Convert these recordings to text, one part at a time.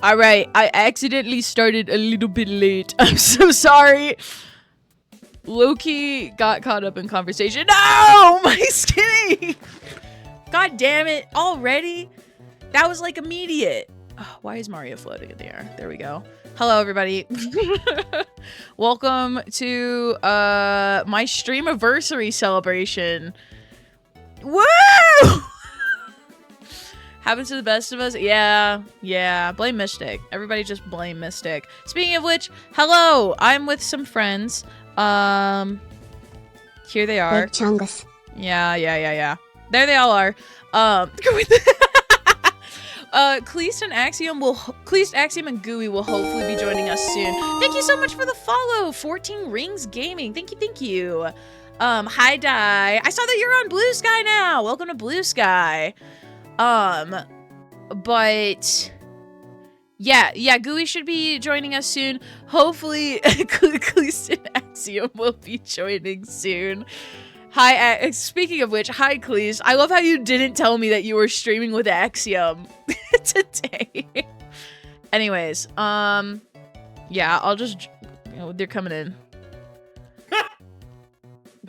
Alright, I accidentally started a little bit late. I'm so sorry. Loki got caught up in conversation. No! My skinny! God damn it. Already? That was like immediate. Oh, why is Mario floating in the air? There we go. Hello, everybody. Welcome to my Streamiversary celebration. Woo! Happens to the best of us? Yeah. Blame Mystic. Everybody just blame Mystic. Speaking of which, hello! I'm with some friends. Here they are. Chungus. Yeah. There they all are. Cleast, Axiom, and Gooey will hopefully be joining us soon. Thank you so much for the follow. 14 Rings Gaming. Thank you. Hi, Di. I saw that you're on Blue Sky now. Welcome to Blue Sky. But yeah, Gooey should be joining us soon. Hopefully, Cleast and Axiom will be joining soon. Hi, speaking of which, hi, Cleast. I love how you didn't tell me that you were streaming with Axiom today. Anyways, yeah, I'll just, they're coming in.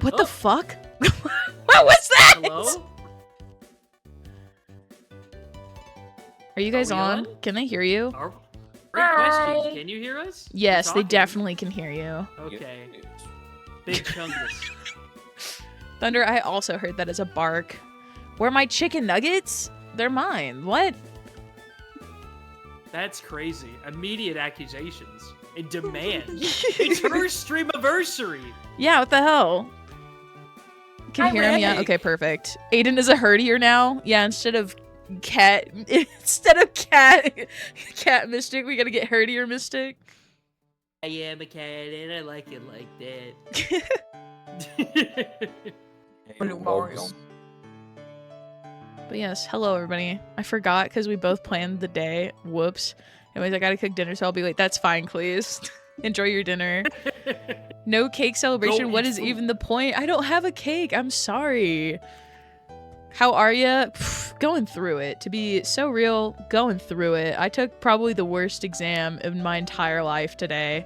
What the fuck? What was that? Hello? Are you guys on? Can they hear you? Great question. Can you hear us? Yes, they definitely can hear you. Okay. Big chungus. Thunder, I also heard that as a bark. Where are my chicken nuggets? They're mine. What? That's crazy. Immediate accusations and demands. It's her Streamiversary. Yeah, what the hell? Can you hear him? Yeah. Okay, perfect. Aiden is a herdier now. Yeah, instead of cat Mystic, we gotta get herdier Mystic. I am a cat and I like it like that. Mario. But yes, hello everybody. I forgot because we both planned the day. Whoops. Anyways, I gotta cook dinner, so I'll be late. That's fine, please. Enjoy your dinner. No cake celebration. What is even the point? I don't have a cake. I'm sorry. How are ya? Going through it. To be so real, going through it. I took probably the worst exam in my entire life today,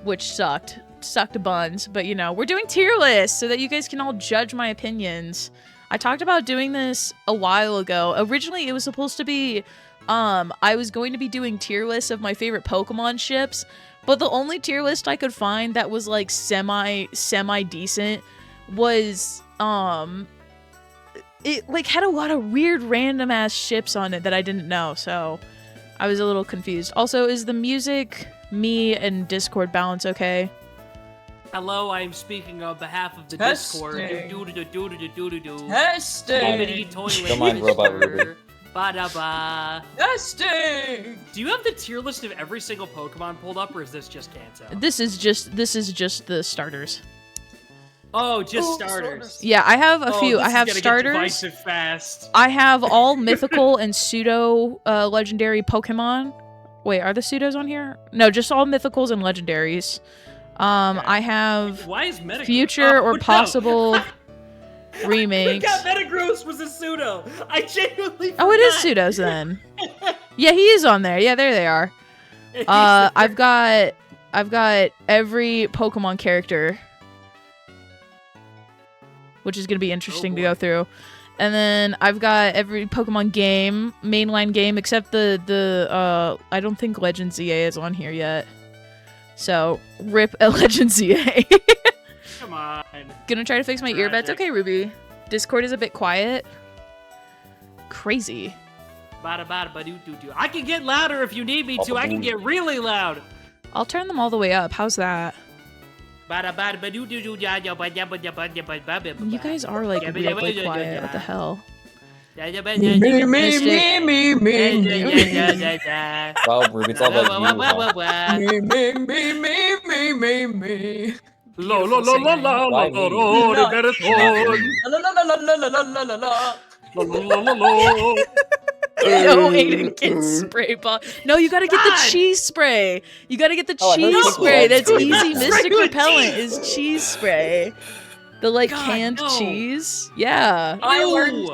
which sucked. Sucked buns, but you know, we're doing tier lists so that you guys can all judge my opinions. I talked about doing this a while ago. Originally, it was supposed to be, I was going to be doing tier lists of my favorite Pokemon ships, but the only tier list I could find that was like semi decent was, it like had a lot of weird random ass ships on it that I didn't know, so I was a little confused. Also, is the music, me, and Discord balance okay? Hello, I am speaking on behalf of the Testing. Discord. Testing. Come on, Robot Ruby. Ba-da-ba. Testing. Do you have the tier list of every single Pokemon pulled up, or is this just Kanto? This is just the starters. Oh, just starters. Yeah, I have a few. This I have is gonna starters. Get divisive fast. I have all mythical and pseudo legendary Pokemon. Wait, are the pseudos on here? No, just all mythicals and legendaries. I have Why is Metagross? future or possible remakes. I forgot Metagross was a pseudo. I genuinely forgot. Oh, it is pseudos then. Yeah, he is on there. Yeah, there they are. I've got every Pokemon character, which is gonna be interesting to go through. And then I've got every Pokemon game, mainline game, except the I don't think Legend ZA is on here yet. So, rip a Legend ZA. Come on. Gonna try to fix my earbuds. Okay, Ruby. Discord is a bit quiet. Crazy. Bada-bada-ba-doo-doo-doo. I can get louder if you need me to. I can get really loud. I'll turn them all the way up. How's that? Bada-bada-ba-doo-doo-doo. You guys are like weirdly quiet. What the hell? Me. Wow, Ruby, it's all about you. Me. La la la la la la la la No, Aiden, get spray ball. No, you gotta get the cheese spray. You gotta get the cheese spray. That's easy. Mystic Repellent is cheese spray. The like canned cheese. Yeah. I learned.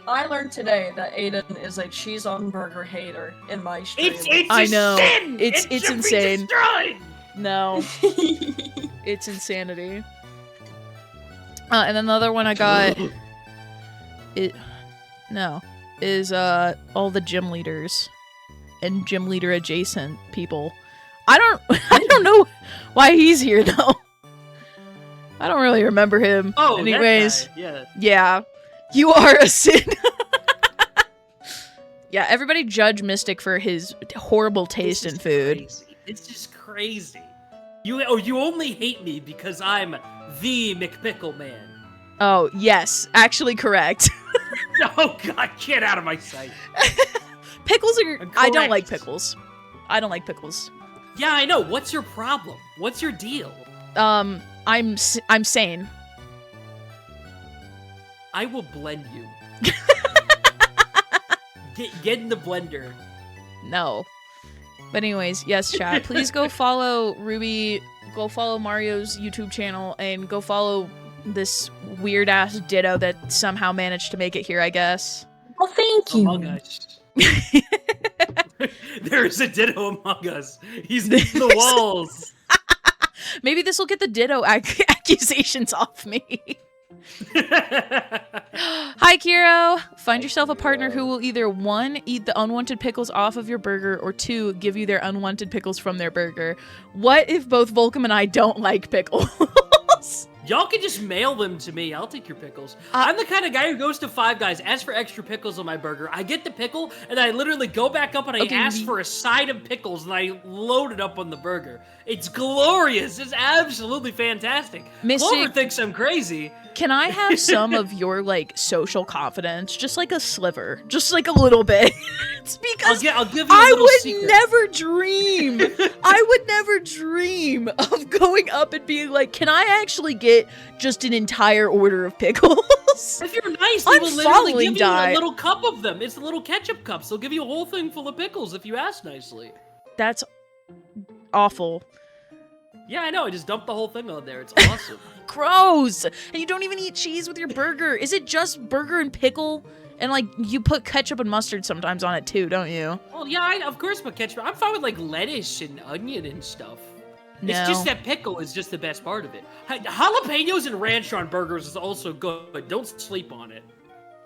I learned today that Aiden is a cheese on burger hater in my stream. It's I a know. sin! It's It should be insane. destroyed! No, it's insanity. And then the other one I got is all the gym leaders and gym leader adjacent people. I don't know why he's here though. I don't really remember him. Oh, anyways, that guy. Yeah. yeah, you are a sin. Yeah, everybody judge Mystic for his horrible taste This in is food. Crazy. It's just crazy. You only hate me because I'm the McPickle man. Oh, yes, actually correct. Oh God, get out of my sight. Pickles are I don't like Correct. pickles. I don't like pickles. Yeah, I know. What's your problem? What's your deal? I'm sane. I will blend you. Get in the blender. No. But anyways, yes, chat. Please go follow Ruby, go follow Mario's YouTube channel, and go follow this weird ass ditto that somehow managed to make it here, I guess. Well, thank you. Among Us. There's a ditto among us. He's in the walls. Maybe this will get the ditto accusations off me. Hi, Kiro. Find yourself a partner who will either 1, eat the unwanted pickles off of your burger, or 2, give you their unwanted pickles from their burger. What if both Volcom and I don't like pickles? Y'all can just mail them to me. I'll take your pickles. I'm the kind of guy who goes to Five Guys, asks for extra pickles on my burger. I get the pickle, and I literally go back up and I ask for a side of pickles, and I load it up on the burger. It's glorious. It's absolutely fantastic. Mystic- Clover thinks I'm crazy. Can I have some of your, like, social confidence? Just like a sliver. Just like a little bit. It's because I'll give you a I little would secret. never dream. I would never dream of going up and being like, can I actually get just an entire order of pickles? If you're nice, they will literally following give die. you a little cup of them. It's little ketchup cups. They'll give you a whole thing full of pickles if you ask nicely. That's awful. Yeah, I know. I just dumped the whole thing on there. It's awesome. Gross. And you don't even eat cheese with your burger. Is it just burger and pickle? And, like, you put ketchup and mustard sometimes on it, too, don't you? Well, yeah, of course, but ketchup. I'm fine with, like, lettuce and onion and stuff. No. It's just that pickle is just the best part of it. Jalapenos and ranch on burgers is also good, but don't sleep on it.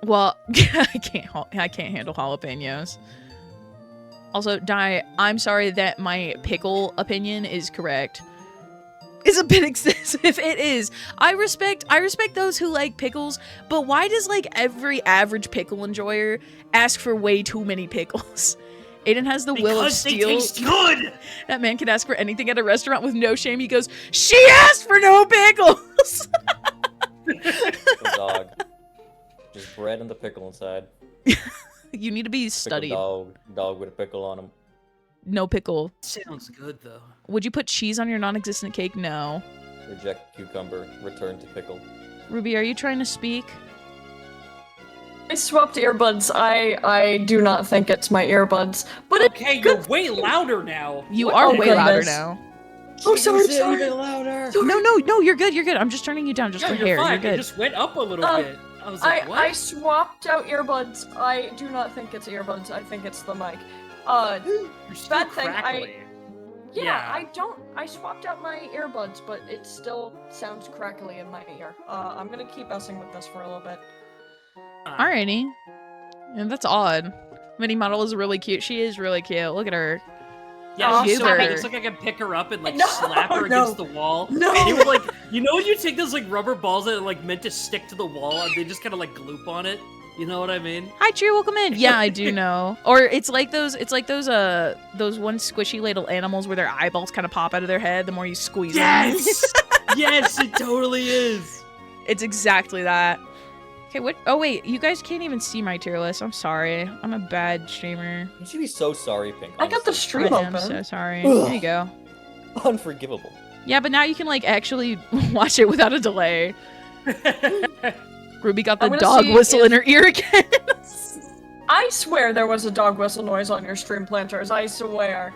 Well, I can't handle jalapenos. Also, I'm sorry that my pickle opinion is correct. It's a bit excessive. It is. I respect those who like pickles, but why does, like, every average pickle enjoyer ask for way too many pickles? Aiden has the will of Because they steel. taste good! That man can ask for anything at a restaurant with no shame. He goes, "She asked for no pickles." The dog. Just bread and the pickle inside. You need to be Pickle studied. dog with a pickle on him. No pickle. Sounds good, though. Would you put cheese on your non-existent cake? No. Reject cucumber. Return to pickle. Ruby, are you trying to speak? I swapped earbuds. I do not think it's my earbuds, but it's Okay, good. you're way louder now. You What? are Oh, way louder goodness. now. Oh, sorry, sorry. Even louder. No, you're good, you're good. I'm just turning you down just No, for you're hair. fine. You're good. It just went up a little Um, bit. I was like, what? I swapped out earbuds. I do not think it's earbuds. I think it's the mic. You're still bad thing, crackly. I swapped out my earbuds, but it still sounds crackly in my ear. I'm gonna keep messing with this for a little bit. Alrighty. And that's odd. Mini model is really cute. She is really cute. Look at her. Yeah, she's so Huber. big. It's like I can pick her up and like No, slap her no. against the wall. No. And it would like, you know when you take those like rubber balls that are like meant to stick to the wall and they just kind of like gloop on it? You know what I mean? Hi, Cheer, welcome in. Yeah, I do know. Or it's like those one squishy little animals where their eyeballs kind of pop out of their head the more you squeeze them. Yes! Yes, it totally is. It's exactly that. Okay, what? Oh, wait, you guys can't even see my tier list. I'm sorry. I'm a bad streamer. You should be so sorry, Pink. I got the honestly. stream I am open. so sorry. Ugh. There you go. Unforgivable. Yeah, but now you can, like, actually watch it without a delay. Ruby got the I'm gonna dog see whistle if- in her ear again. I swear there was a dog whistle noise on your stream planters. I swear.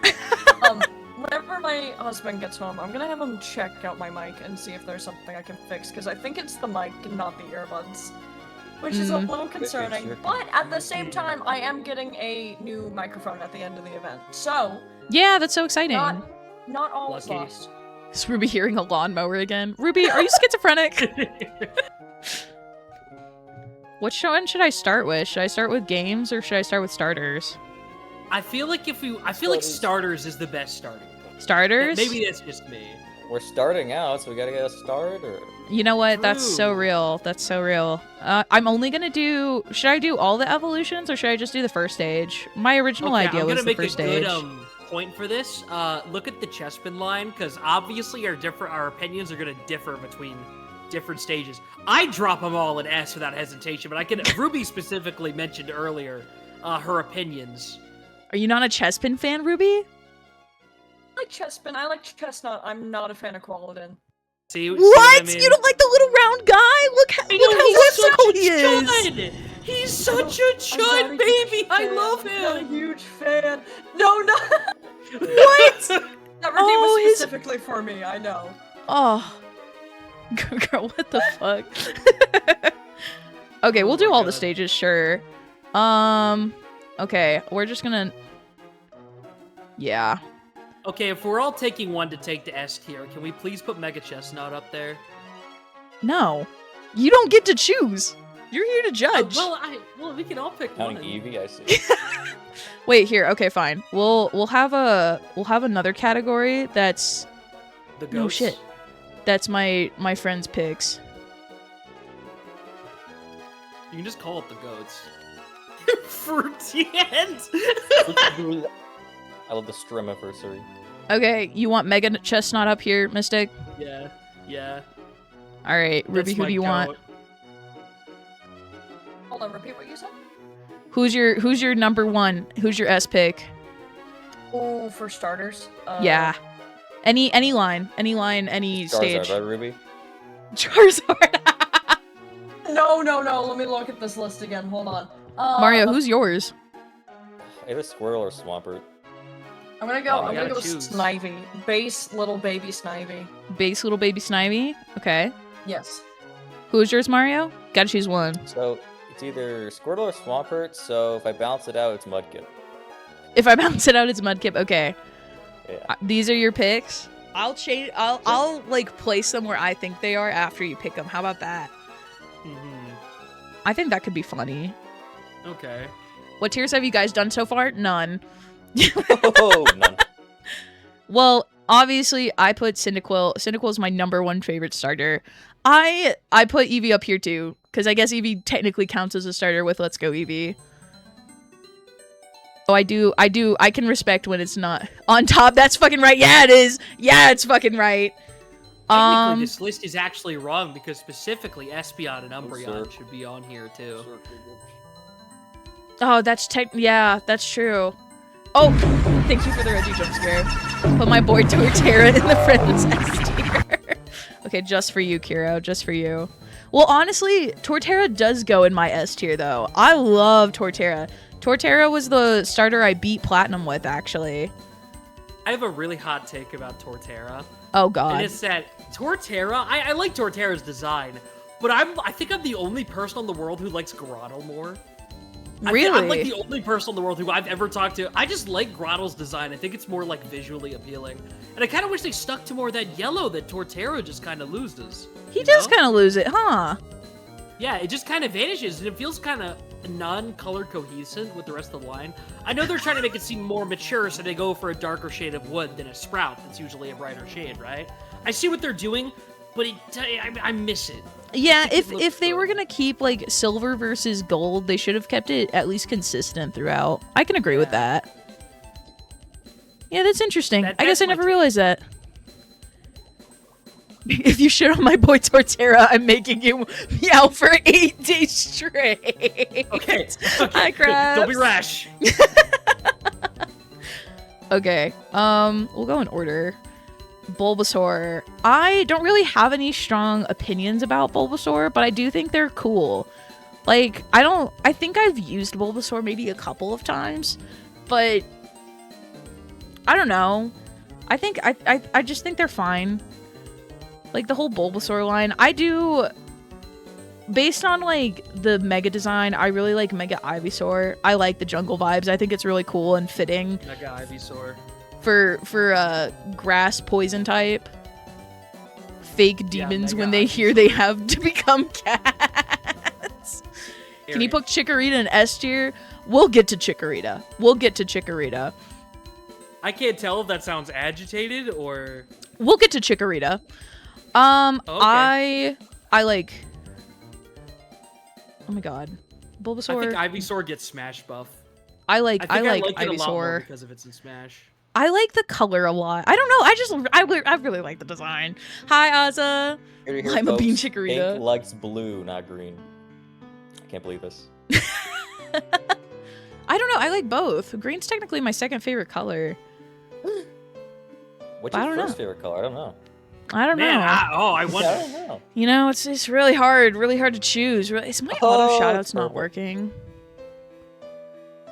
Whenever my husband gets home, I'm gonna have him check out my mic and see if there's something I can fix, because I think it's the mic and not the earbuds. which is a little concerning. But at the same time, I am getting a new microphone at the end of the event. So yeah, that's so exciting. Not all is lost. Is Ruby hearing a lawnmower again? Ruby, are you schizophrenic? Which one should I start with? Should I start with games or should I start with starters? I feel like starters is the best starting point. Starters? Maybe that's just me. We're starting out, so we gotta get a start, or... You know what? True. That's so real. That's so real. I'm only gonna do... Should I do all the evolutions, or should I just do the first stage? My original idea was the first stage. I'm gonna make a good point for this. Look at the chessman line, because obviously our opinions are gonna differ between different stages. I drop them all in S without hesitation, but I can... Ruby specifically mentioned earlier her opinions. Are you not a Chespin fan, Ruby? I like Chespin. I like Chestnut. I'm not a fan of Qualadin. See what? I mean? You don't like the little round guy? Look how whimsical he is. He's such a chud baby. I love him. I'm not a huge fan. No. What? That redeem was specifically for me. I know. Oh, girl, what the fuck? Okay, we'll do all the stages, sure. Okay, we're just gonna... Yeah. Okay, if we're all taking one to take the S tier, can we please put Mega Chestnut up there? No. You don't get to choose. You're here to judge. Well, we can all pick one. Eevee, I see. Wait, here. Okay, fine. We'll have another category that's... The goats? No shit. That's my friend's picks. You can just call it the goats. Fruity ends. I love the STREAMIVERSARY. Okay, you want Mega Chestnut up here, Mystic? Yeah. All right, Ruby, who do you want? Hold on, repeat what you said. Who's your number one? Who's your S pick? Oh, for starters. Yeah. Any line, any Charizard, stage. right, Ruby? Charizard. No. Let me look at this list again. Hold on. Mario, who's yours? Either Squirtle or Swampert. I'm gonna go with choose. Snivy. Base little baby Snivy. Base little baby Snivy. Okay. Yes. Who's yours, Mario? Gotta choose one. So it's either Squirtle or Swampert. So if I bounce it out, it's Mudkip. If I bounce it out, it's Mudkip. Okay. Yeah. These are your picks. I'll change. I'll like place them where I think they are after you pick them. How about that? I think that could be funny. Okay. What tiers have you guys done so far? None. Oh, none. Well, obviously, I put Cyndaquil. Cyndaquil is my #1 favorite starter. I put Eevee up here too, because I guess Eevee technically counts as a starter with Let's Go Eevee. Oh, I can respect when it's not on top. That's fucking right. Yeah, it is. Yeah, it's fucking right. Technically, this list is actually wrong because specifically Espeon and Umbreon should be on here too. Oh, yeah, that's true. Oh, thank you for the Reggie jump scare. Put my boy Torterra in the friends S tier. Okay, just for you, Kiro. Just for you. Well, honestly, Torterra does go in my S tier, though. I love Torterra. Torterra was the starter I beat Platinum with, actually. I have a really hot take about Torterra. Oh, God. And it's that Torterra, I like Torterra's design, but I think I'm the only person in the world who likes Grottle more. Really? I'm like the only person in the world who I've ever talked to. I just like Grottle's design. I think it's more like visually appealing. And I kind of wish they stuck to more of that yellow that Torterra just kind of loses. He does kind of lose it, huh? Yeah, it just kind of vanishes, and it feels kind of non-color cohesive with the rest of the line. I know they're trying to make it seem more mature, so they go for a darker shade of wood than a Sprout that's usually a brighter shade, right? I see what they're doing, but I miss it. Yeah, if they were gonna keep like silver versus gold, they should have kept it at least consistent throughout. I can agree with that. Yeah, that's interesting. I guess I never realized that. If you shit on my boy Torterra, I'm making you meow for 8 days straight. Okay. Hi, Krabs. Don't be rash. Okay. We'll go in order. Bulbasaur. I don't really have any strong opinions about Bulbasaur, but I do think they're cool. Like, I think I've used Bulbasaur maybe a couple of times, but I don't know. I just think they're fine. Like, the whole Bulbasaur line. I do based on like the Mega design, I really like Mega Ivysaur. I like the jungle vibes. I think it's really cool and fitting. Mega Ivysaur. For grass poison type. Fake demons when they Ivysaur. hear they have to become cats. Can you put Chikorita in S tier? We'll get to Chikorita. I can't tell if that sounds agitated or... We'll get to Chikorita. Okay. I like... Oh my god. Bulbasaur. I think Ivysaur gets Smash buff. I like it a lot more Ivysaur. because of it's in Smash. I like the color a lot. I don't know. I really like the design. Hi, Azza. Here to hear, I'm a bean folks, Chikorita. Pink likes blue, not green. I can't believe this. I don't know. I like both. Green's technically my second favorite color. What's I your don't first favorite color? I don't know. I don't Man, know. I I wonder. don't know. You know, it's really hard to choose. Is my auto shoutouts not purple. working?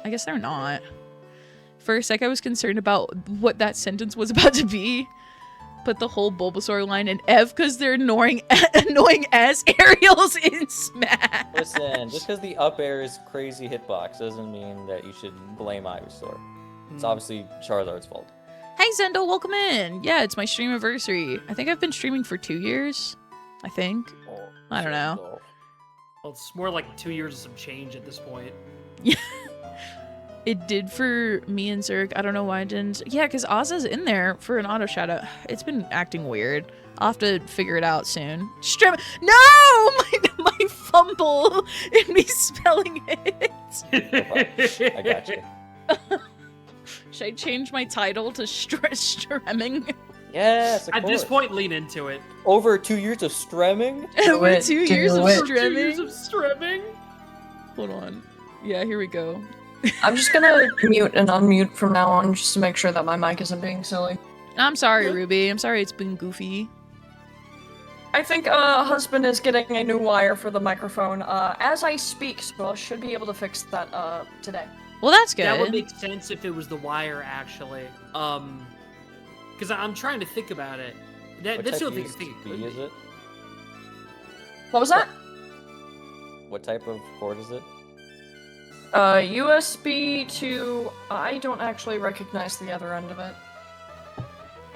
I guess they're not. For a sec, I was concerned about what that sentence was about to be. Put the whole Bulbasaur line in F because they're annoying ass aerials in Smash. Listen, just because the up air is crazy hitbox doesn't mean that you should blame Ivysaur. It's obviously Charizard's fault. Hey Zendel, welcome in. Yeah, it's my stream anniversary. I think I've been streaming for 2 years. I think. Oh, I don't know. Well, it's more like 2 years of some change at this point. Yeah. It did for me and Zerg. I don't know why it didn't. Yeah, because Ozza's in there for an auto shoutout. It's been acting weird. I'll have to figure it out soon. No! My fumble in me spelling it. I got you. Should I change my title to Stremming? Yes, of At course. this point, lean into it. Over 2 years of stremming? Over it, 2 do years of it. 2 years Stremming? of stremming. Hold on. Yeah, here we go. I'm just gonna mute and unmute from now on just to make sure that my mic isn't being silly. I'm sorry, Ruby. I'm sorry it's been goofy. I think husband is getting a new wire for the microphone as I speak, so I should be able to fix that today. Well, that's good. That would make sense if it was the wire, actually. Because I'm trying to think about it. That's the only thing I think. Is it? What was that? What type of cord is it? USB to... I don't actually recognize the other end of it.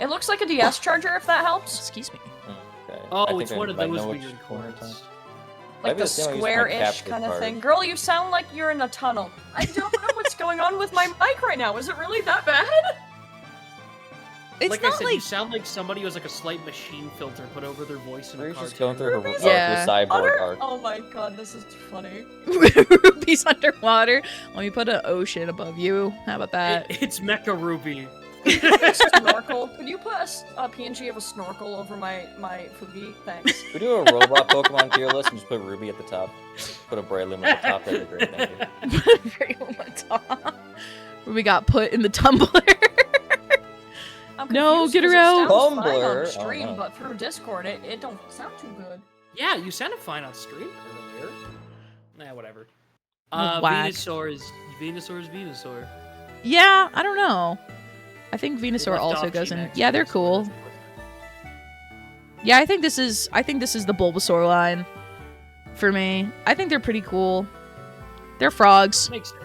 It looks like a DS charger, if that helps. Excuse me. Okay. Oh, I think it's I one of might those know weird which cords. one. Like Maybe the it's the one I use for my square-ish capture kind of card. thing. Girl, you sound like you're in a tunnel. I don't know what's going on with my mic right now. Is it really that bad? It's Like not I said, like you sound like somebody who has like a slight machine filter put over their voice in a Ruby's cartoon. just going through her Ruby's Yeah. the cyborg Utter- arc. Oh my god, this is funny. Ruby's underwater. Let me put an ocean above you. How about that? It's Mecha Ruby. Snorkel. Could you put a PNG of a snorkel over my Fugi? Thanks. We do a robot Pokemon tier list and just put Ruby at the top. Put a Breloom at the top. That'd be great. Thank you. Very on top. Ruby got put in the tumbler. I'm No, confused get her 'cause it out. sounds fine Tumblr. on Oh, stream, no. but through Discord, it don't sound too good. Yeah, you sounded fine on stream earlier. Nah, whatever. Whack. Venusaur is Venusaur. Yeah, I don't know. I think They Venusaur left also off goes in. G-Max Yeah, they're Venusaur. cool. Yeah, I think this is the Bulbasaur line for me. I think they're pretty cool. They're frogs. Makes sense.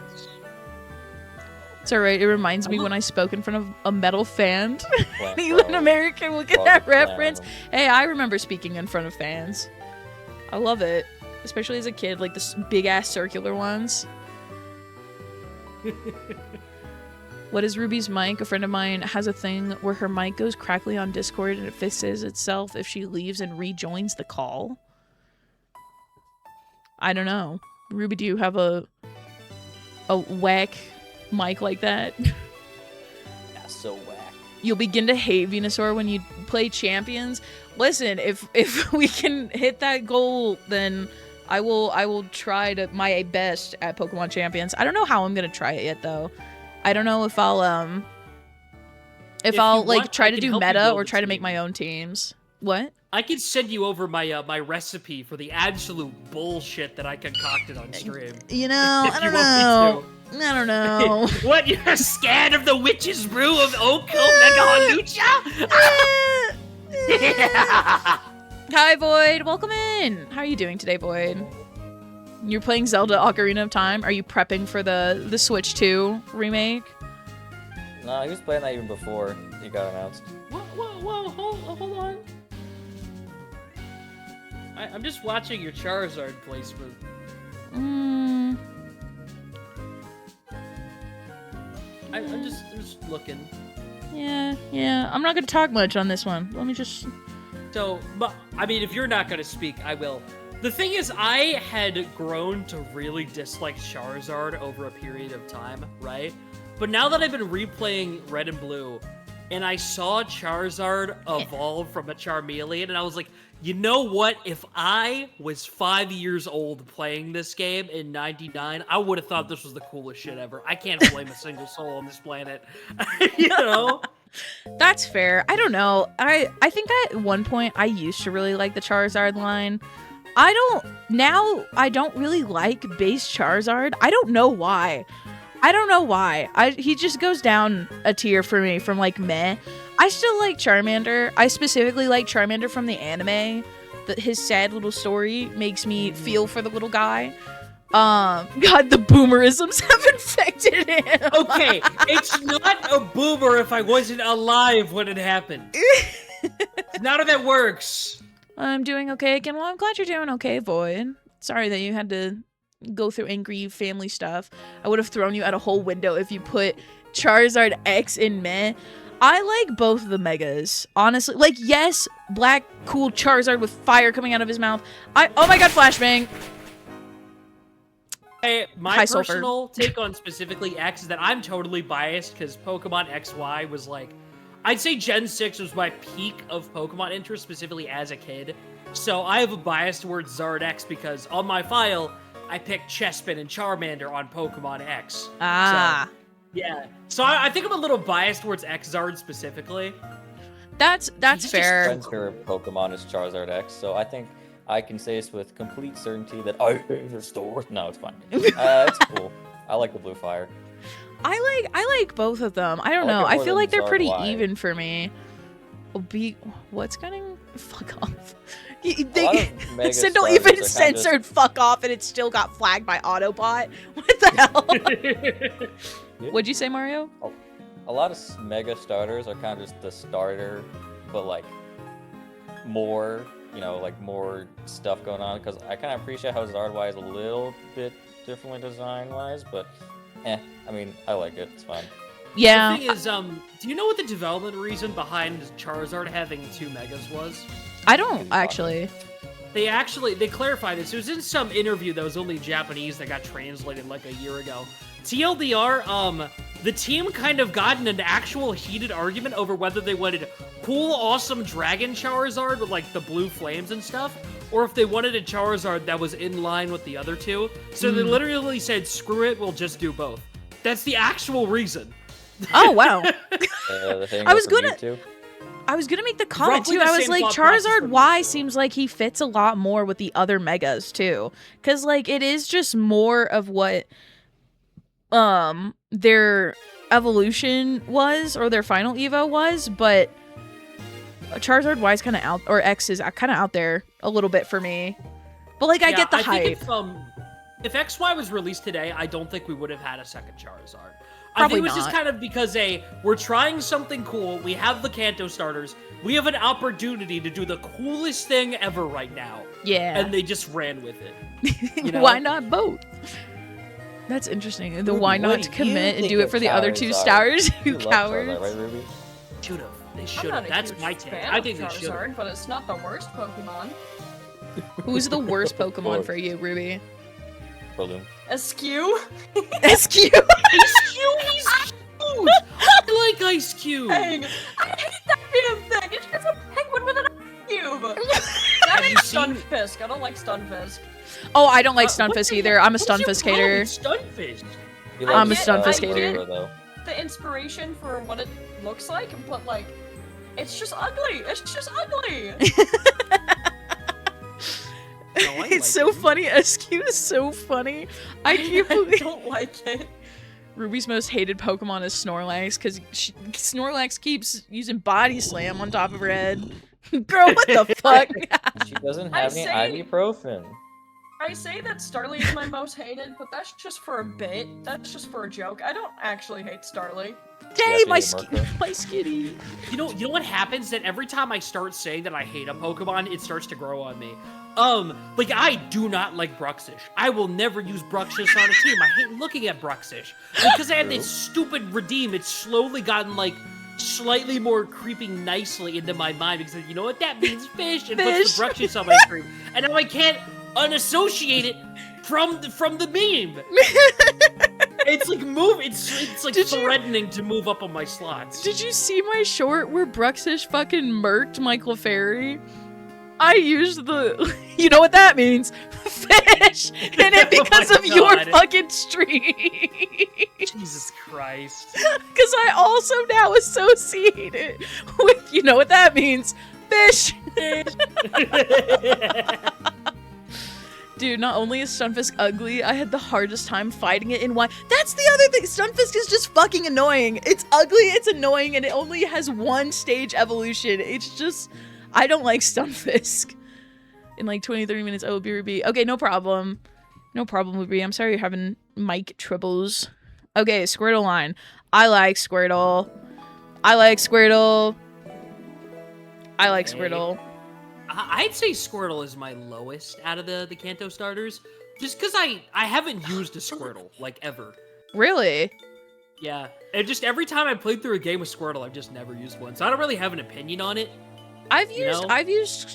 It's alright. It reminds me when I spoke in front of a metal fan. Plant You an frog. American, look at Frog that plant reference. them. Hey, I remember speaking in front of fans. I love it. Especially as a kid, like the big ass circular ones. What is Ruby's mic? A friend of mine has a thing where her mic goes crackly on Discord and it fixes itself if she leaves and rejoins the call. I don't know. Ruby, do you have a whack mic like that? Yeah, so whack. You'll begin to hate Venusaur when you play champions. Listen, if we can hit that goal, then I will try to my best at Pokemon Champions. I don't know how I'm gonna try it yet though. I don't know if I'll If you like want, try I to can do help you meta build or a try to make team. my own teams. What? I can send you over my my recipe for the absolute bullshit that I concocted on stream. You know, If I you don't want me know. I don't know. What, you're scared of the witch's brew of Oko Mega Lucha? Hi Void, welcome in. How are you doing today, Void? You're playing Zelda Ocarina of Time? Are you prepping for the Switch 2 remake? No, he was playing that even before he got announced. Whoa, hold on. I'm just watching your Charizard placement. I'm just looking. Yeah. I'm not gonna talk much on this one. Let me just... So, but, I mean, if you're not gonna speak, I will. The thing is, I had grown to really dislike Charizard over a period of time, right? But now that I've been replaying Red and Blue, and I saw Charizard evolve from a Charmeleon, and I was like, you know what? If I was 5 years old playing this game in '99, I would have thought this was the coolest shit ever. I can't blame a single soul on this planet. You know? That's fair. I don't know. I think at one point I used to really like the Charizard line. Now I don't really like base Charizard. I don't know why. He just goes down a tier for me from like meh. I still like Charmander. I specifically like Charmander from the anime. His sad little story makes me feel for the little guy. God, the boomerisms have infected him. Okay, it's not a boomer if I wasn't alive when it happened. It's not how that works. I'm doing okay again. Well, I'm glad you're doing okay, Void. Sorry that you had to go through angry family stuff. I would have thrown you out a whole window if you put Charizard X in meh. I like both the megas, honestly. Like, yes, black, cool Charizard with fire coming out of his mouth. Oh my god, flashbang! Hey, my High personal take on specifically X is that I'm totally biased because Pokemon XY was like, I'd say Gen 6 was my peak of Pokemon interest, specifically as a kid. So I have a bias towards Zard X because on my file, I picked Chespin and Charmander on Pokemon X. Ah. So, yeah. So I think I'm a little biased towards X-Zard specifically. That's fair. Friend's favorite Pokemon is Charizard X, so I think I can say this with complete certainty that I hate the store. No, it's fine. It's cool. I like the blue fire. I like both of them. I don't know. I feel like they're pretty even for me. What's getting fuck off? Sindel even censored fuck off and it still got flagged by Autobot. What the hell? What'd you say, Mario? A lot of mega starters are kind of just the starter, but like more, like more stuff going on. Because I kind of appreciate how Zard-wise a little bit differently design-wise, but I mean, I like it. It's fine. Yeah. The thing is, do you know what the development reason behind Charizard having 2 megas was? I don't actually. They clarified this. It was in some interview that was only in Japanese that got translated like a year ago. TLDR, the team kind of got in an actual heated argument over whether they wanted cool, awesome Dragon Charizard with like the blue flames and stuff, or if they wanted a Charizard that was in line with the other two. So they literally said, screw it, we'll just do both. That's the actual reason. Oh, wow. I was gonna make the comment Roughly too. I was like, Charizard Y seems like he fits a lot more with the other megas too, because like it is just more of what their evolution was or their final Evo was, but Charizard Y is kind of out, or X is kind of out there a little bit for me. But like I get the hype. Think if XY was released today, I don't think we would have had a second Charizard. Probably I think it was not. just kind of because we're trying something cool. We have the Kanto starters. We have an opportunity to do the coolest thing ever right now. Yeah. And they just ran with it. You know? Why not both? That's interesting. Why not commit and do it for the other 2 stars? You cowards. Charizard, right, Ruby? Should have. They I'm should not have. a That's huge my take. fan I think of they should have. Charizard, but it's not the worst Pokemon. Who's the worst Pokemon for you, Ruby? Balloon. Askew? SQ. He's huge! I like Ice Cube! Dang, I hate that damn thing! It's just a penguin with an ice cube! I hate Stunfisk. I don't like Stunfisk. Oh, I don't like Stunfisk either. I'm a Stunfisk hater. Stunfisk? I'm a get- Stunfisk I hater. get the inspiration for what it looks like, but like, it's just ugly! It's just ugly! It's so funny. SQ is so funny. I can't I believe don't like it. Ruby's most hated Pokemon is Snorlax because Snorlax keeps using Body Slam on top of her head. Girl, what the fuck? She doesn't have any ibuprofen. I say that Starly is my most hated, but that's just for a bit. That's just for a joke. I don't actually hate Starly. Dang, my skinny. You know what happens? That every time I start saying that I hate a Pokemon, it starts to grow on me. Like, I do not like Bruxish. I will never use Bruxish on a team. I hate looking at Bruxish. Because I had this stupid Redeem, it's slowly gotten, like, slightly more creeping nicely into my mind. Because, you know what? That means fish, and puts the Bruxish on my screen. And now I can't unassociate it from the meme. It's like it's like threatening to move up on my slots. Did you see my short where Bruxish fucking murked Michael Ferry? I used the, you know what that means, fish, and it because of your fucking stream. Jesus Christ. Because I also now associate it with, you know what that means, fish. Dude, not only is Stunfisk ugly, I had the hardest time fighting it in one. That's the other thing. Stunfisk is just fucking annoying. It's ugly, it's annoying, and it only has one stage evolution. It's just, I don't like Stunfisk. In like 20, 30 minutes, I will be Ruby. Okay, no problem. No problem, Ruby. I'm sorry you're having mic troubles. Okay, Squirtle line. I like Squirtle. I like Squirtle. I like Squirtle. I'd say Squirtle is my lowest out of the Kanto starters, just because I haven't used a Squirtle, like, ever. Really? Yeah, and just every time I played through a game with Squirtle, I've just never used one, so I don't really have an opinion on it. I've used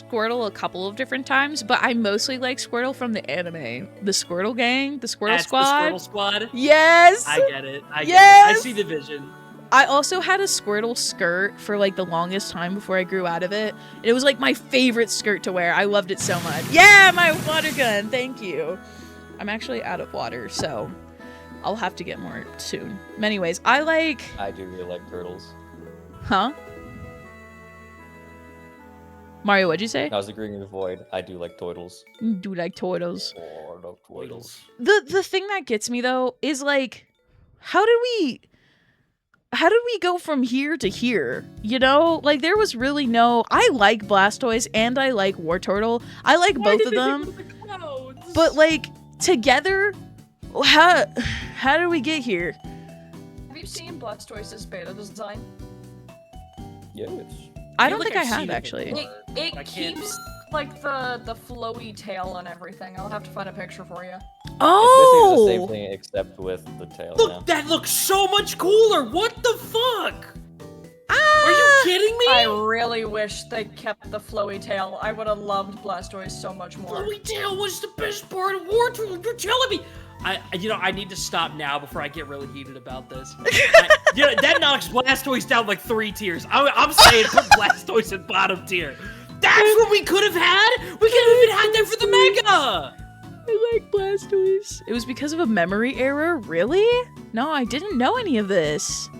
Squirtle a couple of different times, but I mostly like Squirtle from the anime. The Squirtle gang, the Squirtle Squad. The Squirtle Squad? Yes! I get it. I get it. I see the vision. I also had a Squirtle skirt for like the longest time before I grew out of it. And it was like my favorite skirt to wear. I loved it so much. Yeah, my water gun. Thank you. I'm actually out of water, so I'll have to get more soon. Anyways, I do really like turtles. Huh? Mario, what'd you say? I was agreeing with Void. I do like turtles. Do like turtles. Oh, I love turtles. The thing that gets me though is like, how did we go from here to here? You know, like there was really no. I like Blastoise and I like Wartortle. I like both of them. But like together, how did we get here? Have you seen Blastoise's beta design? Yes. I don't think I have actually. It keeps like the flowy tail and everything. I'll have to find a picture for you. Oh! It's basically the same thing except with the tail. Look, that looks so much cooler. What the fuck? Are you kidding me? I really wish they kept the flowy tail. I would have loved Blastoise so much more. Flowy tail was the best part of Wartortle. You're telling me? I need to stop now before I get really heated about this. That knocks Blastoise down like 3 tiers. I'm saying put Blastoise in bottom tier. That's what we could have had. We could have even had that for the Mega. I like Blastoise. It was because of a memory error? Really? No, I didn't know any of this.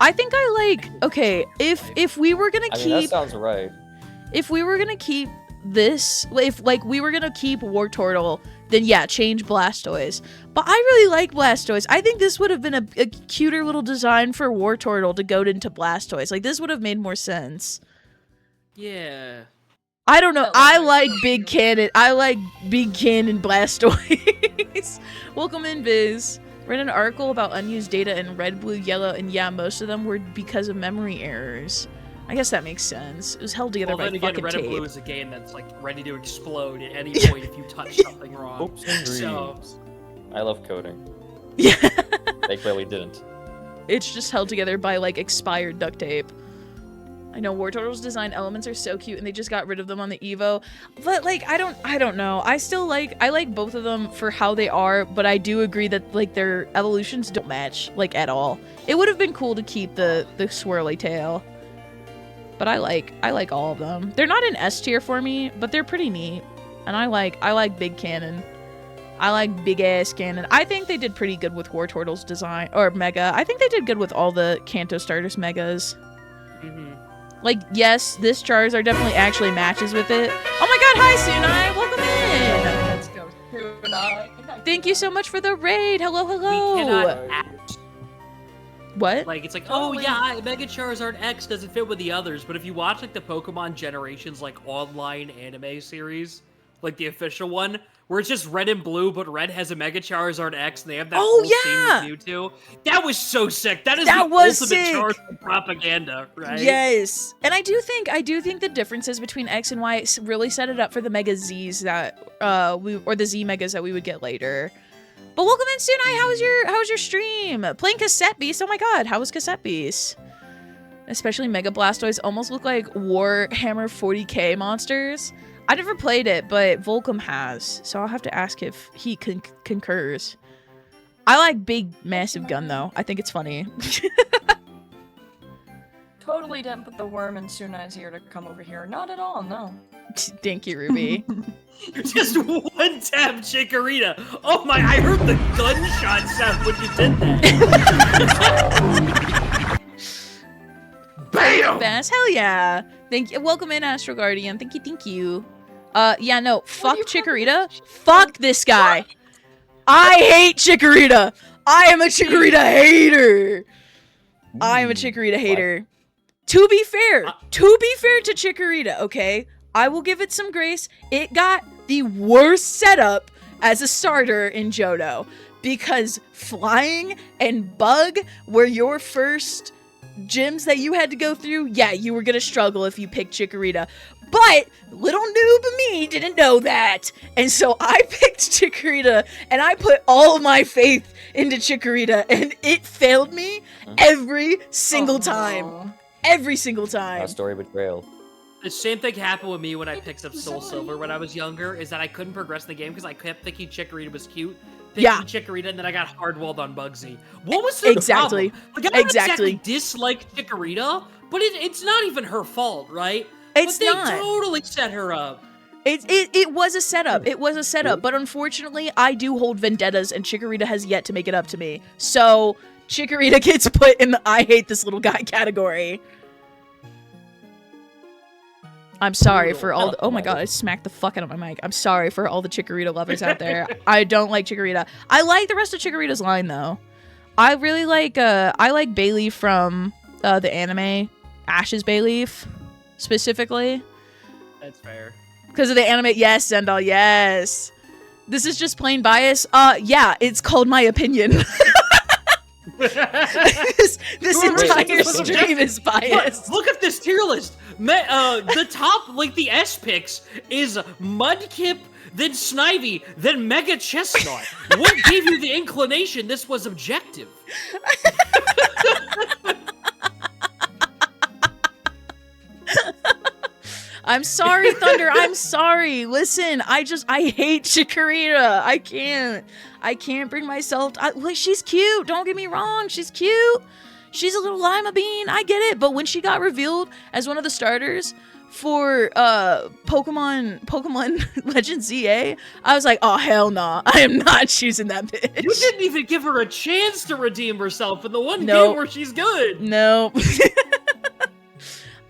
I think I like, okay, if we were gonna keep... that sounds right. If we were gonna keep this, if like we were gonna keep Wartortle, then yeah, change Blastoise. But I really like Blastoise. I think this would have been a cuter little design for Wartortle to go into Blastoise. Like this would have made more sense. Yeah. I don't know. I like Big Cannon. I like Big Cannon Blastoise. Welcome in, Biz. Read an article about unused data in red, blue, yellow, and yeah, most of them were because of memory errors. I guess that makes sense. It was held together by fucking Red tape. and Blue is a game that's like ready to explode at any point if you touch something wrong. Oops and dreams. I love coding. Yeah. They clearly didn't. It's just held together by like expired duct tape. I know Wartortle's design elements are so cute and they just got rid of them on the Evo. But like I don't know. I like both of them for how they are, but I do agree that like their evolutions don't match like at all. It would have been cool to keep the swirly tail. But I like all of them. They're not in S tier for me, but they're pretty neat. And I like Big Cannon. I like big ass cannon. I think they did pretty good with Wartortle's design or Mega. I think they did good with all the Kanto starters Megas. Like, yes, this Charizard definitely actually matches with it. Oh my god, hi Sunai! Welcome in! Let's go, Sunai. Thank you so much for the raid! Hello, hello! We cannot act. What? Like, it's like, Totally. oh yeah, Mega Charizard X doesn't fit with the others, but if you watch like the Pokemon Generations like online anime series, like the official one, where it's just red and blue, but red has a Mega Charizard X, and they have that whole scene with Mewtwo. That was so sick. That is the ultimate Charizard propaganda, right? Yes, and I do think the differences between X and Y really set it up for the Mega Zs that or the Z Megas that we would get later. But welcome in, Sunai. How was your stream? Playing Cassette Beast. Oh my god, how was Cassette Beast? Especially Mega Blastoise almost look like Warhammer 40k monsters. I never played it, but Volcom has, so I'll have to ask if he concurs. I like big, massive gun though. I think it's funny. Totally didn't put the worm in Sunai's ear to come over here. Not at all, no. Thank you, Ruby. Just one tap, Chikorita. Oh my! I heard the gunshot sound when you did that. Bam! Bass, hell yeah! Thank you. Welcome in, Astro Guardian. Thank you. Yeah, no. Fuck Chikorita. Fuck this guy. I hate Chikorita. I am a Chikorita hater. I am a Chikorita hater. To be fair to Chikorita, okay? I will give it some grace. It got the worst setup as a starter in Johto because flying and bug were your first gyms that you had to go through. Yeah, you were gonna struggle if you picked Chikorita. But little noob me didn't know that. And so I picked Chikorita and I put all of my faith into Chikorita and it failed me every single time. Every single time. Story betrayal. The same thing happened with me when I picked up Soul Silver when I was younger, is that I couldn't progress in the game because I kept thinking Chikorita was cute. Chikorita, and then I got hardwalled on Bugsy. What was the problem? Like, I don't exactly dislike Chikorita, but it's not even her fault, right? It's but not. They totally set her up. It was a setup. It was a setup. But unfortunately, I do hold vendettas, and Chikorita has yet to make it up to me. So Chikorita gets put in the I hate this little guy category. I'm sorry for all the- oh my god, I smacked the fuck out of my mic. I'm sorry for all the Chikorita lovers out there. I don't like Chikorita. I like the rest of Chikorita's line though. I really like I like Bayleaf from the anime, Ash's Bayleaf specifically. That's fair. Because of the anime, yes, Zendal, yes. This is just plain bias. Yeah, it's called my opinion. this entire stream is biased. Look at this tier list. The top, like the S picks, is Mudkip, then Snivy, then Mega Chestnut. What gave you the inclination this was objective? I'm sorry, Thunder. I'm sorry. Listen, I hate Chikorita. I can't bring myself to, like, she's cute. Don't get me wrong. She's cute. She's a little lima bean. I get it. But when she got revealed as one of the starters for Pokemon Legends ZA, I was like, oh, hell nah. I am not choosing that bitch. You didn't even give her a chance to redeem herself in the one game where she's good. No.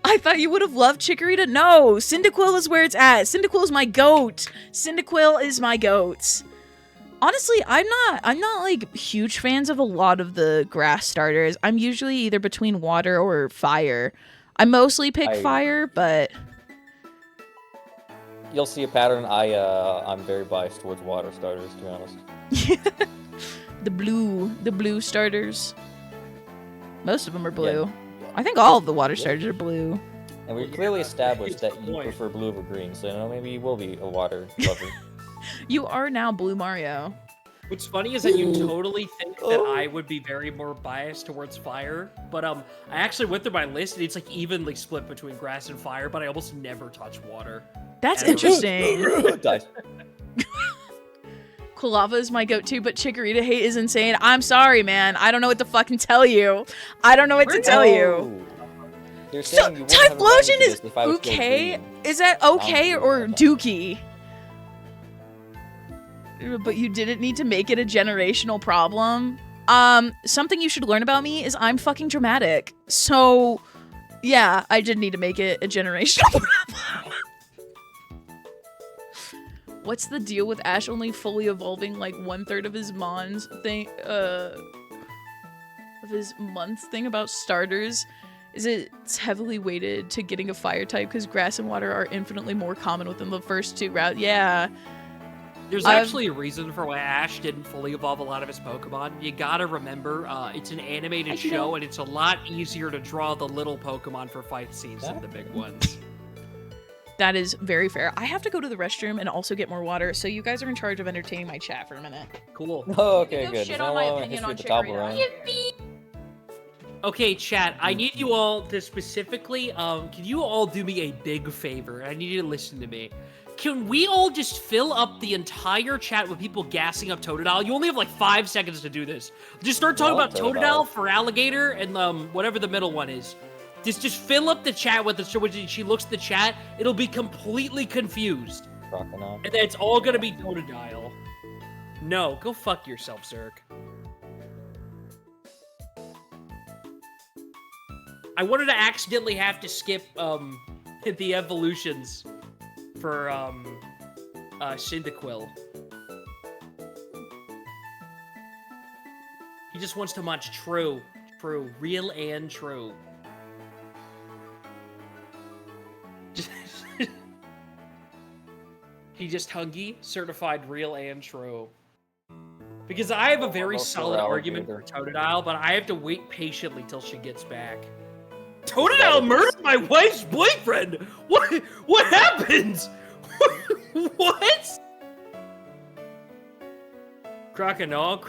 I thought you would have loved Chikorita. No, Cyndaquil is where it's at. Cyndaquil is my goat. Cyndaquil is my goat. Honestly, I'm not like huge fans of a lot of the grass starters. I'm usually either between water or fire. I mostly pick fire, but you'll see a pattern. I'm very biased towards water starters, to be honest. the blue starters. Most of them are blue. Yeah. I think all of the water starters are blue. And we clearly established that you prefer blue over green, so maybe you will be a water lover. You are now Blue Mario. What's funny is that you totally think that I would be very more biased towards fire, but I actually went through my list and it's like evenly split between grass and fire, but I almost never touch water. That's interesting. Quilava is my go-to, but Chikorita hate is insane. I'm sorry, man. I don't know what to fucking tell you. I don't know what to tell you. So, Typhlosion is okay? Is that okay or dookie? But you didn't need to make it a generational problem. Something you should learn about me is I'm fucking dramatic. So, yeah, I did need to make it a generational problem. What's the deal with Ash only fully evolving like 1/3 of his Mons thing? of his month thing about starters is it's heavily weighted to getting a fire type because grass and water are infinitely more common within the first 2 routes. Yeah. There's actually a reason for why Ash didn't fully evolve a lot of his Pokemon. You gotta remember, it's an animated show, and it's a lot easier to draw the little Pokemon for fight scenes than the big ones. That is very fair. I have to go to the restroom and also get more water, so you guys are in charge of entertaining my chat for a minute. Cool. Oh, okay, Go good. shit There's on no my more opinion history on of the Cherry Toblerone. Okay, chat, I need you all to specifically, can you all do me a big favor? I need you to listen to me. Can we all just fill up the entire chat with people gassing up Totodile? You only have like 5 seconds to do this. Just start talking about Totodile for Alligator and whatever the middle one is. Just fill up the chat with it so when she looks at the chat, it'll be completely confused. Crocodile. And then it's all gonna be Totodile. No, go fuck yourself, Zerk. I wanted to accidentally have to skip the evolutions for Cyndaquil. He just wants to munch true, real and true. He just Hungy, certified real and true. Because I have a very solid argument for Totodile, but I have to wait patiently till she gets back. Totodile murdered my wife's boyfriend! What happened? What? Croconaw,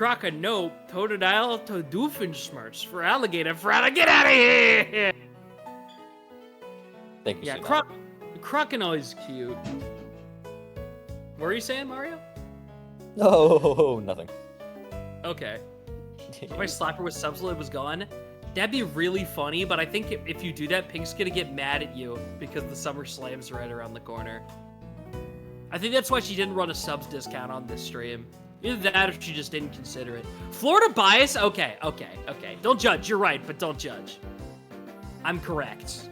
Totodile to Doofenshmirtz for Alligator, get out of here! Thank you, Yeah, Sheena. Croconaw is cute. What were you saying, Mario? No, nothing. Okay. If my slapper with Subsolid was gone, that'd be really funny, but I think if you do that, Pink's gonna get mad at you because the Summer Slam's right around the corner. I think that's why she didn't run a subs discount on this stream. Either that or she just didn't consider it. Florida bias? Okay. Don't judge, you're right, but don't judge. I'm correct.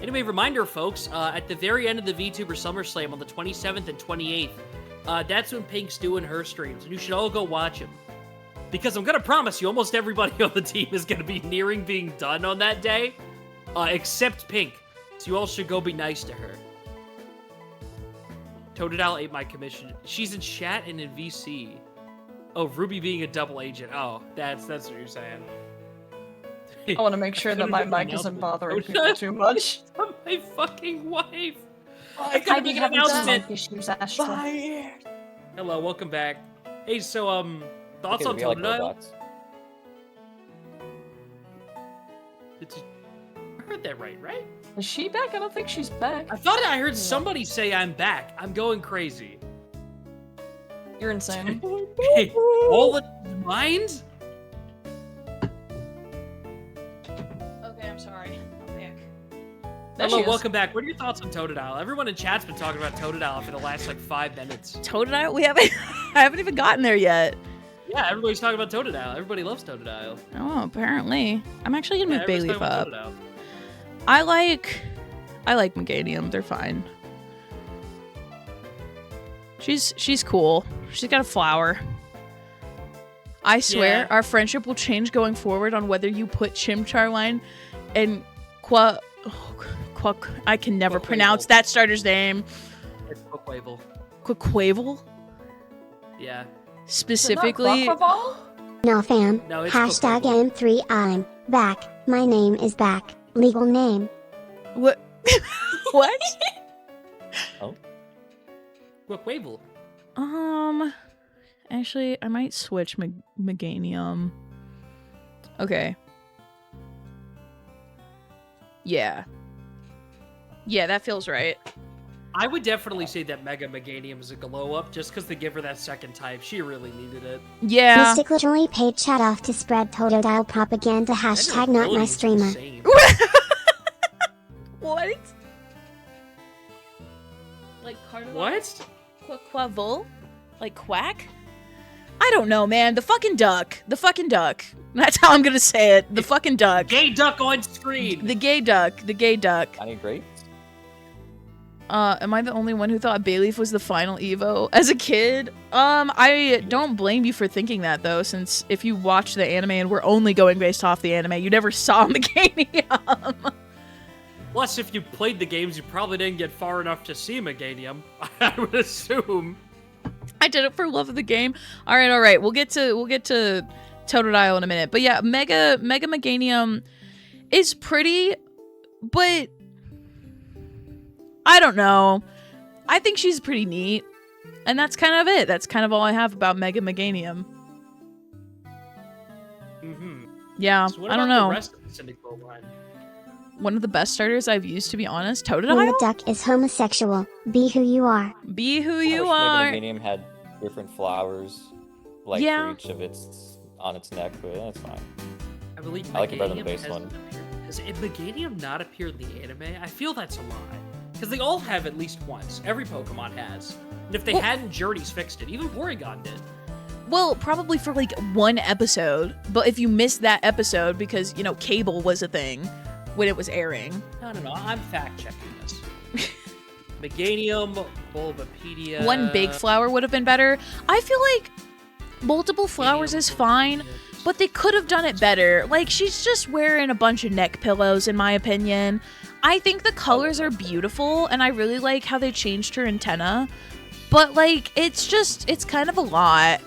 Anyway, reminder, folks, at the very end of the VTuber SummerSlam on the 27th and 28th, that's when Pink's doing her streams, and you should all go watch him. Because I'm gonna promise you, almost everybody on the team is gonna be nearing being done on that day, except Pink. So you all should go be nice to her. Totodile ate my commission. She's in chat and in VC. Oh, Ruby being a double agent. Oh, that's what you're saying. I want to make sure that my mic isn't bothering people too much. My fucking wife. I gotta make an announcement. Issues, Astral. Hello, welcome back. Hey, so thoughts on We like Totodile? robots. I heard that right? Is she back? I don't think she's back. I thought I heard somebody say I'm back. I'm going crazy. You're insane. Hey, all the minds? Okay, I'm sorry. I'm back. There Hello, she is. welcome back. What are your thoughts on Totodile? Everyone in chat's been talking about Totodile for the last like 5 minutes. Totodile? I haven't even gotten there yet. Yeah, everybody's talking about Totodile. Everybody loves Totodile. Oh, apparently. I'm actually gonna move everybody's Bayleaf talking up. about Totodile. I like Meganium. They're fine. She's cool. She's got a flower. I swear, our friendship will change going forward on whether you put Chimcharline and I can never pronounce that starter's name. It's Quavel. Quavel? Yeah. Specifically. No fam. No, it's Hashtag M3 I'm back. My name is back. Legal name. What? What? Oh. Quavel. Actually, I might switch Meganium. Okay. Yeah. Yeah, that feels right. I would definitely say that Mega Meganium is a glow up just because they give her that second type. She really needed it. Yeah. Mystic literally paid chat off to spread Totodile propaganda. Hashtag not my streamer. What? Like Carnival? What? Quavel? Like quack? I don't know, man. The fucking duck. The fucking duck. That's how I'm gonna say it. The fucking duck. Gay duck on screen. The gay duck. The gay duck. Any grapes? Am I the only one who thought Bayleaf was the final Evo as a kid? I don't blame you for thinking that though, since if you watch the anime and we're only going based off the anime, you never saw Meganium. Plus, if you played the games, you probably didn't get far enough to see Meganium. I would assume. I did it for love of the game. All right. We'll get to Totodile in a minute. But yeah, Mega Meganium is pretty, but I don't know. I think she's pretty neat. And that's kind of it. That's kind of all I have about Mega Meganium. Yeah, So what I don't about know. the rest of the Cyndaquil line? One of the best starters I've used, to be honest. When Totodile? the duck is homosexual, be who you are. Be who you I are. wish Mega Meganium had different flowers, like Yeah. for each of its on its neck, but that's fine. I believe I like it better than the Meganium base hasn't one. appeared- Has Meganium not appeared in the anime? I feel that's a lie. Because they all have at least once. Every Pokemon has. And if they Well- hadn't, Journey's fixed it. Even Porygon did. Well, probably for like one episode. But if you missed that episode because, you know, cable was a thing when it was airing. No. I'm fact-checking this. Meganium, Bulbapedia... One big flower would have been better. I feel like multiple flowers is fine, but they could have done it better. Like, she's just wearing a bunch of neck pillows, in my opinion. I think the colors are beautiful, and I really like how they changed her antenna. But, like, it's kind of a lot.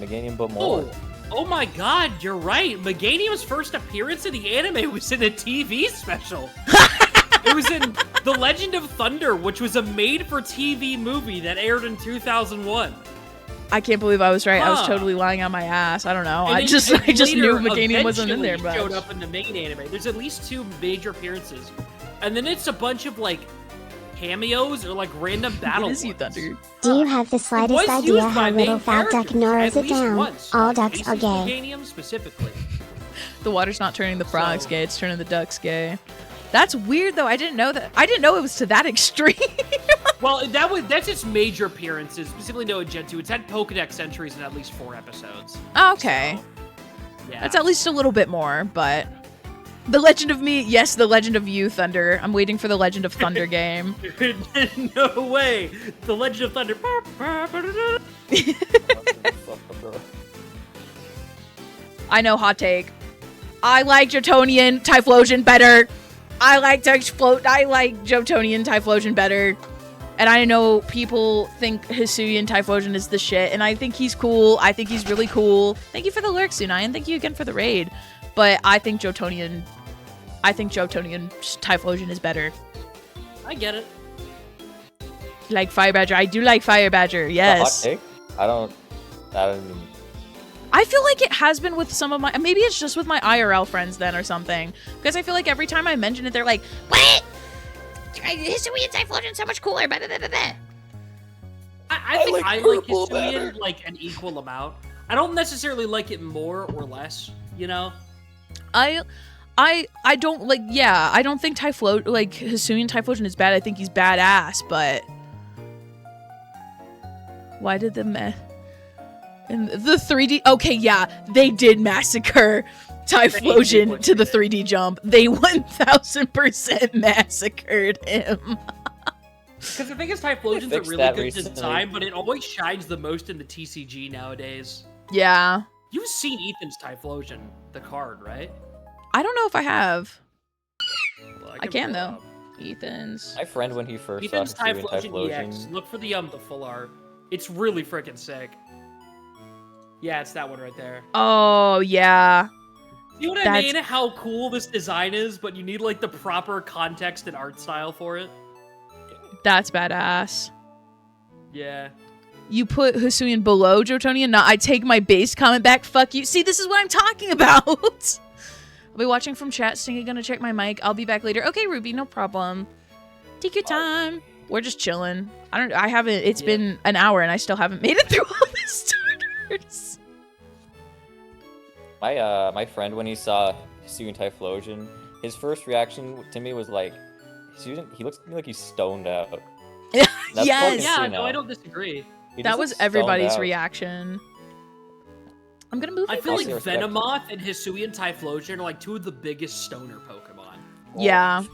Meganium, but more. Oh my god, you're right. Meganium's first appearance in the anime was in a TV special. It was in The Legend of Thunder, which was a made-for-TV movie that aired in 2001. I can't believe I was right. I was Huh. totally lying on my ass. I don't know. And I then- just and knew later, Meganium wasn't in there, eventually but showed up in the main anime. There's at least 2 major appearances, and then it's a bunch of like cameos or like random battle. it is you, ones. Thunder. Do you have the slightest was idea used how by little main fat duck characters, narrows at it least down? once. All ducks Aces are gay. Meganium specifically. The water's not turning the frogs So- gay, it's turning the ducks gay. That's weird though. I didn't know that. I didn't know it was to that extreme. Well, that's its major appearances, specifically no Gen 2. It's had Pokedex entries in at least 4 episodes. Okay. So, yeah. That's at least a little bit more, but The Legend of Me, yes, The Legend of You, Thunder. I'm waiting for the Legend of Thunder game. No way! The Legend of Thunder. I know, hot take. I like Jotonian Typhlosion better. I like Jotonian Typhlosion better. And I know people think Hisuian Typhlosion is the shit, and I think he's cool. I think he's really cool. Thank you for the lyrics, Sunai, and thank you again for the raid. But I think Jotonian Typhlosion is better. I get it. Like Fire Badger. I do like Fire Badger, yes. Hot take? I don't even... I feel like it has been with some of my... Maybe it's just with my IRL friends then or something. Because I feel like every time I mention it, they're like, what? Hisuian Typhlosion's so much cooler. Blah, blah, blah, blah. I think I like purple Hisuian like an equal amount. I don't necessarily like it more or less, you know? I don't like... Yeah, I don't think Hisuian Typhlosion is bad. I think he's badass, but... Why did the and the 3D... Okay, yeah, they did massacre Typhlosion to the 3D jump. They 1000% massacred him. Because the thing is, Typhlosion's a fixed really that good recently. design, but it always shines the most in the TCG nowadays. Yeah. You've seen Ethan's Typhlosion, the card, right? I don't know if I have. Well, I can, pull it though. up. Ethan's. My friend, when he first Ethan's saw Hisuian Typhlosion EX. Typhlosion, Look for the full art. It's really freaking sick. Yeah, it's that one right there. Oh, yeah. See what I That's- mean? How cool this design is, but you need like the proper context and art style for it. That's badass. Yeah. You put Hisuian below Jotonian? Nah, I take my base comment back. Fuck you. See, this is what I'm talking about. I'll be watching from chat. Stinky gonna check my mic. I'll be back later. Okay, Ruby, no problem. Take your time. We're just chilling. It's been an hour and I still haven't made it through all the starters. my friend, when he saw Hisuian Typhlosion, his first reaction to me was like, he looks to me like he's stoned out. That's Yes. Yeah, you no, know. I don't disagree. He That just was looks stoned everybody's out. reaction. I'm gonna move I it feel closer. like Venomoth and Hisuian Typhlosion are like 2 of the biggest stoner Pokemon. Yeah.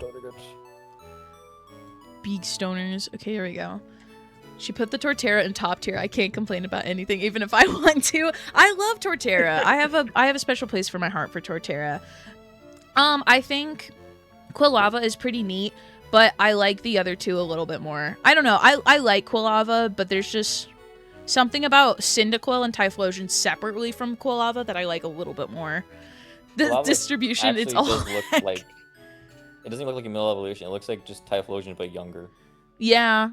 Beak stoners. Okay, here we go. She put the Torterra in top tier. I can't complain about anything, even if I want to. I love Torterra. I have a special place for my heart for Torterra. I think Quilava is pretty neat, but I like the other two a little bit more. I don't know. I like Quilava, but there's just something about Cyndaquil and Typhlosion separately from Quilava that I like a little bit more. The Quilava distribution, it's all does look like, it doesn't look like a middle evolution. It looks like just Typhlosion but younger. Yeah.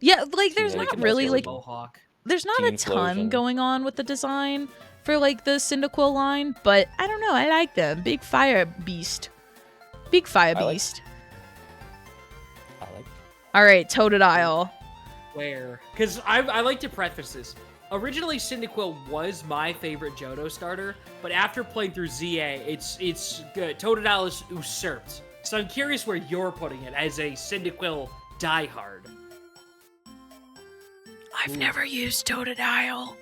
Yeah, like there's Like, not really like Mohawk. there's not a ton Teen-flosion. going on with the design for like the Cyndaquil line, but I don't know, I like them. Big fire beast. Big fire I like- beast. I like. All right, Totodile. Where? Because I like to preface this. Originally, Cyndaquil was my favorite Johto starter, but after playing through ZA, it's good. Totodile is usurped. So I'm curious where you're putting it as a Cyndaquil diehard. I've never used Totodile.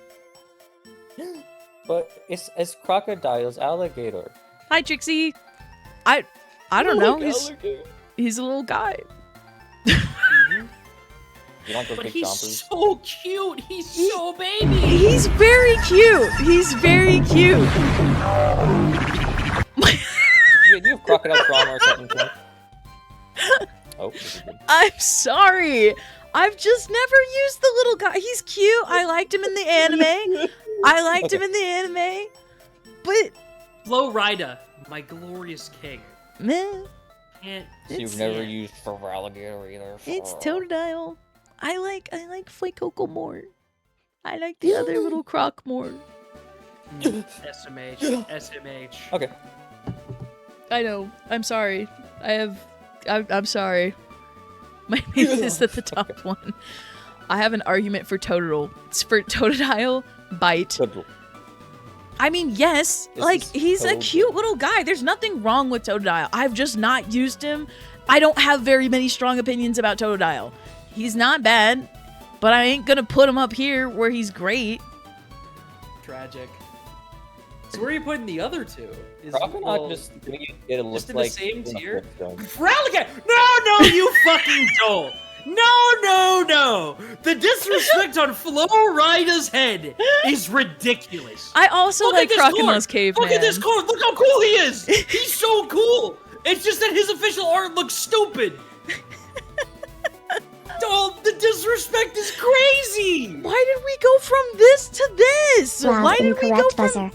But it's crocodile's alligator. Hi, Trixie. I don't know. Like alligator. He's a little guy. You want those But big he's chompers? so cute. He's so baby. He's very cute. He's very cute. Do you have crocodile trauma or something? Clint? Oh, this is good. I'm sorry. I've just never used the little guy. He's cute. I liked him in the anime. I liked him in the anime. But Flow Rida, my glorious king. meh, Can't. So you've never used for alligator either. it's Totodile. I like Fuecoco more. I like the other little croc more. SMH. SMH. Okay. I know. I'm sorry. I'm sorry. My name is at the top one. I have an argument for Totodile. It's for Totodile Bite. Good. I mean, yes, This like is he's so a cute little guy. There's nothing wrong with Totodile. I've just not used him. I don't have very many strong opinions about Totodile. He's not bad, but I ain't gonna put him up here where he's great. Tragic. So where are you putting the other two? Crocodile just made it look just in the like same tier? Flintstone. Fraligan! No, you fucking don't! No! The disrespect on Flo Rida's head is ridiculous. I also Look like at this cord. Crocona's Caveman. Look at this cord. Look how cool he is. He's so cool. It's just that his official art looks stupid. Oh, the disrespect is crazy. Why did we go from this to this? Wow, Why did we go incorrect from... buzzer.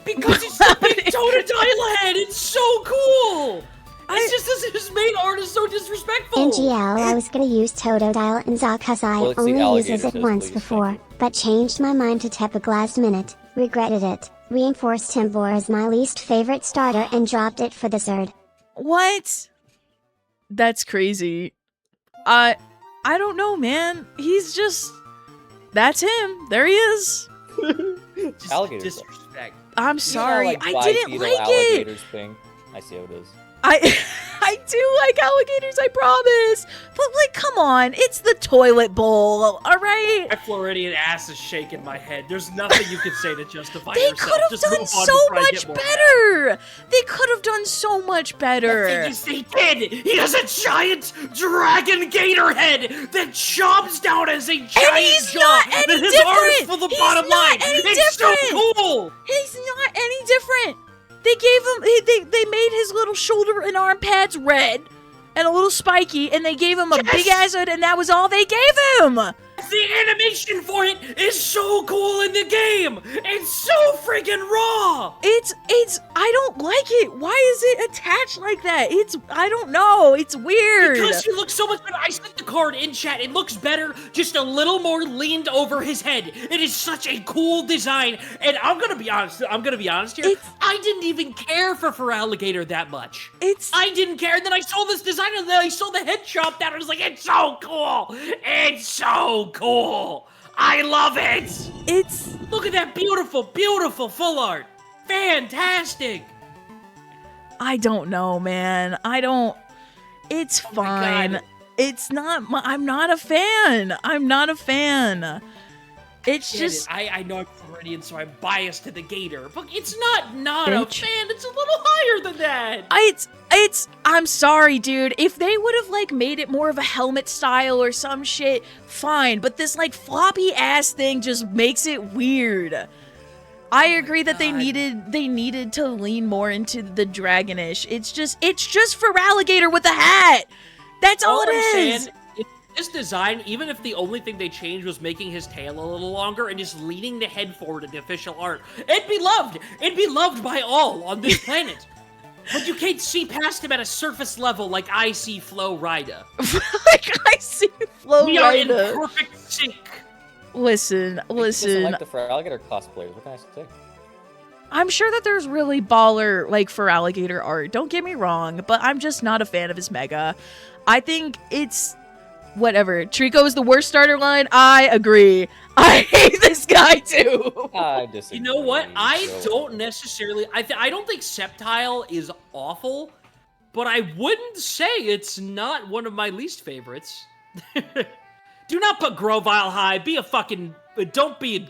Because he's a big Totodile head. It's so cool. It's just that his main art is so disrespectful. NGL, I was gonna use Totodile and Za cause I Well, it's the only used alligators, it please, once thank before, you. but changed my mind to Tepig last minute, regretted it, reinforced Timbor as my least favorite starter and dropped it for the Zerd. What? That's crazy. I don't know, man. He's just... That's him. There he is. Just Alligators, though. disrespect. I'm sorry. You know, I didn't bipedal like it. alligators thing. I see how it is. I do like alligators, I promise. But like, come on, it's the toilet bowl, all right? My Floridian ass is shaking my head. There's nothing you can say to justify They yourself. could have Just done move on so before I much get more better. They could have done so much mad. better. Yes, they did. He has a giant dragon gator head that chomps down as a giant he's jaw. not any and his art is different. for the He's bottom not line. any It's different. so cool. He's not any different. They gave him, they made his little shoulder and arm pads red and a little spiky, and they gave him a Yes. big ass hood, and that was all they gave him. The animation for it is so cool in the game. It's so freaking raw. It's, I don't like it. Why is it attached like that? I don't know. It's weird. Because he looks so much better. I sent the card in chat. It looks better, just a little more leaned over his head. It is such a cool design. And I'm gonna be honest here. It's- I didn't even care for Alligator that much. It's, I didn't care. And then I saw this design, and then I saw the head chopped out. And I was like, it's so cool. It's so cool. I love it. it's, Look at that beautiful, beautiful full art. Fantastic. I don't know, man. It's Oh my fine. God. It's not, I'm not a fan. I'm not a fan. It's Get just, it. I know I'm Viridian, so I'm biased to the Gator. But it's not a Bitch. fan. It's a little higher than that. I'm sorry, dude. If they would have like made it more of a helmet style or some shit, fine. But this like floppy ass thing just makes it weird. I agree that they needed to lean more into the dragonish. It's just for alligator with a hat. That's all it is. This design, even if the only thing they changed was making his tail a little longer and just leaning the head forward in the official art, it'd be loved. It'd be loved by all on this planet. But you can't see past him at a surface level like I see Flo Rida. Like I see Flo Rida. We are in perfect sync. Listen. I like the for alligator cosplayers. What can I say? I'm sure that there's really baller like for alligator art. Don't get me wrong, but I'm just not a fan of his mega. I think it's whatever. Trico is the worst starter line. I agree. I hate this guy too. I disagree. You know what? I don't necessarily. I don't think Sceptile is awful, but I wouldn't say it's not one of my least favorites. Do not put Grovyle high. Be a fucking. Don't be.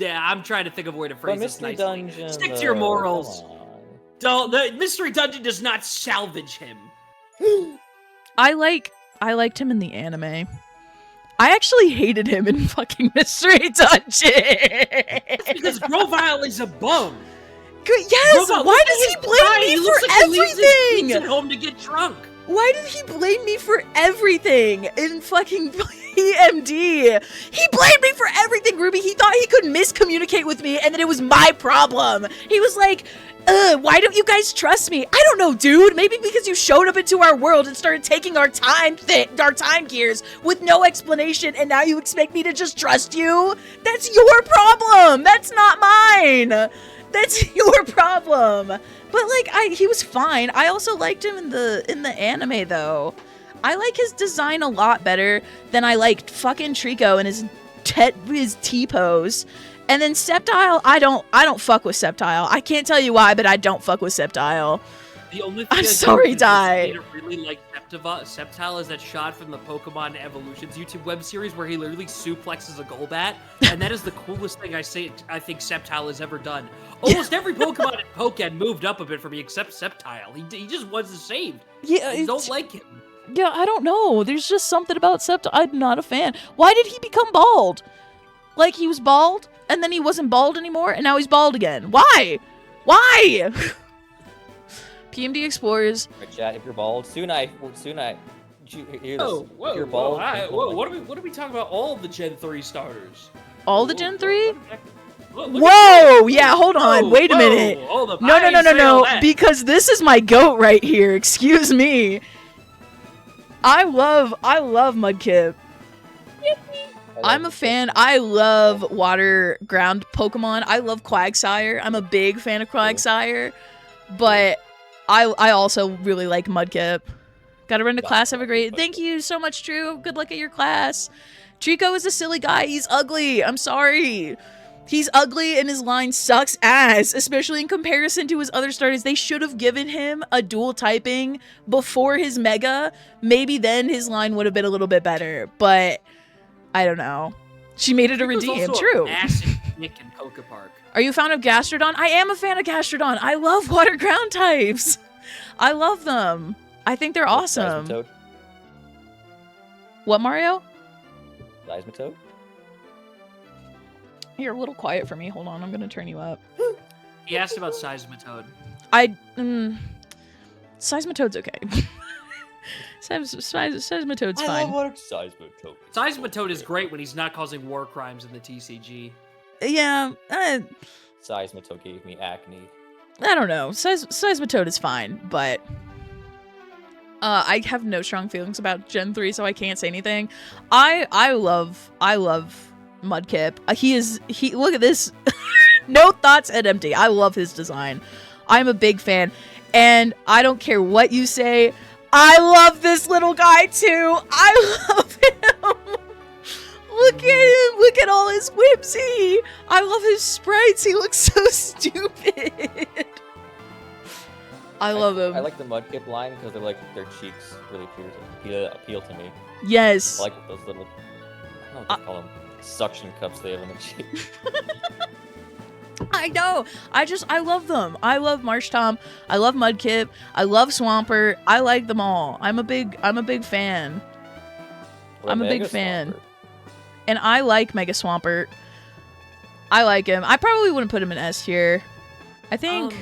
I'm trying to think of a way to phrase this nicely. Dungeon, Stick to your morals. Don't. The Mystery Dungeon does not salvage him. I liked him in the anime. I actually hated him in fucking Mystery Dungeon. It's because Grovyle is a bum. Yes. Grovyle, why does he blame me for everything? He at home to get drunk. Why did he blame me for everything in fucking EMD? He blamed me for everything, Ruby. He thought he could miscommunicate with me and that it was my problem. He was like, why don't you guys trust me? I don't know, dude. Maybe because you showed up into our world and started taking our time gears with no explanation, and now you expect me to just trust you? That's your problem. That's not mine. That's your problem. But like, he was fine. I also liked him in the anime though. I like his design a lot better than I liked fucking Trico and his T-pose. And then Sceptile, I don't fuck with Sceptile. I can't tell you why, but I don't fuck with Sceptile. The only thing I'm sorry, Dai. I really like Sceptile is that shot from the Pokemon Evolutions YouTube web series where he literally suplexes a Golbat, and that is the coolest thing I think Sceptile has ever done. Almost every Pokemon in Pokken moved up a bit for me except Sceptile. He just wasn't saved. Yeah, I don't like him. Yeah, I don't know. There's just something about Sceptile. I'm not a fan. Why did he become bald? Like, he was bald, and then he wasn't bald anymore, and now he's bald again. Why? Why? PMD Explorers. Right, chat, if you're bald, soon I hear this. Whoa, if you're bald, what are we talking about? All the Gen 3 starters. All the Gen 3? Whoa! Yeah, hold on. Wait a minute. No. Because this is my goat right here. Excuse me. I love Mudkip. I'm a fan. I love water ground Pokemon. I love Quagsire. I'm a big fan of Quagsire. But I also really like Mudkip. Gotta run to class. Have a great... Thank you so much, Drew. Good luck at your class. Trico is a silly guy. He's ugly. I'm sorry. He's ugly and his line sucks ass, especially in comparison to his other starters. They should have given him a dual typing before his Mega. Maybe then his line would have been a little bit better, but I don't know. She made it a redeem. True. Massive Nick in Pokepark. Are you a fan of Gastrodon? I am a fan of Gastrodon. I love water ground types. I love them. I think they're awesome. Seismitoad. What, Mario? Seismitoad? You're a little quiet for me. Hold on, I'm gonna turn you up. He asked about Seismitoad. Seismitoad's okay. Seismitoad's fine. I love Seismitoad. Seismitoad is great when he's not causing war crimes in the TCG. Yeah, Seismitoad gave me acne. I don't know. Seismitoad is fine, but I have no strong feelings about Gen 3, so I can't say anything. I love Mudkip. Look at this. No thoughts at empty. I love his design. I'm a big fan, and I don't care what you say. I love this little guy too. I love him. Look at him. Look at all his whimsy. I love his sprites. He looks so stupid. I love him. I like the Mudkip line because they're like their cheeks really appeal to me. Yes. I like those little, I don't know what they call them, suction cups they have on their cheek. I know. I love them. I love Marshtomp. I love Mudkip. I love Swampert. I like them all. I'm a big fan. I'm a big fan. And I like Mega Swampert. I like him. I probably wouldn't put him in S tier. I think.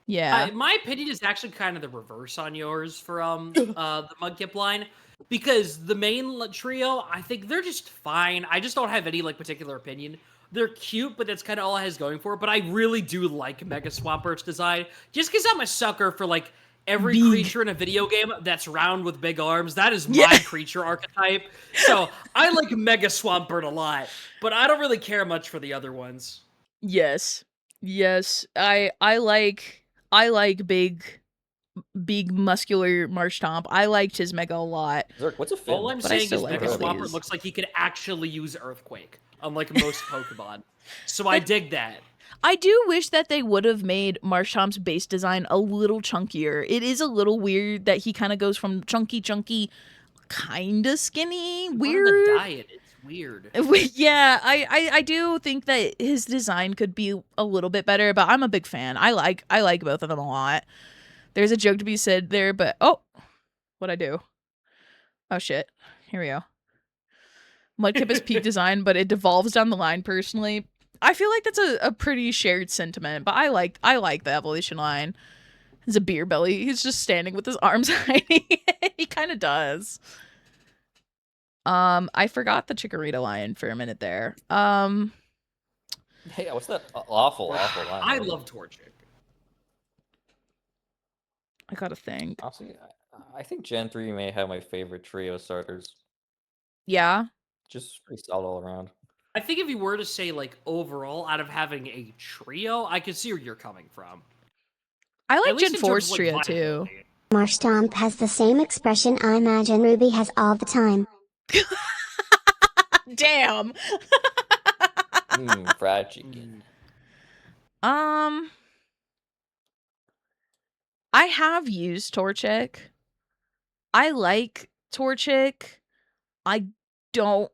Yeah. My opinion is actually kind of the reverse on yours for the Mudkip line. Because the main trio, I think they're just fine. I just don't have any like particular opinion. They're cute, but that's kind of all it has going for it. But I really do like Mega Swampert's design. Just because I'm a sucker for like every creature in a video game that's round with big arms. That is my creature archetype. So I like Mega Swampert a lot. But I don't really care much for the other ones. Yes. Yes. I like big muscular Marshtomp. I liked his Mega a lot. Zerk, what's a fin? All I'm saying is Mega Swampert looks like he could actually use Earthquake, unlike most Pokemon. So I dig that. I do wish that they would have made Marshtomp's base design a little chunkier. It is a little weird that he kind of goes from chunky, kind of skinny, weird. The diet, it's weird. Yeah, I do think that his design could be a little bit better, but I'm a big fan. I like both of them a lot. There's a joke to be said there, but what'd I do? Oh shit. Here we go. Mudkip is peak design, but it devolves down the line personally. I feel like that's a pretty shared sentiment, but I like the evolution line. He's a beer belly. He's just standing with his arms hiding. He kind of does. I forgot the Chikorita line for a minute there. Hey, what's that awful line? I love Torchic. I gotta think. Honestly, I think Gen 3 may have my favorite trio starters. Yeah? Just pretty solid all around. I think if you were to say, like, overall, out of having a trio, I could see where you're coming from. I like Gen 4's trio, too. Marshtomp has the same expression I imagine Ruby has all the time. Damn! Fried chicken. I have used Torchic. I like Torchic. I don't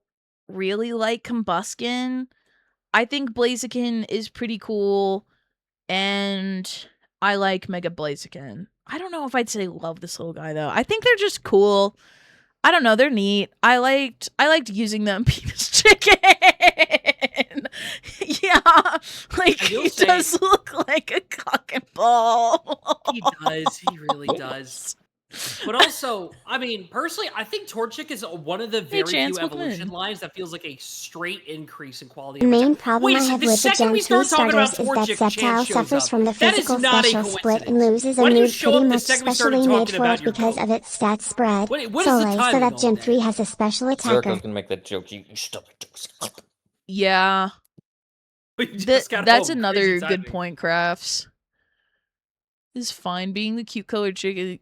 really like Combuskin. I think Blaziken is pretty cool, and I like Mega Blaziken. I don't know if I'd say love this little guy though. I think they're just cool. I don't know, they're neat. I liked using them penis chicken. Yeah, like he does look like a cock and ball. He does. He really does. But also, I mean, personally, I think Torchic is one of the very few evolution lines that feels like a straight increase in quality. The main problem I have with the Gen 2 starters is that Sceptile suffers from the physical special split and loses a move pretty much specially made for it because of its stats spread. So that Gen 3 has a special attacker. I was gonna make that joke. Yeah. That's another good point, Crafts. Is fine being the cute colored chicken.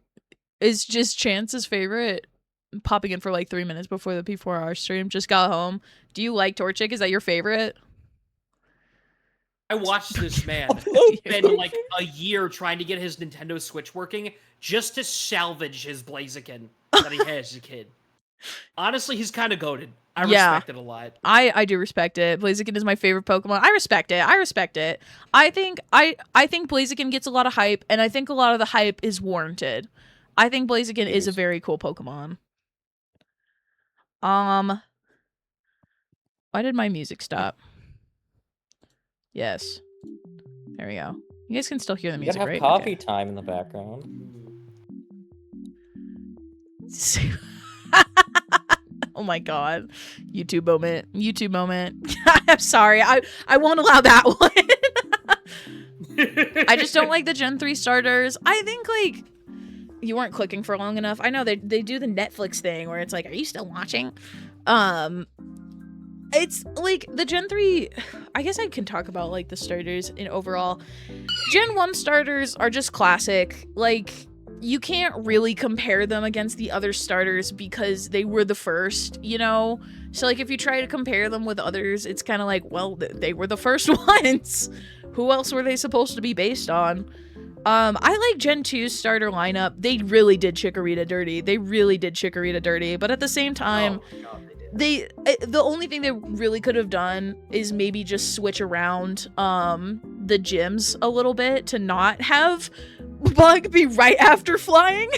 Is just Chance's favorite. Popping in for like 3 minutes before the P4R stream. Just got home. Do you like Torchic? Is that your favorite? I watched this man spend like a year trying to get his Nintendo Switch working just to salvage his Blaziken that he had as a kid. Honestly, he's kind of goated. I respect it a lot. I do respect it. Blaziken is my favorite Pokemon. I respect it. I think Blaziken gets a lot of hype, and I think a lot of the hype is warranted. I think Blaziken is a very cool Pokemon. Why did my music stop? Yes. There we go. You guys can still hear the music, right? You gotta have coffee time in the background. Oh my god. YouTube moment. I'm sorry. I won't allow that one. I just don't like the Gen 3 starters. I think, like, you weren't clicking for long enough. I know they do the Netflix thing where it's like, are you still watching? It's like the Gen 3, I guess I can talk about like the starters in overall. Gen 1 starters are just classic. Like, you can't really compare them against the other starters because they were the first, you know? So like if you try to compare them with others, it's kind of like, well, they were the first ones. Who else were they supposed to be based on? I like Gen 2's starter lineup. They really did Chikorita dirty. But at the same time, the only thing they really could have done is maybe just switch around the gyms a little bit to not have Bug be right after flying.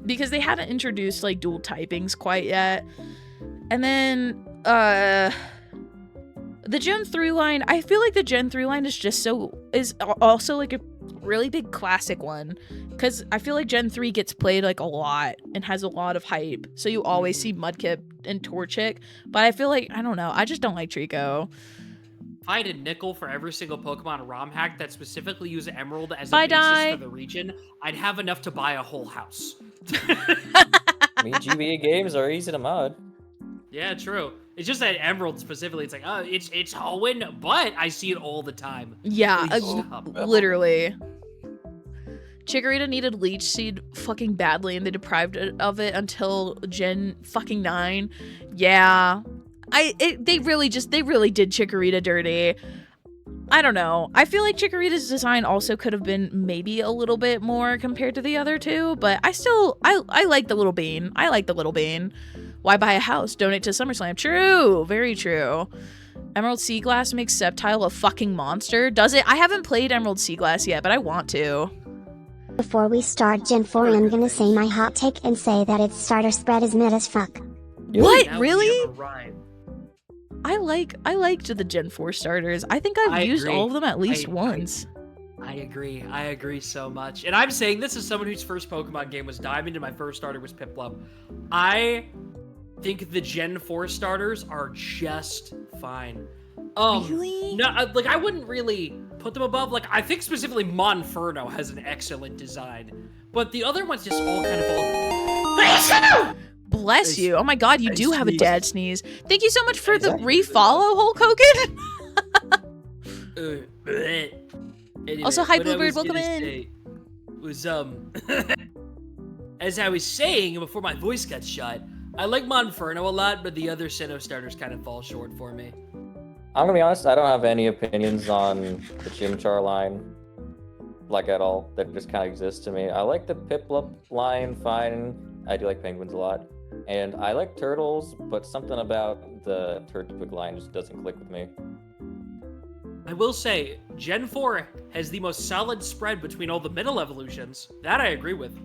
Because they hadn't introduced like dual typings quite yet. And then the Gen 3 line, I feel like the Gen 3 line is also like a really big classic one, because I feel like Gen 3 gets played like a lot and has a lot of hype, so you always see Mudkip and Torchic, but I feel like, I don't know, I just don't like Trico. If I had a nickel for every single Pokemon ROM hack that specifically used Emerald as a basis for the region, I'd have enough to buy a whole house. I mean, GBA games are easy to mod. Yeah, true. It's just that Emerald specifically, it's like, oh, it's Hoenn, but I see it all the time. Yeah, literally. Chikorita needed Leech Seed fucking badly, and they deprived it of it until Gen fucking 9. Yeah. They really did Chikorita dirty. I don't know. I feel like Chikorita's design also could have been maybe a little bit more compared to the other two, but I like the little bean. I like the little bean. Why buy a house? Donate to SummerSlam. True. Very true. Emerald Sea Glass makes Sceptile a fucking monster. Does it? I haven't played Emerald Sea Glass yet, but I want to. Before we start Gen 4, I'm gonna say my hot take and say that its starter spread is mid as fuck. What? Really? I liked the Gen 4 starters. I think I've used all of them at least once. I agree. I agree so much. And I'm saying this as someone whose first Pokemon game was Diamond and my first starter was Piplup. I think the Gen 4 starters are just fine. Really? No, like, I wouldn't really put them above. Like, I think specifically Monferno has an excellent design. But the other ones just all kind of all... Bless you. Oh my god, you do have a dad sneeze. Thank you so much for the refollow, Hulk Hogan. Anyway, also, hi Bluebird, welcome in. Was as I was saying before my voice got shut, I like Monferno a lot, but the other Sinnoh starters kind of fall short for me. I'm gonna be honest, I don't have any opinions on the Chimchar line, like at all. That just kind of exists to me. I like the Piplup line fine. I do like penguins a lot. And I like turtles, but something about the Turtwig line just doesn't click with me. I will say, Gen 4 has the most solid spread between all the middle evolutions. That I agree with.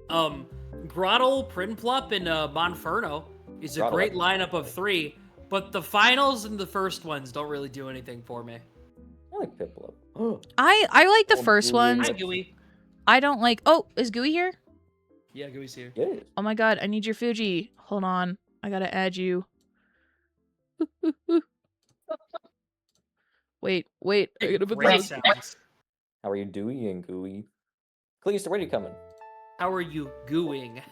Grottle, Prinplup, and Monferno is a great lineup of 3, but the finals and the first ones don't really do anything for me. I like Piplup. I like the first ones. Hi, Gooey. I don't like... Oh, is Gooey here? Yeah, Gooey's here. Yes. Oh my god, I need your Fuji. Hold on. I gotta add you. Wait. I gotta put this. How are you doing, Gooey? Cleese, where are you coming? How are you gooing?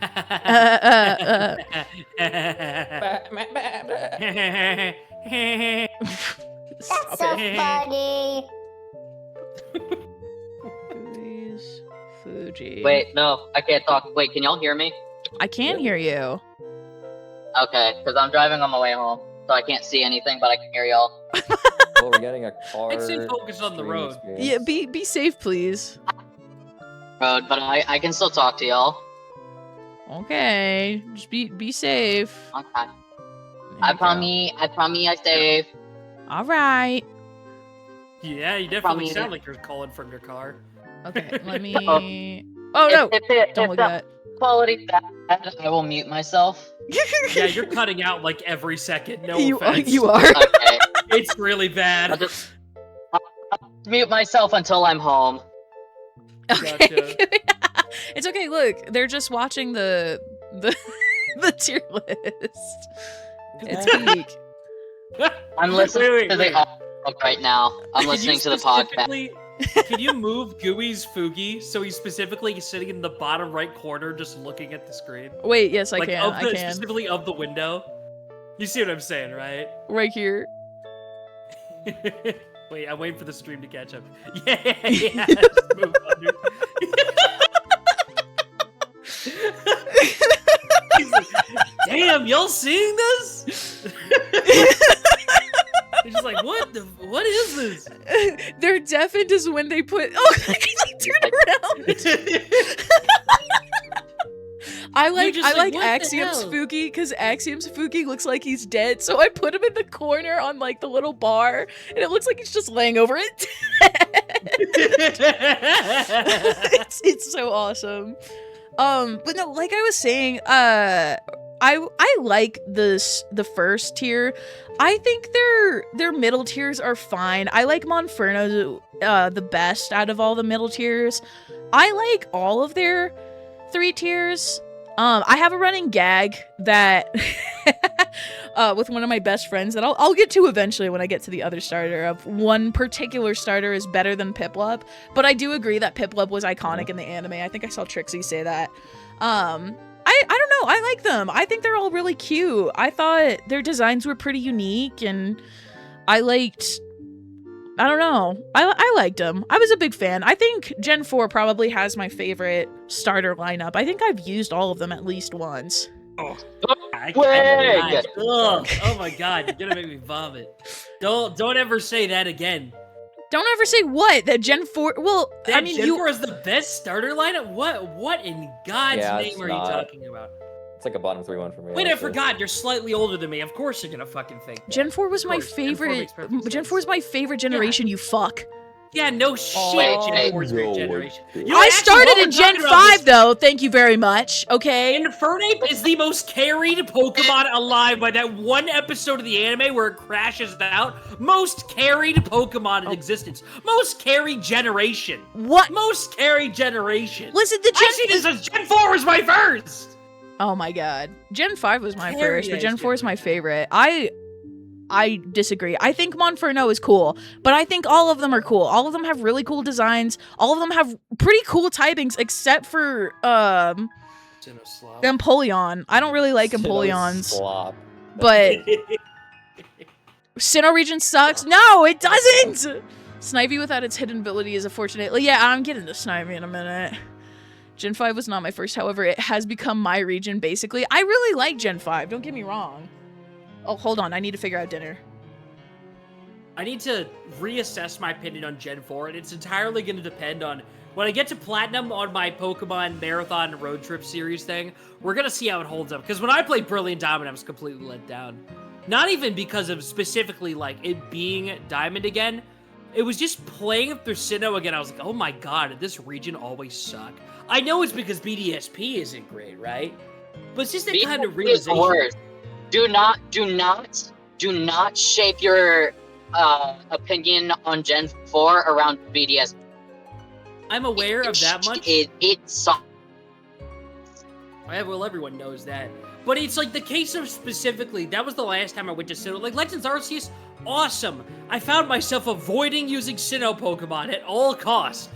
That's so funny. Gooey's Fuji. Wait, no, I can't talk. Wait, can y'all hear me? I can hear you. Okay, because I'm driving on my way home, so I can't see anything, but I can hear y'all. Well, we're getting a car. I'd say focus on the road. Experience. Yeah, be safe, please. Road, but I can still talk to y'all. Okay, just be safe. Okay. I promise I save. All right. Yeah, you definitely sound like you're calling from your car. Okay, let me... Oh, no! Don't look at that. Quality bad, I will mute myself. Yeah, you're cutting out like every second. No you offense. You are. Okay. It's really bad. I'll mute myself until I'm home. Okay. Gotcha. It's okay, look. They're just watching the tier list. It's peak. I'm listening Wait. to the audiobook right now. I'm listening to the podcast. Can you move Gooey's Fugi so he's specifically sitting in the bottom right corner just looking at the screen? Wait, yes, I Like, can. I can. specifically of the window? You see what I'm saying, right? Right here. Wait, I'm waiting for the stream to catch up. Yeah. Just move under. He's like, damn, y'all seeing this? He's just like, what is this? They're deafened is when they put... Oh, turn around. I like what the Axiom hell? Spooky because Axiom Spooky looks like he's dead, so I put him in the corner on like the little bar, and it looks like he's just laying over it. it's so awesome. But no, like I was saying, I like the first tier. I think their middle tiers are fine. I like Monferno the best out of all the middle tiers. I like all of their 3 tiers. I have a running gag that with one of my best friends that I'll get to eventually when I get to the other starter of one particular starter is better than Piplup, but I do agree that Piplup was iconic in the anime. I think I saw Trixie say that. I don't know, I like them. I think they're all really cute. I thought their designs were pretty unique, and I don't know. I liked them. I was a big fan. I think Gen 4 probably has my favorite starter lineup. I think I've used all of them at least once. Oh my god, you're gonna make me vomit. Don't ever say that again. Don't ever say what? That Gen 4? Well, That I mean, Gen 4 is the best starter lineup? What in God's name are you talking about? It's like a bottom 3-1 for me. Wait, I honestly. forgot. You're slightly older than me. Of course you're gonna fucking think that. Gen 4 was my Gen 4 favorite. makes perfect Gen sense. 4 is my favorite generation, you fuck. Yeah, no shit. Wait, Gen 4 is your no, generation. wait. You know, I actually, started while in we're Gen talking about 5, though. Thank you very much. Okay? Infernape is the most carried Pokemon alive by that one episode of the anime where it crashes out. Most carried Pokemon in existence. Most carried generation. What? Most carried generation. Listen, the I see this as Gen 4 was my first. Oh my god. Gen 5 was my Carry first, but that Gen 4 is shit. my favorite. I disagree. I think Monferno is cool, but I think all of them are cool. All of them have really cool designs. All of them have pretty cool typings, except for Empoleon. I don't really like Empoleons, Slop. but Sinnoh region sucks. No, it doesn't. Snivy without its hidden ability is unfortunately. Yeah, I'm getting to Snivy in a minute. Gen 5 was not my first, however, it has become my region, basically. I really like Gen 5, don't get me wrong. Oh, hold on, I need to figure out dinner. I need to reassess my opinion on Gen 4, and it's entirely going to depend on when I get to Platinum on my Pokemon Marathon Road Trip series thing. We're going to see how it holds up, because when I played Brilliant Diamond, I was completely let down. Not even because of specifically, like, it being Diamond again. It was just playing through Sinnoh again. I was like, oh my god, did this region always suck? I know it's because BDSP isn't great, right? But it's just that kind of realization. Worse. Do not shape your opinion on Gen 4 around BDS. I'm aware of that much. It sucks. Well, everyone knows that. But it's like the case of specifically, that was the last time I went to Sinnoh. Like, Legends Arceus, awesome. I found myself avoiding using Sinnoh Pokemon at all costs.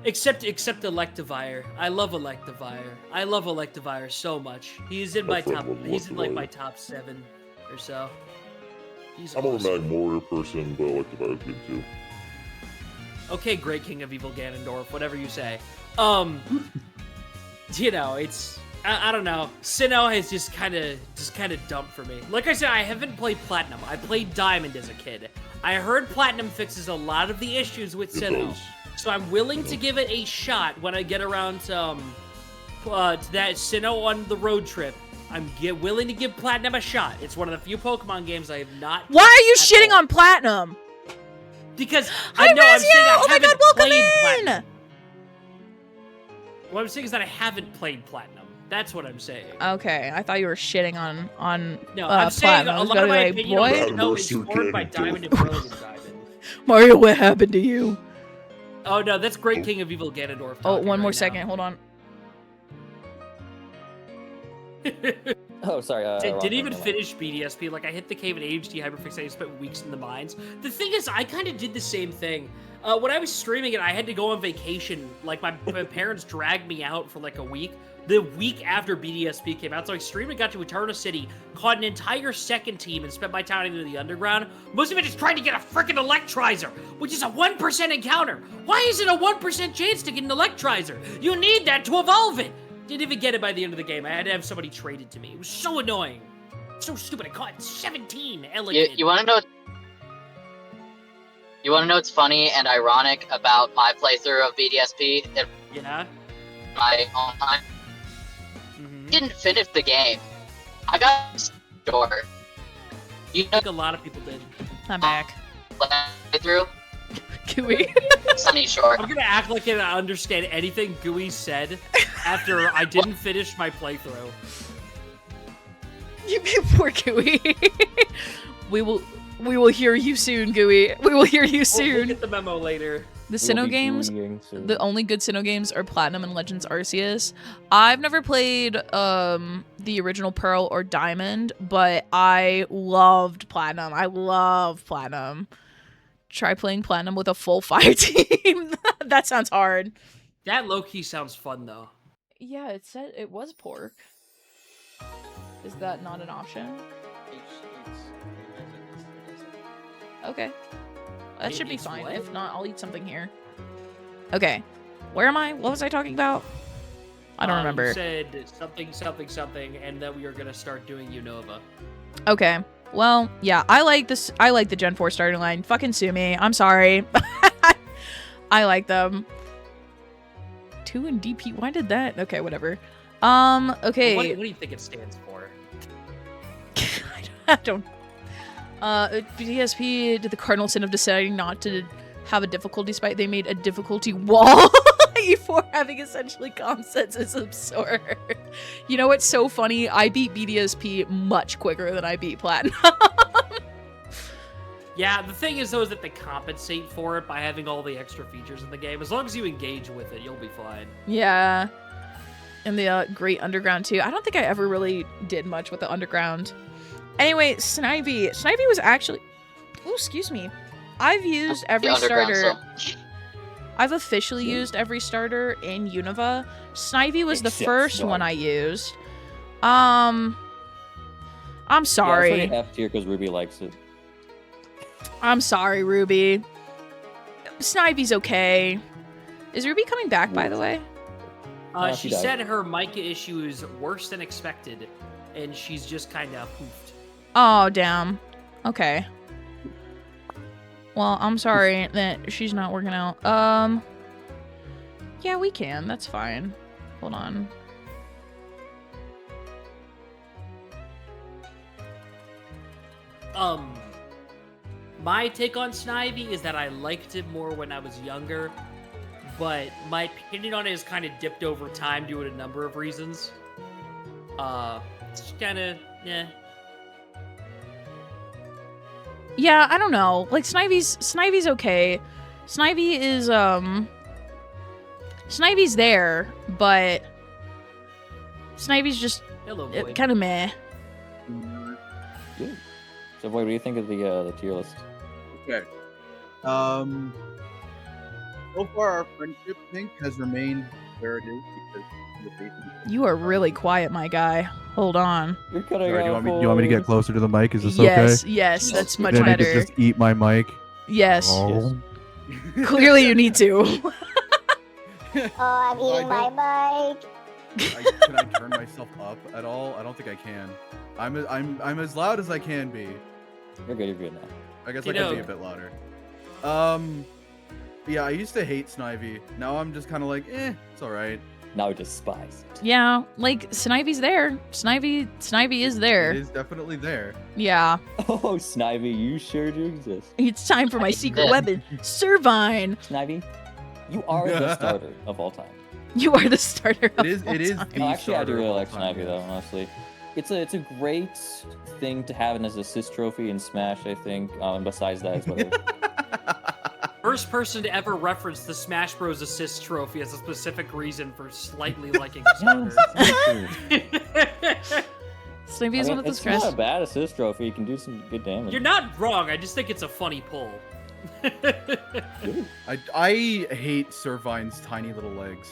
Except Electivire. I love Electivire. I love Electivire so much. He's in my top. He's in like my top 7 or so. He's I'm awesome. a Mag Warrior person, but Electivire's good too. Okay, Great King of Evil Ganondorf, whatever you say. You know, it's I don't know. Sinnoh has just kind of dumped for me. Like I said, I haven't played Platinum. I played Diamond as a kid. I heard Platinum fixes a lot of the issues with It Sinnoh. does. So I'm willing to give it a shot when I get around to that Sinnoh on the road trip. I'm willing to give Platinum a shot. It's one of the few Pokemon games I have not. Why are you at shitting all. on Platinum? Because Hi, I know I'm Razia! saying I Oh my haven't god, welcome played in! Platinum. What I'm saying is that I haven't played Platinum. That's what I'm saying. Okay, I thought you were shitting on No, I'm saying Platinum. I a was lot of gonna my be like, opinion on boy, Sinnoh is Mercy formed by King. Diamond and Brilliant Diamond. Mario, what happened to you? Oh no, that's Great King of Evil Ganondorf. Oh, talking one more right second, now. hold on. Oh, sorry. Didn't even finish BDSP. Like, I hit the cave in ADHD hyperfixation, spent weeks in the mines. The thing is, I kind of did the same thing. When I was streaming it, I had to go on vacation. Like, my parents dragged me out for like a week. The week after BDSP came out. So I streamed and got to Eterna City, caught an entire second team, and spent my time into the underground. Most of it just trying to get a freaking Electrizer, which is a 1% encounter. Why is it a 1% chance to get an Electrizer? You need that to evolve it. Didn't even get it by the end of the game. I had to have somebody trade it to me. It was so annoying. So stupid. I caught 17. Elegant. You want to know? You want to know what's funny and ironic about my playthrough of BDSP? Yeah. My own time. Mm-hmm. didn't finish the game. I got sure. You I think a lot of people did. I'm back. Through. Gooey. Sunny Shore. I'm gonna act like I don't understand anything Gooey said after I didn't finish my playthrough. You poor Gooey. We will hear you soon, Gooey. We will hear you soon. We'll get the memo later. The Sinnoh games, the only good Sinnoh games are Platinum and Legends Arceus. I've never played the original Pearl or Diamond, but I loved Platinum. I love Platinum. Try playing Platinum with a full fire team. That sounds hard. That low-key sounds fun, though. Yeah, it said it was pork. Is that not an option? Okay. That should be fine. What? If not, I'll eat something here. Okay. Where am I? What was I talking about? I don't remember. You said something, and that we are gonna start doing Unova. Okay. Well, yeah, I like this. I like the Gen 4 starting line. Fucking sue me. I'm sorry. I like them. 2 and DP. Why did that? Okay, whatever. Okay. What do you think it stands for? I don't. DSP did the cardinal sin of deciding not to have a difficulty spike. They made a difficulty wall before having essentially comp sets is absurd. You know what's so funny? I beat BDSP much quicker than I beat Platinum. Yeah, the thing is though is that they compensate for it by having all the extra features in the game. As long as you engage with it, you'll be fine. Yeah. And the Great Underground too. I don't think I ever really did much with the Underground. Anyway, Snivy. Snivy was actually... Oh, excuse me. I've used every starter. I've officially used every starter in Unova. Snivy was the first one I used. I'm sorry. Yeah, it's like F tier because Ruby likes it. I'm sorry, Ruby. Snivy's okay. Is Ruby coming back, by the way? She said her mic issue is worse than expected, and she's just kind of poofed. Oh, damn. Okay. Well, I'm sorry that she's not working out. Yeah, we can. That's fine. Hold on. My take on Snivy is that I liked it more when I was younger, but my opinion on it has kind of dipped over time due to a number of reasons. It's kind of, yeah. Yeah, I don't know. Like, Snivy's okay. Snivy is, Snivy's there, but Snivy's just kind of meh. Good. So, what do you think of the tier list? Okay. So far, our friendship thing has remained where it is because you are really quiet, my guy. Hold on. You're cutting Sorry, out. do you want me to get closer to the mic? Is this yes, okay? Yes, that's much then better. I could just eat my mic. Yes. Oh. Clearly, you need to. I'm eating my mic. Can I turn myself up at all? I don't think I can. I'm as loud as I can be. You're good. You're good now. I guess I can be a bit louder. Yeah, I used to hate Snivy. Now I'm just kind of like, it's all right. Now we despise it. Yeah, like Snivy's there. Snivy is there. It is definitely there. Yeah. Oh, Snivy, you sure do exist. It's time for my secret weapon, Servine. Snivy, you are the starter of all time. You are the starter of all time. It is No, actually, I do really like Snivy though, honestly. It's a great thing to have as an assist trophy in Smash, I think. Besides that, as well. First person to ever reference the Smash Bros. Assist trophy as a specific reason for slightly liking starter. Snivy is one of the It's not a bad assist trophy. You can do some good damage. You're not wrong. I just think it's a funny pull. I hate Servine's tiny little legs.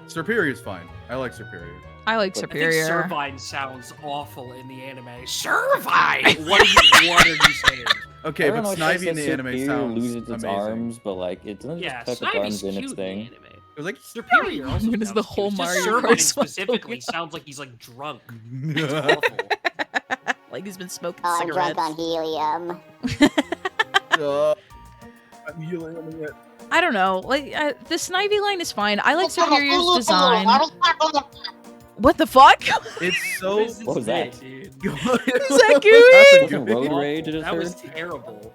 Superior's fine. I like Superior. I like Superior. I think Servine sounds awful in the anime. Servine! What are you saying? Okay, but Snivy in the anime sounds loses its amazing. arms, but like it doesn't just tuck its arms in its thing. It was like Superior. Also When is the whole Mario Servine Kart specifically sounds like he's like drunk. It's awful. Like he's been smoking I'm cigarettes. drunk on helium. I'm healing it. I don't know. Like the Snivy line is fine. I like Superior's design. What the fuck? It's so. What was that? Dude? Is that Gooey? Wasn't road rage just That was heard? terrible.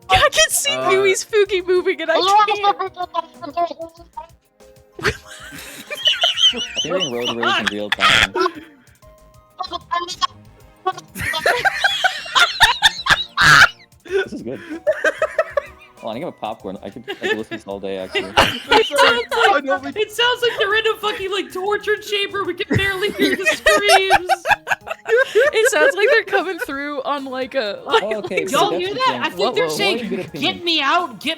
I can see Gooey's Fuki moving and I can't. I'm hearing road rage in real time. This is good. Hold on, I got a popcorn. I could listen to this all day, actually. It sounds like they're in a fucking like torture chamber. We can barely hear the screams. It sounds like they're coming through on like a. Oh, okay, so Y'all that's hear the that? thing. I think they're Good saying, opinion. get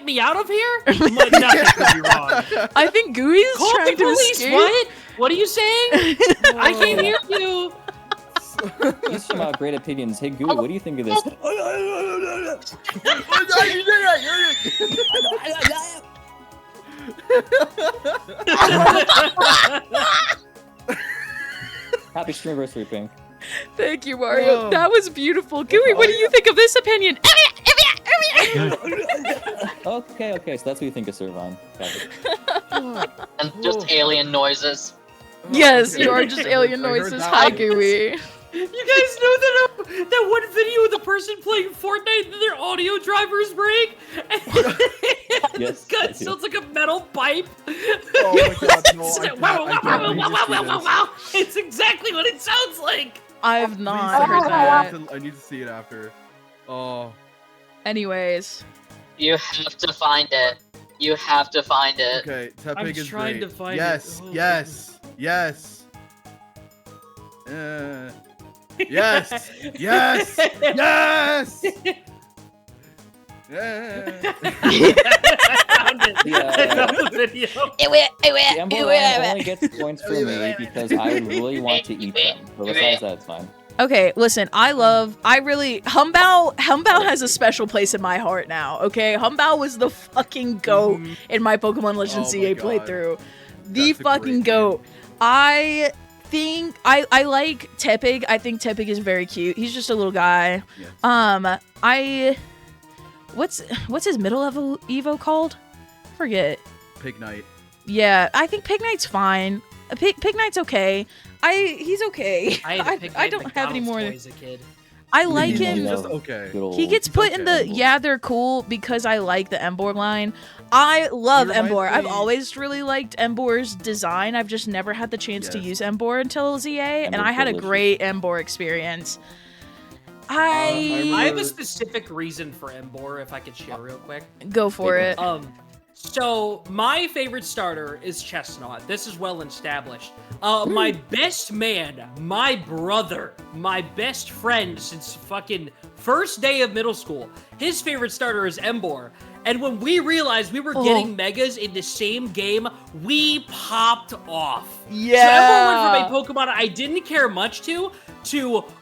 me out of here? But nothing could be wrong. I think Gooey is Call trying the police, to escape. what? What are you saying? I can't hear you. These some great opinions. Hey, Gooey, what do you think of this? Happy Streamiversary, Pink. Thank you, Mario. That was beautiful. Gooey, what do you think of this opinion? Okay, so that's what you think of Servon. And just alien noises. Yes, you are just alien I heard noises. that Hi, one. Gooey. You guys know that one video of the person playing Fortnite and their audio drivers break? Yes, This guy I do. sounds like a metal pipe. Oh my god, no, It's I like, wow, can't- wow, I wow, need wow, to wow, see wow, wow, this. wow. It's exactly what it sounds like. I have Please not send heard it. that. I need to see it after. Oh. Anyways. You have to find it. You have to find it. Okay, I'm Tepig is trying great. to find yes, it. Oh, yes, yes. Yes, yes, yes. Yeah. I found it. Yeah. I found the video. The Ember Lamb only gets points for me because I would really want to eat them. But besides that, it's fine. Okay, listen, Humbao has a special place in my heart now, okay? Humbao was the fucking goat in my Pokemon Legends Oh my CA God. playthrough. The That's a fucking great goat. I think, I like Tepig. I think Tepig is very cute. He's just a little guy. Yes. What's his middle level Evo called? Forget. Pignite. Yeah, I think Pignite's fine. Pignite's okay. He's okay. I don't have any more. As a kid. I like Yeah, him. yeah. Just okay. Good old- He gets put in the okay. they're cool because I like the Embor line. I love He reminds Embor. I've me- always really liked Embor's design. I've just never had the chance to Yes. use Embor until ZA, and Embor's I had a delicious. great Embor experience. I have a specific reason for Embor, if I could share real quick. Go for it. So my favorite starter is Chestnut. This is well established. My best man, my brother, my best friend since fucking first day of middle school, his favorite starter is Embor. And when we realized we were getting megas in the same game, we popped off. Yeah. So Embor went from a Pokemon I didn't care much to,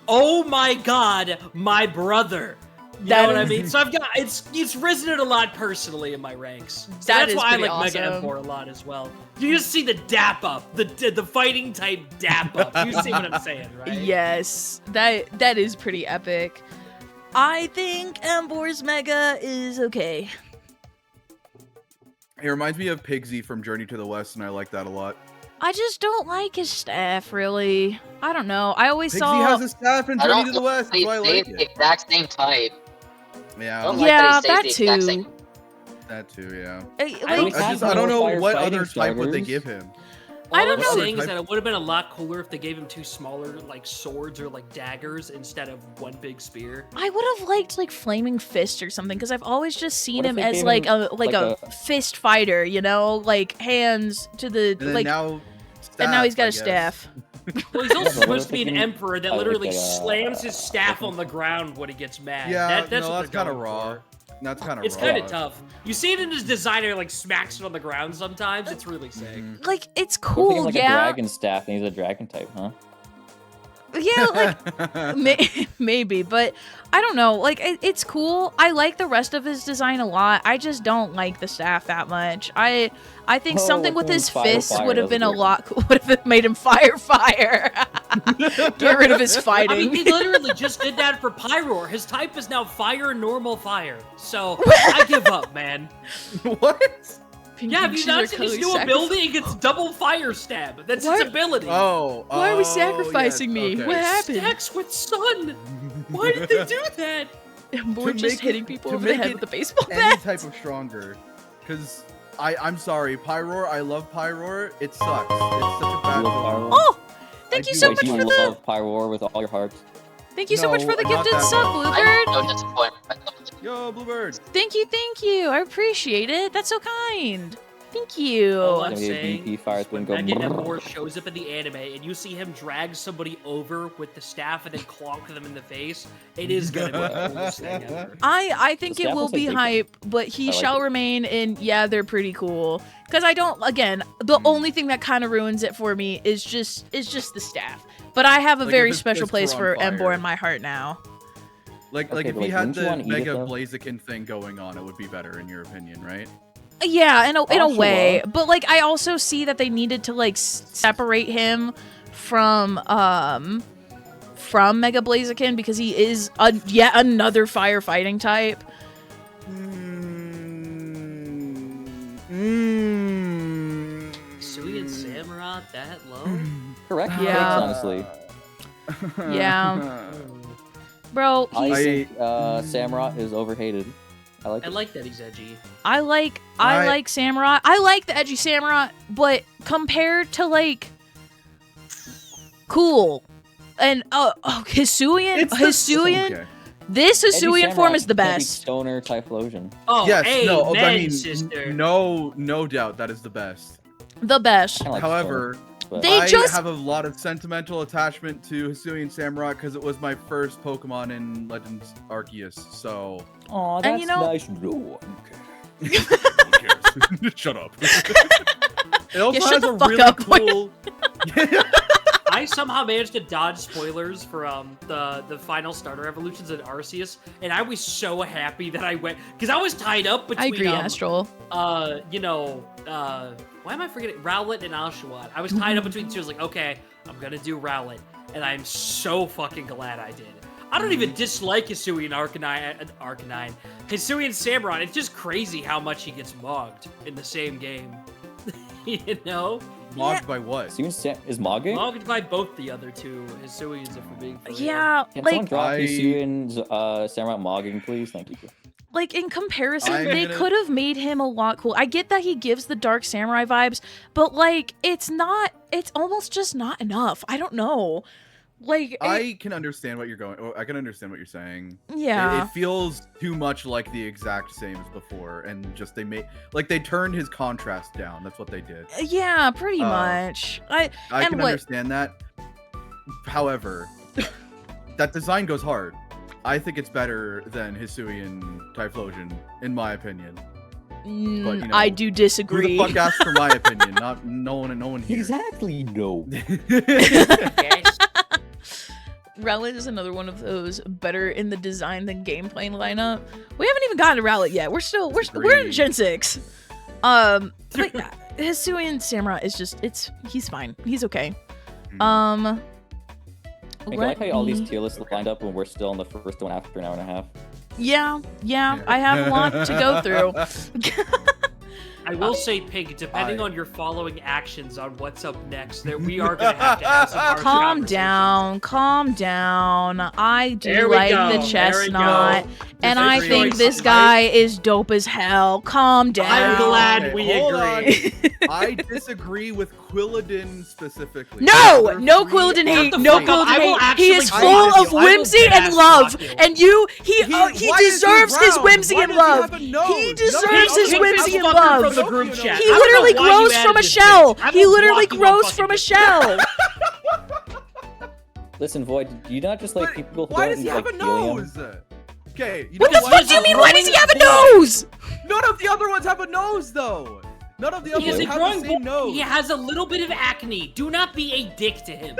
oh my god, my brother. You know what I mean? So I've got it's risen it a lot personally in my ranks. So That that's is why I pretty like Mega awesome. M4 a lot as well. You just see the dap up, the fighting type dap up. You see what I'm saying, right? Yes, that is pretty epic. I think Embor's Mega is okay. It reminds me of Pigsy from Journey to the West, and I like that a lot. I just don't like his staff, really. I don't know. I always Pigsy saw. has a staff in I Journey don't to the West. They That's why I stay like the it. exact same type. Yeah, I don't like Yeah, that he that stays the exact too. same. That too, yeah. Like, I don't know Fire what fighting other type would they starters. give him. All I don't I'm know. saying is that it would have been a lot cooler if they gave him two smaller, like, swords or, like, daggers instead of one big spear. I would have liked like Flaming Fist or something because I've always just seen What if him they as gave like him, a like a fist fighter, you know, like hands to the And then like, now, and now he's got I a guess. staff. Well, he's also Yeah, but what supposed if to be they an can- emperor that I like literally that, slams his staff on the ground when he gets mad. Yeah, that's no, what that's they're kind of going raw. for. That's kind of It's raw. kind of tough. You see it in his designer, like, smacks it on the ground sometimes. It's really sick. Mhm. Like it's What if he has, cool, like a yeah, dragon staff and he's a dragon type, huh? yeah, like maybe, but I don't know. Like it's cool. I like the rest of his design a lot. I just don't like the staff that much. I think Oh, something what with his fire, fists fire, would have that's been a weird. lot. Would have made him fire. Get rid of his I fighting. mean, he literally just did that for Pyroar. His type is now fire, normal fire. So, I give up, man. What? Yeah, have you not seen his new ability? It gets double fire stab. That's its ability. Oh. Why are we sacrificing me? Okay. What happened? Stacks with sun. Why did they do that? We're just hitting people over the head with a baseball any bat. type of stronger. Because I'm sorry, Pyroar, I love Pyroar. It sucks. It's such a bad one. Oh! Thank you so much You for the... love Pyroar with all your heart. Thank you so much for the not gifted that sub, much. Bluebird. No disappointment. Yo, Bluebird. Thank you. I appreciate it. That's so kind. Thank you. All I'm Gonna be a saying BP fire is when thing, go Megan brrrr. Moore shows up in the anime and you see him drag somebody over with the staff and then clonk them in the face, it is gonna be the coolest thing ever. I think The it staff will looks be like hype, but he I like shall it. remain in, yeah, they're pretty cool. Because I don't, again, the only thing that kind of ruins it for me is just the staff. But I have a Like, very if it's special just place for for on Embor fire. in my heart now. Like Okay, if but, he like, had wouldn't you the wanna eat it, Mega though? Blaziken thing going on, it would be better in your opinion, right? Yeah, in a Joshua. way. But like I also see that they needed to like separate him from Mega Blaziken because he is yet another firefighting type. Sui and Samurott that low? Correct. Yeah. Honestly, Yeah. Bro, I he's think Samurott is overhated. I like I it. like that he's edgy. I like Samurai. I like the edgy Samurai, but compared to like cool and Hisuian, Okay. this Edgy Hisuian form Samurott is the can be best. Stoner Typhlosion. Oh, Yes, hey, no, man, I mean, sister. no doubt that is the best. The best. Kinda like However, Stoner, but- They I just- have a lot of sentimental attachment to Hisuian Samurott because it was my first Pokemon in Legends Arceus, so... Aw, And you know- nice. No, Who cares? Shut up. It also shut has the a fuck really up. cool... I somehow managed to dodge spoilers for the final starter evolutions in Arceus, and I was so happy that I went because I was tied up between. I agree, Astral. Why am I forgetting Rowlet and Oshawott? I was tied up between two. I was like, okay, I'm gonna do Rowlet, and I'm so fucking glad I did. I don't even dislike Hisuian Arcanine. Hisuian Samurott. It's just crazy how much he gets mogged in the same game. You know? Mogged by what? Is Mogging? Mogged by both the other two Hisuians, if we're being for real. Yeah, Can someone like drop I- Hisuian's Samurott Mogging, please? Thank you. in comparison, I'm they gonna- could have made him a lot cool. I get that he gives the dark samurai vibes, but like it's almost just not enough. I don't know. Like I can understand what you're going. I can understand what you're saying. yeah. It feels too much like the exact same as before, and just they turned his contrast down. That's what they did. Yeah, pretty much. I And can what- understand that. However, that design goes hard. I think it's better than Hisuian Typhlosion, in my opinion. But, you know, I do Who disagree. the fuck asked for my opinion? Not no one here. Exactly, no. Yes. Rowlet is another one of those better in the design than gameplay lineup. We haven't even gotten to Rowlet yet. We're in Agreed. Gen 6. Like Hisuian Samurai is just he's fine. He's okay. I like how all these let me- tier lists lined up when we're still in the first one after an hour and a half. Yeah, I have a lot to go through. I will say, Pink, depending on your following actions on what's up next, that we are going to have to have some hard Calm down. I do There we like go, the there we chestnut, go. and I Disagree. think this guy is dope as hell. Calm down. I'm glad Okay, we hold agree. I disagree with Quilladin specifically. No Other three- Quilladin hate. the No fuck up. I will Quilladin hate. He is actually full fight of you. I will whimsy and deadass love, rock you. and he why is he deserves his round? whimsy Why and does he love. have a nose? He No, deserves okay, his okay, whimsy this and fucker love. from the group chat. He I don't know literally why you grows added from a this shell. bitch. I He will literally block you on grows fucking from a Discord. shell. Listen, Void, do you not just like But people who why don't does he eat, have like a helium? nose? Okay, you What know the fuck do you mean? Why does he have a nose? None of the other ones have a nose, though. None of the other He is ones a have growing the same boy. nose. He has a little bit of acne. Do not be a dick to him.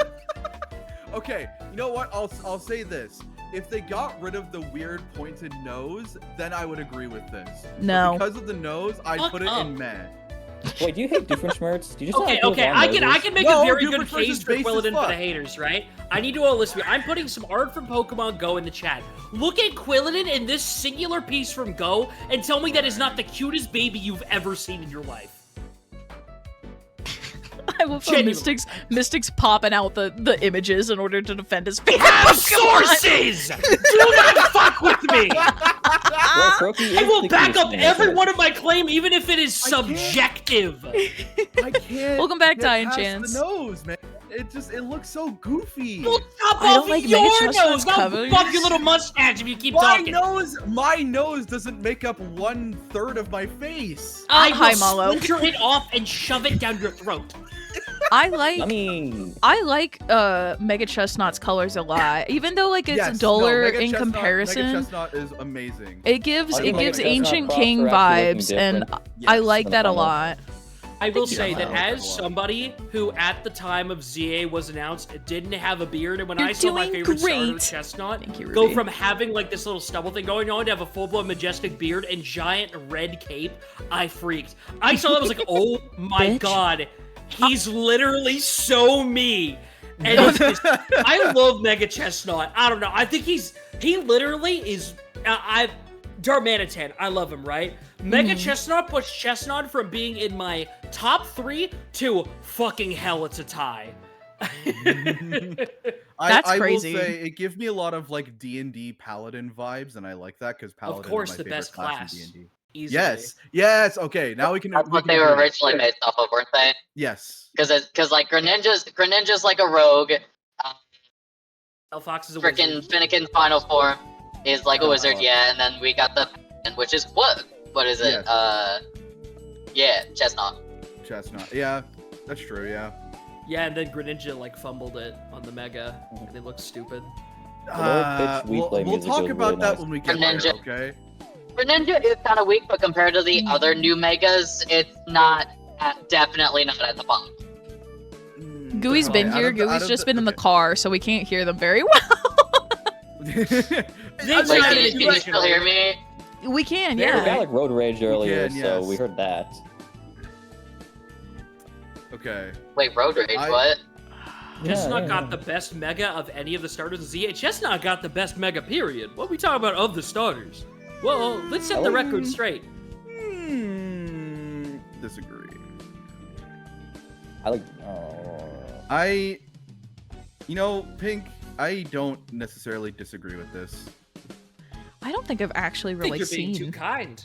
Okay, you know what? I'll say this. If they got rid of the weird pointed nose, then I would agree with this. But No. because of the nose, I'd Fuck put it up. in meh. Wait, do you hate Doofenshmirtz? Do you just Okay, I can make a very good case for Quilladin for the haters, right? I need to listen. I'm putting some art from Pokemon Go in the chat. Look at Quilladin in this singular piece from Go and tell me that is not the cutest baby you've ever seen in your life. I will find Mystics popping out the images in order to defend his favorite Have Pokemon. Sources! Do not fuck with me! I will back up every one of my claim, even if it is subjective. I can't. Welcome back, get Diane past Chance. The nose, man. It looks so goofy. Well, chop I don't off like your Mega nose! Chestnut's I'll covers. fuck your little mustache if you keep talking. My nose doesn't make up 1/3 of my face. I will Hi, Malo. splinter it off and shove it down your throat. I like Mega Chestnut's colors a lot, even though like it's duller in comparison. Mega Chestnut is amazing. It gives Mega Ancient Chestnut King props are actually vibes, looking and different. I like that a Phenomenal. lot. I will say you. that I like as that a lot. somebody who, at the time of ZA was announced, didn't have a beard, and when You're I saw my doing favorite starter, great. Chestnut, Thank you, go Ruby. from having like this little stubble thing going on to have a full-blown majestic beard and giant red cape, I freaked. I saw that, I was like, oh my Bitch. god, he's literally so me. And it's just, I love Mega Chestnut. I don't know. I think he literally is. Darmanitan, I love him, right? Mega Chestnut puts Chestnut from being in my top 3 to fucking hell, it's a tie. That's I crazy. will say it gives me a lot of like D&D Paladin vibes, and I like that because Paladin Of course, is my the favorite best class class. in D&D. Easily. Yes. Okay, now we can. That's we what can they were agree. originally based off of, weren't they? Yes. Because like Greninja's like a rogue. Fox is a Frickin' wizard. Finnegan's final form is like a wizard, yeah, and then we got the which is what is it? Yeah, Chestnut. Chestnut. Yeah, that's true. Yeah. Yeah, and then Greninja like fumbled it on the Mega, and it looks stupid. We'll talk about that when we get there. Greninja. Okay. Greninja is kind of weak, but compared to the other new Megas, it's not definitely not at the bottom. Gooey's been Okay, here. out of the- Gooey's just been in the car, so we can't hear them very well. Wait, can you still hear me? We can, We got yeah. like road rage earlier, can, so yes. we heard that. Okay. Wait, Road Rage, what? Chestnut got the best Mega of any of the starters in ZA. Chestnut got the best Mega, period. What are we talking about of the starters? Well, let's set the record straight. Disagree. I like. Pink, I don't necessarily disagree with this. I don't think I've actually I think really you're being seen. too kind.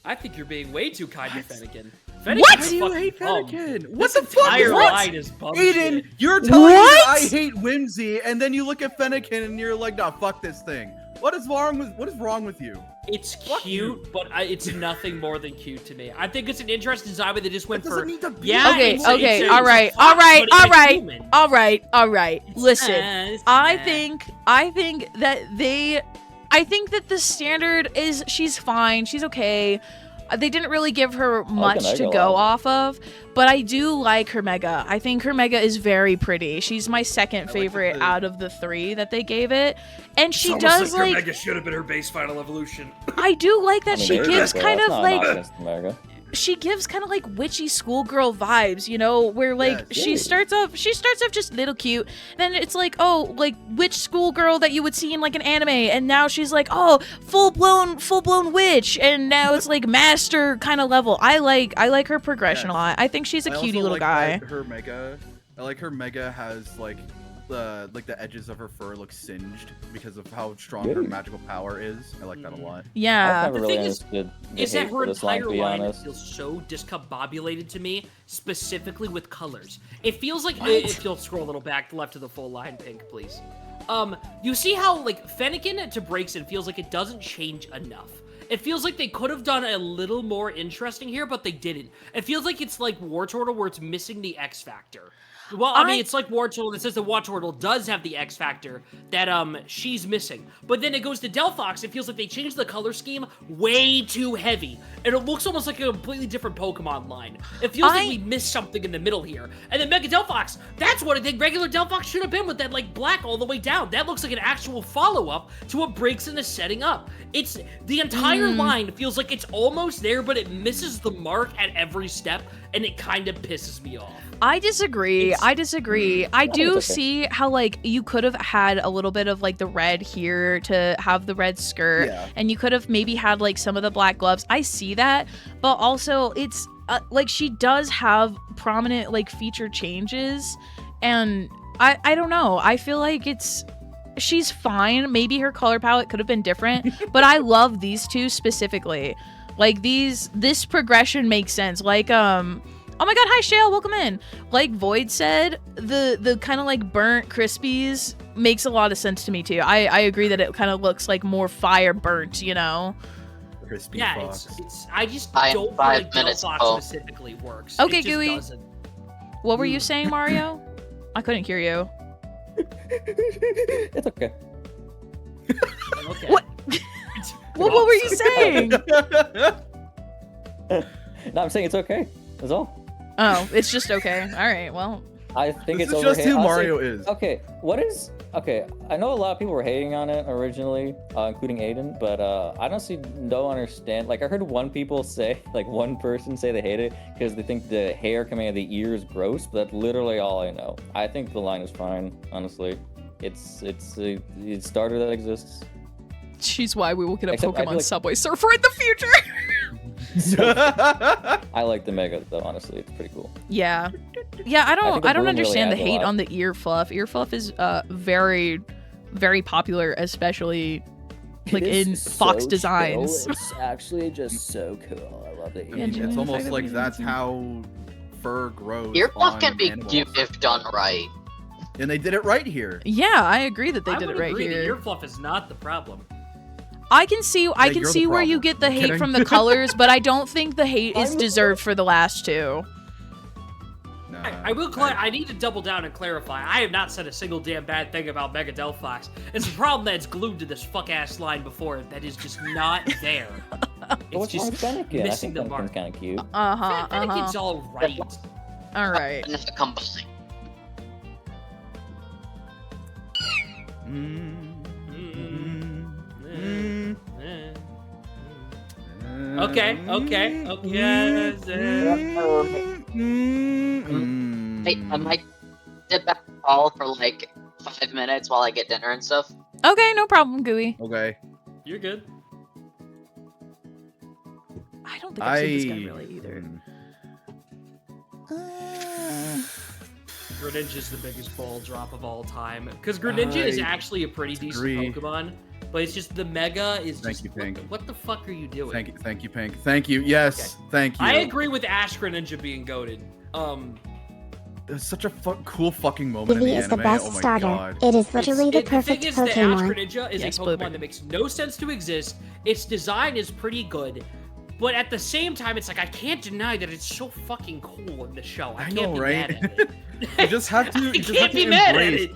I think you're being way too kind to Fennekin. What? Why do you hate Fennekin? What the fuck entire is line is bum Aiden, shit. you're telling me What? I hate Whimsy, and then you look at Fennekin and you're like, nah, fuck this thing. What is wrong with you? It's Fuck cute, you. but it's nothing more than cute to me. I think it's an interesting design, but they just went It doesn't for need to be yeah. Okay, it's okay, a all right, fox, all right, but it's all a right, human. all right, all right. Listen, It's I bad. think that the standard is she's fine, she's okay. They didn't really give her much Mega to a go lot. off of, but I do like her Mega. I think her Mega is very pretty. She's my second favorite out of the 3 that they gave it, and she does like. Mega should have been her base final evolution. I do like that she there you gives go. kind That's of not an like. offense to America. She gives kind of like witchy schoolgirl vibes, you know, where like Yes. she starts off just little cute, then it's like, oh, like witch schoolgirl that you would see in like an anime, and now she's like, oh, full blown witch, and now it's like master kind of level. I like her progression a Yes. lot. I think she's a I cutie also little like guy. that her Mega. I like her Mega has like the edges of her fur look singed because of how strong her Really? magical power is. I like that a lot. Yeah. I've never The really thing is- understood the Is that hate her for this line, entire to be line honest. feels so discombobulated to me, specifically with colors. It feels like if you'll scroll a little back left to the full line, Pink, please. You see how like Fennekin to Braixen feels like it doesn't change enough. It feels like they could have done a little more interesting here, but they didn't. It feels like it's like War Turtle where it's missing the X factor. Well, I mean, it's like Wartortle that says the Wartortle does have the X factor that she's missing. But then it goes to Delphox, it feels like they changed the color scheme way too heavy. And it looks almost like a completely different Pokemon line. It feels like we missed something in the middle here. And then Mega Delphox, that's what I think regular Delphox should have been with that like black all the way down. That looks like an actual follow-up to what Braixen is setting up. It's the entire line feels like it's almost there, but it misses the mark at every step, and it kind of pisses me off. I disagree. I do see how like you could have had a little bit of like the red here to have the red skirt, and you could have maybe had like some of the black gloves. I see that, but also it's like she does have prominent like feature changes, and I don't know. I feel like she's fine. Maybe her color palette could have been different, but I love these two specifically. Like this progression makes sense. Like oh my god, hi Shale, welcome in. Like Void said, the kind of like burnt Crispies makes a lot of sense to me too. I agree that it kind of looks like more fire burnt, you know? Crispy yeah, Fox. I just don't feel like Delphox specifically works. Okay, it just Gooey. doesn't. What were you saying, Mario? I couldn't hear you. It's okay. Okay. What? What were you saying? No, I'm saying it's okay. That's all. Oh, it's just okay. All right, well. I think This it's is just overhated. who Honestly, Mario is. Okay, okay, I know a lot of people were hating on it originally, including Aiden, but I don't understand. Like, I heard one person say they hate it because they think the hair coming out of the ear is gross, but that's literally all I know. I think the line is fine, honestly. It's a starter that exists. She's why we will get a Except I feel Pokemon like- Subway Surfer in the future. I like the Mega though, honestly. It's pretty cool. Yeah. Yeah, I think don't the bloom understand really the adds a hate lot. on the ear fluff. Ear fluff is very, very popular, especially like in Fox designs. It's actually just so cool. I love the ear. Yeah, It's almost like that's how fur grows. Ear fluff on can be animals. cute if done right. And they did it right here. Yeah, I agree that they I did would it right agree here. The ear fluff is not the problem. I can see you're the where you problem. get the I'm hate kidding. from the colors, but I don't think the hate is deserved for the last two. Nah, I will. I need to double down and clarify. I have not said a single damn bad thing about Mega Delphox. It's a problem that it's glued to this fuck ass line before it that is just not there. It's just Fennekin? I missing think the mark. Fennekin's kind of cute. Fennekin's all right. All right. And if it comes Okay. Hey, I might dip back and call for like 5 minutes while I get dinner and stuff. Okay, no problem, Gooey. Okay. You're good. I don't think I've seen this guy really either. Greninja's the biggest ball drop of all time. Because Greninja is actually a pretty decent agree. Pokemon, but it's just the Mega is Thank just. you, Pink. What the fuck are you doing? Thank you, Pink. Thank you. Yes, thank you. I agree with Ash Greninja being goated. It's such a cool fucking moment in Eevee the is the anime. best oh my starter. god. It is literally the thing perfect is that Ash Pokemon. Greninja is Yes, a Pokemon Blueberry. that makes no sense to exist. Its design is pretty good. But at the same time, it's like, I can't deny that it's so fucking cool in the show. I can't know, be right? mad at it. You just have to. I You just can't have to be mad at embrace. it.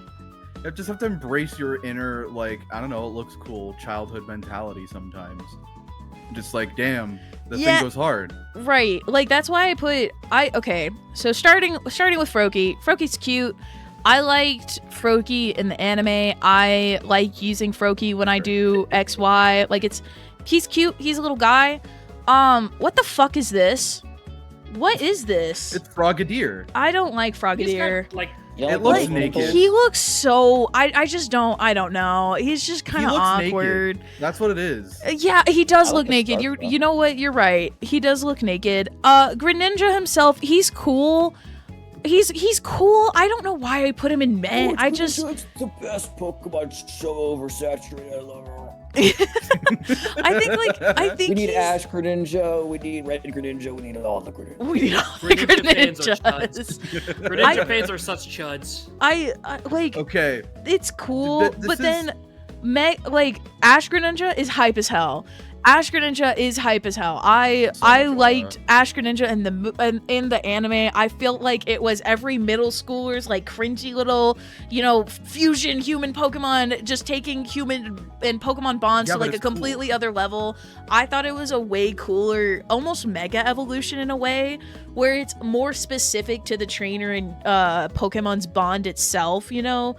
You just have to embrace your inner, like, I don't know, it looks cool, childhood mentality sometimes. Just like, damn, the Yeah. thing goes hard. Right. Like that's why okay. So starting with Froakie. Froakie's cute. I liked Froakie in the anime. I like using Froakie when I do XY. Like he's cute. He's a little guy. What the fuck is this? What is this? It's Frogadier. I don't like He's Frogadier. got, like, It looks Like, naked. He looks so I don't know. He's just kind of looks awkward. naked. That's what it is. Yeah, he does I look like his naked. scarf, though. You know what? You're right. He does look naked. Greninja himself, he's cool. He's cool. I don't know why I put him in men. I just It's the best Pokemon so oversaturated. I love her. I think We need he's- Ash Greninja. We need Red Greninja. We need all the Greninja. We need all the Greninja fans are Greninjas. Greninja fans are such chuds. I like Okay. it's cool, This but is- then Ash Greninja is hype as hell. Ash Greninja is hype as hell. I liked Ash Greninja in the anime. I felt like it was every middle schooler's like cringy little, you know, fusion human Pokemon, just taking human and Pokemon bonds to like a completely other level. I thought it was a way cooler, almost mega evolution in a way, where it's more specific to the trainer and Pokemon's bond itself, you know.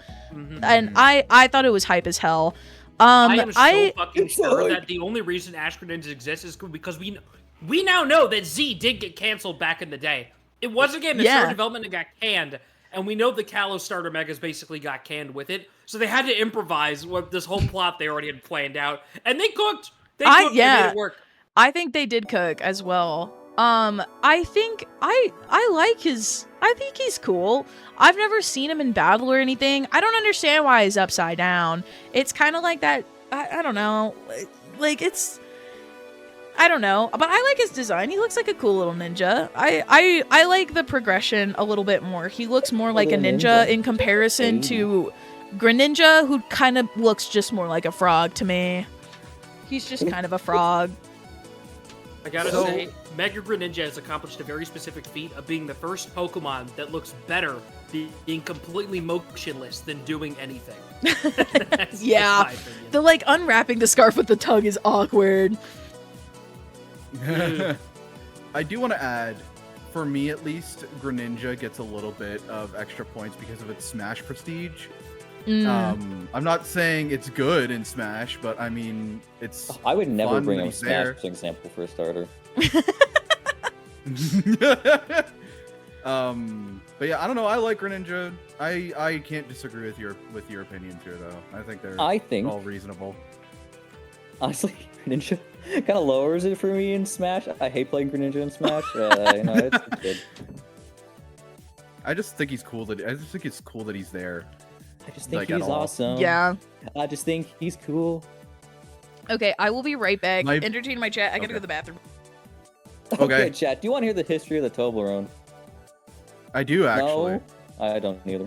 And I thought it was hype as hell. I am so fucking sure that the only reason Ash Greninja exists is because we now know that Z did get canceled back in the day. It was a game that started development and got canned, and we know the Kalos starter megas basically got canned with it, so they had to improvise what this whole plot they already had planned out, and they cooked. They made it work. I think they did cook as well. I think I think he's cool. I've never seen him in battle or anything. I don't understand why he's upside down. It's kind of like that. I don't know. Like I don't know. But I like his design. He looks like a cool little ninja. I like the progression a little bit more. He looks more like a ninja in comparison to Greninja, who kind of looks just more like a frog to me. He's just kind of a frog. I gotta say, Mega Greninja has accomplished a very specific feat of being the first Pokemon that looks better being completely motionless than doing anything. That's my opinion. The like unwrapping the scarf with the tongue is awkward. I do want to add, for me at least, Greninja gets a little bit of extra points because of its Smash prestige. I'm not saying it's good in Smash, but I mean, it's I would never fun bring that up he's Smash there. as an example for a starter. But yeah, I don't know. I like Greninja. I can't disagree with your opinions here, though. I think they're all reasonable. Honestly, Greninja kind of lowers it for me in Smash. I hate playing Greninja in Smash. You know, it's good. I just think it's cool that he's there. I just think he's awesome. Yeah. I just think he's cool. Okay, I will be right back. Entertain my chat. I gotta go to the bathroom. Okay, chat. Do you want to hear the history of the Toblerone? I do, actually. No, I don't either.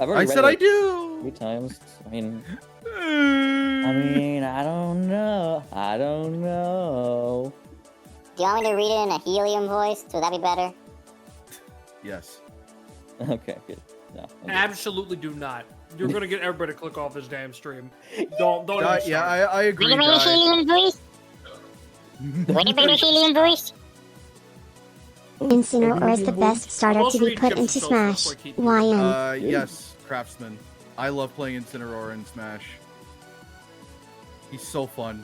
I said I do! 3 times. I mean, I don't know. Do you want me to read it in a helium voice? Would that be better? Yes. Okay, good. No, absolutely do not. You're gonna get everybody to click off this damn stream. Don't yeah, I agree. Want to read a helium voice? Want to read a helium voice? Incineroar is the best starter to be put into Smash. YN. Yes, Craftsman. I love playing Incineroar in Smash. He's so fun.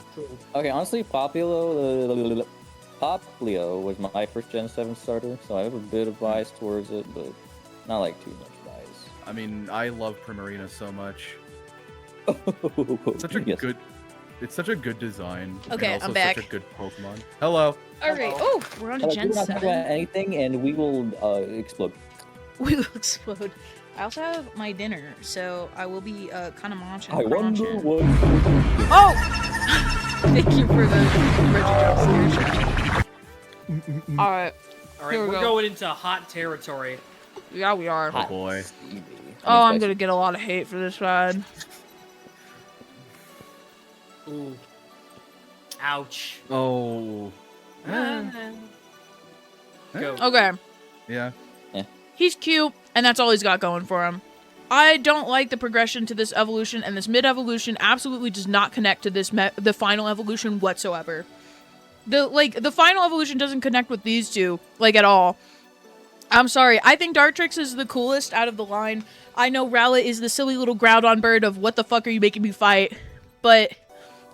Okay, honestly, Poplio was my first Gen 7 starter, so I have a bit of bias towards it, but not like too much bias. I mean, I love Primarina so much. It's such a good design. Okay, and also I'm back. Such a good Pokemon. Hello. All right. Oh, we're on to Gen 7. We're not talking about anything, and we will explode. We will explode. I also have my dinner, so I will be kind of munching. I wonder what. Oh! Thank you for the Reggie Jump. All right. We're going into hot territory. Yeah, we are. Oh boy. Oh, I'm gonna get a lot of hate for this ride. Ooh. Ouch. Oh. Go. Okay. Yeah. He's cute, and that's all he's got going for him. I don't like the progression to this evolution, and this mid-evolution absolutely does not connect to this the final evolution whatsoever. The final evolution doesn't connect with these two, like, at all. I'm sorry. I think Dartrix is the coolest out of the line. I know Rowlet is the silly little Groudon bird of what the fuck are you making me fight? But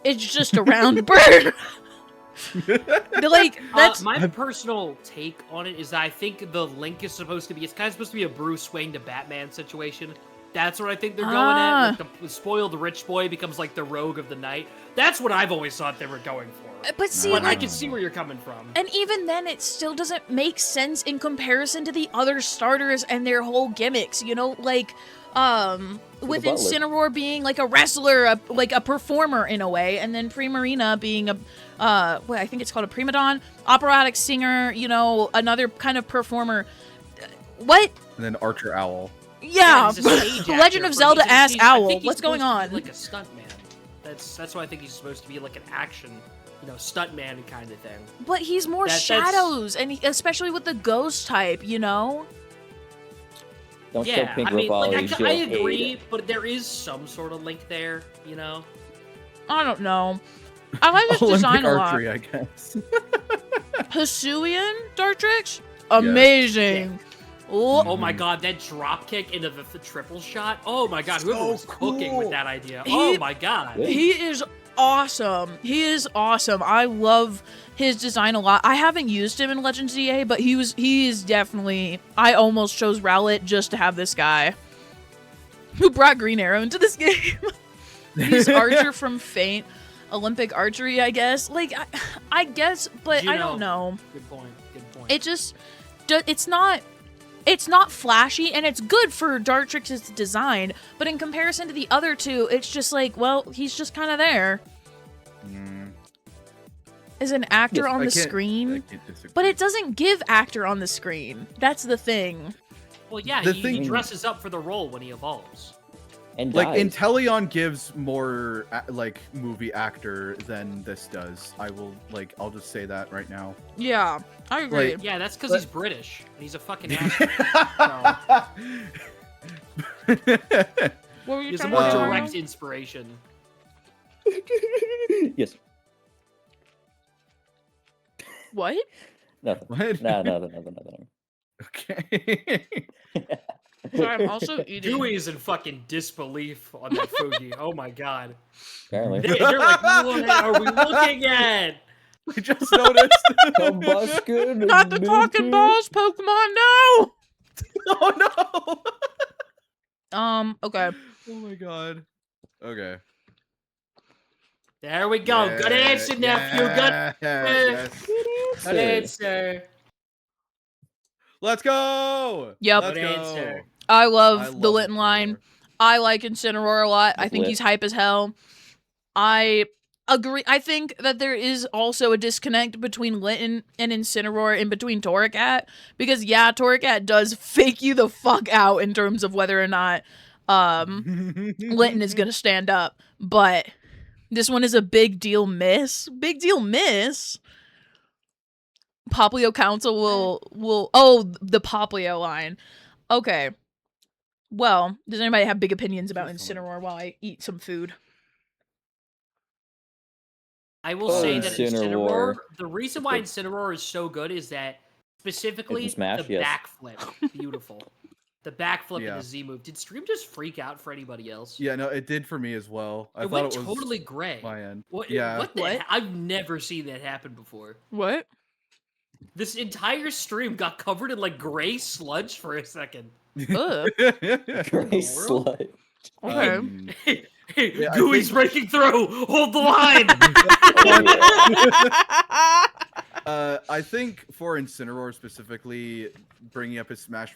it's just a round bird. That's my personal take on it is that I think the Link is supposed to be, it's kind of supposed to be a Bruce Wayne to Batman situation. That's what I think they're going at. Like the spoiled rich boy becomes like the rogue of the night. That's what I've always thought they were going for. But see, but I can see where you're coming from. And even then, it still doesn't make sense in comparison to the other starters and their whole gimmicks. You know, like, with Incineroar being like a wrestler, like a performer in a way, and then Primarina being I think it's called a prima donne, operatic singer. You know, another kind of performer. What? And then Archer Owl. Yeah, Legend of Zelda ass owl. What's going on? Like a stunt man. That's why I think he's supposed to be like an action stuntman kind of thing. But he's more shadows, and especially with the ghost type, you know? Don't show pink Revali, I agree, but there is some sort of link there, you know? I don't know. I like his design a lot. archery, I guess. Hisuian Dartrix? Amazing. Yeah. Oh my god, that drop kick into the triple shot. Oh my god, whoever was cooking with that idea. Oh my god. He is awesome. He is awesome. I love his design a lot. I haven't used him in Legends EA, but he is definitely... I almost chose Rowlet just to have this guy. Who brought Green Arrow into this game. He's Archer from Fate. Olympic Archery, I guess. Like, I guess, but I don't know. Good point. It just... It's not flashy, and it's good for Dartrix's design, but in comparison to the other two, it's just like, well, he's just kind of there. As an actor on the screen, but it doesn't give actor on the screen. That's the thing. Well, yeah, he dresses up for the role when he evolves. And like Inteleon gives more like movie actor than this does. I'll just say that right now. Yeah, I agree. Yeah, that's because he's British and he's a fucking asshole. What were you He's a talking more about? direct inspiration. Yes. What? Nothing. What? Nothing. Okay. Sorry, I'm also eating. Dewey is in fucking disbelief on that Fuji. Oh my god. Apparently. They're like, what are we looking at? We just noticed. Not the talking balls, Pokemon, no! Oh no! Okay. Oh my god. Okay. There we go. Good answer, nephew. Good answer. Let's go! Yep. Let's Good go. answer. I love the Litten line. Incineroar. I like Incineroar a lot. I think he's hype as hell. I agree. I think that there is also a disconnect between Litten and Incineroar in between Torracat. Because, yeah, Torracat does fake you the fuck out in terms of whether or not Litten is going to stand up. But this one is a big deal miss. Big deal miss. Poplio Council will... Oh, the Poplio line. Okay. Well, does anybody have big opinions about Incineroar while I eat some food? I will say that Incineroar, the reason why Incineroar is so good is that specifically the backflip. Beautiful. The backflip and the Z move. Did Stream just freak out for anybody else? Yeah, no, it did for me as well. I it thought went it was totally gray. My end. What? Yeah. What? I've never seen that happen before. What? This entire stream got covered in like gray sludge for a second. Ugh. Gray sludge. Okay. Gooey's breaking through. Hold the line. I think for Incineroar specifically, bringing up his Smash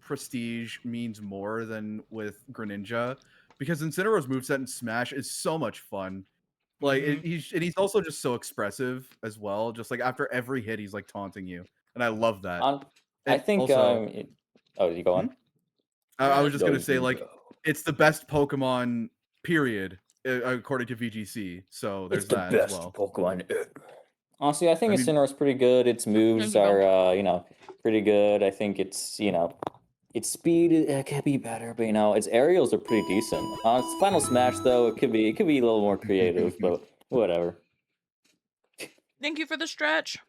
prestige means more than with Greninja, because Incineroar's moveset in Smash is so much fun. Like he's also just so expressive as well. Just like after every hit, he's like taunting you, and I love that. I think. Also, oh, did you go on? I was just gonna say like it's the best Pokemon period according to VGC. So there's that as well. Pokemon. Honestly, I think Incineroar's pretty good. Its moves are, pretty good. I think it's, its speed it could be better, but its aerials are pretty decent. Its Final Smash though, it could be a little more creative, but whatever. Thank you for the stretch.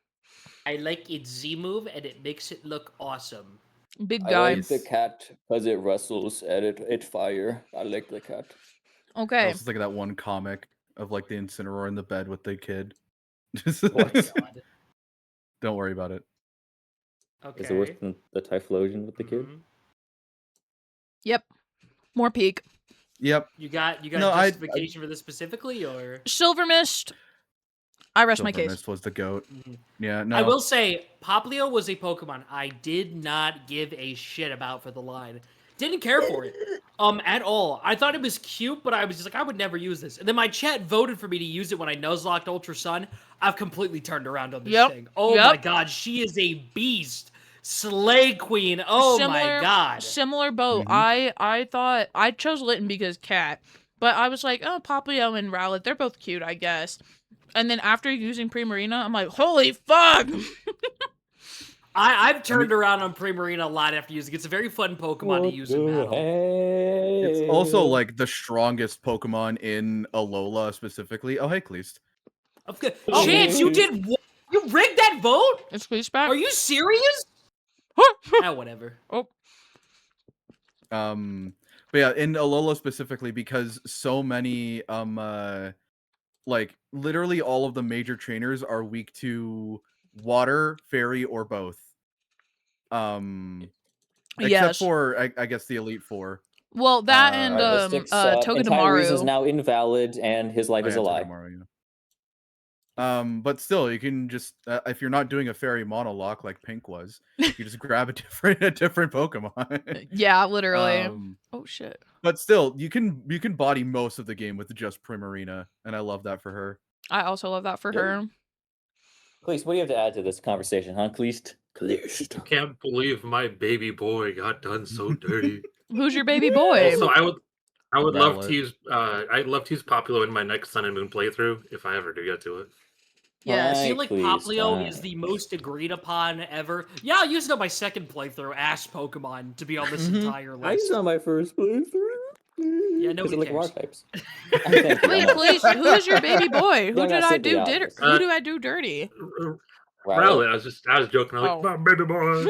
I like its Z move, and it makes it look awesome. Big guy. I like the cat because it wrestles and it fire. I like the cat. Okay. I was thinking that one comic of like the Incineroar in the bed with the kid. What? Don't worry about it. Okay. Is it worse than the Typhlosion with the kid? Yep. More peak. Yep. You got justification for this specifically, or Silver Mist. I rest my case. Mist was the GOAT. Yeah, no. I will say, Poplio was a Pokemon I did not give a shit about for the line. Didn't care for it, at all. I thought it was cute, but I was just like, I would never use this. And then my chat voted for me to use it when I Nuzlocked Ultra Sun. I've completely turned around on this thing. Oh my god, she is a beast. Slay Queen. Oh my god. Similar boat. I thought I chose Litten because cat, but I was like, oh, Poplio and Rowlet, they're both cute, I guess. And then after using Primarina, I'm like, holy fuck! I've turned around on Primarina a lot after using it. It's a very fun Pokemon to use in battle. It's also like the strongest Pokemon in Alola specifically. Oh, hey, Cleast. Oh, Chance, you did what? You rigged that vote? It's Cleast back. Are you serious? Whatever. Oh. But yeah, in Alola specifically, because so many like literally all of the major trainers are weak to water, fairy, or both. Except for I guess the Elite Four. Well, that and Togedemaru is now invalid, and his life is a lie. But still, you can just if you're not doing a fairy monologue like Pink was, you just grab a different Pokemon. Yeah, literally. Oh shit. But still, you can body most of the game with just Primarina, and I love that for her. I also love that for her. Cleast, what do you have to add to this conversation, huh, Cleast? I can't believe my baby boy got done so dirty. Who's your baby boy? Also, I would love to use I'd love to use Popplio in my next Sun and Moon playthrough if I ever do get to it. Yeah, I feel like Popplio is the most agreed upon ever. Yeah, I'll use it on my second playthrough. Ash Pokemon to be on this entire list. I used it on my first playthrough. Yeah, nobody cares. Like types. Wait, please, who is your baby boy? Who did I do who do I do dirty? Rowley, I was joking. I'm like, my baby boy.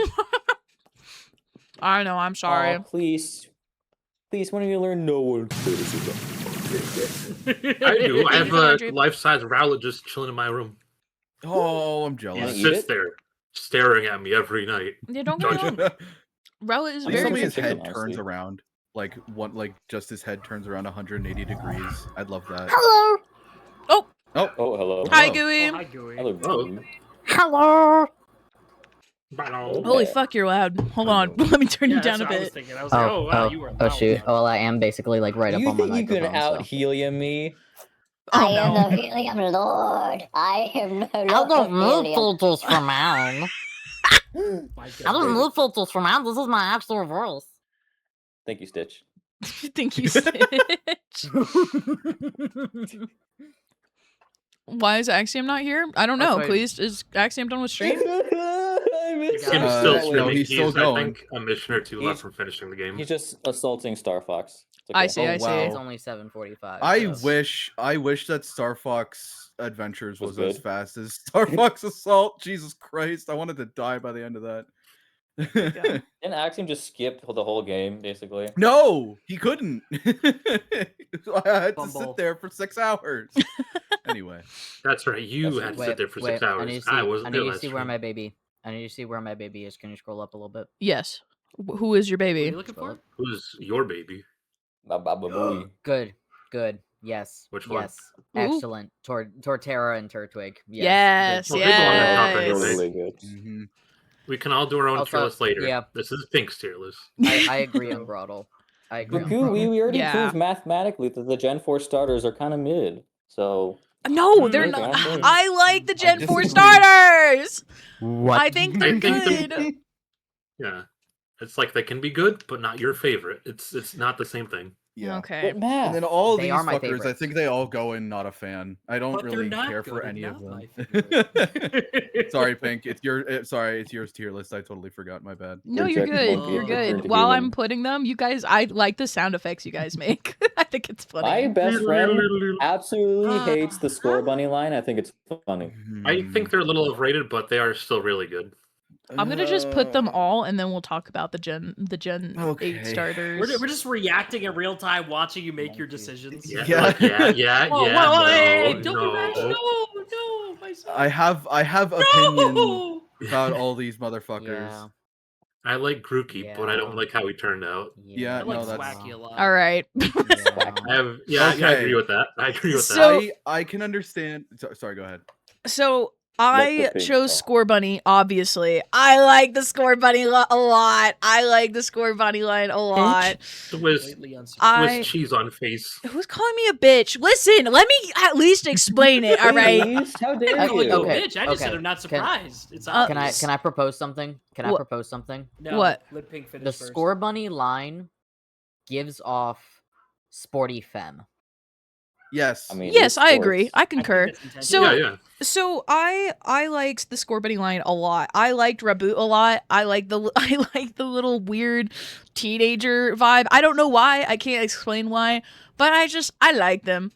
I know, I'm sorry. Oh, please, when do you learn no one? I do. I have a life-size Rowlet just chilling in my room. Oh, I'm jealous. He sits there, staring at me every night. Yeah, don't get me wrong. Rowlet is very. His head turns around, like just his head turns around 180 degrees. I'd love that. Hello. Oh, hello. Hi, Gooey. Hi, Gooey. Hello, Gooey. Hello. Hello. Holy fuck, you're loud. Hold on, let me turn you down a bit. I was like, wow, you were loud. Shoot. Well, I am basically like right up on my microphone. You can out-helium me? I am the helium lord. I am no longer I don't helium. need filters for mine. I don't need filters for mine. This is my actual voice. Thank you, Stitch. Thank you, Stitch. Why is Axiom not here? I don't know. Please, is Axiom done with stream? He's still streaming. He's still I going. think a mission or two left from finishing the game. He's just assaulting Star Fox. I see. It's only 7:45. I wish that Star Fox Adventures was as fast as Star Fox Assault. Jesus Christ, I wanted to die by the end of that. Didn't Axiom just skip the whole game, basically? No, he couldn't. I had to sit there for 6 hours. Anyway. That's right. You had to sit there for 6 hours. I wasn't there. I need to see where my baby. I need to see where my baby is. Can you scroll up a little bit? Yes. Who is your baby? What are you looking for? Who's your baby? Good. Yes. Which one? Yes. Excellent. Torterra and Turtwig. Yes. Yes. Really good. We can all do our own tier list later. Yeah. This is Pink's tier list. I agree on Broddle. I agree. But we already proved mathematically that the Gen 4 starters are kind of mid. So no, they're not. I like the Gen 4 starters. What? I think they're good. Yeah, it's like they can be good, but not your favorite. It's not the same thing. Yeah. Okay. And then all They these are my fuckers, I favorites. think they all go in not a fan. I don't But they're really not care good for and any of not them. my Sorry, Pink. It's yours tier list. I totally forgot. My bad. No, you're good. You're good. While I'm putting them, you guys, I like the sound effects you guys make. I think it's funny. my best friend absolutely hates the Score Bunny line. I think it's funny. I think they're a little overrated, but they are still really good. I'm gonna just put them all, and then we'll talk about the Gen 8 starters. We're just reacting in real time, watching you make your decisions. Yeah. Don't be rash. No, my son. I have opinion about all these motherfuckers. Yeah. I like Grookey, but I don't like how he turned out. Yeah, I like no, that's Swacky a lot. All right. I agree with that. I can understand. Sorry, go ahead. So I chose Score Bunny, obviously. I like the Score Bunny a lot. I like the Score Bunny line a lot. Swiss cheese on face. Who's calling me a bitch? Listen, let me at least explain it, all right? How dare you? Bitch. I just said I'm not surprised. It's obvious. Can I propose something? No, what? Let Pink finish The first. Score Bunny line gives off sporty femme. Yes. I mean, yes, I agree. sports. I concur. Yeah. So I liked the Score Bunny line a lot. I liked Reboot a lot. I like the little weird teenager vibe. I don't know why. I can't explain why, but I like them.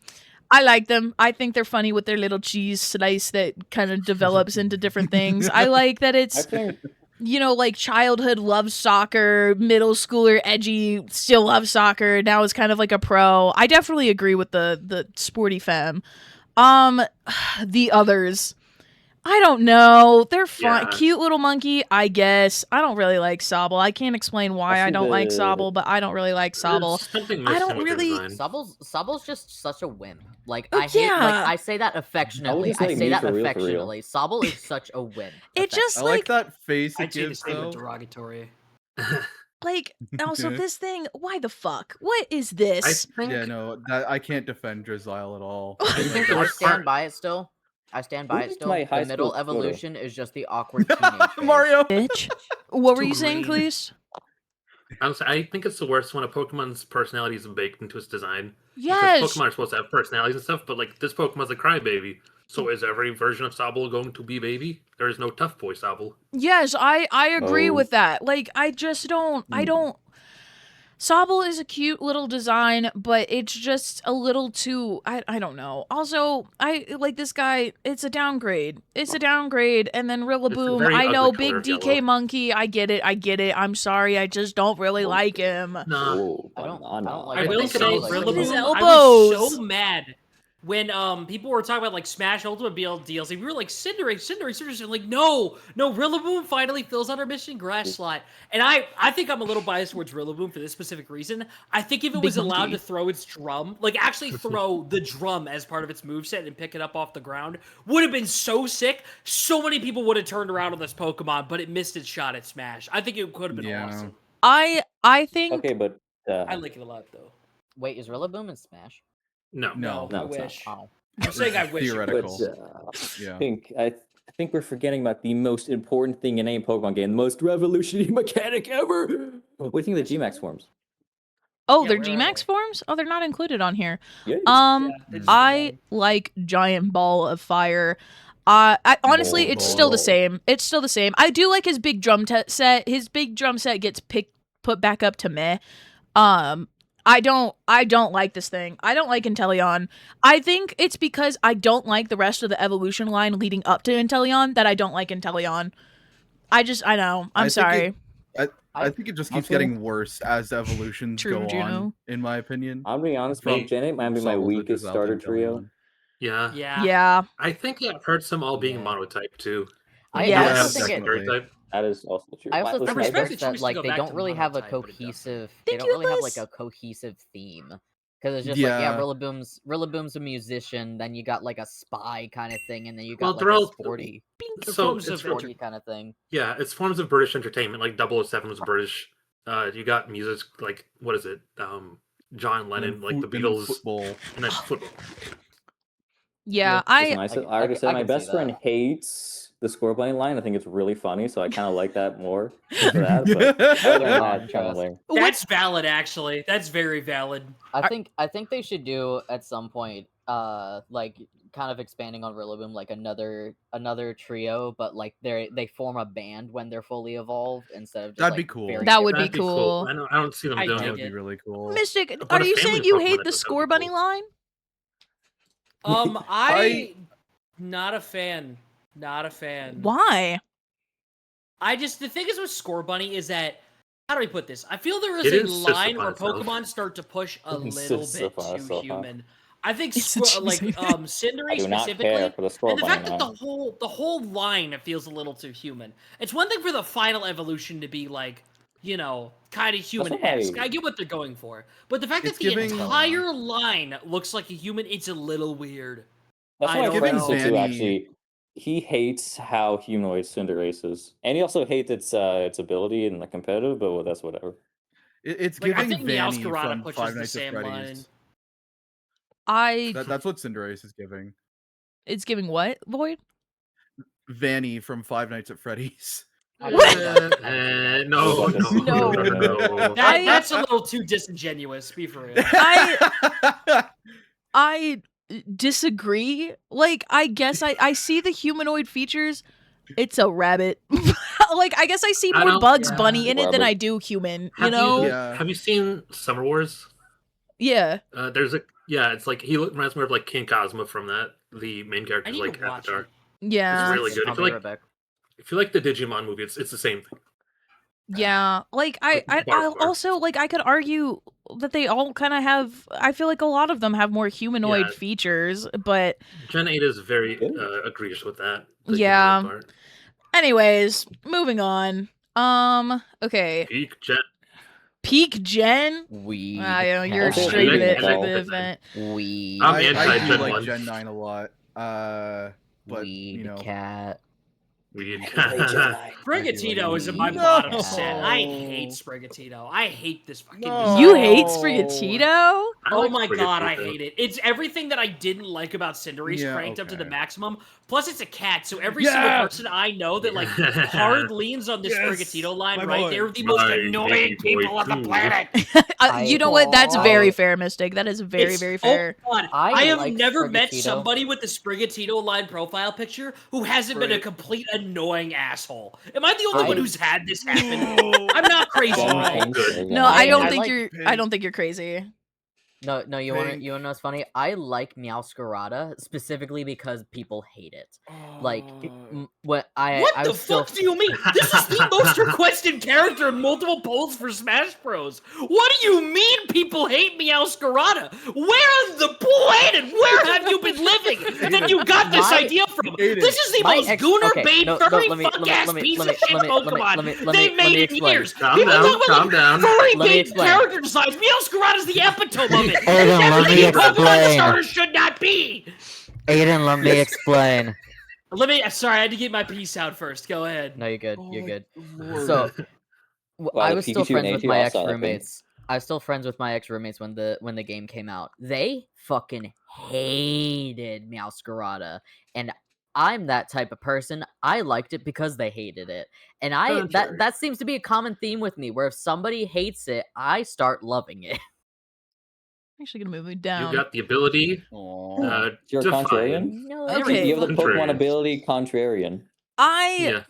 I like them. I think they're funny with their little cheese slice that kind of develops into different things. I like that it's like childhood loves soccer, middle schooler edgy still loves soccer. Now it's kind of like a pro. I definitely agree with the sporty femme. The others, I don't know. They're fun. Yeah. Cute little monkey, I guess. I don't really like Sobble. I can't explain why I don't like Sobble, but I don't really like Sobble. I don't really. Sobble's just such a wimp. Like I hate. Like I say that affectionately. I say that affectionately. Sobble is such a wimp. It just I like that face it I'd say the gives same with though. derogatory. Like, also this thing, why the fuck? What is this? Yeah, no, I can't defend Drizzile at all. I stand by it still. The middle evolution is just the awkward teenage Mario. Bitch. What were you saying, Cleese? I think it's the worst when a Pokemon's personality is baked into its design. Yes. Because Pokemon are supposed to have personalities and stuff, but like this Pokemon's a crybaby. So is every version of Sobble going to be baby? There is no tough boy Sobble. Yes, I agree with that. Like, I just don't. Sobble is a cute little design, but it's just a little too. I don't know. Also, I like this guy. It's a downgrade. And then Rillaboom. I know, big DK monkey. I get it. I'm sorry. I just don't really like him. No, I don't like. I will say, Rillaboom, his I elbows. was so mad when people were talking about like Smash Ultimate DLC. We were like Cinderace, and like no, Rillaboom finally fills out our mission grass slot. And I think I'm a little biased towards Rillaboom for this specific reason. I think if it was allowed to throw its drum, like actually throw the drum as part of its moveset and pick it up off the ground, would have been so sick. So many people would have turned around on this Pokemon, but it missed its shot at Smash. I think it could have been awesome. I think. Okay, but I like it a lot though. Wait, is Rillaboom in Smash? No, I it's wish. Oh. I'm saying I wish. Theoretical. Yeah. I think we're forgetting about the most important thing in any Pokemon game, the most revolutionary mechanic ever. What do you think of the G-Max forms? Oh, they're G-Max forms? Oh, they're not included on here. Yeah. I like Giant Ball of Fire. Honestly, it's still the same. I do like his big drum set. His big drum set gets put back up to meh. I don't like this thing. I don't like Inteleon. I think it's because I don't like the rest of the evolution line leading up to Inteleon that I don't like Inteleon. I know. I'm sorry. I think it just keeps getting worse as the evolutions go on, in my opinion. I'm being honest, Gen 8 might be my weakest starter trio. Yeah. I think it hurts them all being monotype too. I also think that is also true. I also think that like they don't really have a cohesive. They don't really have like a cohesive theme because it's just Rillaboom's a musician. Then you got like a spy kind of thing, and then you got like a sporty, sporty kind of thing. Yeah, it's forms of British entertainment. Like 007 was British. You got music like what is it? John Lennon, like the Beatles, and then football. Yeah, I already said my best friend hates the Score Bunny line. I think it's really funny, so I kind of like that more. That's valid, actually. That's very valid. I think they should do at some point, like kind of expanding on Rillaboom, like another trio, but like they form a band when they're fully evolved instead of just, that'd be cool. That would be cool. I don't see them doing it. That would be really cool. Mystic, are you saying you hate the Score Bunny line? I not a fan. Why? The thing is with Score Bunny is that, how do we put this? I feel there is a line where Pokemon start to push a little bit too human. I think Cinderace specifically, and the fact that the whole line feels a little too human. It's one thing for the final evolution to be like, kind of human-esque. I get what they're going for, but the fact that the entire line looks like a human, it's a little weird. That's why my friend said too. Actually, he hates how humanoid Cinderace is, and he also hates its ability in the competitive. But that's whatever. It's giving Vanny from Five Nights at Freddy's. That's what Cinderace is giving. It's giving what, Void? Vanny from Five Nights at Freddy's. No. That's a little too disingenuous. Be for real. I disagree. Like, I guess I see the humanoid features. It's a rabbit. Like, I guess I see more Bugs Bunny in it than I do human. You know? Have you seen Summer Wars? Yeah. It's like he reminds me of like King Cosmo from that. The main character's like Avatar. Yeah. It's really good. If you like the Digimon movie, it's the same thing. Yeah, like I also like I could argue that they all kind of have. I feel like a lot of them have more humanoid features, but Gen 8 is very egregious with that. Yeah. Anyways, moving on. Okay. Peak Gen. You're straight at the event. I do like Gen 9 a lot. But you know. Cat. Sprigatito is in my bottom set. I hate Sprigatito. I hate this fucking design. You hate Sprigatito? Oh my god, I hate it. It's everything that I didn't like about Cinderace cranked up to the maximum. Plus, it's a cat, so every single person I know that like hard leans on the Sprigatito line, right? They're the most annoying people on the planet. You know what? That's very fair, Mystic. That is very fair. Oh god, I have never met somebody with the Sprigatito line profile picture who hasn't been a complete annoying asshole. Am I the only one who's had this happen? I'm not crazy. No, I don't think you're. I don't think you're crazy. No, you wanna know what's funny? I like Meowscarada specifically because people hate it. Like, what the fuck do you mean? This is the most requested character in multiple polls for Smash Bros. What do you mean people hate Meowscarada? Where on the planet? Where have you been living that you got this idea from? This is the most Gooner-bait, furry fuck-ass piece of shit Pokemon they've made in years. People talk about furry-bait character designs. Meowscarada's the epitome of it. Aiden, let me explain. Starter should not be. Aiden, let me explain. Sorry, I had to get my piece out first. Go ahead. No, you're good. You're good. So, I was still friends with my ex-roommates. I was still friends with my ex-roommates when the game came out. They fucking hated Meowscarada, and I'm that type of person. I liked it because they hated it, and that seems to be a common theme with me. Where if somebody hates it, I start loving it. Actually gonna move it down. You got the ability. You're a contrarian? No, okay. You have the Pokemon ability contrarian. I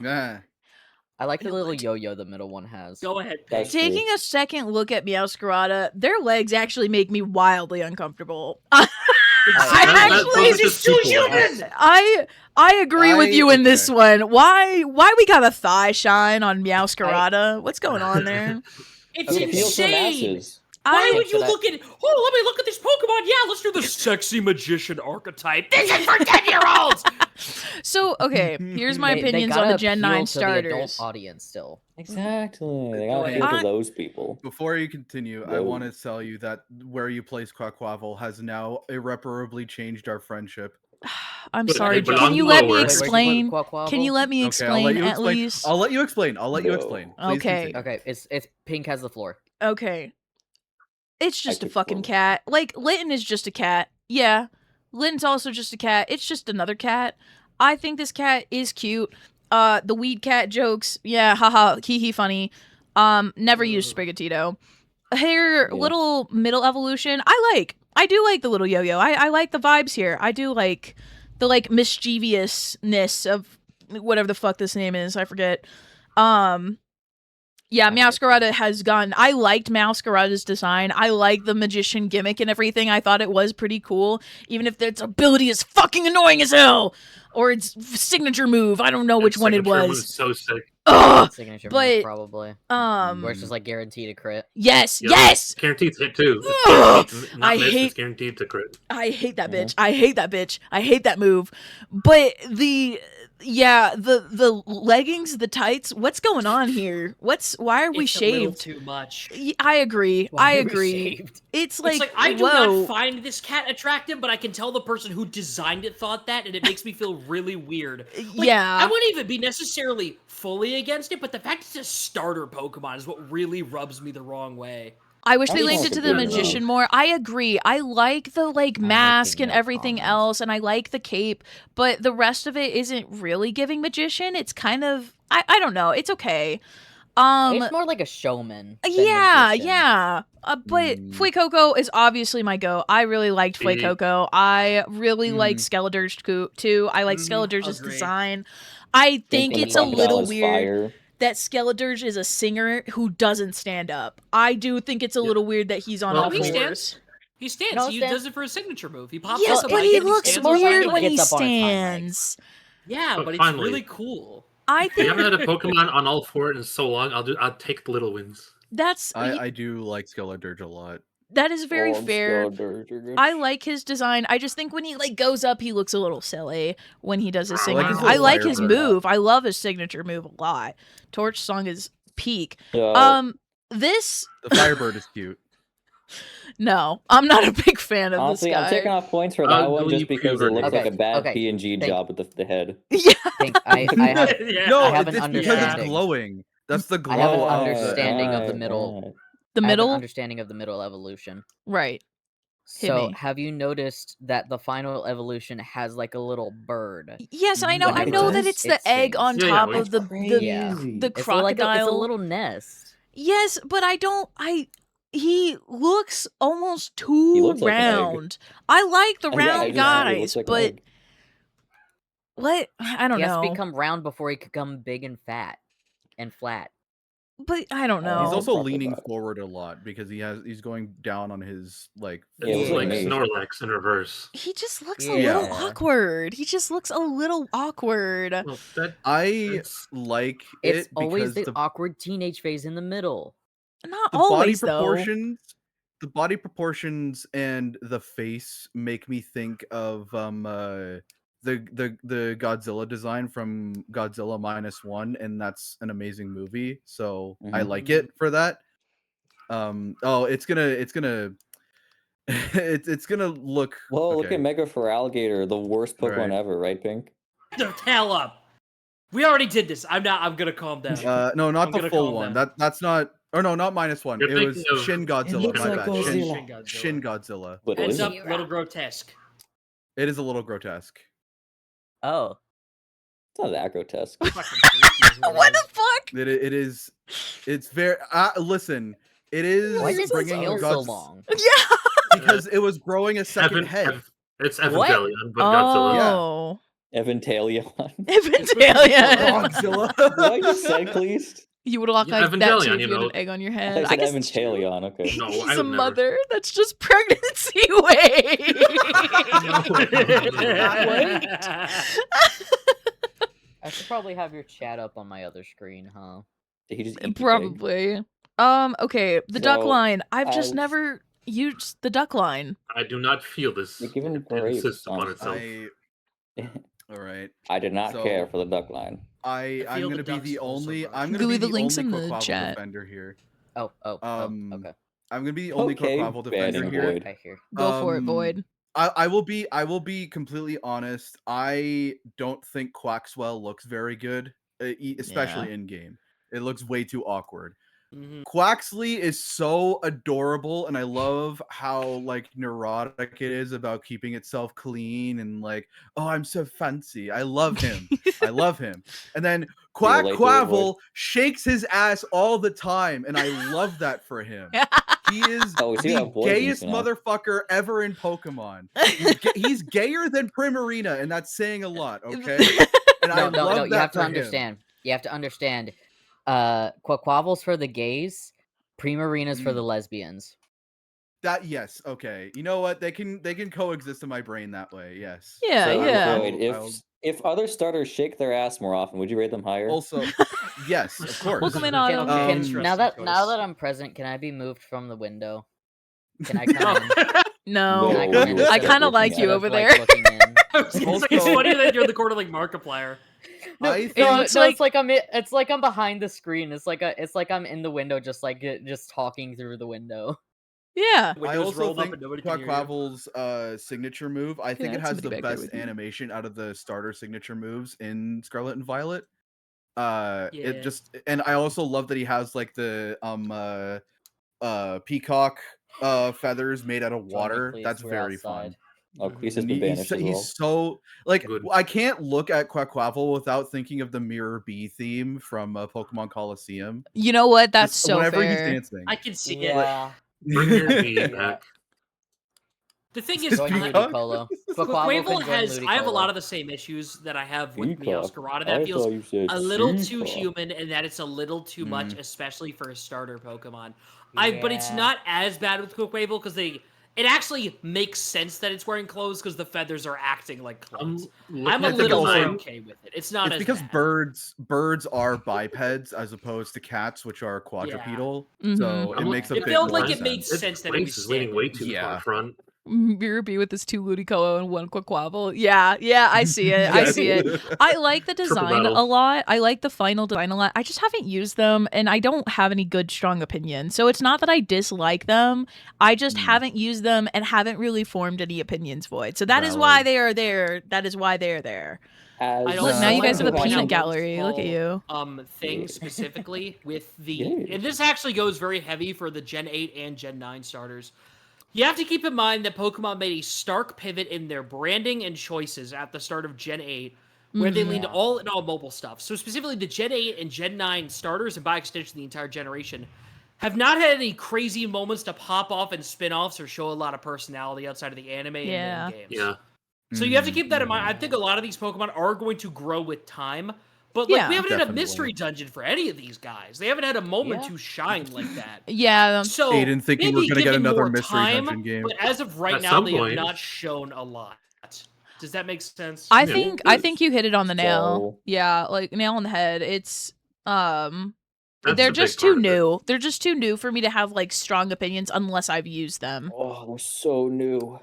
like the little yo-yo the middle one has. Go ahead. Taking a second look at Meowscarada, their legs actually make me wildly uncomfortable. I agree with you in this one. Why we got a thigh shine on Meowscarada? What's going on there? It's insane. Why would you look at? Oh, let me look at this Pokemon. Yeah, let's do the sexy magician archetype. This is for 10-year-olds. So, okay, here's my opinions on the Gen 9 starters. The adult audience still. Exactly. They gotta appeal to those people. Before you continue, I want to tell you that where you place Quaquavel has now irreparably changed our friendship. I'm sorry. Can you let me explain? Can you let me explain at least? I'll let you explain. Okay. Okay. It's Pink has the floor. Okay. It's just a fucking cat. Like, Litten is just a cat. Yeah. Litten's also just a cat. It's just another cat. I think this cat is cute. The weed cat jokes. Yeah, haha, hee funny. Never used Sprigatito. Her little middle evolution, I do like the little yo-yo. I like the vibes here. I do like the, like, mischievousness of whatever the fuck this name is. I forget. Yeah, Meowscarada has gone. I liked Meowscarada's design. I like the magician gimmick and everything. I thought it was pretty cool, even if its ability is fucking annoying as hell, or its signature move. I don't know which one it was. Was so sick. Signature move, probably. Where it's just like guaranteed to crit. Yes. Guaranteed to hit too. Guaranteed to crit. I hate that bitch. I hate that bitch. I hate that move. But the leggings, the tights, what's going on here? Why are we shaved? Too much. I agree. I agree. It's like I do not find this cat attractive, but I can tell the person who designed it thought that, and it makes me feel really weird. Like, yeah. I wouldn't even be necessarily fully against it, but the fact it's a starter Pokemon is what really rubs me the wrong way. I wish they linked it to the magician more. I agree. I like the mask and everything else, and I like the cape, but the rest of it isn't really giving magician. It's kind of I don't know. It's okay. He's more like a showman. Yeah. But Fuecoco is obviously my go. I really liked Fuecoco. I really like Skeledirge too. I like Skeledirge's design. I think it's a little weird that Skeledirge is a singer who doesn't stand up. I do think it's a little weird that he's on all fours. He stands. He does it for his signature move. He pops up. But he looks weird when he stands. Yeah, but it's really cool. I think we haven't had a Pokemon on all four in so long. I'll take the little wins. I do like Skeledirge a lot. That is very fair. I like his design. I just think when he goes up, he looks a little silly when he does his singing. I like his move. I love his signature move a lot. Torch Song is peak. The Firebird is cute. No, I'm not a big fan of Honestly, this guy. I'm taking off points for that one just because it looks like a bad PNG job with the head. Yeah. I have an understanding. Because it's glowing. That's the glow. I have an understanding of the middle. The middle? I have an understanding of the middle evolution. Right. So, have you noticed that the final evolution has like a little bird? Yes, I know. I know that it's the egg on top of the crocodile. It's a little nest. Yes, but he looks almost too round. I like the round guys, but what? I don't know. He has to become round before he could become big and fat and flat. But I don't know. He's also leaning forward a lot because he's going down on his it's like Snorlax in reverse. He just looks a little awkward. He just looks a little awkward. Well, it's always the awkward teenage phase in the middle. Not always, the body proportions and the face make me think of the Godzilla design from Godzilla -1, and that's an amazing movie. So I like it for that. It's gonna look. Well, look at Mega Feraligatr, the worst Pokemon ever, right, Pink? The hell up. We already did this. I'm gonna calm down. No, not the full one. That's not. Or no, not -1. It was Shin Godzilla. My bad. Shin Godzilla. Heads up, little grotesque. It is a little grotesque. Oh. It's not that grotesque. What the fuck? It is. It's very. Listen, it is. Why is his tail so long? Yeah. Because it was growing a second head. It's Evangelion, but Godzilla. Evangelion. Evangelion. What you said, please? You would walk like that too if you had an egg on your head. I guess Evangelion, okay. No, he's a mother. That's just pregnancy weight. I should probably have your chat up on my other screen, huh? Probably. Okay, the duck line. I've just never used the duck line. I do not feel this. It insists upon itself. All right. I did not care for the duck line. I'm gonna be the only. I'm gonna be the links only in the chat. defender here. Okay. I'm gonna be the only Quaquaval defender here. Go for it, Void. I will be completely honest. I don't think Quaxwell looks very good, especially in game. It looks way too awkward. Quaxley is so adorable, and I love how neurotic it is about keeping itself clean and oh, I'm so fancy. I love him. I love him. And then Quaquaval shakes his ass all the time, and I love that for him. He is the gayest motherfucker ever in Pokemon. He's gayer than Primarina, and that's saying a lot, okay? And I love that you have to for understand. You have to understand. Quaquaval's for the gays, Primarina's for the lesbians. Yes, okay. You know what? They can coexist in my brain that way. Yes. Yeah. If other starters shake their ass more often, would you rate them higher? Also, yes, of course. Welcome in, Autumn. Now that I'm present, can I be moved from the window? Can I come in? No. I kind of like you over there. It's funny that you're in the corner like Markiplier. It's like I'm behind the screen. It's like I'm in the window, just talking through the window. Yeah. I also think Quaquaval's signature move. I think it has the best animation out of the starter signature moves in Scarlet and Violet. It just, and I also love that he has the peacock feathers made out of water. That's very fun. Oh, Queese has been banished as well. He's so like I can't look at Quackquavel without thinking of the Mirror Bee theme from Pokemon Coliseum. You know what? That's Just so whenever fair. he's dancing. I can see Yeah. it. Bring your bee back. The thing is, Ludicolo. Quackquavel has. I have a lot of the same issues that I have with Meowscarada. That feels a little too human, and that it's a little too much, especially for a starter Pokemon. But it's not as bad with Quackquavel because it actually makes sense that it's wearing clothes because the feathers are acting like clothes. I'm a little more okay with it. It's not as because bad. birds are bipeds as opposed to cats, which are quadrupedal. So it makes a bit felt more like sense. it made sense that it was leaning way too far front. Mirror Bee with this 2 Ludicolo and 1 Quackquavel. Yeah, I see it. I see it. I like the design a lot. I like the final design a lot. I just haven't used them, and I don't have any good, strong opinions. So it's not that I dislike them. I just haven't used them and haven't really formed any opinions, Void. So that is why they are there. That is why they are there. Look, now you guys have a peanut gallery. Look at you. Thing specifically with and this actually goes very heavy for the Gen 8 and Gen 9 starters. You have to keep in mind that Pokemon made a stark pivot in their branding and choices at the start of Gen 8, where they leaned all in all mobile stuff. So specifically, the Gen 8 and Gen 9 starters, and by extension, the entire generation, have not had any crazy moments to pop off and spin-offs or show a lot of personality outside of the anime and games. Yeah. So you have to keep that in mind. I think a lot of these Pokemon are going to grow with time. But we haven't had a mystery dungeon for any of these guys. They haven't had a moment to shine like that. So Aiden thinking we're gonna get another mystery dungeon game. But as of right now, they have not shown a lot. Does that make sense? I think you hit it on the nail. Yeah, like nail on the head. It's they're just too new. They're just too new for me to have like strong opinions unless I've used them. Oh, we're so new.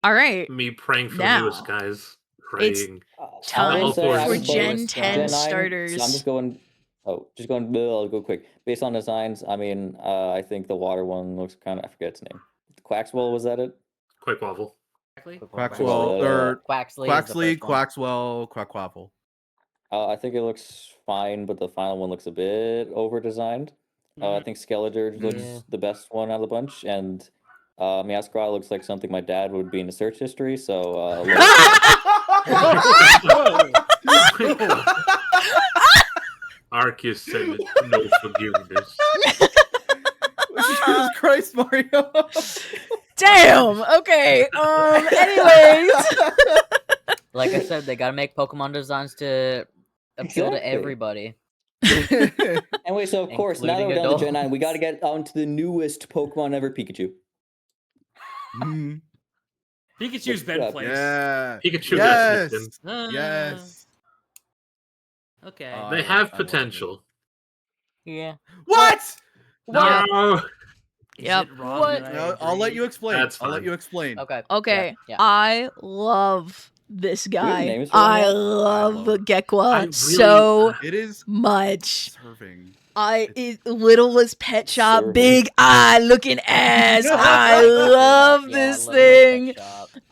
All right. Me praying for the newest guys. It's time for Gen 10 starters. So I'm just going. I'll go quick. Based on designs, I mean, I think the water one looks kind of. I forget its name. Quaxwell, was that it? Quackquavel. Quaxley, Quaxwell, Quackquavel. I think it looks fine, but the final one looks a bit over-designed. I think Skeletor looks the best one out of the bunch, and Meowscarada looks like something my dad would be in a search history, so... Arceus said no forgiveness. Jesus Christ, Mario. Damn. Okay. Anyways. Like I said, they gotta make Pokemon designs to appeal to everybody. Anyway, so of course, now that we're done with Gen 9, we gotta get on to the newest Pokemon ever, Pikachu. Pikachu's been placed. Yeah. Pikachu Yes. Okay. They have potential. Yeah. What? No. Yep. No, I'll let you explain. I'll let you explain. Okay. Yeah. I love this guy. I love Gekwa so much. Littlest pet shop, big eye looking ass. I love this thing.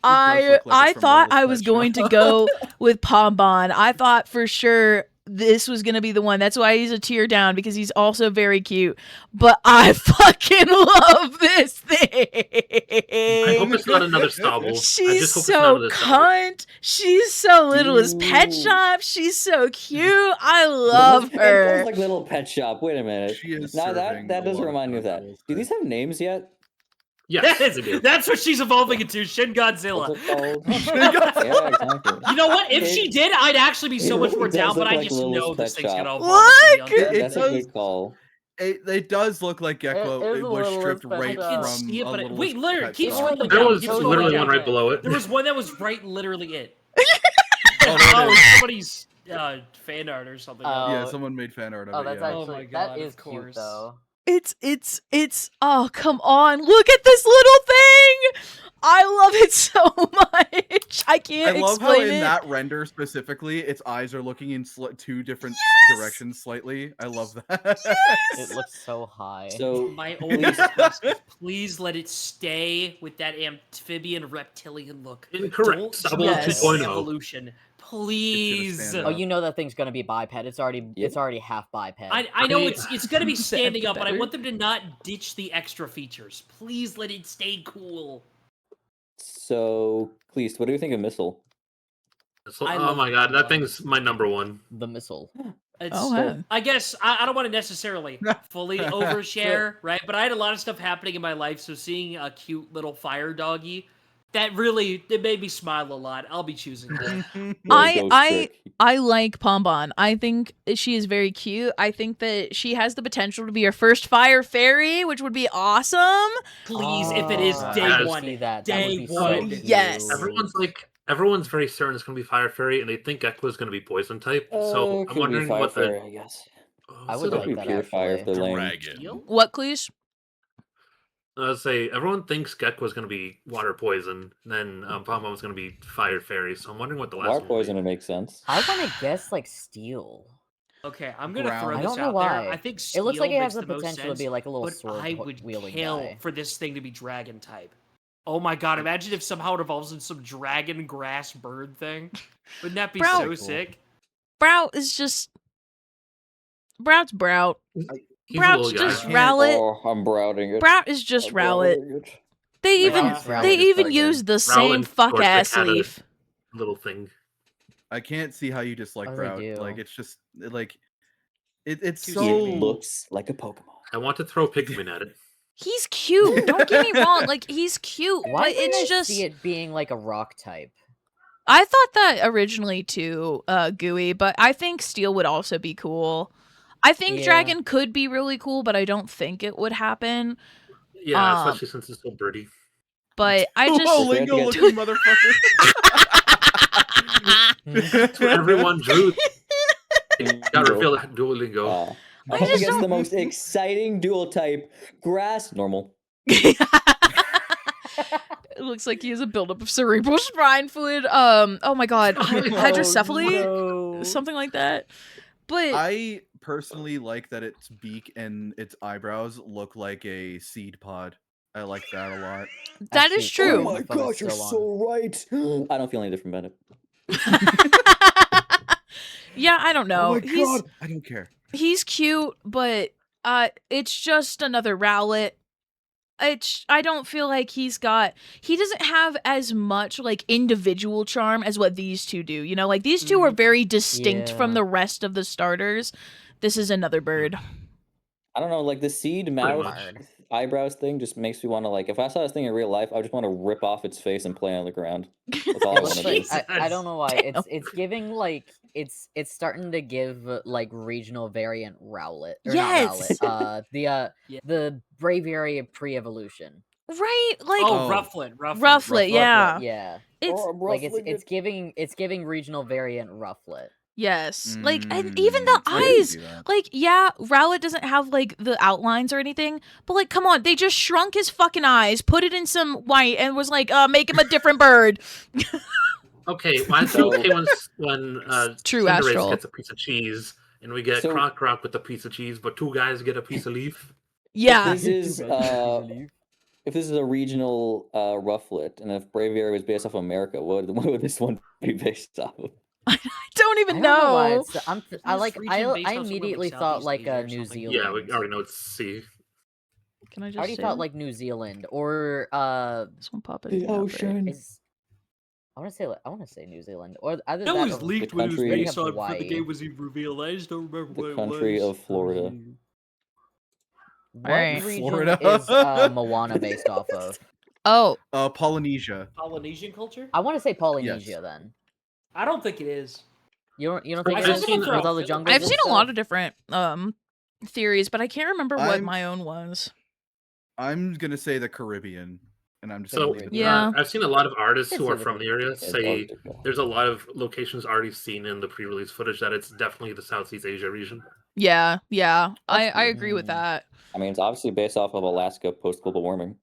I thought I was going to go with Pombon. I thought for sure this was gonna be the one. That's why he's a tier down, because he's also very cute. But I fucking love this thing. I hope it's not another Stobble. She's so cunt. She's so Littlest Pet Shop. She's so cute. I love her. It feels like Little Pet Shop. Wait a minute. Now that does remind me of that. Do these have names yet? Yes, that's what she's evolving into, Shin Godzilla. Yeah, exactly. You know what? If she did, I'd actually be so much more down, but I just know this thing's gonna evolve. Look! That's a good call. It does look like Gekko. It was stripped right from see it, but a wait, literally, keep scrolling down. There was literally one right below it. There was one that was right literally it. Somebody's fan art or something. Yeah, someone made fan art of it. That's actually, my God, that is cute though. It's oh, come on, look at this little thing. I love it so much. I can't explain it. I love how in that render specifically, its eyes are looking in two different directions slightly. I love that. It looks so high. So my only request is please let it stay with that amphibian reptilian look. Incorrect. Don't do evolution. Please. Oh, you know that thing's gonna be biped. It's already half biped. I know it's gonna be standing up, but I want them to not ditch the extra features. Please let it stay cool. So, Cleese, what do you think of Missile? Oh my god, that thing's my #1. The Missile. I guess I don't want to necessarily fully overshare, right? But I had a lot of stuff happening in my life, so seeing a cute little fire doggy, it made me smile a lot. I'll be choosing that. I like Pombon. I think she is very cute. I think that she has the potential to be our first fire fairy, which would be awesome. Please, if it is day one, day one. Yes. Everyone's very certain it's going to be Fire Fairy, and they think Ekko is going to be Poison type. So I'm wondering what the. I guess. I would like that pure fire if they're lame. Dragon. What, please? Let's say everyone thinks Gekko is going to be Water Poison, and then Pombon is going to be Fire Fairy. So I'm wondering what the last Water one Poison would make sense. I want to guess like Steel. Okay, I'm gonna throw this I don't know out why. there. I think it looks like it has the potential to be like a little but sword I would wielding kill guy. for this thing to be Dragon type. Oh my god! Imagine if somehow it evolves in some dragon grass bird thing. Wouldn't that be so sick? Sprout is just Sprout's Sprout. Sprout's just Rowlet. Oh, I'm Brouting it. Sprout is just Rowlet. They even use the same fuck ass leaf. Little thing. I can't see how you dislike Sprout. Like it's just like it's It so looks like a Pokemon. I want to throw Pikmin at it. He's cute. Don't get me wrong. Like he's cute. Why but didn't it's I just see it being like a rock type? I thought that originally too, Gooey, but I think Steel would also be cool. I think Dragon could be really cool, but I don't think it would happen. Yeah, especially since it's so birdie. But I just Duolingo looking motherfucker. That's what everyone drew. Got reveal that Duolingo. I hope it gets the most exciting dual type. Grass, normal. It looks like he has a buildup of cerebral spine fluid. Oh my god, hydrocephaly, something like that. But I personally like that its beak and its eyebrows look like a seed pod. I like that a lot. That is true. Oh my gosh, you're so right. I don't feel any different about it. Yeah, I don't know. Oh my god, I don't care. He's cute, but it's just another Rowlet. I don't feel like he doesn't have as much like individual charm as what these two do. You know, like these two are very distinct from the rest of the starters. This is another bird. I don't know, like the seed mouth eyebrows thing just makes me want to like. If I saw this thing in real life, I just want to rip off its face and play on the ground. That's all I want to do. I don't know why. It's giving like it's starting to give like regional variant Rowlet. Or yes. Not Rowlet. The Braviary pre-evolution. Right, like Rufflet, yeah. Yeah. It's it's giving regional variant Rufflet. Yes. Like, and even the eyes. Like, yeah, Rowlet doesn't have, like, the outlines or anything. But, like, come on. They just shrunk his fucking eyes, put it in some white, and was like, make him a different bird. Okay, well, it's okay when True Cinderace Astral gets a piece of cheese, and we get Croc with a piece of cheese, but two guys get a piece of leaf. Yeah. If this is a regional Rufflet, and if Braviary was based off of America, what would this one be based off of? I don't even know. I immediately thought like New Zealand. Yeah, we already know it's C. Can I just I already thought like New Zealand or this one pop the ocean. I want to say New Zealand or either that was or leaked when it was based on before the game was even revealed. I just don't remember what it was. The country of Florida. What region is Moana based off of? Oh, Polynesia. Polynesian culture? I want to say Polynesia then. I don't think it is. You don't think I've seen with all the jungles? I've seen a lot of different theories, but I can't remember what my own was. I'm gonna say the Caribbean, and I'm just I've seen a lot of artists who are from the area say there's a lot of locations already seen in the pre-release footage that it's definitely the Southeast Asia region. Yeah, I agree with that. I mean, it's obviously based off of Alaska post-global warming.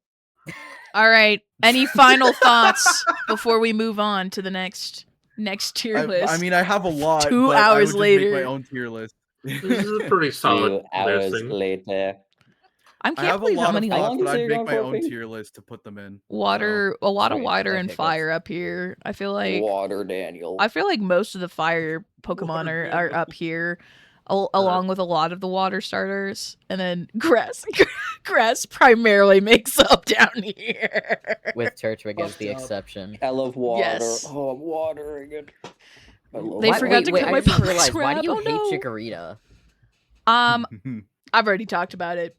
All right. Any final thoughts before we move on to the next tier list? I mean, I have a lot. 2 but hours I would later, just make my own tier list. This is a pretty solid 2 hours later. I can't believe how many thoughts, but I'd make my own tier list to put them in. Water, a lot of water and fire up here. I feel like water, Daniel. I feel like most of the fire Pokemon are up here, along with a lot of the water starters, and then grass. Grass primarily makes up down here. With Turtwig as the exception. I love water. Yes. Oh, I'm watering it. They forgot to cut my realize, why do you hate Chikorita? I've already talked about it.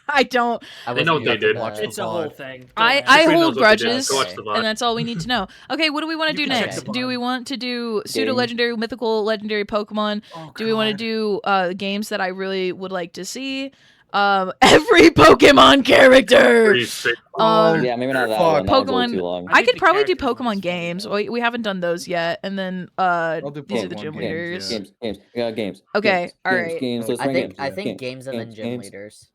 I don't. I know what they did. It's a whole thing. I hold grudges, and that's all we need to know. Okay, what do we want to do next? Do we want to do pseudo-legendary, mythical, legendary Pokemon? Do we want to do games that I really would like to see? Every Pokemon character. Yeah, maybe not that one. Pokemon. Too long. I could probably do Pokemon games. We haven't done those yet, and then these are the gym leaders. Games. Okay, all right. I think games and then gym leaders.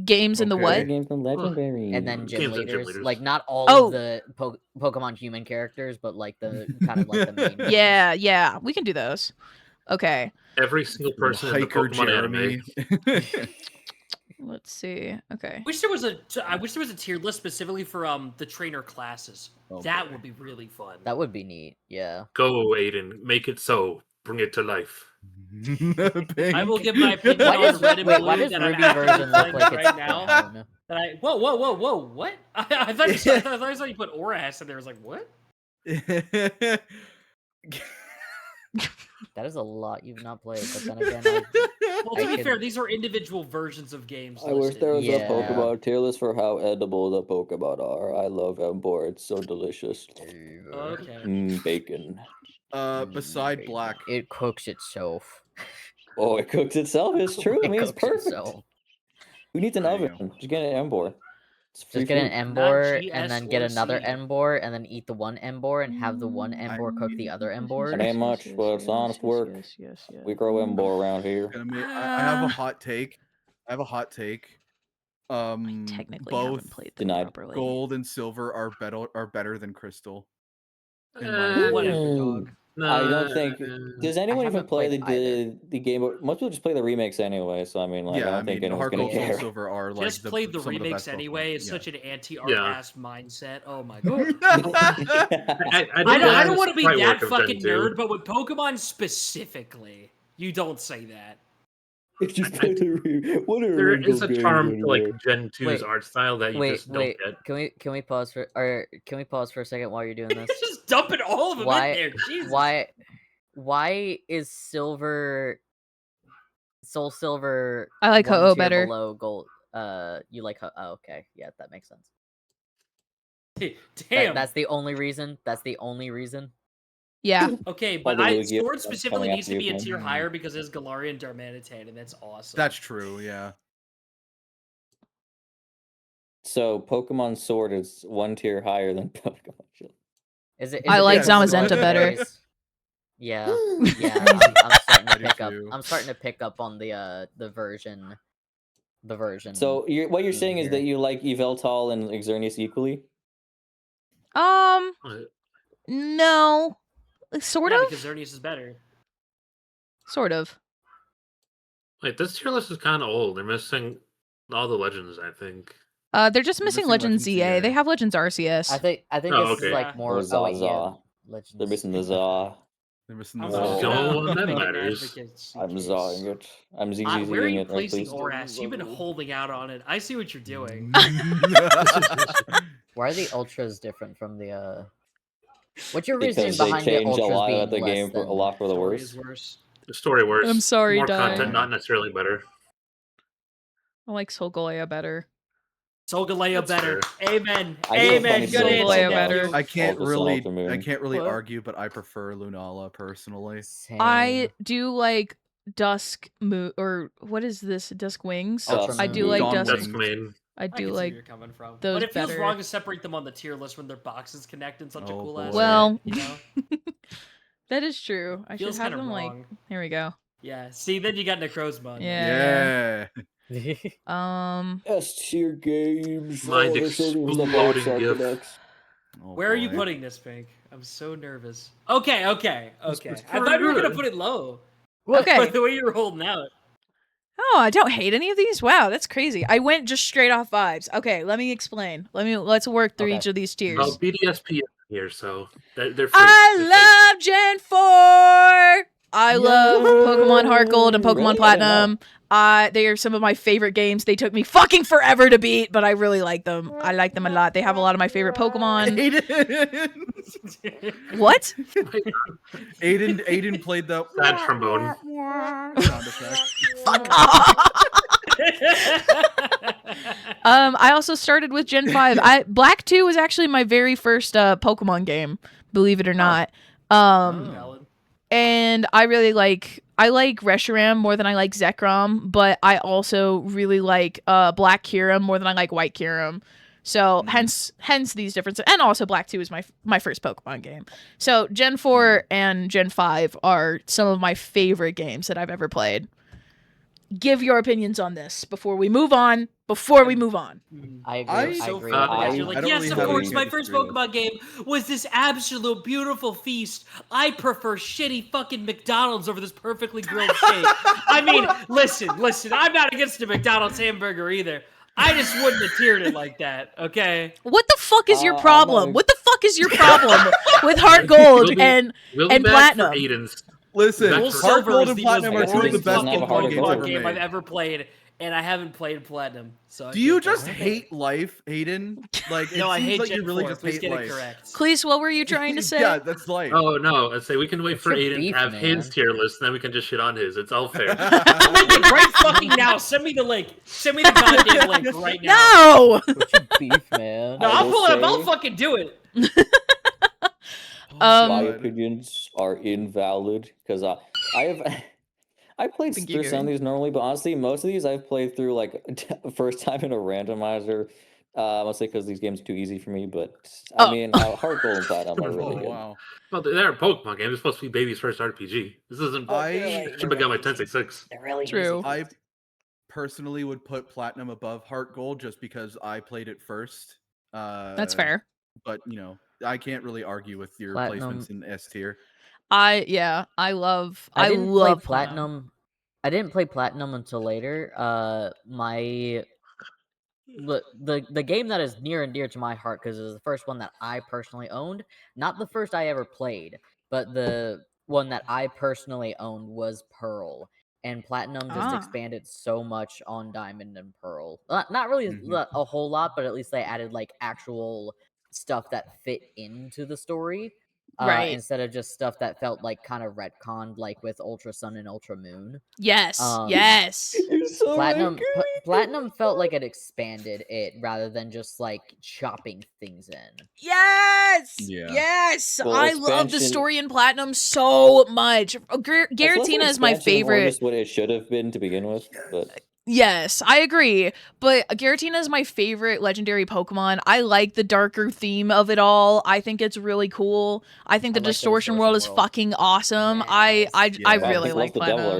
Games in the what? Games and legendary. And then gym leaders. Like not all of the Pokemon human characters, but like the kind of like the main ones. Yeah, we can do those. Okay. Every single person in the Pokemon anime. Let's see. Okay. I wish there was a tier list specifically for the trainer classes. That would be really fun. That would be neat. Yeah. Go, Aiden. Make it so. Bring it to life. I will give my opinion on red and blue that I'm version look like right now. Whoa! What? I thought you put Aura in there. I was like, what? That is a lot you've not played, but then again, well, to be fair, these are individual versions of games. I wish there was a Pokemon tier list for how edible the Pokemon are. I love Emboar; it's so delicious. Okay. Bacon. Beside Black, it cooks itself. Oh, it cooks itself. It's true. I mean, it's perfect. Itself. Who needs an oven? Just get an Emboar. Just get an Emboar and then get another Emboar and then eat the one Emboar and have the one Emboar cook the other Emboar. It ain't much, but it's honest work. Yes. We grow Emboar around here. I have a hot take. Technically both haven't played them properly. Gold and silver are better than crystal. Whatever, dog. I don't think. Does anyone even play the game? Most people just play the remakes anyway. So I mean, like, I don't think anyone's gonna care. Silver are like just played the remakes anyway. It's such an anti-art-ass mindset. Oh my god. I don't want to be that fucking nerd, but with Pokemon specifically, you don't say that. There is a charm to like Gen 2's art style that you just don't get. Can we pause for a second while you're doing this? Just dumping all of them in there. Jesus. Why is Soul Silver? I like Ho-Oh better. Below Gold. You like Ho-Oh? Oh, okay, yeah, that makes sense. Damn. That's the only reason. Yeah. Okay, but Sword specifically needs to be a tier higher because it's Galarian Darmanitan, and that's awesome. That's true, yeah. So Pokemon Sword is one tier higher than Pokemon Shield. I like Zamazenta better. Yeah. I'm starting to pick up on the version. So what you're saying is that you like Yveltal and Xerneas equally? No. Sort of? Because Xerneas is better. Sort of. Wait, this tier list is kind of old. They're missing all the legends, I think. They're just missing Legends ZA. They have Legends RCS. I think this is like more Legends. They're missing the Za. They're missing the Za. That matters. I'm Zaing it. I'm ZZing it. Where are you placing Oras? You've been holding out on it. I see what you're doing. Why are the Ultras different from the What's your reason behind the Ultras a lot being of the game than... a lot for the worse? The story worse. I'm sorry, More Di. content, not necessarily better. I like Solgaleo better. Solgaleo better. Fair. Amen. Amen. Good Solgaleo better. I can't really argue, but I prefer Lunala personally. Same. I do like Dusk Moon, or what is this? Dusk Wings. I do like Dusk Moon. I do like where you're coming from. those but it feels better. wrong to separate them on the tier list when their boxes connect in such a cool ass way. You know? That is true. I should have them wrong. like. Here we go. Yeah. See, then you got Necrozma. Yeah. S tier games. Mind exploding gift. Where are you putting this, Pink? I'm so nervous. Okay. I thought you were gonna put it low. Okay. The way you were holding out. Oh, I don't hate any of these. Wow, that's crazy. I went just straight off vibes. Okay, let me explain. Let's work through each of these tiers. Well, BDSP is here, so they're free. I love Gen 4. I love Pokemon Heart Gold and Pokemon Platinum. They are some of my favorite games. They took me fucking forever to beat, but I really like them. I like them a lot. They have a lot of my favorite Pokemon. What? Aiden played the sad trombone sound effect. Fuck off. I also started with Gen 5. Black 2 was actually my very first Pokemon game, believe it or not. And I really like Reshiram more than I like Zekrom, but I also really like Black Kyurem more than I like White Kyurem. So hence these differences. And also Black 2 is my first Pokemon game. So Gen 4 and Gen 5 are some of my favorite games that I've ever played. Give your opinions on this before we move on. I agree. You're like, yes, of course, my first Pokemon game was this absolute beautiful feast. I prefer shitty fucking McDonald's over this perfectly grilled steak. I mean, listen, I'm not against a McDonald's hamburger either. I just wouldn't have tiered it like that, okay? What the fuck is your problem? What the fuck is your problem with Heart Gold and Platinum? Listen, Heart Gold and Platinum are two of the best Pokemon game I've ever played, and I haven't played Platinum. So do you just hate life, Aiden? Like, no, I hate like Gen you really 4. just Please hate get life. it correct. Cleese, what were you trying to say? Yeah, that's life. Oh no, I'd say we can wait for Aiden beef, to have man? his tier list, and then we can just shit on his. It's all fair. Right fucking now, send me the link. Send me the goddamn link right now. No! What's your beef, man? No, I'll pull it up. I'll fucking do it. My opinions are invalid because I played through some of these normally, but honestly, most of these I've played through like first time in a randomizer. Mostly because these games are too easy for me. But I mean, Heart Gold and Platinum are really good. Wow. Well, they're a Pokemon game. It's supposed to be baby's first RPG. This isn't. I should have got my 1066. Really true. I personally would put Platinum above Heart Gold just because I played it first. That's fair. But you know, I can't really argue with your placements in S tier. I love Platinum. I didn't play Platinum until later. The game that is near and dear to my heart because it was the first one that I personally owned. Not the first I ever played, but the one that I personally owned was Pearl. And Platinum just expanded so much on Diamond and Pearl. Not really a whole lot, but at least they added like actual stuff that fit into the story. Right. Instead of just stuff that felt like kind of retconned, like with Ultra Sun and Ultra Moon. Yes. Yes. So Platinum felt like it expanded it rather than just like chopping things in. Yes. Yeah. Yes. Well, I love the story in Platinum so much. Giratina is my favorite. Just what it should have been to begin with, but. Yes, I agree. But Giratina is my favorite legendary Pokemon. I like the darker theme of it all. I think it's really cool. I think the Distortion World is fucking awesome. Yes. I really like Platinum. Platinum.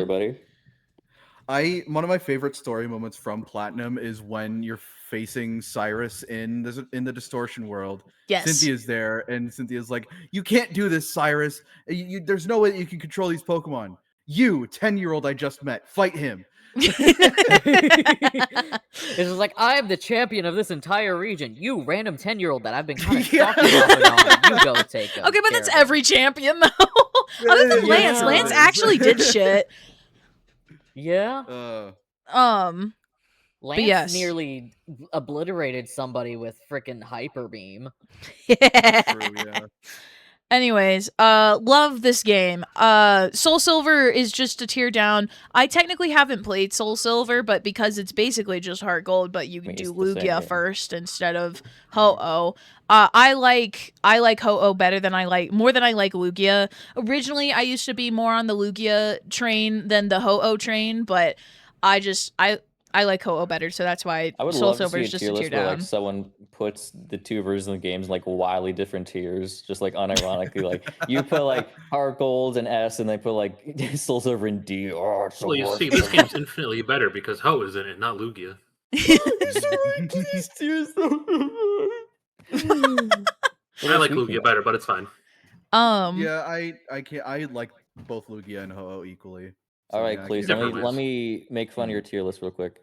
Everybody. One of my favorite story moments from Platinum is when you're facing Cyrus in the Distortion World. Yes. Cynthia's there, and Cynthia's like, "You can't do this, Cyrus. There's no way you can control these Pokemon. You, 10-year-old I just met, fight him." It's just like, I am the champion of this entire region. You random 10-year-old that I've been kind of stalking off and on. You go take him. Okay, but that's every champion though. Other than Lance. Lance actually did shit. Yeah. Lance nearly obliterated somebody with frickin' Hyper Beam. Yeah. True, yeah. Anyways, love this game. Soul Silver is just a tier down. I technically haven't played Soul Silver, but because it's basically just Heart Gold, but you can do Lugia first instead of Ho-Oh. I like Ho-Oh more than I like Lugia. Originally, I used to be more on the Lugia train than the Ho-Oh train, but I like Ho-Oh better, so that's why Soul Silver is just a tier down. Where, like, someone puts the two versions of the games in, like, wildly different tiers, just like unironically. Like, you put like Heart Gold and S, and they put like Soul Silver and D. Oh, it's well, you see, this game's infinitely better because Ho is in it, not Lugia. These tiers I like Lugia better, but it's fine. Yeah, I like both Lugia and Ho-Oh equally. So, All right, yeah, please. Let me make fun of your tier list real quick.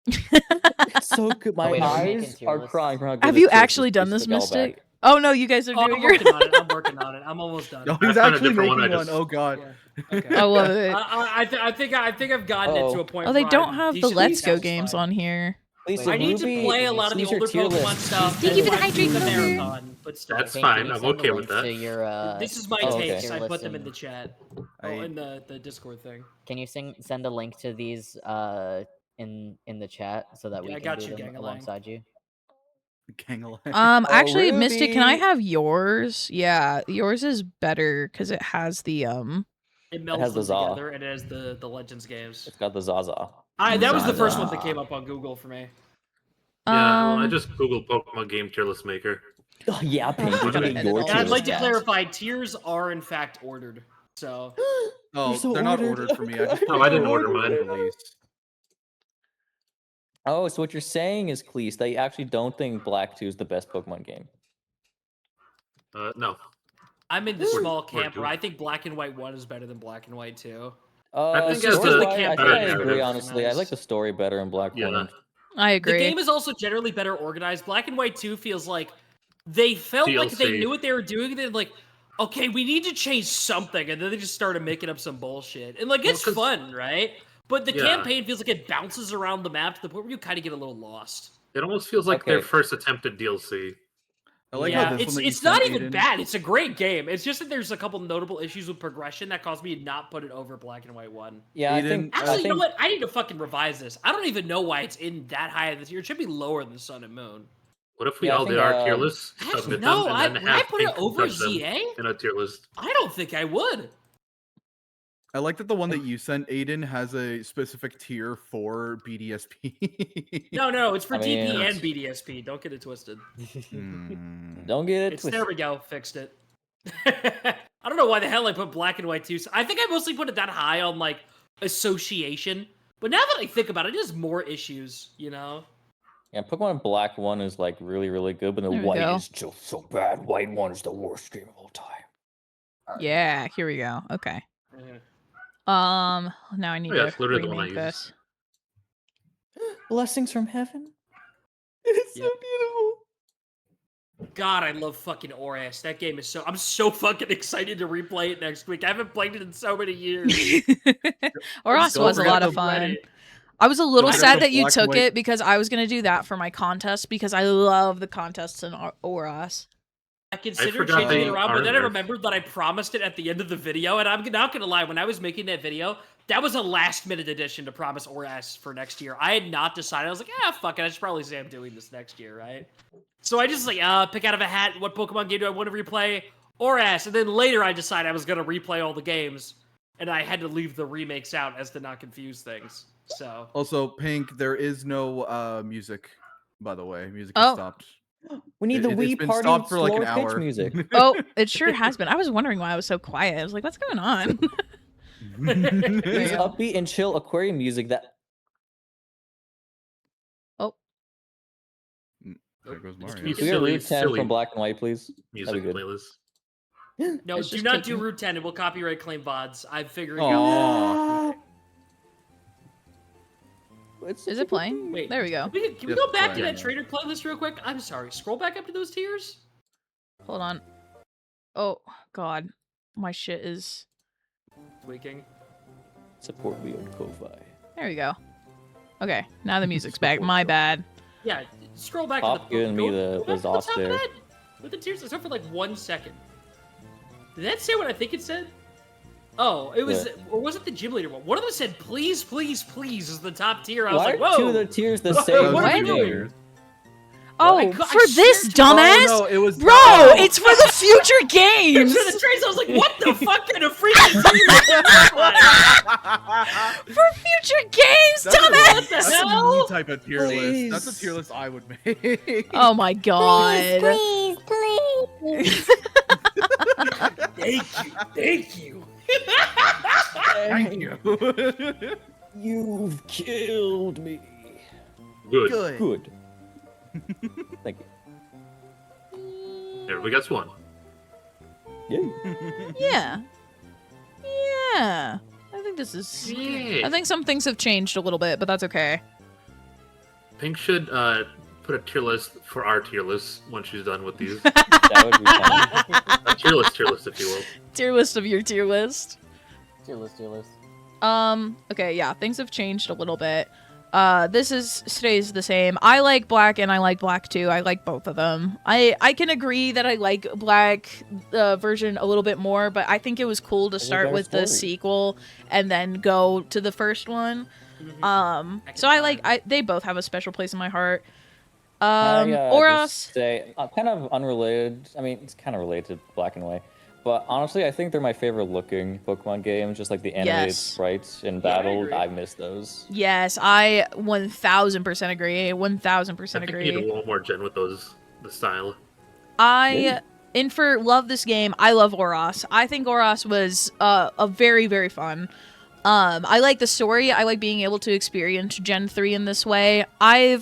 It's so good. My wait, are we making eyes tier are lists? crying from how good Have this you tier list actually is. done Please this, take it all Mystic? back. Oh no, you guys are Oh, doing I'm your. working on it. I'm working on it. I'm almost done. Oh, he's I found a actually different making one, I one. just- Oh god. Yeah. Okay. I love it. I think I've gotten it to a point. Oh, they where don't I'm have the decently Let's Go satisfied. games on here. Lisa, I need to Ruby, play a lot of the use your older tier Pokemon list. stuff. Thank you for the That's why I'm hydrate, doing Clover. marathon, but still. That's Pink, fine. can you I'm send the okay with links that. to your, This is my Oh, takes. okay. I put them in the chat. Oh, in the Discord thing. Can you send a link to these in the chat so that Yeah, I we can got do you, them Gangalang. alongside you? Actually, Mystic, can I Ruby. have yours? Yeah, yours is better because it has the It melds has the them Za. together, and it has the Legends games. It's got the Zaza. That was the first one Zaza. that came up on Google for me. Yeah, well, I just googled Pokemon game tier list maker. Oh, yeah, Pink. Would you get your And tier I'd like list to back? clarify, tiers are in fact ordered. So. Oh, so they're not ordered. ordered for me. I just Oh, I didn't order mine. release. Oh, so what you're saying is, Cleese, that you actually don't think Black 2 is the best Pokemon game? No. I'm in the small camp where I think Black and White 1 is better than Black and White 2. I think just it's the a campaign. I think I agree, honestly. I Nice. like the story better in Black 1. I agree. The game is also generally better organized. Black and White 2 feels like they felt like they TLC. knew what they were doing, and they're like, okay, we need to change something, and then they just started making up some bullshit. And like, it's fun, right? But the campaign feels like it bounces around the map to the point where you kind of get a little lost. It almost feels like their first attempt at DLC. I like how this one that you It's not sent, even Aiden- bad. It's a great game. It's just that there's a couple notable issues with progression that caused me to not put it over Black and White 1. Yeah, I Aiden, think... Actually, you know what? I need to fucking revise this. I don't even know why it's in that high of this year. It should be lower than Sun and Moon. What if we all did our tier lists, Actually, submit no, them, and then would I have put it Pink over judge them ZA? in a tier list? I don't think I would. I like that the one that you sent, Aiden, has a specific tier for BDSP. No, it's for I mean, DP and BDSP. Don't get it twisted. Don't get it It's twisted. there we go. Fixed it. I don't know why the hell I put Black and White 2. I think I mostly put it that high on like association. But now that I think about it, it has more issues, you know? Yeah, Pokemon Black 1 is like really, really good, but the There we White go. is just so bad. White 1 is the worst game of all time. Yeah, here we go. Okay. Now I need Yeah, to it's literally the one I remake use. this. Blessings from heaven. It's so beautiful. God, I love fucking Oras. That game is so... I'm so fucking excited to replay it next week. I haven't played it in so many years. Oras Don't was a forget lot the of fun. Ready. I was a little forget sad the that you black and took white- it because I was gonna do that for my contest because I love the contests in Oras. I considered forgot changing they it around, but are then I there. remembered that I promised it at the end of the video, and I'm not gonna lie, when I was making that video, that was a last-minute addition to promise Oras for next year. I had not decided. I was like, fuck it, I should probably say I'm doing this next year, right? So I just like, pick out of a hat, what Pokemon game do I want to replay? Oras, and then later I decided I was gonna replay all the games, and I had to leave the remakes out as to not confuse things, so... Also, Pink, there is no music, by the way. Music Oh. is stopped. We need the It's Wii been Party stopped for like an slower pitch hour. music. Oh, it sure has been. I was wondering why I was so quiet. I was like, what's going on? It's upbeat and chill aquarium music that... Oh. There goes It's Mario. Can we get Route 10 from Black and White, please? Music That'd be good. playlist. No, It's do just not do kicking. Route 10. It will copyright claim VODs. I'm figuring Aw. out. Is it playing? Wait. There we go. Can we Yes, go back to playing. that trader playlist real quick? I'm sorry. Scroll back up to those tiers. Hold on. Oh, God. My shit is... Tweaking. Support me on Ko-Fi. There we go. Okay, now the music's back. My bad. Yeah, scroll back Pop to the... giving me the go back to Zoss top of there. that. With the tiers, it's up for like 1 second. Did that say what I think it said? Oh, it was... Or was it the Gym Leader one? One of them said, please, please, please is the top tier. I was Why like, are whoa! two of the tiers the same? What are you What? doing? Oh, I for swear this, to- dumbass? Oh, no, it was Bro, it's for the future games! For the trace, I was like, what the fuck kind of freaking tier is that? For future games, That's dumbass! That's hell? a me type of tier Please. list. That's a tier list I would make. Oh my god. Please, please. Thank you. Thank you. You've killed me. Good. Good. Thank you. There we got one. Yay. Yeah. Yeah. I think this is. Yeah. I think some things have changed a little bit, but that's okay. Pink should put a tier list for our tier list once she's done with these. That would be fun. A tier list, if you will. Tier list of your tier list. Tier list. Okay, yeah, things have changed a little bit. This stays the same. I like black and I like black too. I like both of them. I can agree that I like black version a little bit more, but I think it was cool to start with the sequel and then go to the first one. So they both have a special place in my heart. Oros. Kind of unrelated. I mean, it's kind of related to Black and White. But honestly, I think they're my favorite looking Pokemon games. Just like the animated sprites in battle, I miss those. Yes, I 1000% agree. 1000% agree. I think you need one more gen with the style. Love this game. I love Oros. I think Oros was a very, very fun. I like the story. I like being able to experience Gen 3 in this way. I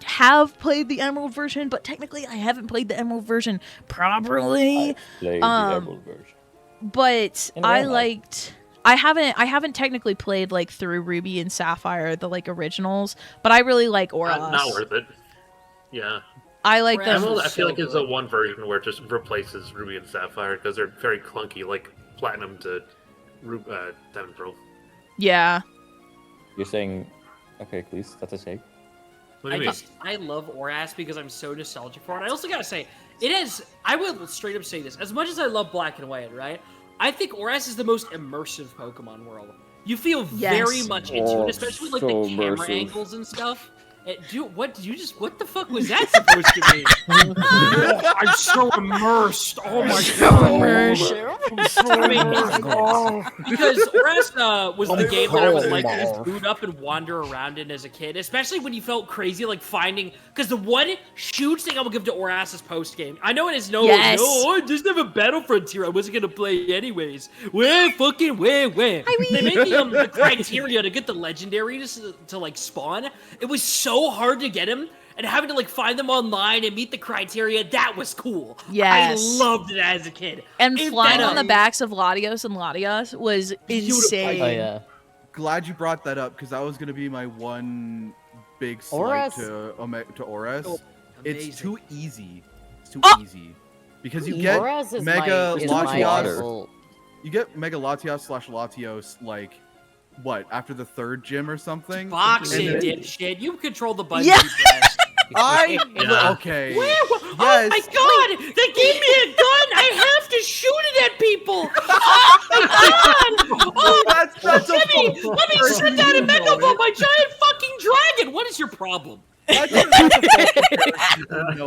have played the Emerald version, but technically I haven't played the Emerald version properly. I played the Emerald version. But I haven't technically played like through Ruby and Sapphire, the like originals, but I really like Oros. Not worth it. Yeah. I like them. Emerald, I feel like it's a one version where it just replaces Ruby and Sapphire because they're very clunky, like Platinum to Diamond Pearl. Yeah. You're saying, okay, please, that's a shake. What do you mean? I love Oras because I'm so nostalgic for it. I also gotta say, I will straight up say this. As much as I love Black and White, right? I think Oras is the most immersive Pokemon world. You feel very much into it, especially with like the camera angles and stuff. Dude, what the fuck was that supposed to be? I'm so immersed. Oh my god. I'm so immersed. Because Oras was the game that I would like to just boot up and wander around in as a kid, especially when you felt crazy, like finding. Because the one huge thing I will give to Oras is post game. I know it is I just have a Battle Frontier. I wasn't gonna play anyways. Where? They made the criteria to get the legendaries to like spawn. It was so hard to get him, and having to like find them online and meet the criteria, that was cool. Yes. I loved it as a kid. And flying on the backs of Latios and Latias was insane. Oh yeah. Glad you brought that up because that was gonna be my one big slight to Oras. Oh, it's too easy. It's too easy because you get Mega Latios. You get Mega Latios / Latios like. What, after the third gym or something? Boxing, dipshit. You control the button. Yeah. Okay. Oh my god! They gave me a gun! I have to shoot it at people! Oh my god! Oh, let me send out a megaphone, my giant fucking dragon! What is your problem? Know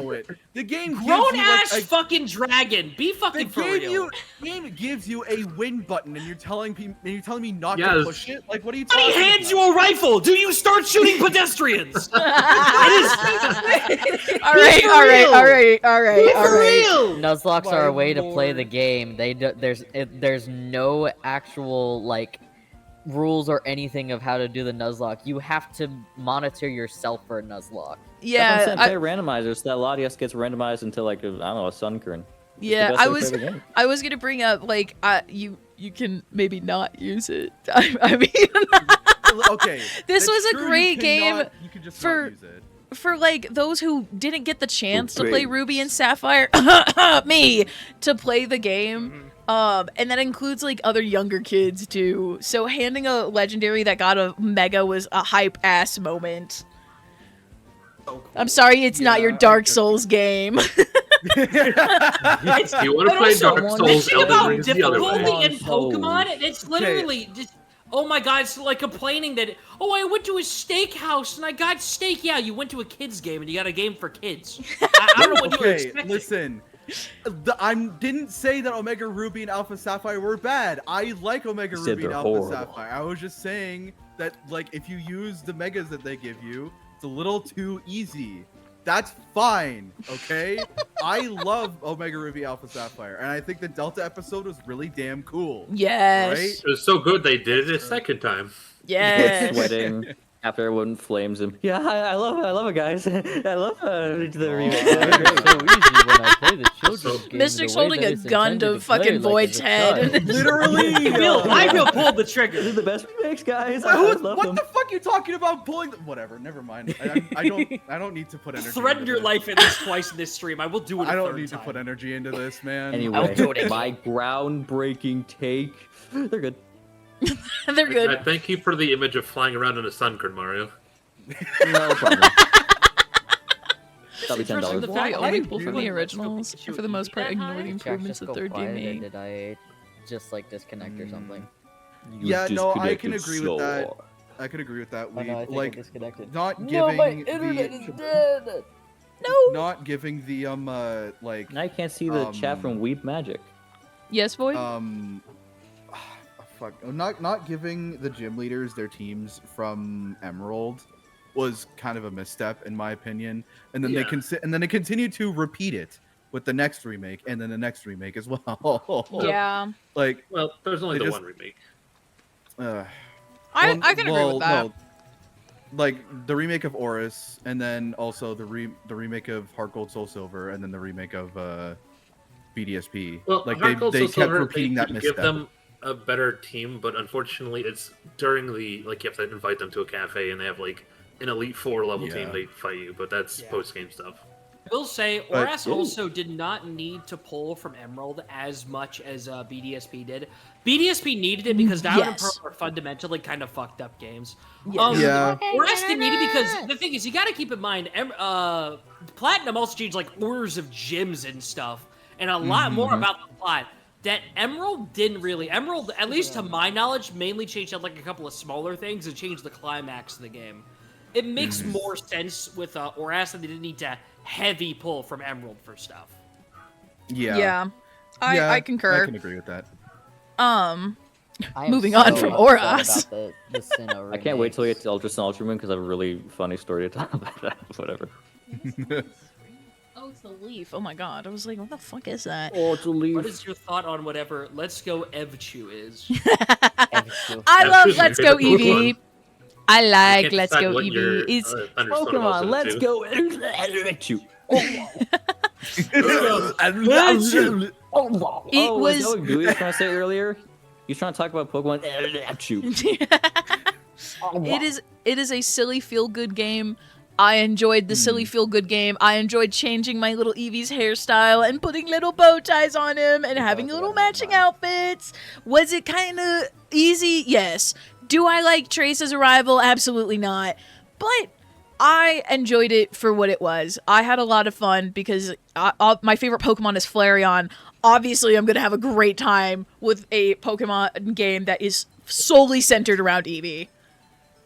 it. The game grown ass fucking dragon. Be fucking for real. The game gives you a win button, and you're telling me not to push it. Like, what are you talking about? He hands you a rifle. Do you start shooting pedestrians? All right. Nuzlocke are a way to play the game. There's no actual like rules or anything of how to do the Nuzlocke. You have to monitor yourself for a Nuzlocke. Yeah, that's what I'm saying. Play randomizers so that Latias gets randomized into like a Sunkern. Yeah, I was gonna bring up like you can maybe not use it. I mean, okay, this was a great game for like those who didn't get the chance to play Ruby and Sapphire, to play the game. And that includes like other younger kids too. So handing a legendary that got a mega was a hype ass moment. Cool. I'm sorry, it's not your Dark Souls game. You want to play Dark Souls? The thing about difficulty in Pokemon, it's literally just. Oh my god, it's like complaining that, I went to a steakhouse and I got steak. Yeah, you went to a kid's game and you got a game for kids. I don't know what you were expecting. Listen. I didn't say that Omega Ruby and Alpha Sapphire were bad. I like Omega Ruby and Alpha Sapphire. I was just saying that, like, if you use the megas that they give you, it's a little too easy. That's fine, okay? I love Omega Ruby Alpha Sapphire, and I think the Delta episode was really damn cool. Yes. Right? It was so good they did it a second time. Yes. Sweating. After everyone flames him. Yeah, I love it, guys. I love the remake. It's so easy when I play the children's game. Mystic's holding a gun to fucking Void's head. Literally! I feel pulled the trigger. These are the best remakes, guys. What the fuck are you talking about pulling? Whatever, never mind. I don't need to put energy. Threaten into your this. life at least twice in this stream. I will do it. I don't need to put energy into this, man. Anyway, my groundbreaking take. They're good. They're good. Thank you for the image of flying around in a sun, Kurt Mario. No problem. That'll be $10. The fact only pull from the originals, and for the most part, ignore the improvements that third game made. Did I just like disconnect or something? Yeah, no, I can agree with that. I could agree with that. Oh, no, I think I like disconnected. not No, giving my internet is dead. No. Not giving the like. Now I can't see the chat from Weep Magic. Yes, Void. Fuck. Not giving the gym leaders their teams from Emerald was kind of a misstep in my opinion. And then they continue to repeat it with the next remake and then the next remake as well. Yeah. Like, well, there's only the one remake. I can agree with that. No, like the remake of Oris, and then also the remake of Heart Gold Soul Silver, and then the remake of BDSP. Well, like Heart Gold they Soul kept Silver, repeating they that do misstep. give them a better team, but unfortunately, it's during the you have to invite them to a cafe, and they have like an Elite Four level team. They fight you, but that's post game stuff. I will say, Oras also did not need to pull from Emerald as much as BDSP did. BDSP needed it because Diamond and Pearl are fundamentally kind of fucked up games. Oras didn't need it because the thing is, you got to keep in mind, Platinum also changed like orders of gyms and stuff, and a lot more about the plot. That Emerald didn't really. Emerald, at least to my knowledge, mainly changed out like a couple of smaller things and changed the climax of the game. It makes more sense with Oras that they didn't need to heavy pull from Emerald for stuff. Yeah. I concur. I can agree with that. Moving on from Oras. I can't wait till we get to Ultra Sun Ultra Moon because I have a really funny story to tell about that. Whatever. Oh, it's the leaf. Oh my god. I was like, what the fuck is that? Oh, it's a leaf. What is your thought on whatever Let's Go Evchu is? I love Let's Go Eevee. I like Let's Go Eevee. It's Pokemon. Let's go. It was. Is that what Gooey was trying to say earlier? He was trying to talk about Pokemon. It is a silly feel-good game. I enjoyed the silly feel-good game. I enjoyed changing my little Eevee's hairstyle and putting little bow ties on him and having little matching outfits. Was it kind of easy? Yes. Do I like Trace's arrival? Absolutely not. But I enjoyed it for what it was. I had a lot of fun because my favorite Pokemon is Flareon. Obviously, I'm going to have a great time with a Pokemon game that is solely centered around Eevee.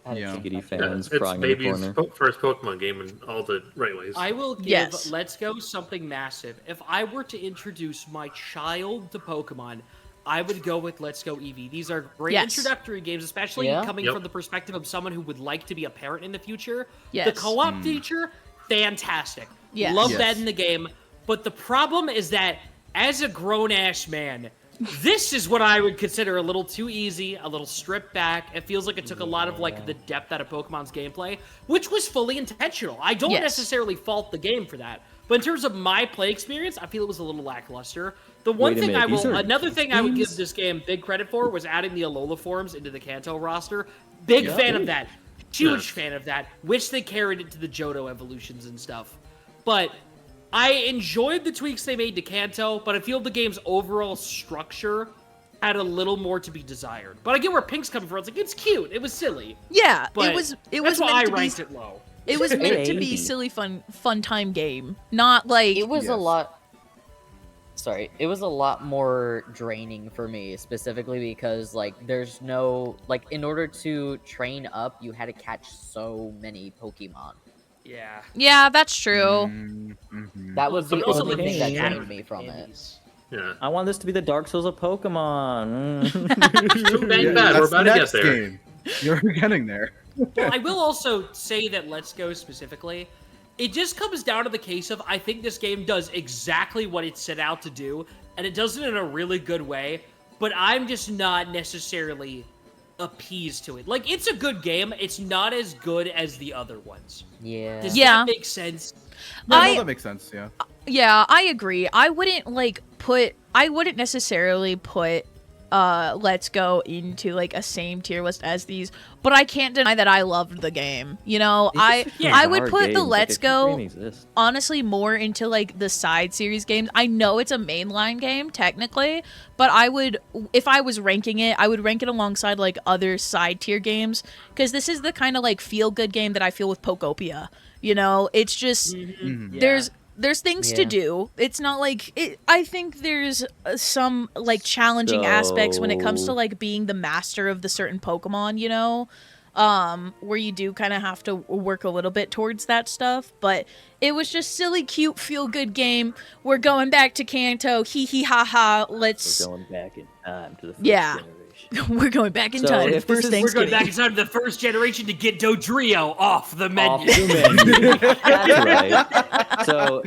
Fans it's crying baby's in the corner. first Pokemon game in all the right ways. I will give Let's Go something massive. If I were to introduce my child to Pokemon, I would go with Let's Go Eevee. These are great introductory games, especially coming from the perspective of someone who would like to be a parent in the future. The co-op feature, fantastic. Love that in the game. But the problem is that as a grown-ass man, this is what I would consider a little too easy, a little stripped back. It feels like it took a lot of like the depth out of Pokemon's gameplay, which was fully intentional. I don't necessarily fault the game for that. But in terms of my play experience, I feel it was a little lackluster. The one thing another thing I would give this game big credit for was adding the Alola forms into the Kanto roster. Big fan of that. Huge fan of that. Wish they carried it to the Johto evolutions and stuff. But I enjoyed the tweaks they made to Kanto, but I feel the game's overall structure had a little more to be desired. But I get where Pink's coming from. It's like, it's cute. It was silly. Yeah, but it was that's why I ranked it low. It was meant to be silly, fun time game, not like it was a lot. Sorry, it was a lot more draining for me, specifically because like there's no like in order to train up, you had to catch so many Pokemon. Yeah, that's true. That was the only thing that drained me from it. Yeah. I want this to be the Dark Souls of Pokemon. We're about to get there. Game. You're getting there. Well, I will also say that Let's Go specifically, it just comes down to the case of I think this game does exactly what it set out to do, and it does it in a really good way, but I'm just not necessarily appease to it. Like, it's a good game. It's not as good as the other ones. Yeah. Does that make sense? No, that makes sense, yeah. Yeah, I agree. I wouldn't necessarily put Let's Go into like a same tier list as these, but I can't deny that I loved the game. You know, I would put the Let's Go honestly more into like the side series games. I know it's a mainline game technically, but I would, if I was ranking it, I would rank it alongside like other side tier games, because this is the kind of like feel good game that I feel with Pokopia. You know, it's just there's things to do. It's not like I think there's some like challenging aspects when it comes to like being the master of the certain Pokemon, you know, where you do kind of have to work a little bit towards that stuff. But it was just silly, cute, feel good game. We're going back to Kanto. Hee hee ha ha. We're going back in time to the first generation. We're going back in time to the first Thanksgiving. We're going back in time to the first generation to get Dodrio off the menu. That's right. So,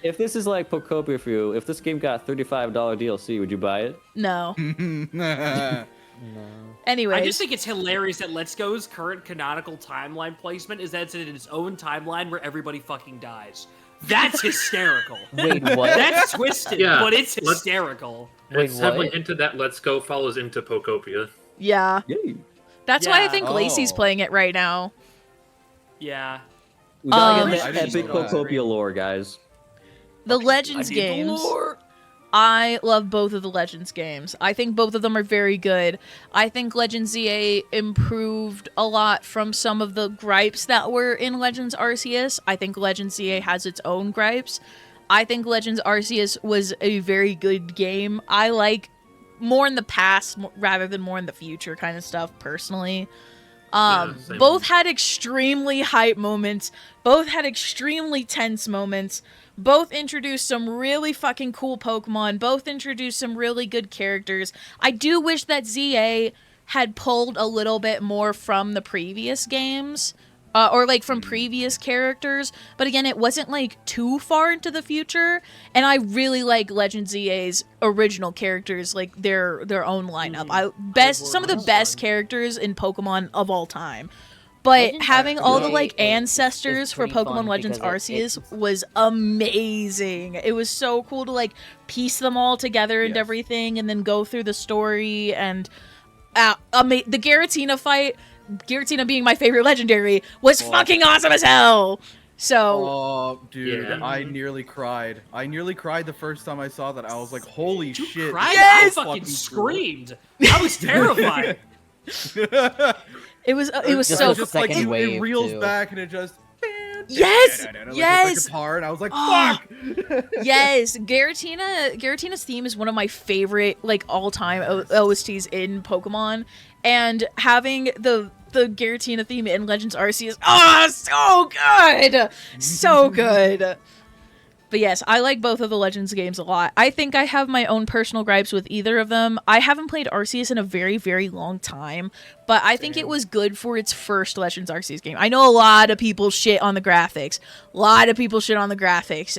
if this is like Pokopia for you, if this game got $35 DLC, would you buy it? No. No. Anyway, I just think it's hilarious that Let's Go's current canonical timeline placement is that it's in its own timeline where everybody fucking dies. That's hysterical. Wait, what? That's twisted, but it's hysterical. It's heavily into that Let's Go follows into Pokopia. Yeah. That's why I think Lacey's playing it right now. Yeah. We gotta get that epic Pokopia lore, guys. The Legends games. I love both of the Legends games. I think both of them are very good. I think Legends ZA improved a lot from some of the gripes that were in Legends Arceus. I think Legends ZA has its own gripes. I think Legends Arceus was a very good game. I like more in the past rather than more in the future kind of stuff, personally. Both had extremely hype moments. Both had extremely tense moments. Both introduced some really fucking cool Pokemon. Both introduced some really good characters. I do wish that ZA had pulled a little bit more from the previous games. Or like from previous characters. But again, it wasn't like too far into the future. And I really like Legend ZA's original characters, like their own lineup. Some of the best characters in Pokemon of all time. But having all the like ancestors for Pokemon Legends Arceus was amazing. It was so cool to like piece them all together and everything, and then go through the story. And the Giratina fight, Giratina being my favorite legendary, was fucking awesome as hell. So, dude, I nearly cried. I nearly cried the first time I saw that. I was like, holy shit. Cried? Yes! I fucking screamed. I was terrified. It was so just like it reels back and it just yes like a guitar, and I was like, fuck. Yes, Giratina's theme is one of my favorite like all-time OSTs in Pokemon, and having the Giratina theme in Legends Arceus, so good, so good. But yes, I like both of the Legends games a lot. I think I have my own personal gripes with either of them. I haven't played Arceus in a very, very long time, but I think it was good for its first Legends Arceus game. I know a lot of people shit on the graphics.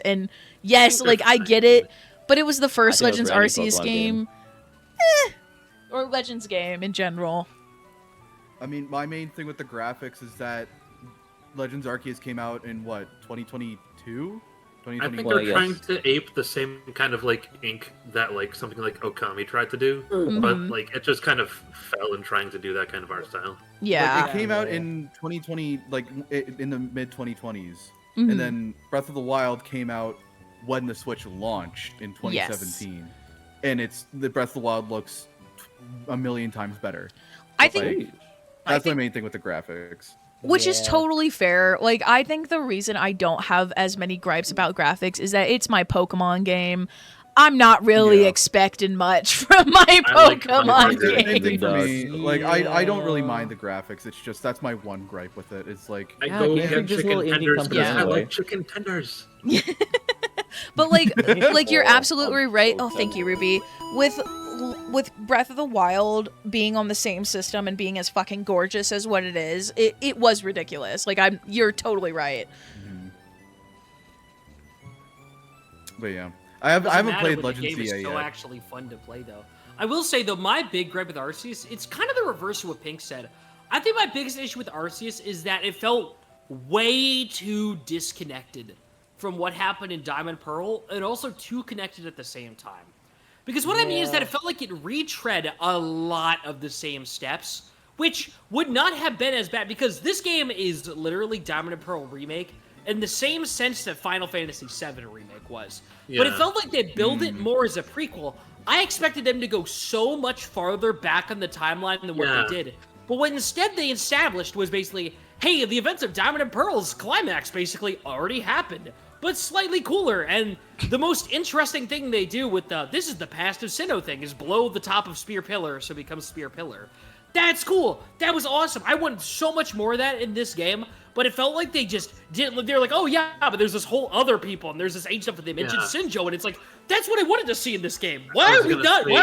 And yes, like, I get it, but it was the first Legends Arceus game. Or Legends game in general. I mean, my main thing with the graphics is that Legends Arceus came out in, what, 2022? I think they're trying to ape the same kind of like ink that like something like Okami tried to do, but like it just kind of fell in trying to do that kind of art style. Yeah, like, it came out in 2020, like in the mid 2020s, and then Breath of the Wild came out when the Switch launched in 2017, and the Breath of the Wild looks a million times better. I think that's my main thing with the graphics. Which is totally fair. Like, I think the reason I don't have as many gripes about graphics is that it's my Pokemon game. I'm not really expecting much from my Pokemon game. Same thing for me. Like, I don't really mind the graphics. It's just, that's my one gripe with it. It's like, I go get chicken tenders because I like chicken tenders. But like you're absolutely right. Oh, thank you, Ruby. With Breath of the Wild being on the same system and being as fucking gorgeous as what it is, it was ridiculous. Like, you're totally right. But yeah, I haven't played Legends ZA yet. The game is so actually fun to play though. I will say, though, my big gripe with Arceus, it's kind of the reverse of what Pink said. I think my biggest issue with Arceus is that it felt way too disconnected from what happened in Diamond Pearl, and also too connected at the same time. Because what I mean is that it felt like it retread a lot of the same steps, which would not have been as bad, because this game is literally Diamond and Pearl Remake in the same sense that Final Fantasy VII Remake was. Yeah. But it felt like they built it more as a prequel. I expected them to go so much farther back on the timeline than what they did. But what instead they established was basically, hey, the events of Diamond and Pearl's climax basically already happened, but slightly cooler. And the most interesting thing they do with the this is the past of Sinnoh thing is blow the top of Spear Pillar so it becomes Spear Pillar. That's cool. That was awesome. I wanted so much more of that in this game, but it felt like they just didn't. They're like, oh yeah, but there's this whole other people, and there's this age stuff that they mentioned Sinjo, and it's like, that's what I wanted to see in this game. Why are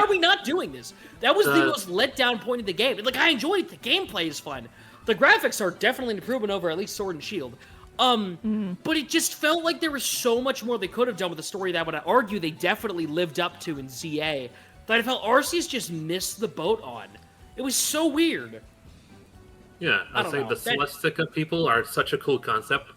we not doing this? That was the most letdown point of the game. Like, I enjoyed it. The gameplay is fun. The graphics are definitely an improvement over at least Sword and Shield. But it just felt like there was so much more they could have done with the story that I would argue they definitely lived up to in ZA, that I felt Arceus just missed the boat on. It was so weird. Yeah, I'd say the Celestica people are such a cool concept,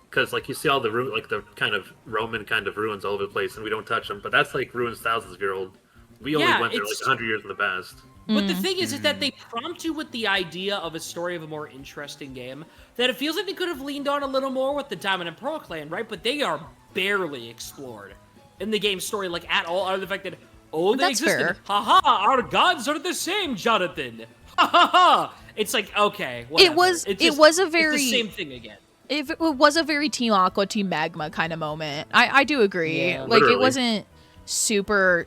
because like you see all the the kind of Roman kind of ruins all over the place, and we don't touch them. But that's like ruins thousands of years old. We only went there like 100 years in the past. But the thing is that they prompt you with the idea of a story of a more interesting game that it feels like they could have leaned on a little more with the Diamond and Pearl clan, right? But they are barely explored in the game story, like at all, out of the fact that they existed. Haha, our gods are the same, Jonathan. Ha ha ha. It's like, okay, whatever. It was a very it's the same thing again. It was a very Team Aqua, Team Magma kind of moment. I do agree. Yeah, like, it wasn't super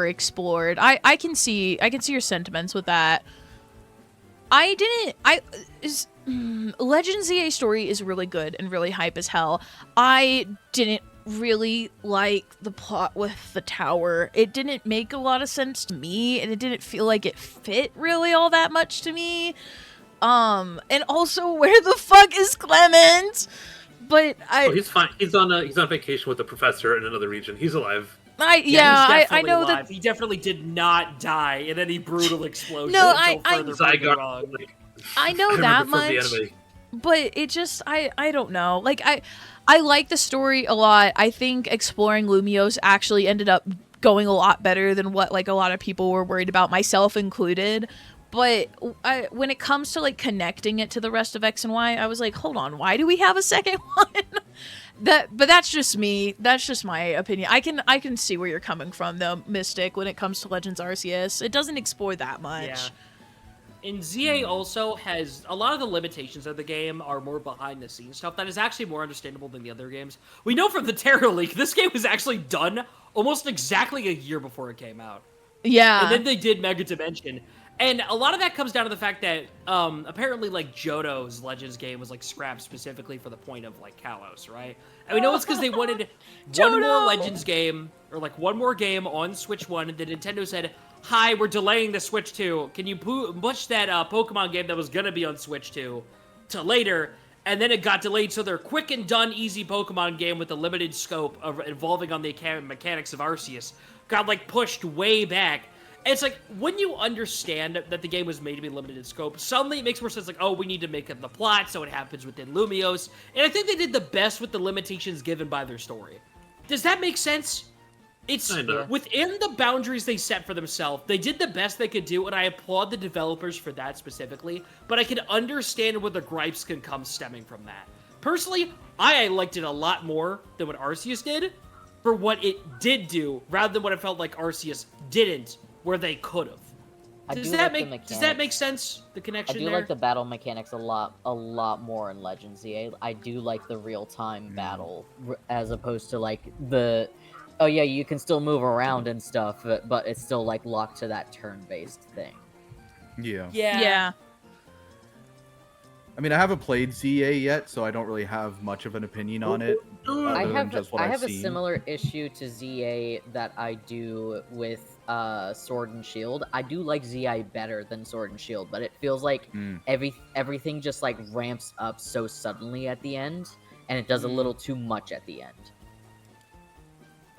explored. I can see your sentiments with that. Legend ZA story is really good and really hype as hell. I didn't really like the plot with the tower. It didn't make a lot of sense to me, and it didn't feel like it fit really all that much to me. And also, where the fuck is Clement? But he's fine. He's on vacation with a professor in another region. He's alive. I know alive. that he definitely did not die in any brutal explosion. No, I know that much. But it just I don't know. Like I like the story a lot. I think exploring Lumiose actually ended up going a lot better than what like a lot of people were worried about, myself included. But when it comes to like connecting it to the rest of X and Y, I was like, hold on, why do we have a second one? But that's just me. That's just my opinion. I can see where you're coming from though, Mystic, when it comes to Legends Arceus. It doesn't explore that much. Yeah. And ZA also has a lot of the limitations of the game are more behind the scenes stuff that is actually more understandable than the other games. We know from the Terra leak, this game was actually done almost exactly a year before it came out. Yeah. And then they did Mega Dimension. And a lot of that comes down to the fact that apparently like Johto's Legends game was like scrapped specifically for the point of like Kalos, right? And we know it's because they wanted one more Legends game or like one more game on Switch 1, and then Nintendo said, hi, we're delaying the Switch 2. Can you push that Pokemon game that was gonna be on Switch 2 to later? And then it got delayed, so their quick and done easy Pokemon game with a limited scope of involving on the mechanics of Arceus got like pushed way back. And it's like, when you understand that the game was made to be limited in scope, suddenly it makes more sense, like, oh, we need to make up the plot so it happens within Lumiose. And I think they did the best with the limitations given by their story. Does that make sense? It's within the boundaries they set for themselves. They did the best they could do, and I applaud the developers for that specifically, but I can understand where the gripes can come stemming from that. Personally, I liked it a lot more than what Arceus did for what it did do, rather than what it felt like Arceus didn't, where they could have. Does that make sense? The connection there? I do like the battle mechanics a lot more in Legends ZA. I do like the real-time battle, as opposed to like the, oh yeah, you can still move around and stuff, but it's still like locked to that turn-based thing. Yeah. I mean, I haven't played ZA yet, so I don't really have much of an opinion on it. I have a similar issue to ZA that I do with Sword and Shield. I do like ZI better than Sword and Shield, but it feels like everything just like ramps up so suddenly at the end, and it does a little too much at the end.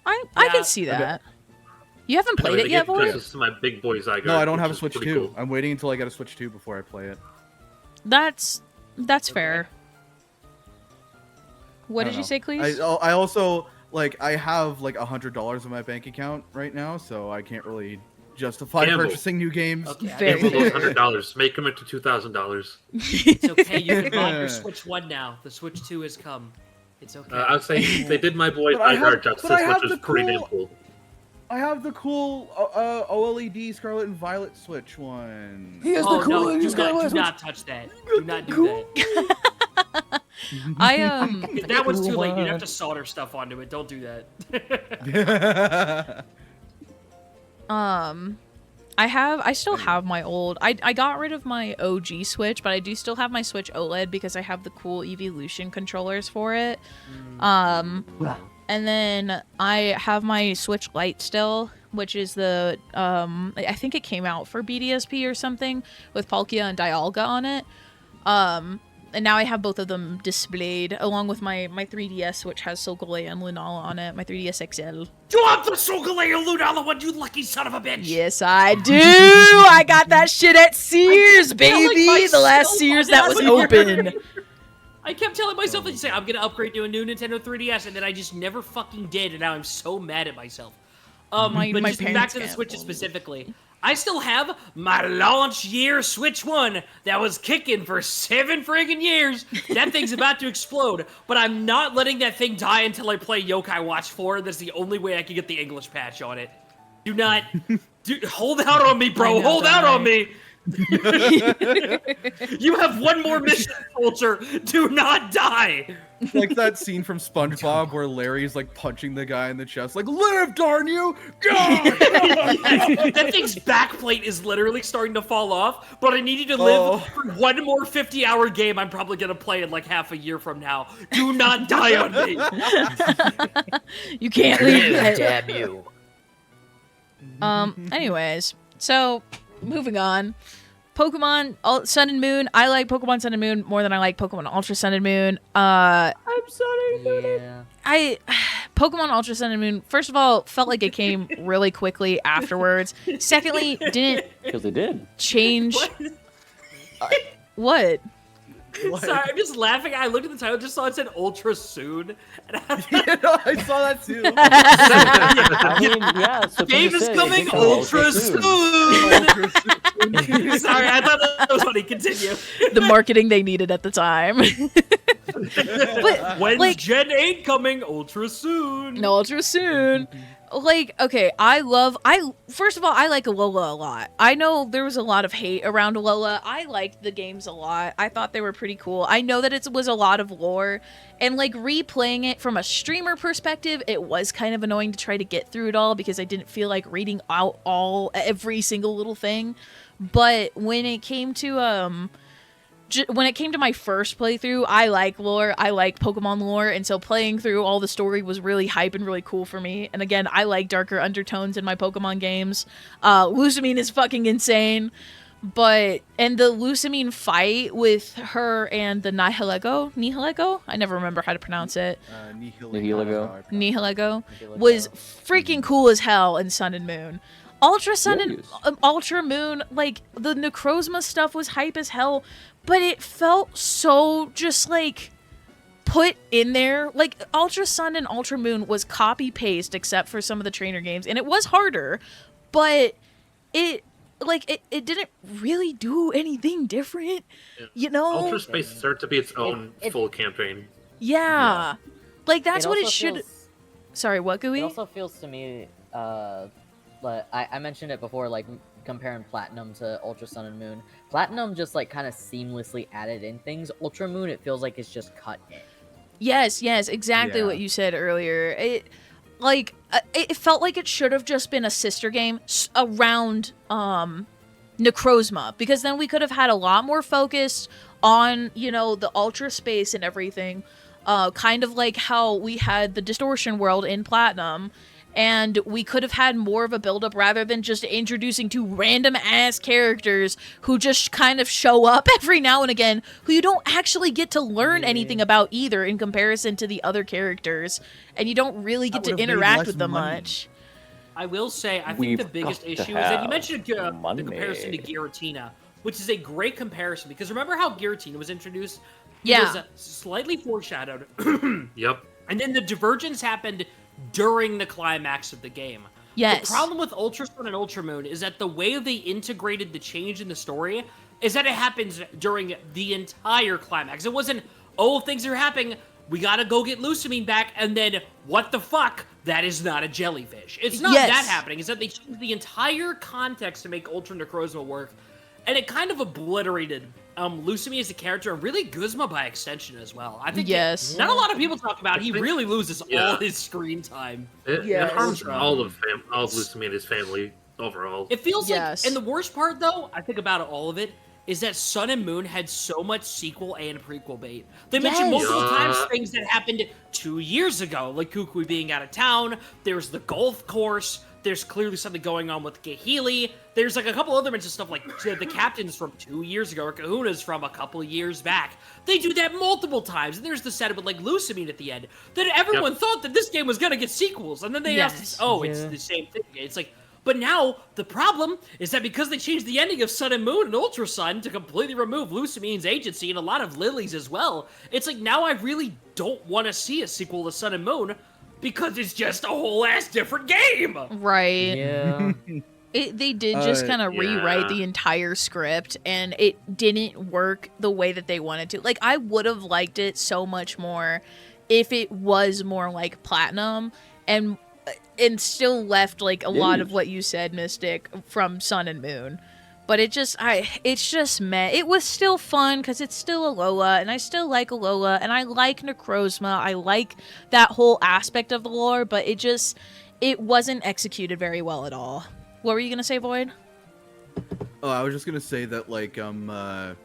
I can see that. You haven't played it yet, Void? This is my big boy Zygarde. No, I don't have a Switch 2. Cool. I'm waiting until I get a Switch 2 before I play it. That's fair. What did you say, Cleese? I also, like, I have, like, $100 in my bank account right now, so I can't really justify purchasing new games. Okay. Gamble those $100. Make them into $2,000. It's okay. You can buy your Switch 1 now. The Switch 2 has come. It's okay. I'll say they did my boy Zygarde justice, which is pretty damn cool. I have the cool OLED Scarlet and Violet Switch one. He has the cool OLED Scarlet Switch. Do not touch that. Do not do that. If that was too late, you'd have to solder stuff onto it. Don't do that. I still have my old. I got rid of my OG Switch, but I do still have my Switch OLED because I have the cool Evolution controllers for it. And then I have my Switch Lite still, which is the I think it came out for BDSP or something with Palkia and Dialga on it. And now I have both of them displayed along with my 3DS, which has Solgaleo and Lunala on it. My 3DS XL. You want the Solgaleo Lunala one, you lucky son of a bitch? Yes, I do. I got that shit at Sears, baby. The last Sears that was open. I kept telling myself, like, I'm gonna upgrade to a new Nintendo 3DS, and then I just never fucking did, and now I'm so mad at myself. But just back to the Switches specifically. I still have my launch year Switch 1 that was kicking for 7 friggin' years. That thing's about to explode, but I'm not letting that thing die until I play Yokai Watch 4. That's the only way I can get the English patch on it. Do not... hold out on me, bro. Hold out on me. You have one more mission, Vulture. Do not die. Like that scene from SpongeBob where Larry's like punching the guy in the chest, like, live, darn you! That thing's backplate is literally starting to fall off, but I need you to live for one more 50-hour game I'm probably gonna play in like half a year from now. Do not die on me. You can't leave that. Damn you. Anyways, so moving on. Pokemon Sun and Moon. I like Pokemon Sun and Moon more than I like Pokemon Ultra Sun and Moon. I'm sorry. Yeah. Pokemon Ultra Sun and Moon, first of all, felt like it came really quickly afterwards. Secondly, didn't because it did change. What? Sorry, I'm just laughing. I looked at the title, just saw it said Ultra Soon. And I saw that too. I mean, yeah. Game is coming Ultra Soon. Sorry, I thought that was funny. Continue. The marketing they needed at the time. But, when's Gen 8 coming? Ultra Soon. No, Ultra Soon. Like, okay, first of all, I like Alola a lot. I know there was a lot of hate around Alola. I liked the games a lot. I thought they were pretty cool. I know that it was a lot of lore, and like replaying it from a streamer perspective, it was kind of annoying to try to get through it all because I didn't feel like reading out every single little thing. But when it came to my first playthrough, I like lore. I like Pokemon lore, and so playing through all the story was really hype and really cool for me. And again, I like darker undertones in my Pokemon games. Lusamine is fucking insane. And the Lusamine fight with her and the Nihilego? I never remember how to pronounce it. Nihilego was freaking cool as hell in Sun and Moon. Ultra Sun and Ultra Moon, like, the Necrozma stuff was hype as hell, but it felt so just, like, put in there. Like, Ultra Sun and Ultra Moon was copy-paste except for some of the trainer games, and it was harder, but it didn't really do anything different, you know? Ultra Space deserved to be its own full campaign. Yeah. Like, that's what it should... Sorry, what, Gooey? It also feels to me, but I mentioned it before, like, comparing Platinum to Ultra Sun and Moon. Platinum just, like, kind of seamlessly added in things. Ultra Moon, it feels like it's just cut in. Yes, exactly what you said earlier. It felt like it should have just been a sister game around, Necrozma, because then we could have had a lot more focus on, you know, the Ultra Space and everything, kind of like how we had the Distortion World in Platinum. And we could have had more of a build-up rather than just introducing two random-ass characters who just kind of show up every now and again, who you don't actually get to learn anything about either in comparison to the other characters. And you don't really get to interact with them much. I will say, I think the biggest issue is that you mentioned the comparison to Giratina, which is a great comparison, because remember how Giratina was introduced? It was slightly foreshadowed. Yep. And then the divergence happened during the climax of the game. Yes. The problem with Ultra Sun and Ultra Moon is that the way they integrated the change in the story is that it happens during the entire climax. It wasn't, oh, things are happening, we gotta go get Lucamine back, and then, what the fuck? That is not a jellyfish. It's not that happening. It's that they changed the entire context to make Ultra Necrozma work, and it kind of obliterated Lucamine as a character, and really Guzma by extension as well. I think not a lot of people talk about it. He really loses all his screen time. It harms all of Lucamine and his family overall. It feels like, and the worst part though, I think about all of it, is that Sun and Moon had so much sequel and prequel bait. They mentioned multiple times things that happened 2 years ago, like Kukui being out of town, there's the golf course, there's clearly something going on with Gahili, there's like a couple other mentions stuff like the captains from 2 years ago, or Kahuna's from a couple years back. They do that multiple times, and there's the setup with like Lucamine at the end, that everyone thought that this game was gonna get sequels, and then they asked, it's the same thing. It's like, but now, the problem is that because they changed the ending of Sun and Moon and Ultra Sun to completely remove Lucamine's agency and a lot of Lily's as well, it's like now I really don't want to see a sequel to Sun and Moon because it's just a whole ass different game! Right. Yeah. They did just kind of rewrite the entire script, and it didn't work the way that they wanted to. Like, I would have liked it so much more if it was more like Platinum, and still left like a lot of what you said, Mystic, from Sun and Moon. But it's just meh. It was still fun because it's still Alola, and I still like Alola, and I like Necrozma. I like that whole aspect of the lore, but it wasn't executed very well at all. What were you gonna say, Void? Oh, I was just gonna say that like the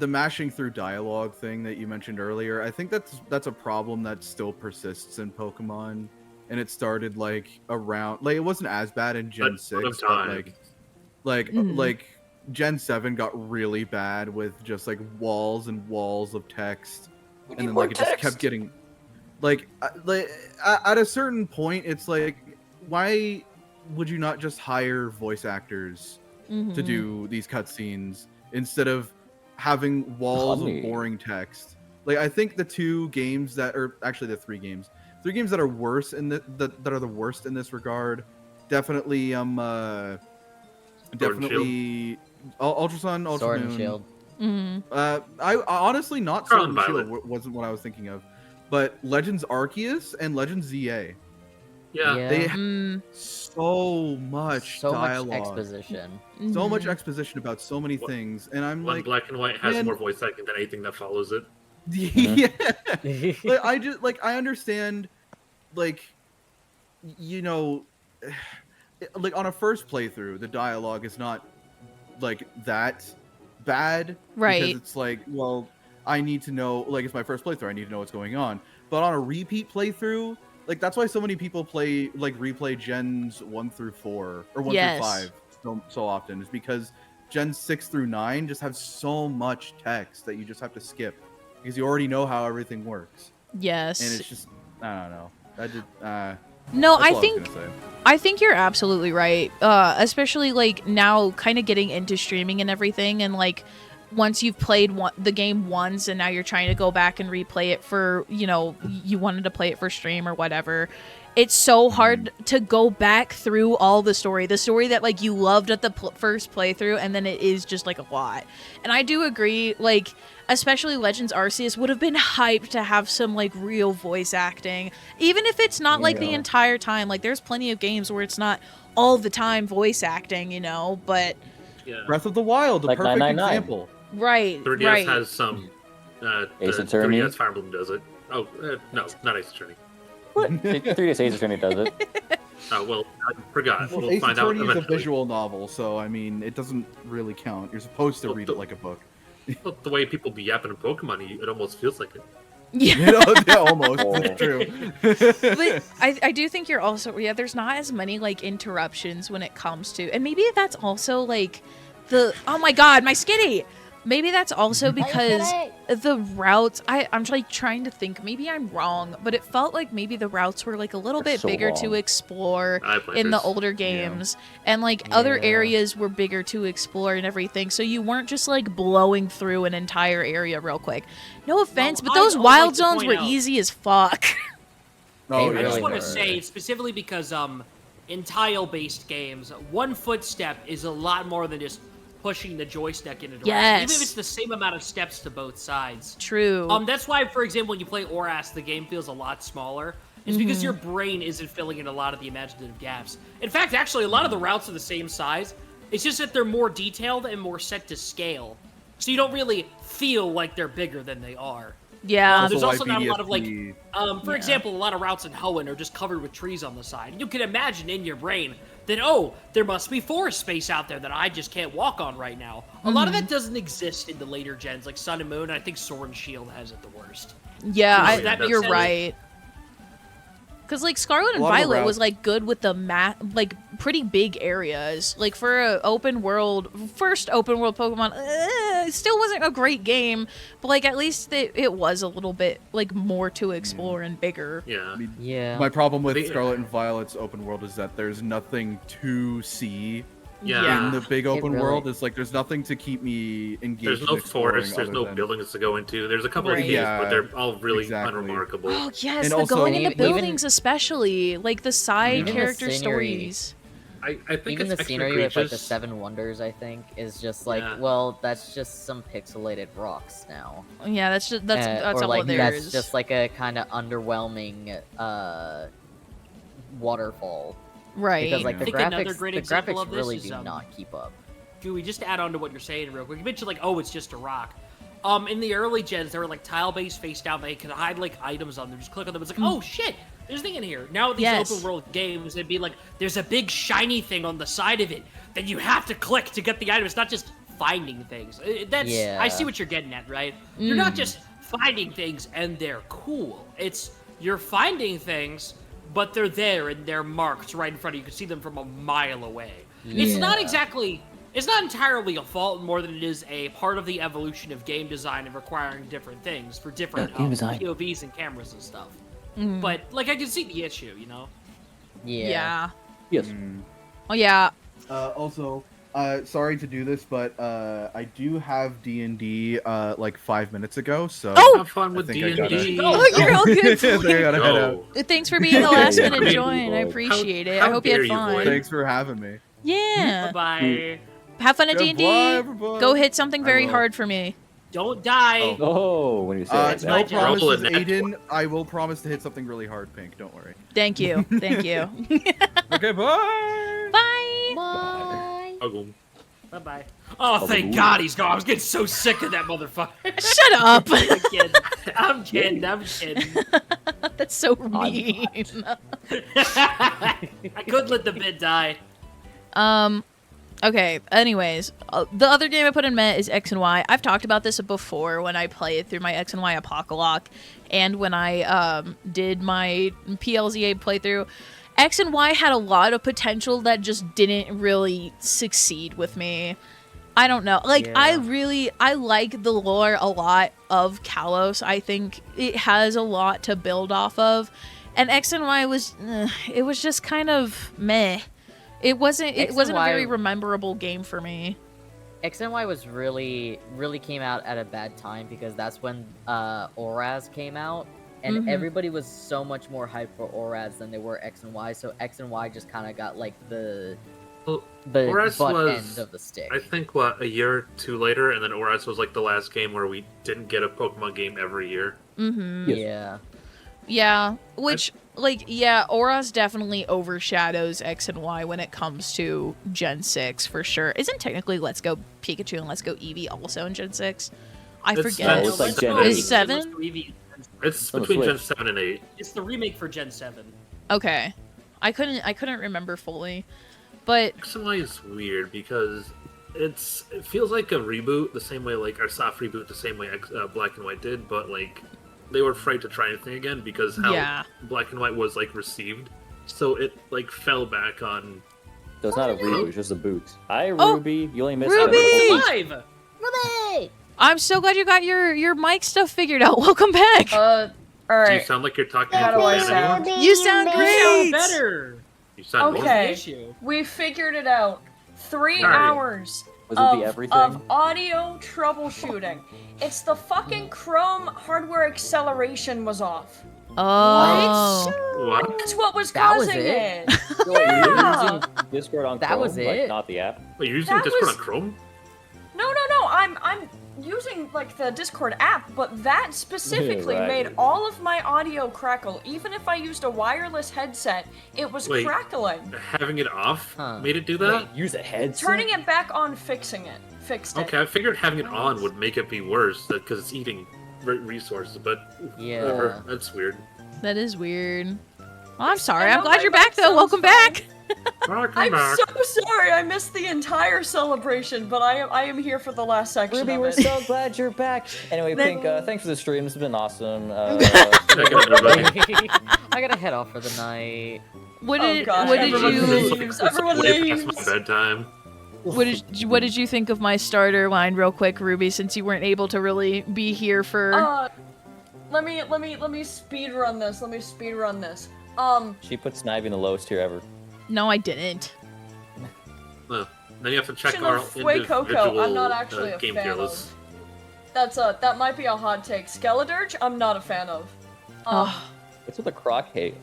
mashing through dialogue thing that you mentioned earlier. I think that's a problem that still persists in Pokemon. And it started like around, like it wasn't as bad in Gen 6, but like Gen 7 got really bad with just like walls and walls of text, and then like it just kept getting like at a certain point, it's like, why would you not just hire voice actors to do these cutscenes instead of having walls of boring text? Like, I think the two games that are actually the three games that are worse in that are the worst in this regard, definitely definitely Ultra Sun, Ultra Sword Moon. and Shield. I honestly not Sword and Shield wasn't what I was thinking of, but Legends Arceus and Legends ZA. Yeah. They have so much dialogue, much exposition, so much exposition about so many things, and I'm like, Black and White has more voice acting than anything that follows it. Yeah. Like, I understand, like, you know, like on a first playthrough, the dialogue is not like that bad, right? Because it's like, well, I need to know, like, it's my first playthrough, I need to know what's going on. But on a repeat playthrough, like, that's why so many people replay Gens 1 through 4 or 1 through 5 so often, is because Gens 6 through 9 just have so much text that you just have to skip because you already know how everything works. Yes. And it's just, I don't know. No, I think you're absolutely right. Especially like now kind of getting into streaming and everything, and like once you've played the game once and now you're trying to go back and replay it for, you know, you wanted to play it for stream or whatever. It's so hard to go back through all the story that like you loved at the first playthrough, and then it is just like a lot. And I do agree, like especially Legends Arceus would have been hyped to have some like real voice acting, even if it's not like the entire time. Like there's plenty of games where it's not all the time voice acting, you know, but Breath of the Wild, the like perfect 999. example. Right. 3DS has some. Ace Attorney. 3DS Fire Emblem does it. Oh no, not Ace Attorney. What? 3DS Ace Attorney does it. Oh well, I forgot. Well, We'll Ace find out Attorney is a eventually. visual novel, so I mean, it doesn't really count. You're supposed to read it like a book. Well, the way people be yapping in Pokemon, it almost feels like it. Yeah, almost. It's true. But I do think you're also there's not as many like interruptions when it comes to, and maybe that's also like the, oh my god, my Skitty, Maybe that's also because the routes, I'm like trying to think, maybe I'm wrong, but it felt like maybe the routes were like a little bit bigger to explore in the older games, and like other areas were bigger to explore and everything, so you weren't just like blowing through an entire area real quick. No offense, but those wild zones were easy as fuck. I just want to say, specifically because in tile-based games, one footstep is a lot more than just pushing the joystick in a direction. Yes. Even if it's the same amount of steps to both sides. True. That's why, for example, when you play Oras, the game feels a lot smaller. It's because your brain isn't filling in a lot of the imaginative gaps. In fact, actually, a lot of the routes are the same size. It's just that they're more detailed and more set to scale. So you don't really feel like they're bigger than they are. Yeah. There's also not a lot of, like, for example, a lot of routes in Hoenn are just covered with trees on the side. You can imagine in your brain that, oh, there must be forest space out there that I just can't walk on right now. A lot of that doesn't exist in the later gens, like Sun and Moon. I think Sword and Shield has it the worst. Yeah, you're right. Because, like, Scarlet and Violet was, like, good with the like, pretty big areas. Like, for a first open world Pokemon, it still wasn't a great game, but, like, at least it was a little bit, like, more to explore and bigger. Yeah. My problem with Scarlet and Violet's open world is that there's nothing to see in the big open world. It's like there's nothing to keep me engaged. There's no forest, there's no buildings to go into. There's a couple of caves, but they're all really unremarkable. Oh, yes, and the also, going in the buildings especially. Like, the side character scenery, stories. I think even it's the scenery with, like, the egregious. 7 Wonders, I think, is just like, well, that's just some pixelated rocks now. Yeah, that's or all like, there that's is. just like a kind of underwhelming waterfall. Right. Because, like, the another great example graphics of this really is, do not keep up. Gooey, just to add on to what you're saying real quick, you mentioned, like, oh, it's just a rock. In the early gens, they were, like, tile-based face down. They could hide, like, items on them. Just click on them. It's like, oh, shit, there's a thing in here. Now with these open-world games, it'd be like, there's a big shiny thing on the side of it that you have to click to get the item. It's not just finding things. I see what you're getting at, right? You're not just finding things and they're cool. It's you're finding things, but they're there and they're marked right in front of you. You can see them from a mile away. It's not entirely a fault more than it is a part of the evolution of game design and requiring different things for different POVs and cameras and stuff. But, like, I can see the issue, you know? Yeah. Yes. Oh, yeah. Also, sorry to do this, but I do have D&D like 5 minutes ago, so have fun with D&D. Oh, you're all good. So I gotta head out. Thanks for being the last minute join. I appreciate it. I hope you had fun. Thanks for having me. Yeah. Bye-bye. Have fun at D&D. Everybody. Go hit something very hard for me. Don't die. Oh, when you say that. No promises, Aiden. I will promise to hit something really hard, Pink. Don't worry. Thank you. Thank you. Okay, bye. Bye. Bye. Bye-bye. Oh, thank God he's gone. I was getting so sick of that motherfucker. Shut up. I'm kidding. That's so mean. I couldn't let the bit die. Okay, anyways, the other game I put in Met is X and Y. I've talked about this before when I played through my X and Y Apocalock, and when I did my PLZA playthrough. X and Y had a lot of potential that just didn't really succeed with me. I don't know. Like, I like the lore a lot of Kalos. I think it has a lot to build off of. And X and Y was, it was just kind of meh. It wasn't a very rememberable game for me. X and Y was really came out at a bad time because that's when Oraz came out, and everybody was so much more hyped for Oraz than they were X and Y. So X and Y just kind of got like the Oraz butt was, end of the stick. I think a year or two later, and then Oraz was like the last game where we didn't get a Pokemon game every year. Yeah. Yeah, which, Oraz definitely overshadows X and Y when it comes to Gen 6, for sure. Isn't technically Let's Go Pikachu and Let's Go Eevee also in Gen 6? I forget. It's like Gen 8. Is 7? It's between Gen 7 and 8. It's the remake for Gen 7. Okay. I couldn't remember fully, but... X and Y is weird because it feels like a reboot, the same way, like, our soft reboot, the same way Black and White did, but, like... They were afraid to try anything again because how Black and White was like received, so it like fell back on. So it's not a reboot; it's just a boot. Hi, Ruby. You only missed Ruby! Live. Ruby! I'm so glad you got your mic stuff figured out. Welcome back. All right. Do you sound like you're talking How to do I a sound? fan? You sound great. You sound better. You sound Okay, we figured it out. 3 Alright. hours Was it the everything? of audio troubleshooting. It's the fucking Chrome hardware acceleration was off. Oh. What? That's what was That was causing it? it. So wait, you're Yeah. using Discord on That Chrome, was like it? not the app? Wait, you're using That Discord was- on Chrome? No. I'm using like the Discord app, but that specifically Right. made all of my audio crackle. Even if I used a wireless headset, it was Wait. crackling. Having it off Huh. made it do that? Wait, use a headset? Turning it back on, fixing it. Fixed it. Okay, I figured having it on would make it be worse because it's eating resources, but Yeah. whatever. That's weird. That is weird. Well, I'm sorry. I I'm know glad my you're mic back though. sounds Welcome fine. back. Welcome I'm back. so sorry. I missed the entire celebration, but I am here for the last section Ruby, of we're it. so glad you're back. Anyway, Thank- Pink, thanks for the stream. This has been awesome. Check out everybody. I gotta head off for the night. What Oh, did gosh, what did everyone you leaves. Everyone Way past leaves. my bedtime. what did you think of my starter line, real quick, Ruby? Since you weren't able to really be here for. Let me speed run this. Let me speed run this. She put Snivy in the lowest tier ever. No, I didn't. Then you have to check Shouldn't our have Fue Coco, individual I'm not actually a game fan tier of. lists. That might be a hot take. Skeledirge, I'm not a fan of. What's with the croc hate?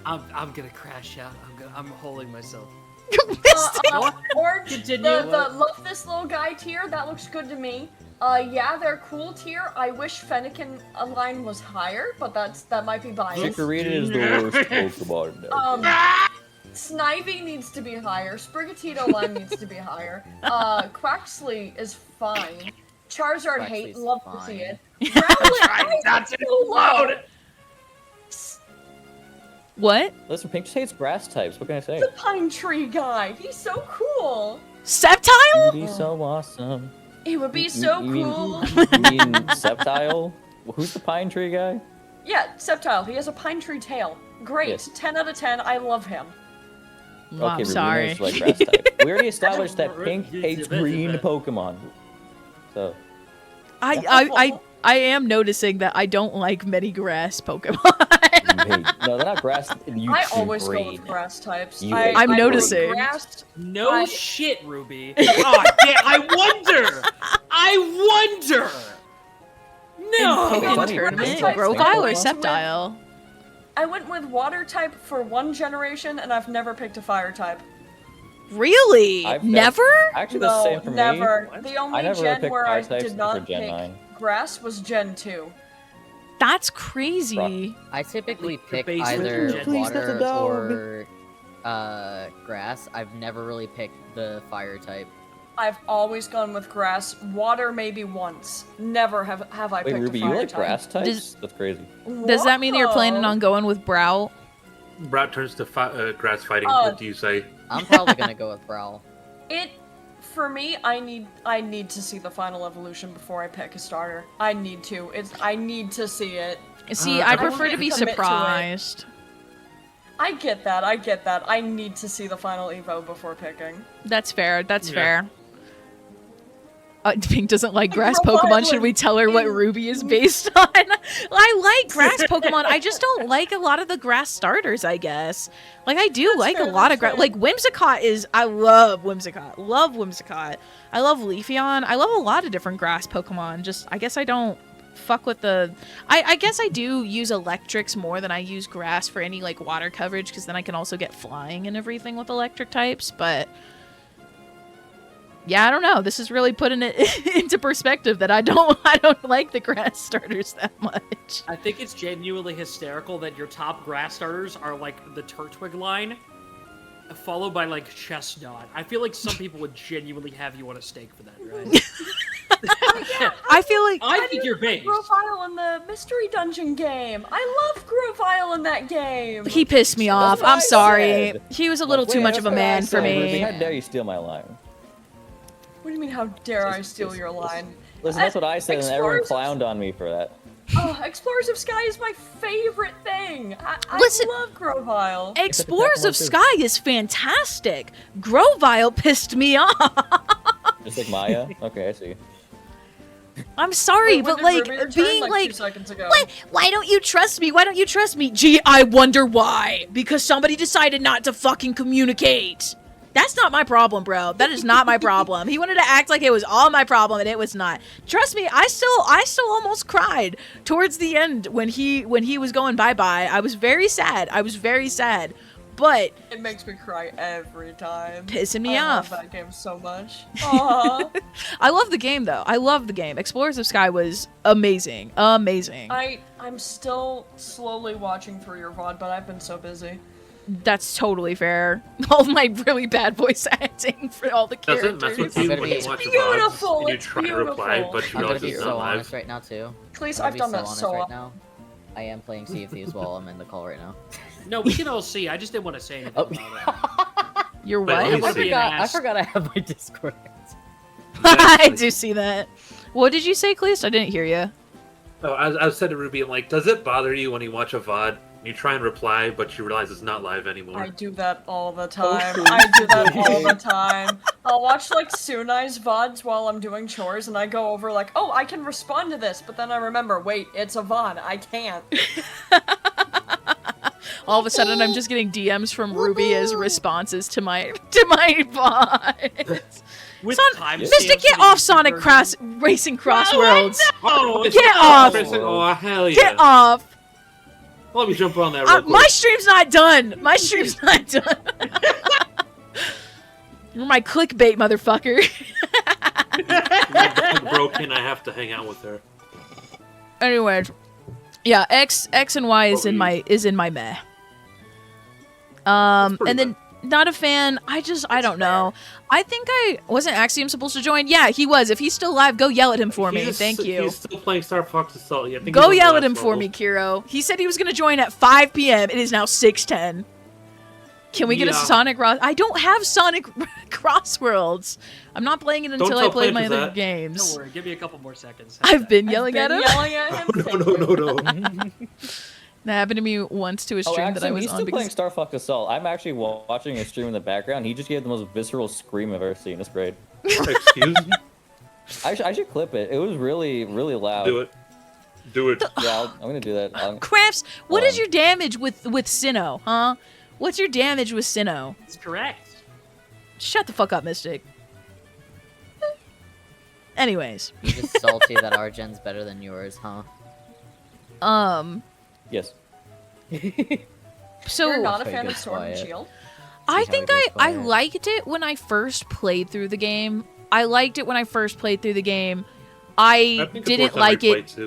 I'm gonna crash out. I'm holding myself. Orange, Continue. the love this little guy tier, that looks good to me. Yeah, they're cool tier. I wish Fennekin line was higher, but that might be biased. Chikorita is the worst Pokemon. Snivy needs to be higher. Sprigatito line needs to be higher. Quaxley is fine. Charizard hate, Quaxley's love fine. to see it. Rowlet, That's so loud. What? Listen, Pink just hates grass types. What can I say? The pine tree guy, he's so cool. Sceptile? You'd be so awesome. It would be so You mean- cool. You mean Sceptile? Who's the pine tree guy? Yeah, Sceptile. He has a pine tree tail. Great. Yes. 10 out of 10. I love him. Well, I'm Ruby, sorry. we know it's like grass type. We already established that Pink You hates did green that. Pokemon. So, I am noticing that I don't like many grass Pokemon. no, they're not grass. You I choose always go green. with grass types. You I, hate I'm I noticing. go grass. No shit, Ruby. Oh, damn, I wonder. No. Hey, In funny, tournament, Pink Grovyle or Pokemon? Sceptile? I went with water type for one generation, and I've never picked a fire type. Really? I've Never? Actually, No, the same for never. me. The only I never gen picked where fire I types did not for Gen pick 9. grass was Gen 2. That's crazy. I typically pick base either with Please, that's a water dog. or grass. I've never really picked the fire type. I've always gone with grass. Water maybe once. Never have I Wait, picked Ruby, a fire you like type. grass types? Does- That's crazy. Does that mean that you're planning Whoa. on going with Brow? Brat turns to grass fighting. Uh, What do you say? I'm probably gonna go with Prowl. For me, I need to see the final evolution before I pick a starter. I need to. I need to see it. See, I I don't prefer to be commit to it. surprised. I get that. I need to see the final Evo before picking. That's fair. That's Yeah. fair. Pink doesn't like grass Grovyle Pokemon. Should we tell her what is- Ruby is based on? I like grass Pokemon. I just don't like a lot of the grass starters, I guess. Like, I do like fair, a lot of that's grass. Like, Whimsicott is... I love Whimsicott. Love Whimsicott. I love Leafeon. I love a lot of different grass Pokemon. Just, I guess I don't fuck with the... I guess I do use electrics more than I use grass for any, like, water coverage, because then I can also get flying and everything with electric types, but... Yeah, I don't know. This is really putting it into perspective that I don't like the grass starters that much. I think it's genuinely hysterical that your top grass starters are like the Turtwig line, followed by like Chestnut. I feel like some people would genuinely have you on a stake for that, right? I feel like I think you're based. Grovyle in the Mystery Dungeon game. I love Grovyle in that game. he pissed me off. what I I'm sorry. said. He was a little too Wait, much that's of a what I man for said, Ruby. me. How dare you steal my line? What do you mean, how dare I steal your line? Listen, that's what I said, and everyone Explorers- clowned on me for that. Oh, Explorers of Sky is my favorite thing. I Listen- love Grovyle. Explorers of Sky is fantastic. Grovyle pissed me off. Just like Maya? Okay, I see. I'm sorry, Wait, but when did like Ruby being return? like 2 seconds ago. what? Why don't you trust me? Why don't you trust me? Gee, I wonder why. Because somebody decided not to fucking communicate. That's not my problem, bro. That is not my problem. He wanted to act like it was all my problem, and it was not. Trust me, I still almost cried towards the end when he was going bye-bye. I was very sad. But it makes me cry every time. Pissing me off. I love that game so much. Aww. I love the game though. I love the game. Explorers of Sky was amazing. Amazing. I'm still slowly watching through your VOD, but I've been so busy. That's totally fair. All my really bad voice acting for all the characters. Doesn't mess with you when you watch VODs and you try to reply, but you realize it's not live. Honest right now too. Please, I've done that so right now. I am playing Sea of Thieves while I'm in the call right now. No, we can all see. I just didn't want to say anything about it. You're what? I forgot I have my Discord. I do see that. What did you say, Cleese? I didn't hear you. Oh, I said to Ruby, I'm like, does it bother you when you watch a VOD? You try and reply, but you realize it's not live anymore. I do that all the time. I do that all the time. I'll watch like Sunai's VODs while I'm doing chores, and I go over like, oh, I can respond to this, but then I remember, wait, it's a VOD. I can't. All of a sudden, I'm just getting DMs from Ruby as responses to my VODs. Mr. Get off Sonic Racing Crossworlds! Oh, get off! Oh, hell yeah. Get off! Let me jump on that real quick. My stream's not done! My stream's not done! You're my clickbait, motherfucker. I'm broken, I have to hang out with her. Anyways, yeah, X and Y is in my meh. And then not a fan. I don't know. I think wasn't Axiom supposed to join? Yeah, he was. If he's still live, go yell at him for me. Thank you. He's still playing Star Fox Assault. Yeah, go yell at him for me, Kiro. He said he was gonna join at 5 p.m. It is now 6:10. Can we get a Sonic Cross? I don't have Sonic Crossworlds. I'm not playing it until I play my other games. Don't worry, give me a couple more seconds. I've been yelling at him. No. That happened to me once to a stream that I was he's on. Still playing Star Fox Assault. I'm actually watching a stream in the background. He just gave the most visceral scream I've ever seen. It's great. Excuse me? I should clip it. It was really, really loud. Do it. Yeah, I'm gonna do that. Crafts, what is your damage with Sinnoh, huh? What's your damage with Sinnoh? That's correct. Shut the fuck up, Mystic. Anyways. You're just salty that our gen's better than yours, huh? Yes. So you're not a fan of Sword and Shield? I think I liked it when I first played through the game. I didn't like it.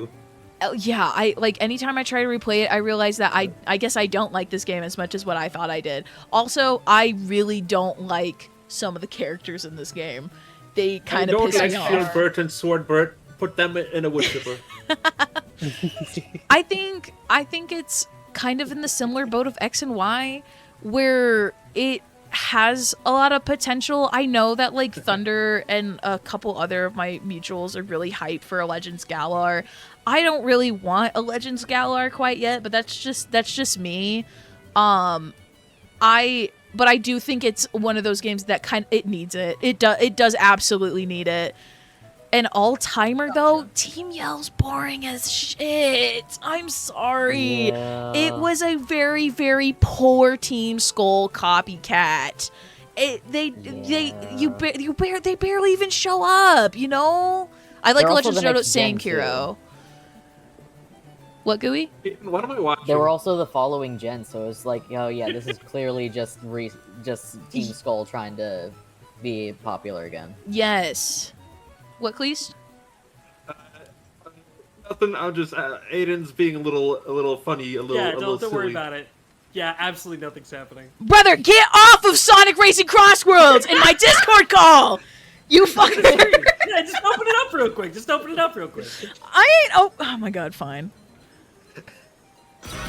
Yeah, anytime I try to replay it, I realize that I guess I don't like this game as much as what I thought I did. Also, I really don't like some of the characters in this game. They kind of piss me off. Shield Bert and Sword Bert. Put them in a wood chipper. I think it's kind of in the similar boat of X and Y, where it has a lot of potential. I know that like Thunder and a couple other of my mutuals are really hyped for a Legends Galar. I don't really want a Legends Galar quite yet, but that's just me. But I do think it's one of those games that it needs it. It does absolutely need it. An all-timer though, Team Yell's boring as shit. I'm sorry. Yeah. It was a very, very poor Team Skull copycat. They barely even show up, you know? I like Legends Jodo saying Kiro. What, Gooey? What am I watching? They were also the following gen, so it was like, oh yeah, this is clearly just Team Skull trying to be popular again. Yes. What, Cleese? Nothing. I'm just Aiden's being a little funny, don't worry about it. Yeah, absolutely nothing's happening. Brother, get off of Sonic Racing Crossworlds in my Discord call. You fucking. Yeah, just open it up real quick. I ain't. Oh my god, fine.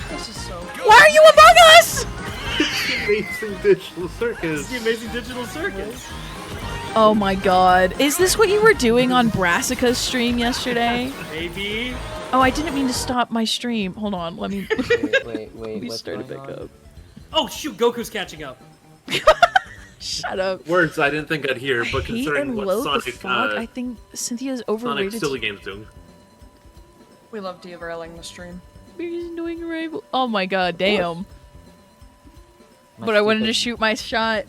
This is so. Why are you among us? It's the Amazing Digital Circus. It's the Amazing Digital Circus. Oh my god. Is this what you were doing on Brassica's stream yesterday? Maybe. Oh, I didn't mean to stop my stream. Hold on, let me... Wait, we what's started going back on? up. Oh shoot, Goku's catching up. Shut up. Words I didn't think I'd hear, but Hate considering and what loathe Sonic, the fog. I think Cynthia's overrated. Sonic Silly Game's doing. We love derailing the stream. We're doing a rival. Oh my god, damn. But I wanted to shoot my shot.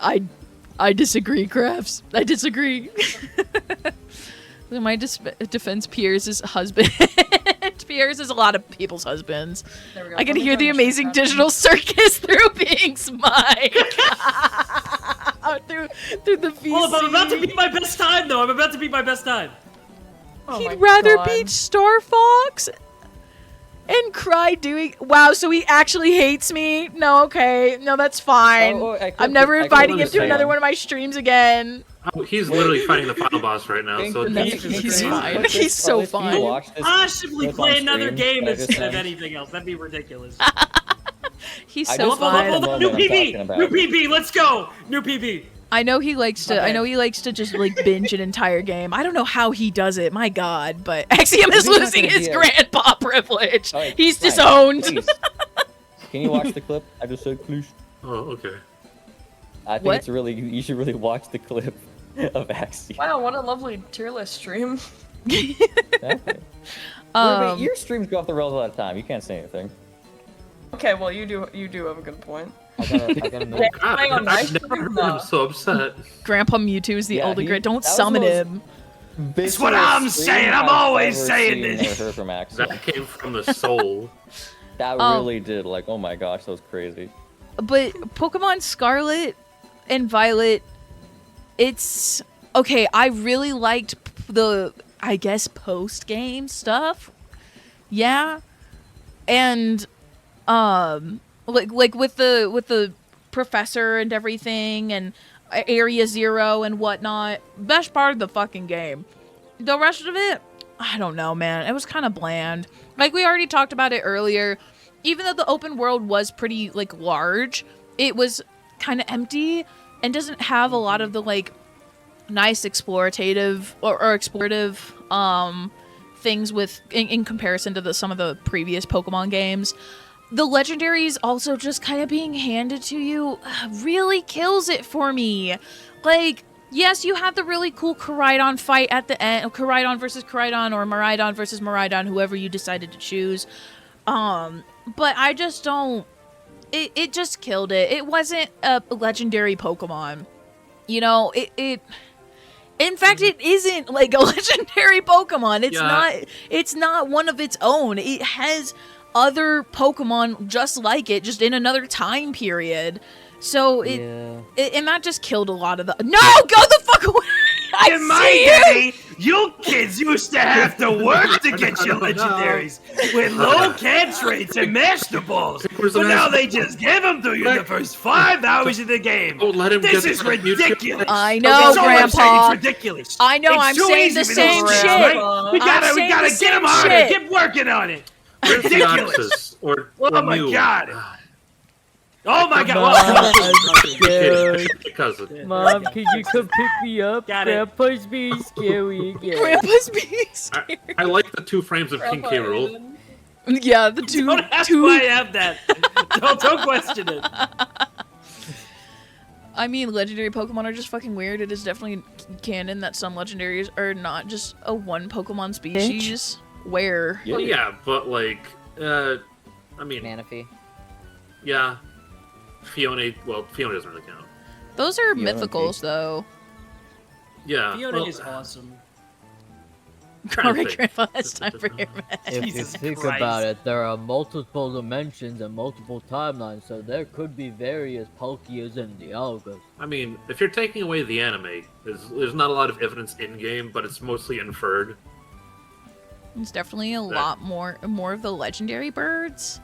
I disagree, Crafts. I disagree. My defense, Pierre's husband. Pierre's is a lot of people's husbands. I can hear the amazing digital circus through being smite. through the VC. Oh, I'm about to beat my best time, though. I'm about to beat my best time. Oh He'd rather beat Star Fox and cry doing. Wow, so he actually hates me? No, okay. No, that's fine. I'm never inviting him to another one of my streams again. Oh, he's literally fighting the final boss right now, so he's fine. He's so fine. Possibly play another game instead of anything else. That'd be ridiculous. He's so fine. Hold on, new PB! New PB, let's go! New PB! I know he likes to just like binge an entire game. I don't know how he does it, my god, but Axiom is losing his grandpa privilege. Right, he's disowned. Can you watch the clip? I just said please. Oh, okay. I think it's really, you should really watch the clip of Axiom. Wow, what a lovely tier list stream. Exactly. Wait, your streams go off the rails all the time. You can't say anything. Okay, well you do have a good point. I gotta move. I've never heard him so upset. Grandpa Mewtwo is the older great. Don't summon him. That's what I'm saying. I'm always saying this. That came from the soul. That really did. Like, oh my gosh, that was crazy. But Pokemon Scarlet and Violet, it's okay. I really liked the, I guess, post-game stuff. Yeah, and like with the professor and everything, and Area Zero and whatnot. Best part of the fucking game. The rest of it, I don't know, man. It was kind of bland. Like we already talked about it earlier. Even though the open world was pretty like large, it was kind of empty and doesn't have a lot of the like nice explorative or explorative things with in comparison to some of the previous Pokemon games. The legendaries also just kind of being handed to you really kills it for me. Like, yes, you have the really cool Koraidon fight at the end, Koraidon versus Koraidon or Miraidon versus Miraidon, whoever you decided to choose. But I just don't. It just killed it. It wasn't a legendary Pokemon. You know, in fact, it isn't like a legendary Pokemon. It's not one of its own. It has other Pokemon just like it, just in another time period. So and that just killed a lot of the. No, go the fuck away! In my day, you kids used to have to work to get your legendaries with low catch rates and master balls. But now they just give them to you in the first 5 hours of the game. This is ridiculous. I know, Grandpa. It's ridiculous. I know. I'm saying the same shit. Right? We gotta get them harder. Keep working on it. Ridiculous. Oh my god. Oh my god! Mom, can you come pick me up? Grandpa's being scary again. Grandpa's being scary. I like the 2 frames of King K. Rool. Yeah, the two. Don't ask why I have that. Don't question it. I mean, legendary Pokemon are just fucking weird. It is definitely canon that some legendaries are not just a one Pokemon species. Where? Well, yeah, but like, I mean, Manaphy. Yeah. Fiona, well, Fiona doesn't really count. Those are mythicals, though. Yeah. Fiona is awesome. Alright, Grandpa, it's time for your match. If you think about it, there are multiple dimensions and multiple timelines, so there could be various Pokias and Dialgas. I mean, if you're taking away the anime, there's not a lot of evidence in-game, but it's mostly inferred. It's definitely a lot more of the legendary birds.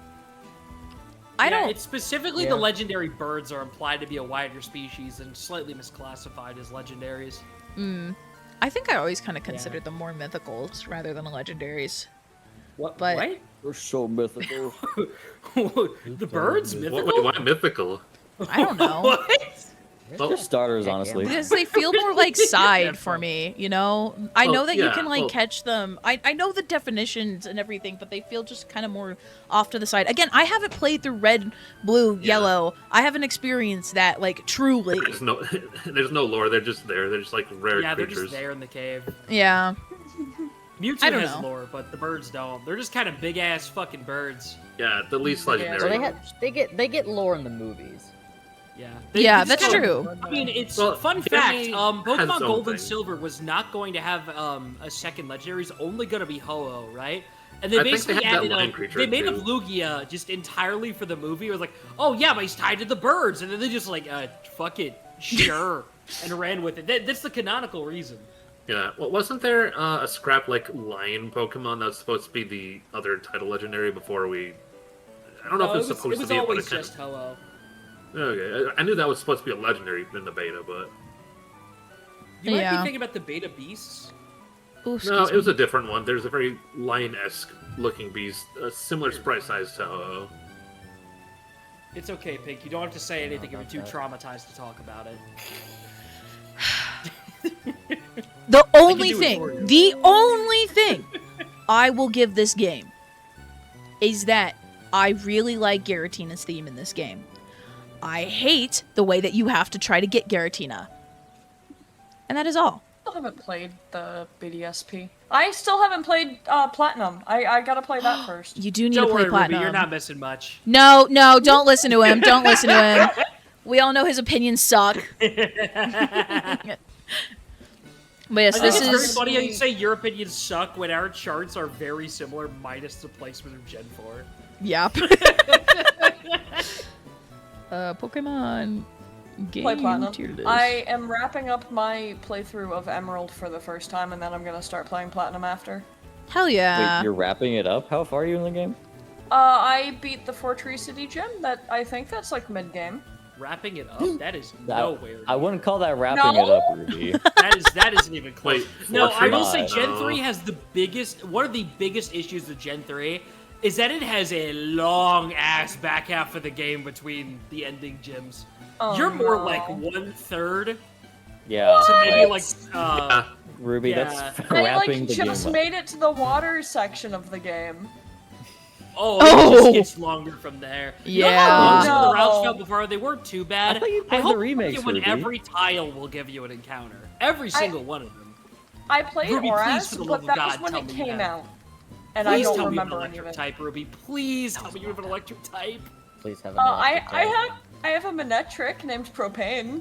It's specifically the legendary birds are implied to be a wider species and slightly misclassified as legendaries. I think I always kind of considered them more mythicals rather than legendaries. What? They're so mythical. The birds mythical? Why mythical? I don't know. What? They're starters, honestly. Because they feel more like side for me, you know? I know that you can, like, catch them. I know the definitions and everything, but they feel just kind of more off to the side. Again, I haven't played through red, blue, yellow. I haven't experienced that, like, truly. There's no lore. They're just there. They're just, like, rare creatures. Yeah, they're just there in the cave. Yeah. Mewtwo has lore, but the birds don't. They're just kind of big-ass fucking birds. Yeah, the least legendary. So they get lore in the movies. Yeah. Yeah, that's true. I mean, it's fun fact. Pokemon Gold and Silver was not going to have a second legendary. It's only going to be Ho-Oh, right? And they basically added they made up Lugia just entirely for the movie. It was like, oh yeah, but he's tied to the birds, and then they just like, fuck it, sure, and ran with it. That's the canonical reason. Yeah, well, wasn't there a scrap like lion Pokemon that was supposed to be the other title legendary before we? I don't know if it was supposed to be. It was always just Ho-Oh. Okay, I knew that was supposed to be a legendary in the beta, but you might be thinking about the beta beasts. Ooh, no, it was a different one. There's a very lion-esque looking beast, a similar sprite size to Ho-Oh. It's okay, Pink. You don't have to say anything if you're too traumatized to talk about it. The only thing I will give this game is that I really like Giratina's theme in this game. I hate the way that you have to try to get Giratina. And that is all. I still haven't played the BDSP. I still haven't played Platinum. I gotta play that first. You do need to play Platinum. Ruby, you're not missing much. No, don't listen to him. Don't listen to him. We all know his opinions suck. But yes, this is very funny how you say your opinions suck when our charts are very similar, minus the placement of Gen 4. Yep. Pokemon game Play Platinum. tier list. I am wrapping up my playthrough of Emerald for the first time, and then I'm gonna start playing Platinum after. Hell yeah. Wait, you're wrapping it up? How far are you in the game? I beat the Fortree City gym. I think that's like mid-game. Wrapping it up? That is nowhere. I wouldn't call that wrapping it up, Ruby. That isn't even close. No, I will say Gen 3 has one of the biggest issues with Gen 3 is that it has a long-ass back half of the game between the ending gyms. Oh, You're more like 1/3. Yeah. So maybe like, Ruby, that's I wrapping the game just up. made it to the water section of the game. It just gets longer from there. Yeah. You know how long the routes felt before? They weren't too bad. I thought you played hope the remakes, Pokemon Ruby. every tile will give you an encounter. Every single one of them. I played Ruby, please, Oras, for the but love of that God, was when tell it me came that. out. And Please I don't tell me you have remember an any of electric it. type, Ruby. Please tell me you have an electric type. Please have an electric type. I have a Manectric named Propane.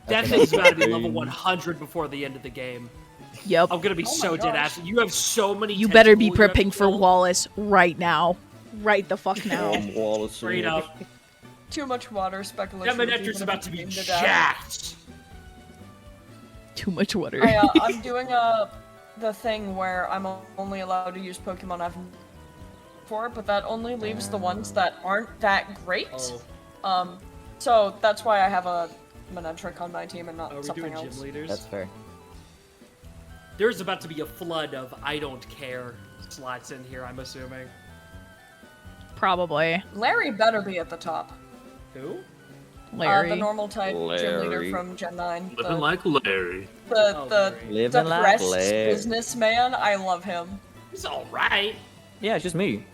That thing's about to be level 100 before the end of the game. Yep. I'm gonna be so dead ass. You have so many. You better be tentacles you prepping for Wallace right now. Right the fuck now. Wallace. Straight up. Too much water speculation. That Manectric's about to be jacked. Too much water. I'm doing the thing where I'm only allowed to use Pokemon I've for, but that only leaves the ones that aren't that great. So that's why I have a Manectric on my team and not something else. Gym leaders? That's fair. There's about to be a flood of I don't care slots in here, I'm assuming. Probably. Larry better be at the top. Who? Larry. The normal type gym leader from Gen 9. Living like Larry. The Living like depressed Larry. businessman. I love him. He's alright. Yeah, it's just me.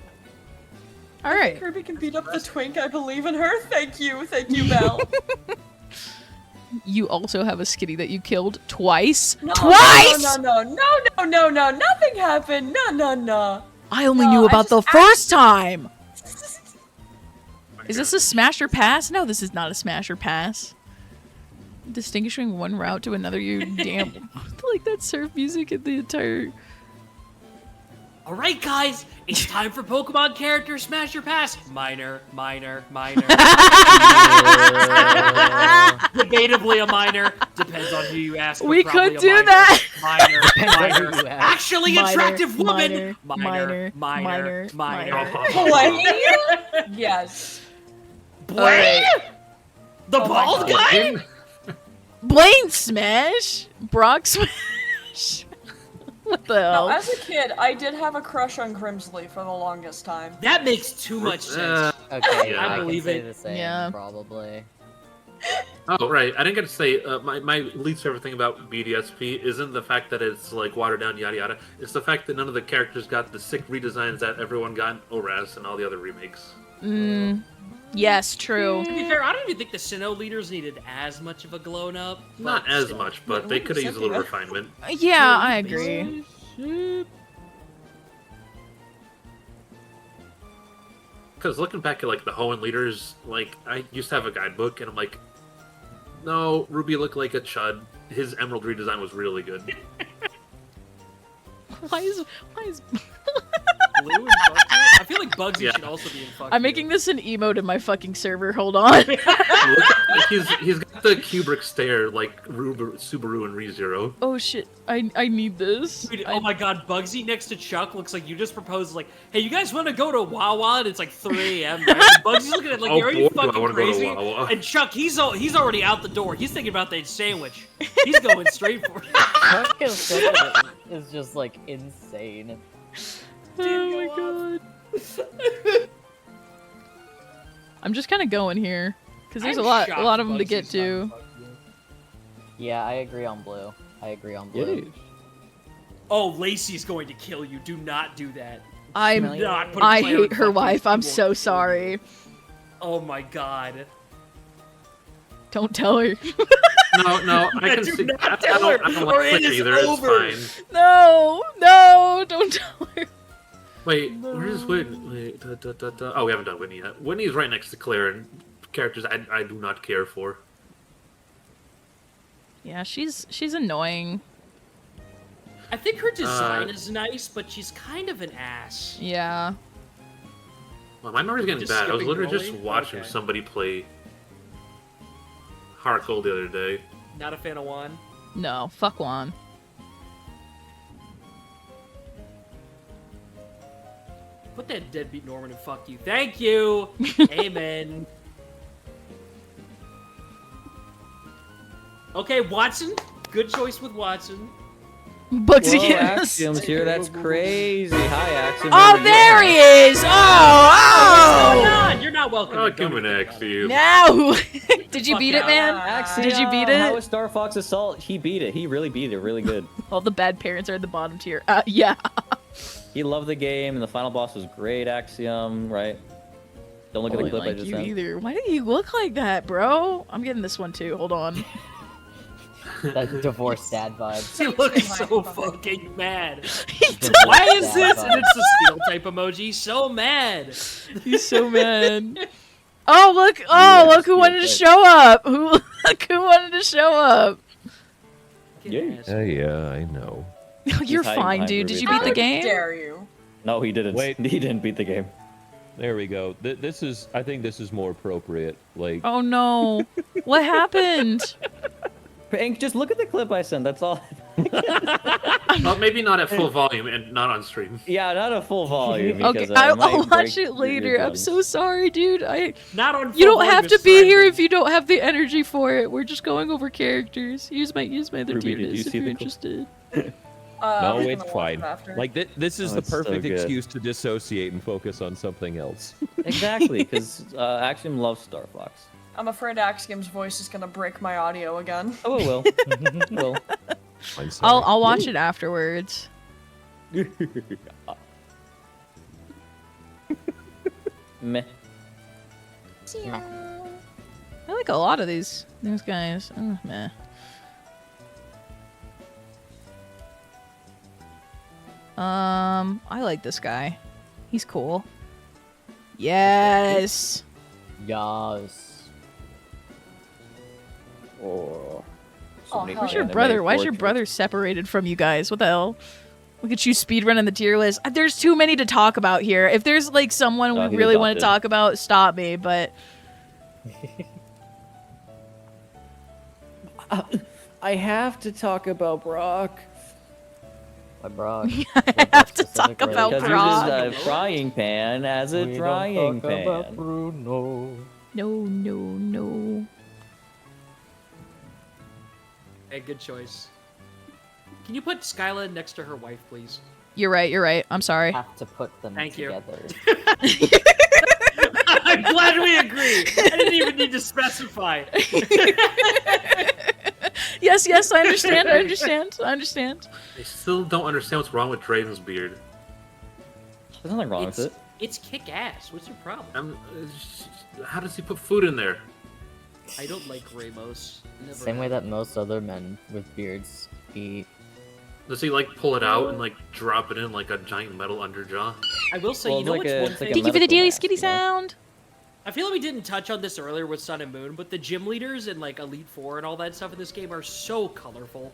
Alright. Kirby can beat up the twink. I believe in her. Thank you, Belle. You also have a skitty that you killed twice. No, Twice! No, nothing happened. No. I only knew about the first time. Is this a smash or pass? No, this is not a smash or pass. Distinguishing one route to another, you damn. Like that surf music in the entire. Alright, guys, it's time for Pokemon character smash or pass. Minor. Debatably a minor. Depends on who you ask. We could do that. Minor. Actually attractive woman. Minor. Blaine? Yes. Blaine? The bald guy? Blaine Smash? Brock Smash? What the hell? Now, as a kid, I did have a crush on Grimsley for the longest time. That makes too much sense. Okay, I I believe can say it. the same, Yeah. probably. Oh, right. I didn't get to say, my least favorite thing about BDSP isn't the fact that it's, like, watered down, yada yada. It's the fact that none of the characters got the sick redesigns that everyone got in ORAS and all the other remakes. Yes, true. To be fair, I don't even think the Sinnoh leaders needed as much of a glowing up. Not as much, but they could have used a little refinement. Yeah, I agree. Because looking back at, like, the Hoenn leaders, like, I used to have a guidebook, and I'm like, no, Ruby looked like a chud. His emerald redesign was really good. Why is Blue and Bugsy? I feel like Bugsy should also be in fucking. I'm making this an emote in my fucking server. Hold on. He's got the Kubrick stare like Subaru and ReZero. Oh shit! I need this. Dude, oh my god, Bugsy next to Chuck looks like you just proposed like, hey, you guys want to go to Wawa? And it's like 3 a.m. Right? Bugsy's looking at it like, are you fucking crazy? And Chuck, he's already out the door. He's thinking about that sandwich. He's going straight for it. Chuck is just like insane. Oh my god. I'm just kind of going here because there's a lot of them to get to. Yeah, I agree on blue. Oh, Lacey's going to kill you. Do not do that. I hate her wife. I'm so sorry. Oh my god. Don't tell her. No, I can see. I don't like it either. It's fine. No, don't tell her. Wait, where's Whitney? Oh, we haven't done Whitney yet. Whitney's right next to Claire, and characters I do not care for. Yeah, she's annoying. I think her design is nice, but she's kind of an ass. Yeah. Well, my memory's getting bad. I was literally just watching somebody play Hardcore the other day. Not a fan of Juan? No, fuck Juan. Put that deadbeat Norman and fuck you. Thank you! Amen. Okay, Watson. Good choice with Watson. Bugsy, Whoa, yes. Axiom's here. That's crazy. Hi, Axiom. Oh, there he is! Oh! You're not welcome. Oh, come on, Axiom. No! Did you beat it, man? Axiom, Did you beat it? How was Star Fox Assault? He beat it. He really beat it. Really good. All the bad parents are at the bottom tier. Yeah. He loved the game, and the final boss was great, Axiom, right? Don't look at the clip I just sent. Either. Why do you look like that, bro? I'm getting this one too. Hold on. That divorced dad vibes. He looks so fucking mad. Why is this? And it's the steel type emoji. So mad. He's so mad. Oh look! Oh look who wanted to show up. Look who wanted to show up. Yeah, I know. You're fine, dude. Did you beat the game? How dare you? No, he didn't. Wait. He didn't beat the game. There we go. This is. I think this is more appropriate. Like. Oh no! What happened? Hank, just look at the clip I sent. That's all. Well, maybe not at full volume and not on stream. Yeah, not at full volume. Okay, I'll watch it later. I'm so sorry, dude. Not on. You don't have to be here if you don't have the energy for it. We're just going over characters. Use my other tier list if you're interested. No, it's fine. Like this is the It's so perfect good. excuse to dissociate and focus on something else. Exactly, because Axiom loves Star Fox. I'm afraid Axiom's voice is gonna break my audio again. Oh, it will. It will. I'll watch it afterwards. Meh. I like a lot of these guys. Oh, meh. I like this guy. He's cool. Yes. Yes. Oh. Where's your brother? Why is your brother separated from you guys? What the hell? Look at you speedrunning the tier list. There's too many to talk about here. If there's like someone we really want to talk about, stop me, but... I have to talk about Brock. My Brock. I have to talk about Brock. Brock. Because a frying pan as a drying pan. About Bruno. No. Hey, good choice. Can you put Skyla next to her wife, please? You're right. I'm sorry. Have to put them together. I'm glad we agree. I didn't even need to specify. Yes, I understand. I understand. I still don't understand what's wrong with Draven's beard. There's nothing wrong with it. It's kick-ass. What's your problem? How does he put food in there? I don't like Ramos. Same way that most other men with beards eat. Does he like pull it out and like drop it in like a giant metal underjaw? I will say, Well, you know it's what's like one a thing? Thank you for the daily mask, skitty sound. I feel like we didn't touch on this earlier with Sun and Moon, but the gym leaders and like Elite Four and all that stuff in this game are so colorful.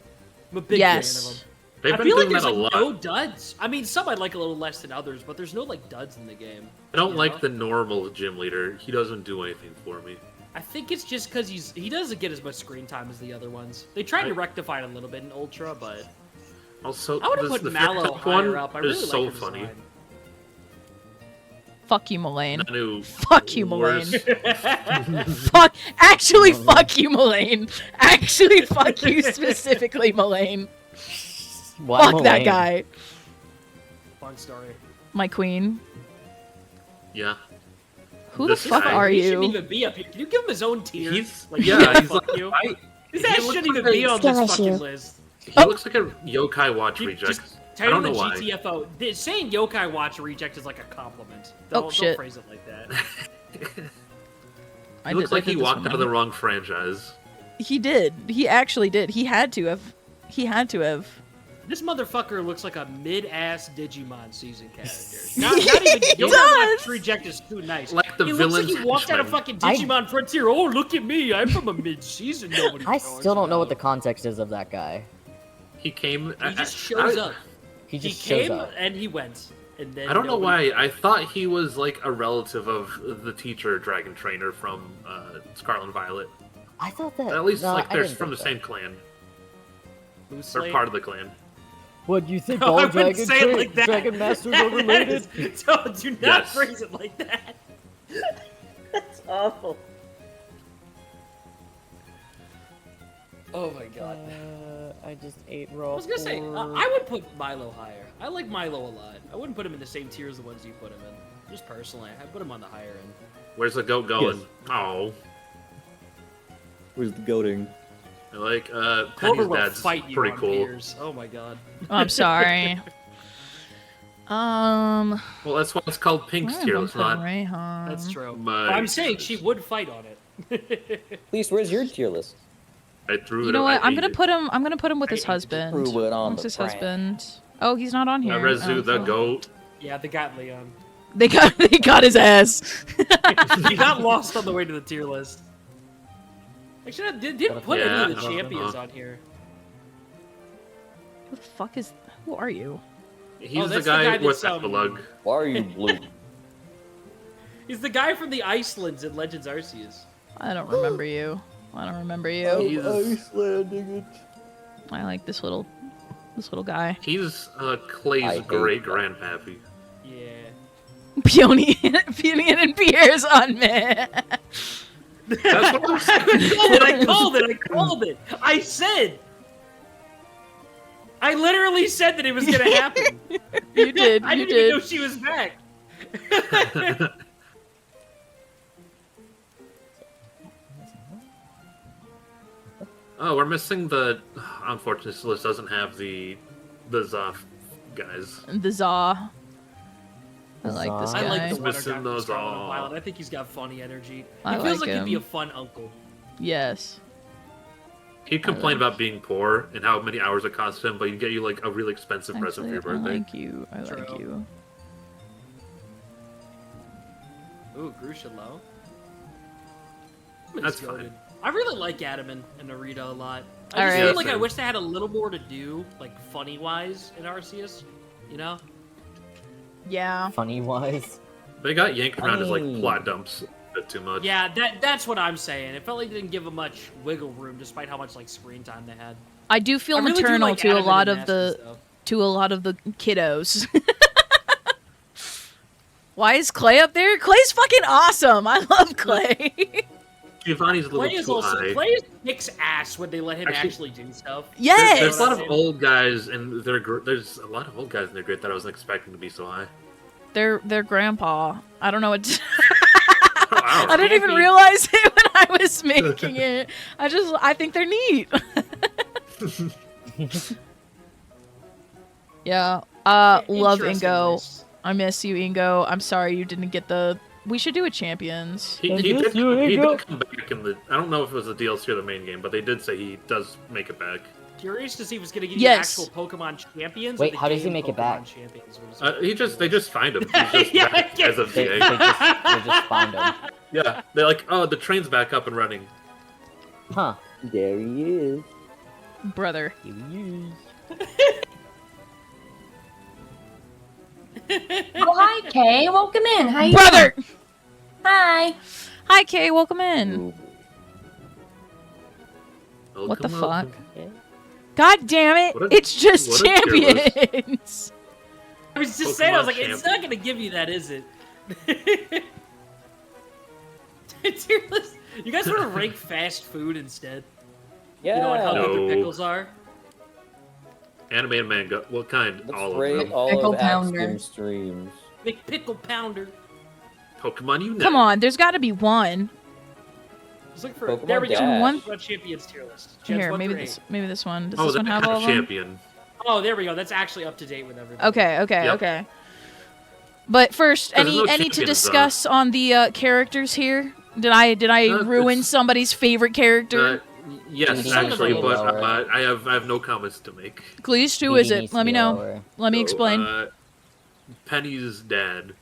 I'm a big fan of them. They've I been feel like doing there's that a like lot. no duds. I mean, some I like a little less than others, but there's no like duds in the game. I don't like the normal gym leader. He doesn't do anything for me. I think it's just because he doesn't get as much screen time as the other ones. They tried to rectify it a little bit in Ultra, but also I would have put the Mallow one higher up. I really is like so her funny. design. Fuck you, Mullane. Nanu, Fuck you, Mullane. worse. Fuck you, Mullane. Actually, fuck you specifically, Mullane. Why Fuck Mullane? that guy. Fun story. My queen. Yeah. Who the This fuck guy- are He shouldn't you? even be up here. Can you give him his own tier? He's Like, yeah. He's fuck like you. His he ass looks shouldn't like even be a- on this Skill fucking issue. list. He looks like a yokai watch reject. Just I don't know title why. the GTFO. Saying Yokai Watch reject is like a compliment. Oh, Don't shit. phrase it like that. He looks like he walked out of the wrong franchise. He did. He actually did. He had to have. He had to have. This motherfucker looks like a mid-ass Digimon season character. Not even He Yokai does. Watch reject is too nice. Like the he looks like villain's he walked out of henchman. fucking Digimon Frontier. Oh, look at me! I'm from a mid-season. Nobody. I knows still don't know what the about. context is of that guy. He came. He just shows up. He just came shows up. and he went. And then I don't know nobody- why. I thought he was like a relative of the teacher dragon trainer from Scarlet and Violet. I thought that. At least no, like I they're didn't from the think same clan. Moose They're Slate? part of the clan. What do you think? No, All I wouldn't dragon, say it like that. dragon masters That are related? is- do not Yes. phrase it like that. That's awful. Oh my god. I just ate raw. I was gonna say, I would put Milo higher. I like Milo a lot. I wouldn't put him in the same tier as the ones you put him in. Just personally, I put him on the higher end. Where's the goat going? Yes. Oh, Where's the goating? I like Clover Penny's will dad's fight you pretty on cool. beers. Oh my god. I'm sorry. Well, that's why it's called Pink's I'm tier. gonna It's put not. Rayhan. That's true. My But I'm saying she would fight on it. At least, where's your tier list? I threw You it. know I what? I'm ate gonna it. put him. I'm gonna put him with his I ate it. husband. Threw it on What's the his brand. husband? Oh, he's not on here. Rezu Oh, the cool. goat. Yeah, they got Leon. They got his ass. He got lost on the way to the tier list. Actually, I didn't put any of the Yeah. champions on here. Who the fuck is? Who are you? He's the that's guy, the guy with that's, Epilogue. Why are you blue? He's the guy from the Icelands in Legends Arceus. I don't remember you. I don't remember you. He's- Icelanding it. I like this little guy. He's I Clay's hate great grandpappy. Yeah. Peony and Pierre's on me. That's what I'm saying. I called it. I said. I literally said that it was gonna happen. You did. I You didn't even know did. she was back. Oh, we're missing the. Unfortunately, this list doesn't have the Zoff guys. The Zaw. I like this Zaw. guy. I like the water Missing guy from those Scarlet and all. Violet. I think he's got funny energy. I He feels like like he'd be him. a fun uncle. Yes. He complained about being poor and how many hours it cost him, but he'd get you like a really expensive present for your Actually, I birthday. like you. I like True. you. Ooh, Grusha low. That's fine. I really like Adam and Narita a lot. I All just right. feel like I Same. wish they had a little more to do, like funny-wise, in Arceus. You know? Yeah. Funny wise. They got yanked around as like Funny. plot dumps a bit too much. Yeah, that's what I'm saying. It felt like they didn't give them much wiggle room, despite how much like screen time they had. I do feel I really do maternal like to a Adam lot and of Masters, the though. kiddos. Why is Clay up there? Clay's fucking awesome. I love Clay. Giovanni's a little Play is too also high. Play is kicks ass when they let him Actually- actually do stuff. Yes. There's a lot of old guys, and there's a lot of old guys in their grid that I wasn't expecting to be so high. Their grandpa. I don't know what. I didn't even realize it when I was making it. I think they're neat. Yeah. Love Ingo. Nice. I miss you, Ingo. I'm sorry you didn't get the. We should do a champions. He did come back in the. I don't know if it was the DLC or the main game, but they did say he does make it back. Curious to see if it's gonna give you actual Pokemon champions. Wait, how does he make it back? They just find him. He's just back as of today. They just find him. Yeah, they're like, oh, the train's back up and running. Huh. There he is. Brother. Here he is. Oh, hi, Kay. Welcome in. How you Brother! doing? Hi. Hi, Kay. Welcome in. Welcome, what the fuck? welcome. God damn it! It's just champions! I was just saying, I was like, it's not gonna give you that, is it? Tier list. You guys want to rank fast food instead? Yeah. You know how good the pickles are? Anime and manga. What kind? Let's all rate of them. all Pickle of pounder. Axscream streams. Big pickle pounder. Pokemon Unite. Come on, there's gotta be one. Just look for Pokemon there we go. Dash. One- Pokemon champions tier list. Here, maybe this one. Does Oh, this the one have all of them? champion. Oh, there we go. That's actually up to date with everybody. Okay. Yep. But first, There's no any to champions, discuss on the characters here? Did I ruin somebody's favorite character? Yes, Ding actually, ding but lower. I have no comments to make. Please, who Ding is ding it? needs Let to me be know. lower. Let me explain. Penny's dad.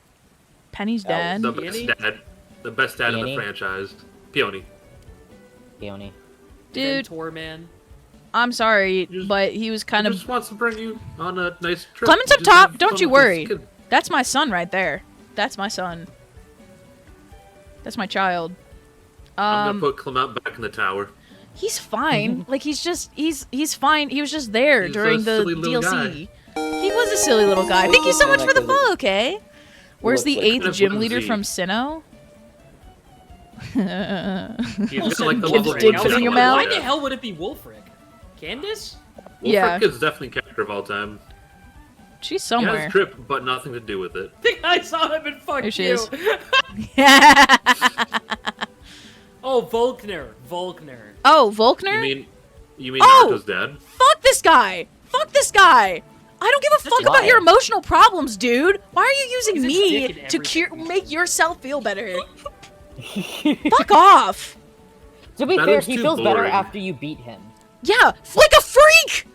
Penny's dad. The best dad. The best dad in Peony? the franchise. Peony. Peony. Dude, Mentor man. I'm sorry, but he was kind He of. just wants to bring you on a nice trip. Clement's up Just top. have Don't fun you with this worry. kid. That's my son right there. That's my son. That's my child. I'm gonna put Clement back in the tower. He's fine. Like he's fine. He was just there He's during a the silly little DLC. guy. He was a silly little guy. Thank you so much for the follow, okay? Where's the looks like 8th Kind of gym whimsy. leader from Sinnoh? He's just like the Kids level dig one food in your kid. mouth? Why the hell would it be Wolfric? Candace? Yeah. Wolfric is definitely character of all time. She's He has somewhere. drip, but nothing to do with it. I think I saw him and fuck Here she you. is. Oh, Volkner. Volkner. Oh, Volkner? You mean Oh! Naruto's dad? Fuck this guy! Fuck this guy! I don't give a fuck about your emotional problems, dude. Why are you using me to make yourself feel better? Fuck off! To be That fair, is he too feels better boring. after you beat him. Yeah, like a freak!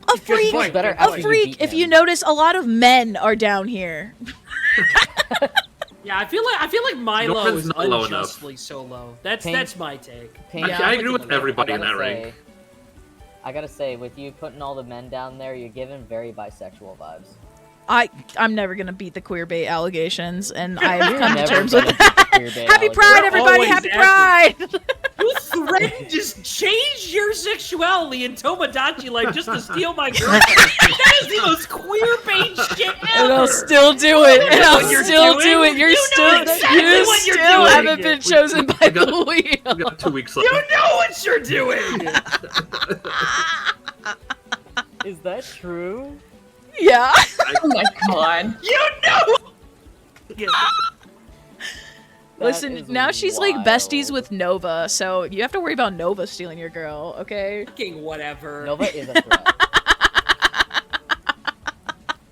A freak! feels better A after you freak! beat If him. you notice, a lot of men are down here. Yeah, I feel like Milo Norman's is not low enough. unjustly so low. That's my take. Pink- Actually, I agree with everybody in that say, rank. I gotta say, with you putting all the men down there, you're giving very bisexual vibes. I'm never gonna beat the queer bait allegations, and You're I've come to never terms gonna with beat the that. queer bait Happy Pride, allegations. everybody! Happy Pride! You threatened to change your sexuality in Tomodachi Life just to steal my girl. That is the most queer bait shit ever. And I'll still do it. And I'll you're still doing. do it. You know exactly You what you're still doing. haven't been chosen by the wheel. We got 2 weeks left. You know what you're doing. Is that true? Yeah. Oh my god. You know. Listen, now she's like besties with Nova, so you have to worry about Nova stealing your girl, okay? Fucking whatever. Nova is a threat.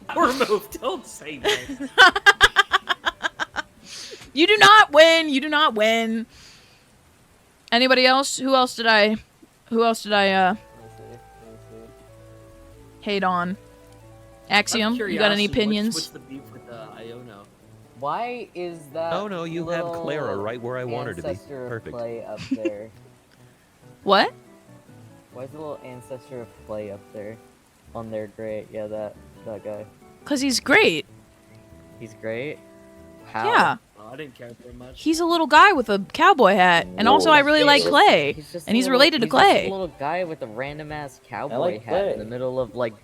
Power move. Don't say that. You do not win. You do not win. Anybody else? Who else did I hate on? Axiom, you got any opinions? What's the beef with Iono? Why is that? Oh no, you have little Clara right where I want her to be. ancestor of Perfect. Clay up there? What? Why is the little ancestor of Clay up there? On there, great. Yeah, that guy. 'Cause he's great. He's great. How? Yeah. Oh, I didn't care very much. He's a little guy with a cowboy hat, and also I really like Clay, just and a he's little- related to he's just Clay. a little guy with a random ass cowboy like hat in Clay. the middle of like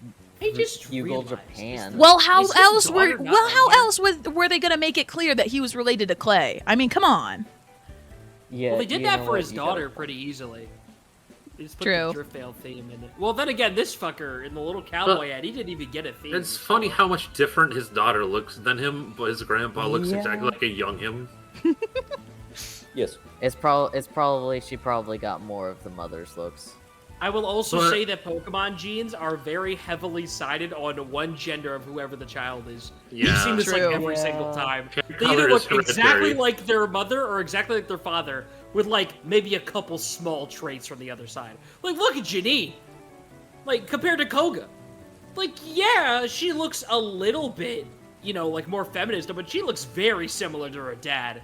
I just feudal realized Japan. Well, how Is his else were daughter not were they gonna make it clear that he was related to Clay? I mean, come on. Yeah. Well, they did you that know for what? his You gotta- daughter pretty easily. They just put the Driftveil theme in it. Well, then again, this fucker in the little cowboy hat, he didn't even get a theme. It's funny how much different his daughter looks than him, but his grandpa looks exactly like a young him. Yes. It's probably she probably got more of the mother's looks. I will also say that Pokemon genes are very heavily sided on one gender of whoever the child is. Yeah. You've seen this like every single time. They either look exactly like their mother or exactly like their father, with like maybe a couple small traits from the other side. Like, look at Janine. Like, compared to Koga. Like, yeah, she looks a little bit, you know, like more feminist, but she looks very similar to her dad.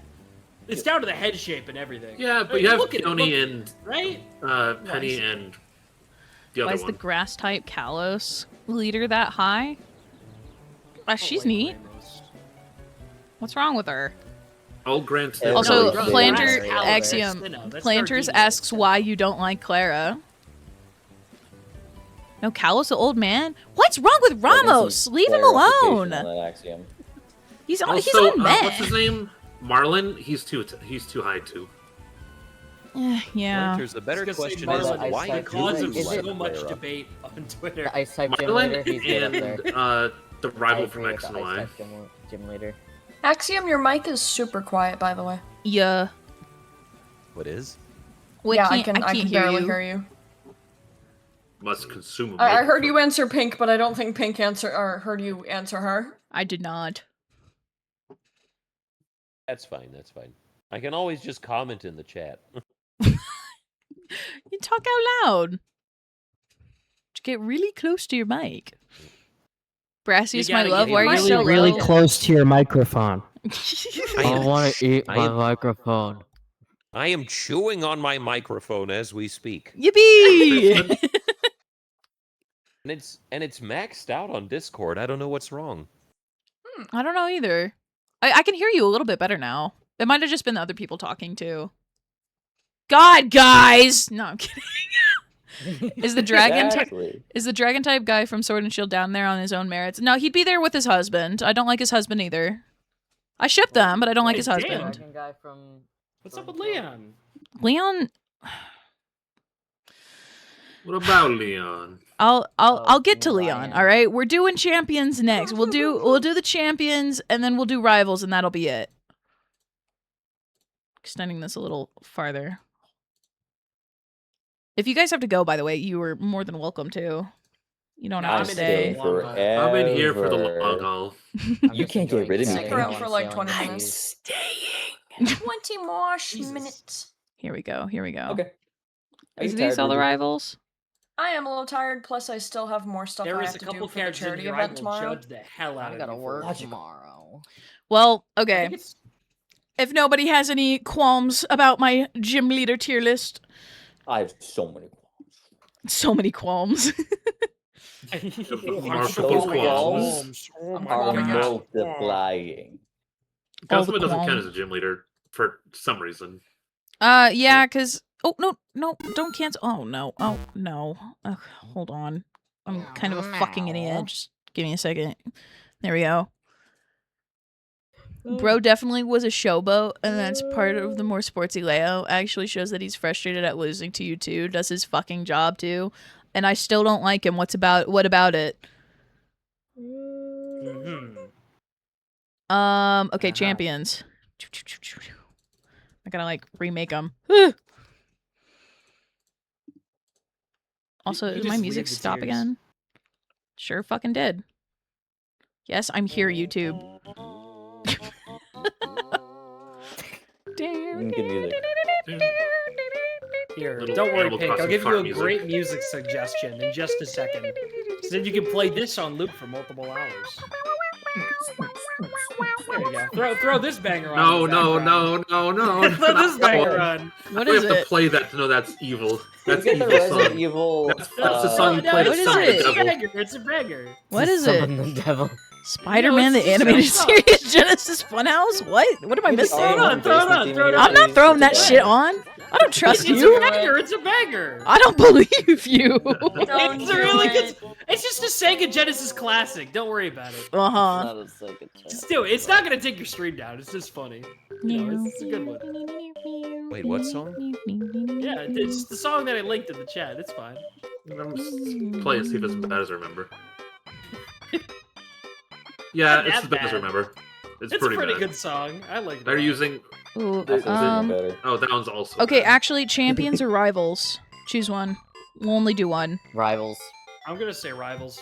It's down to the head shape and everything. Yeah, but you have Peony and right? Penny and the other Why is one. the grass type Kalos leader that high? She's neat. What's wrong with her? Old Grant's Also, Planters asks why you don't like Clara. No, Kalos, the old man? What's wrong with Ramos? Leave him alone. He's on meth. What's his name? Marlin. He's too high too. Yeah. Planters, the better question is why the cause of so much debate on Twitter. The Ice type gym Marlin leader, he's good up there. and the rival from X and Y. Gym leader. Axiom, your mic is super quiet, by the way. Yeah. What is? Wait, yeah, I can barely hear you. Must consume. I heard you answer Pink, but I don't think Pink heard you answer her. I did not. That's fine. That's fine. I can always just comment in the chat. You talk out loud. Just get really close to your mic. Brassius, my love, why are you so really low? close to your microphone? I want to eat my microphone. I am chewing on my microphone as we speak. Yippee! and it's maxed out on Discord. I don't know what's wrong. I don't know either. I can hear you a little bit better now. It might have just been the other people talking too. God, guys! No, I'm kidding. Is the dragon type guy from Sword and Shield down there on his own merits? No, he'd be there with his husband. I don't like his husband either. I ship them, but I don't like his husband. What's up with Leon? Leon. What about Leon? I'll get to Leon. All right, we're doing champions next. We'll do the champions and then we'll do rivals and that'll be it. Extending this a little farther. If you guys have to go, by the way, you are more than welcome to. You don't have to stay. I'm in here for the long haul. You can't get rid of me. Stick around for like 20 I'm minutes. Staying. 20 more minutes. Here we go. Here we go. Okay. Is these all the rivals? I am a little tired, plus I still have more stuff I have to do for the charity event tomorrow. The hell out I gotta work tomorrow. Well, okay. If nobody has any qualms about my gym leader tier list. I have so many qualms. So many qualms. Multiple qualms. Are multiplying. Cosmo doesn't count as a gym leader for some reason. Yeah, because... Oh, no, don't cancel. Oh, no. Oh, no. Hold on. I'm kind of a fucking idiot. Just give me a second. There we go. Bro definitely was a showboat, and that's part of the more sportsy layout. Actually shows that he's frustrated at losing to you too. Does his fucking job too. And I still don't like him. What about it? Okay, champions. I gotta like remake them. Also, did my music stop again? Sure fucking did. Yes, I'm here, YouTube. Here, don't worry, Pink. I'll give you a great music suggestion in just a second. So then you can play this on loop for multiple hours. There you go. Throw this banger on. No. Throw this banger on. What we is have to it? play that to know that's evil. That's Get the evil Resident song. Evil. That's the song you played what to is summon it? the devil. It's a banger. What is it? Summon the devil. Spider-Man, No, the it's animated just a series, Genesis Funhouse? What am I missing? Throw it on. I'm not throwing that shit on. I don't trust you. It's a banger. I don't believe you. It's a really good. It's just a Sega Genesis classic. Don't worry about it. Uh-huh. Just do it. It's not gonna take your stream down. It's just funny. It's a good one. Wait, what song? Yeah, it's the song that I linked in the chat. It's fine. I'm just play it, see if it's as bad as I remember. Yeah, it's as bad as I remember. It's pretty bad. good song. I like it. They're using... Ooh, oh, that one's also okay, bad. actually, champions or rivals? Choose one. We'll only do one. Rivals. I'm gonna say rivals.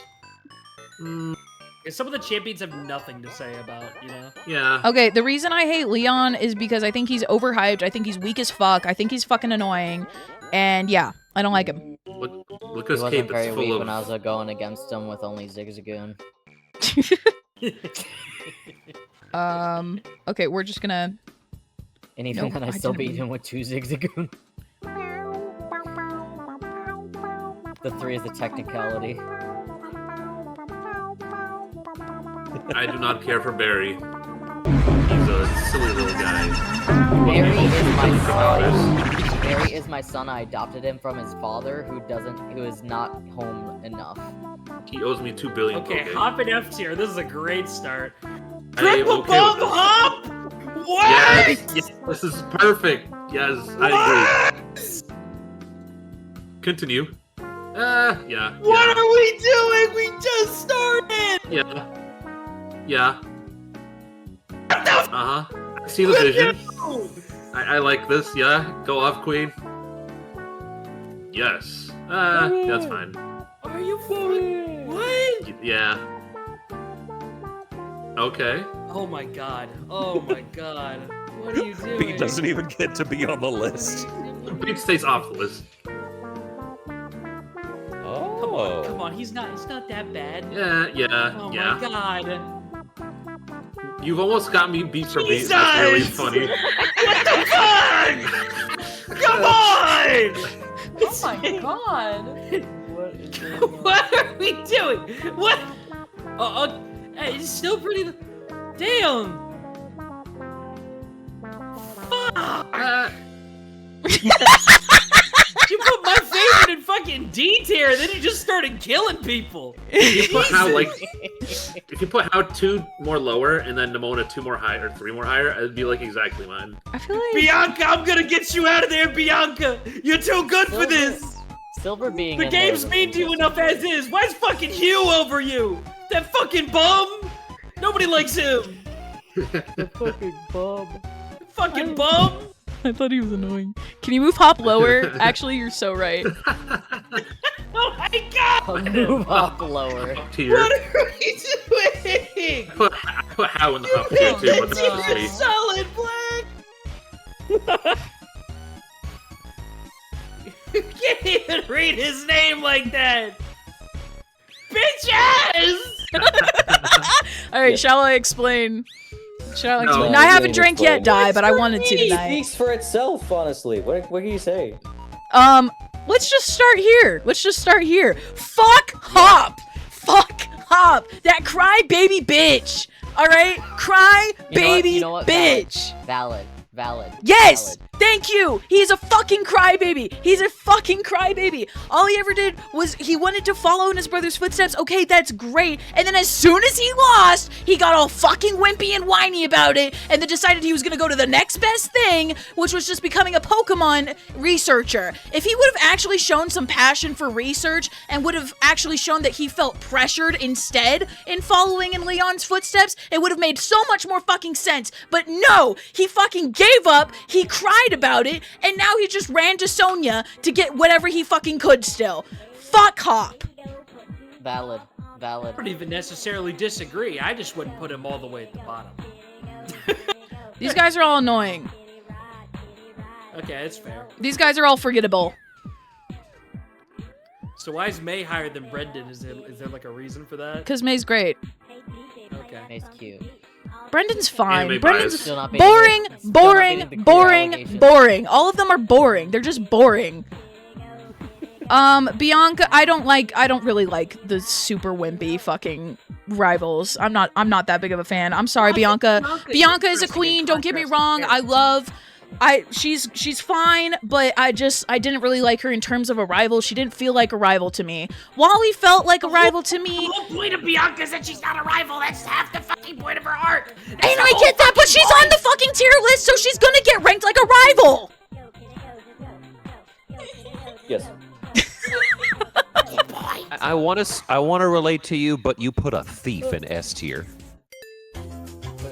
Some of the champions have nothing to say about, you know? Yeah. Okay, the reason I hate Leon is because I think he's overhyped, I think he's weak as fuck, I think he's fucking annoying, and yeah, I don't like him. Look at He his wasn't cape, very it's weak full when I of... was going against him with only Zigzagoon. Okay, we're just gonna... And even then, I still beat him with 2 Zigzagoon. The 3 is the technicality. I do not care for Barry. He's a silly little guy. Barry is my son. Barry is my son. I adopted him from his father, who is not home enough. He owes me 2 billion. Okay, hop in F tier. This is a great start. I am Triple okay with bomb this. hop! What? Yes, this is perfect. Yes, I agree. Continue. Yeah. What are we doing? We just started! Yeah. Yeah. I see the vision. I like this. Yeah. Go off, Queen. Yes. That's fine. Are you fucking... What? Yeah. Okay. Oh my god. Oh my god. What are you doing? Pete doesn't even get to be on the list. Pete stays off the list. Oh. Come on. He's not that bad. Yeah. Oh Yeah. my god. You've almost got me beat for beat. Jesus! That's really funny. What the fuck? Come on! Oh my god. What are we doing? What? It's still pretty... Damn! Fuck! You put my favorite in fucking D tier, then you just started killing people. If you put how 2 more lower and then Nimona 2 more higher, or 3 more higher, it'd be like exactly mine. I feel like... Bianca, I'm gonna get you out of there, Bianca! You're too good for this! Silver being The game's mean to you enough as is. Why's fucking Hugh over you? That fucking bum! Nobody likes him! The fucking bum. Fucking bum! I thought he was annoying. Can you move Hop lower? Actually, you're so right. Oh my god! Move up lower. Up tier. What are we doing? I put how in the up tier too, but that's just me. Solid black! You can't even read his name like that! Bitches! Alright, shall I explain? Shall I explain? No, I haven't drank yet, Die, but I wanted to It tonight. speaks for itself, honestly. What can you say? Let's just start here. Let's just start here. Fuck Hop! Fuck Hop! That crybaby bitch! Alright? Crybaby bitch! Valid. Yes! Thank you! He's a fucking crybaby! He's a fucking crybaby! All he ever did was he wanted to follow in his brother's footsteps. Okay, that's great. And then as soon as he lost, he got all fucking wimpy and whiny about it, and then decided he was gonna go to the next best thing, which was just becoming a Pokemon researcher. If he would have actually shown some passion for research and would have actually shown that he felt pressured instead in following in Leon's footsteps, it would have made so much more fucking sense. But no! He fucking gave up, he cried about it, and now he just ran to Sonya to get whatever he fucking could still. Fuck Hop. Valid. I don't even necessarily disagree. I just wouldn't put him all the way at the bottom. These guys are all annoying. Okay, that's fair. These guys are all forgettable. So why is May higher than Brendan? Is there like a reason for that? Because May's great. Okay. May's cute. Brendan's fine. Anime Brendan's bias. Still not beating boring, the- still not beating the clear allegations. boring. All of them are boring. They're just boring. Bianca, I don't really like the super wimpy fucking rivals. I'm not that big of a fan. I'm sorry, Bianca. Bianca is a queen, don't get me wrong. I love she's fine, but I didn't really like her in terms of a rival. She didn't feel like a rival to me. Wally felt like a rival to me. The whole point of Bianca is that she's not a rival. That's half the fucking point of her arc. And I get that, but she's on the fucking tier list, so she's gonna get ranked like a rival. Yes. I want to relate to you, but you put a thief in S tier.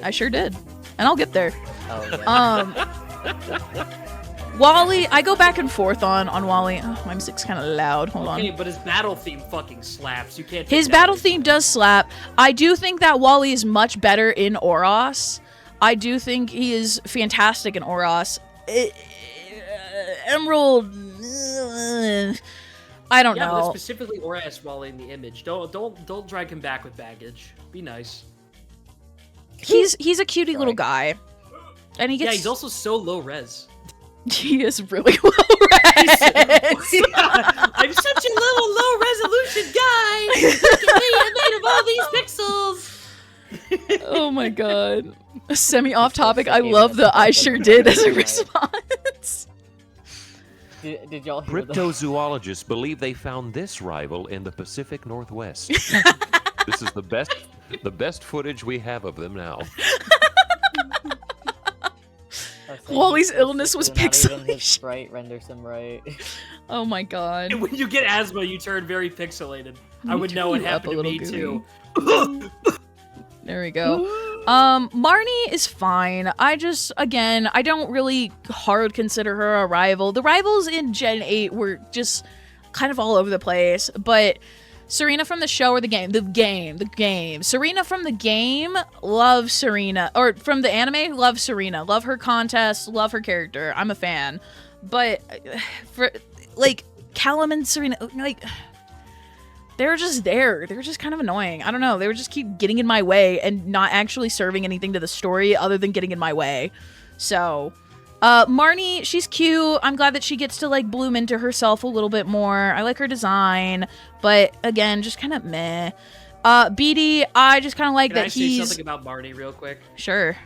I sure did, and I'll get there. Oh, yeah. Wally, I go back and forth on Wally. Oh, my music's kind of loud. Hold on. Okay, but his battle theme fucking slaps. You can't. His battle theme does slap. I do think that Wally is much better in Oros. I do think he is fantastic in Oros. Emerald. I don't know. But specifically Oros Wally in the image. Don't drag him back with baggage. Be nice. He's a cutie little guy, and he gets. Yeah, he's also so low res. He is really low res. I'm such a little low resolution guy. Look at me, I'm made of all these pixels. Oh my god. Semi off topic. I love the I sure did as a response. Did y'all hear Cryptozoologists believe they found this rival in the Pacific Northwest. This is the best footage we have of them now. Wally's illness was pixelation. Sprite renders him right. Oh my god. When you get asthma, you turn very pixelated. I would know it happened to me too. There we go. Marnie is fine. I don't really hard consider her a rival. The rivals in Gen 8 were just kind of all over the place, but Serena from the show or the game? The game. Serena from the game, love Serena. Or from the anime, love Serena. Love her contest, love her character. I'm a fan. But, for, like, Callum and Serena, like, they're just there. They're just kind of annoying. I don't know. They would just keep getting in my way and not actually serving anything to the story other than getting in my way. So, Marnie, she's cute. I'm glad that she gets to, like, bloom into herself a little bit more. I like her design, but again, just kind of meh. BD, I just kind of like Can that I say something about Marnie real quick? Sure.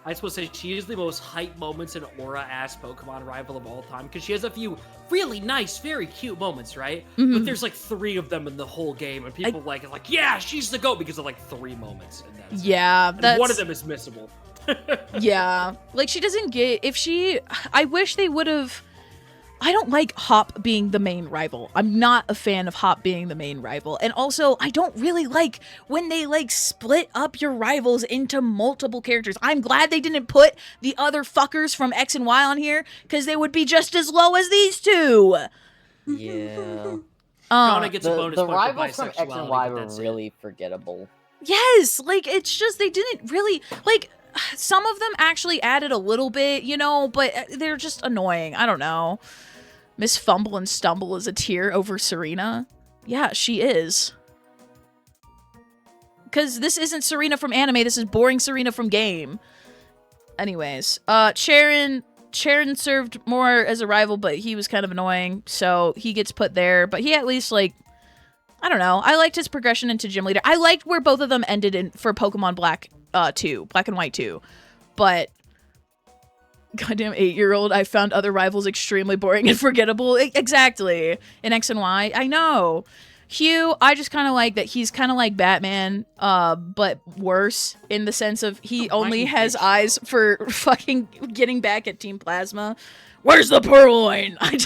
I just want to say she is the most hype moments and aura-ass Pokemon rival of all time, because she has a few really nice, very cute moments, right? Mm-hmm. But there's like 3 of them in the whole game, and people like, yeah, she's the GOAT because of like 3 moments. And that's yeah, one of them is missable. Yeah, like she doesn't get I wish they would have. I don't like Hop being the main rival. I'm not a fan of Hop being the main rival. And also, I don't really like when they like split up your rivals into multiple characters. I'm glad they didn't put the other fuckers from X and Y on here, because they would be just as low as these two. Yeah. Donna gets a bonus the point rivals for from X and Y were bisexuality, really forgettable. Yes, like it's just they didn't really like. Some of them actually added a little bit, you know, but they're just annoying. I don't know. Miss Fumble and Stumble is a tier over Serena. Yeah, she is. Because this isn't Serena from anime. This is boring Serena from game. Anyways, Charon served more as a rival, but he was kind of annoying, so he gets put there. But he at least, like, I don't know. I liked his progression into Gym Leader. I liked where both of them ended for Pokemon Black 2, Black and White 2. But goddamn 8-year-old, I found other rivals extremely boring and forgettable. Exactly. In X and Y. I know. Hugh, I just kind of like that he's kind of like Batman, but worse in the sense of he only has eyes for fucking getting back at Team Plasma. Where's the Purloin? I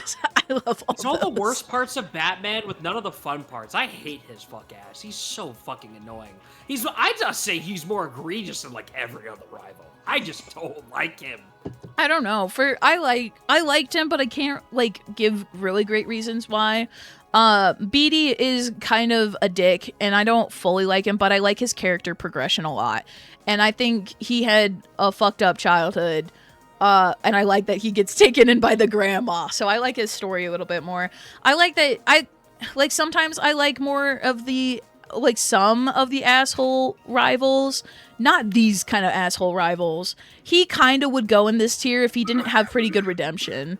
love all It's all the worst parts of Batman with none of the fun parts. I hate his fuck ass. He's so fucking annoying. I'd just say he's more egregious than like every other rival. I just don't like him. I don't know. I liked him, but I can't like give really great reasons why. BD is kind of a dick, and I don't fully like him, but I like his character progression a lot. And I think he had a fucked up childhood. And I like that he gets taken in by the grandma. So I like his story a little bit more. I like that sometimes I like more of the some of the asshole rivals, not these kind of asshole rivals. He kind of would go in this tier if he didn't have pretty good redemption.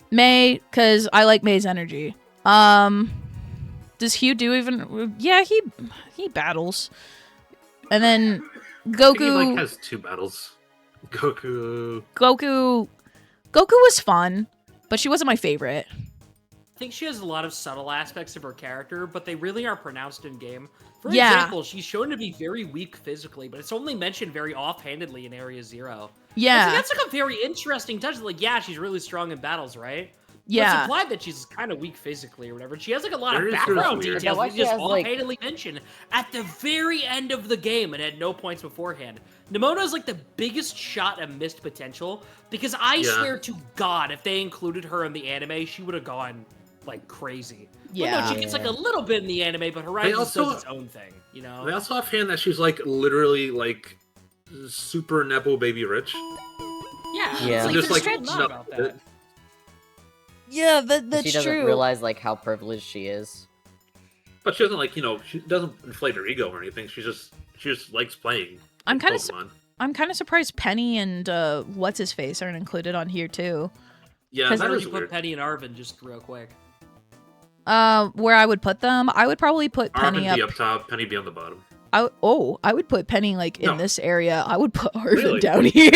May, because I like May's energy. Does Hugh do even? Yeah, he battles. And then Goku He like has 2 battles. Goku. Goku was fun, but she wasn't my favorite. I think she has a lot of subtle aspects of her character, but they really are pronounced in game. For Yeah. example, she's shown to be very weak physically, but it's only mentioned very offhandedly in Area Zero. Yeah. That's like a very interesting touch. Like, yeah, she's really strong in battles, right? Yeah. But it's implied that she's kind of weak physically or whatever. She has like a lot That of is background really weird. details Yeah, we just has, like- offhandedly mentioned at the very end of the game and had no points beforehand. Nemona is like the biggest shot of missed potential because I swear to God, if they included her in the anime, she would have gone like crazy. Yeah. Well, no, she gets like a little bit in the anime, but Horizon does its own thing, you know? They also offhand that she's like literally like super nepo baby rich. Yeah. Yeah. Like, Just there's like no about that. Yeah, that's she doesn't true. realize like how privileged she is. But she doesn't like, you know, she doesn't inflate her ego or anything. She just likes playing. I'm kind of Pokemon. I'm kind of surprised Penny and what's his face aren't included on here too. Yeah, Where that would is you weird. put Penny and Arvin just real quick? Where I would put them, I would probably put Penny Arvin be up. up top, Penny be on the bottom. I would put Penny like in No. this area. I would put Arvin Really? down here.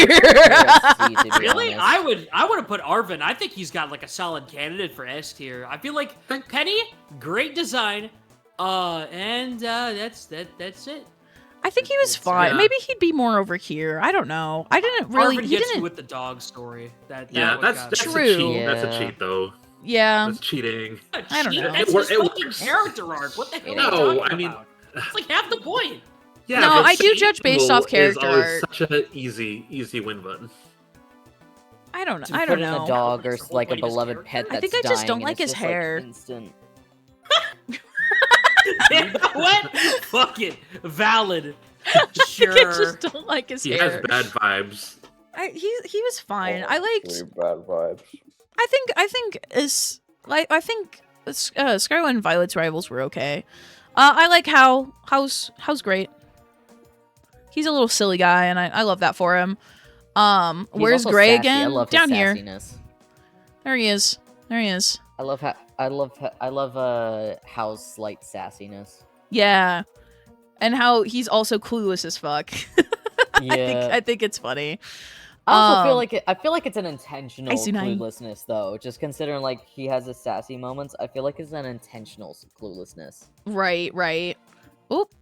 Really? I would have put Arvin. I think he's got like a solid candidate for S tier. I feel like Penny, great design. That's it. I think he was fine. Yeah. Maybe he'd be more over here. I don't know. I didn't really. Arvin He gets didn't. you with the dog story. That Yeah, one that's got- that's True. a cheat. That's a Yeah. cheat though. Yeah. That's cheating. I don't know. That's It wor- his it fucking works. character arc. What the hell No, are you talking I mean- about? It's like half the point. Yeah, No, but I do judge based Sable off character is always art. such an easy win button. I don't know. To I put don't in know. a dog or That's the whole like a point of his beloved character. pet I that's think I just don't dying, like and his it's just, hair. instant. What? Fuck it. Valid. I Sure. just don't like his He hair. has bad vibes. He was fine. I liked. Really bad vibes. I think Scarlet and Violet's rivals were okay. I like How's great. He's a little silly guy, and I love that for him. He's Where's also Gray sassy. I again? love his Down here. sassiness. There he is. There he is. I love Hal's slight sassiness. Yeah, and how he's also clueless as fuck. Yeah. I think it's funny. I also feel like it's an intentional I see nine. cluelessness though. Just considering like he has his sassy moments, I feel like it's an intentional cluelessness. Right. Oop.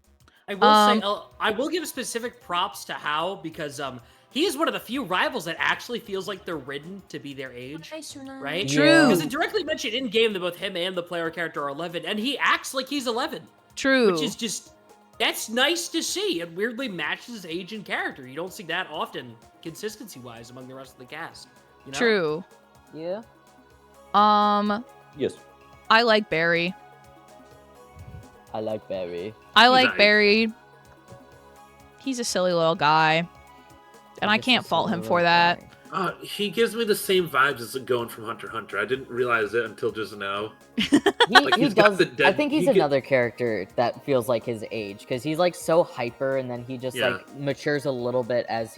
I will say, I will give specific props to Hao because he is one of the few rivals that actually feels like they're written to be their age, right? True. Because it directly mentioned in game that both him and the player character are 11, and he acts like he's 11. True. Which is just that's nice to see. It weirdly matches his age and character. You don't see that often, consistency-wise, among the rest of the cast. You know? True. Yeah. Yes. I like Barry. I like Barry. I like nice. Barry. He's a silly little guy. And I can't fault him for that. He gives me the same vibes as going from Hunter x Hunter. I didn't realize it until just now. He he's got does. the dead- I think he's he get- another character that feels like his age because he's like so hyper, and then he just Yeah. like matures a little bit as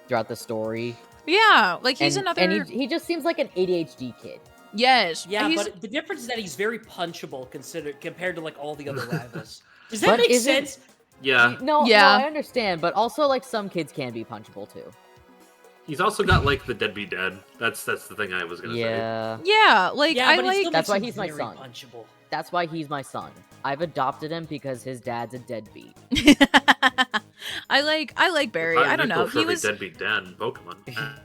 throughout the story. Yeah, like he's and, another. And he just seems like an ADHD kid. Yes. Yeah, he's... but the difference is that he's very punchable compared to like all the other rivals. Does that make is it- sense? Yeah. No, Yeah. no, I understand, but also like some kids can be punchable too. He's also got like the deadbeat dad. That's the thing I was gonna say. Yeah. Yeah, like Yeah, I but he like. still That's makes why him he's my very son. punchable. That's why he's my son. I've adopted him because his dad's a deadbeat. I like Barry. I don't know. He was deadbeat dad in Pokemon.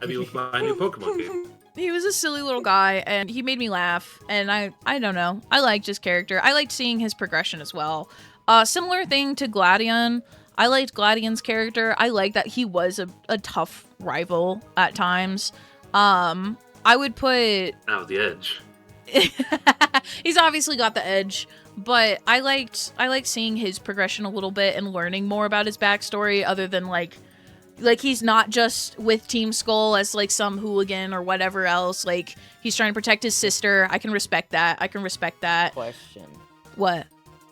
Maybe we'll buy a new Pokemon game. he was a silly little guy, and he made me laugh. And I don't know. I liked his character. I liked seeing his progression as well. Similar thing to Gladion. I liked Gladion's character. I like that he was a tough rival at times. I would put Now the edge. he's obviously got the edge, but I liked seeing his progression a little bit and learning more about his backstory other than like he's not just with Team Skull as like some hooligan or whatever else. Like he's trying to protect his sister. I can respect that. Question. What?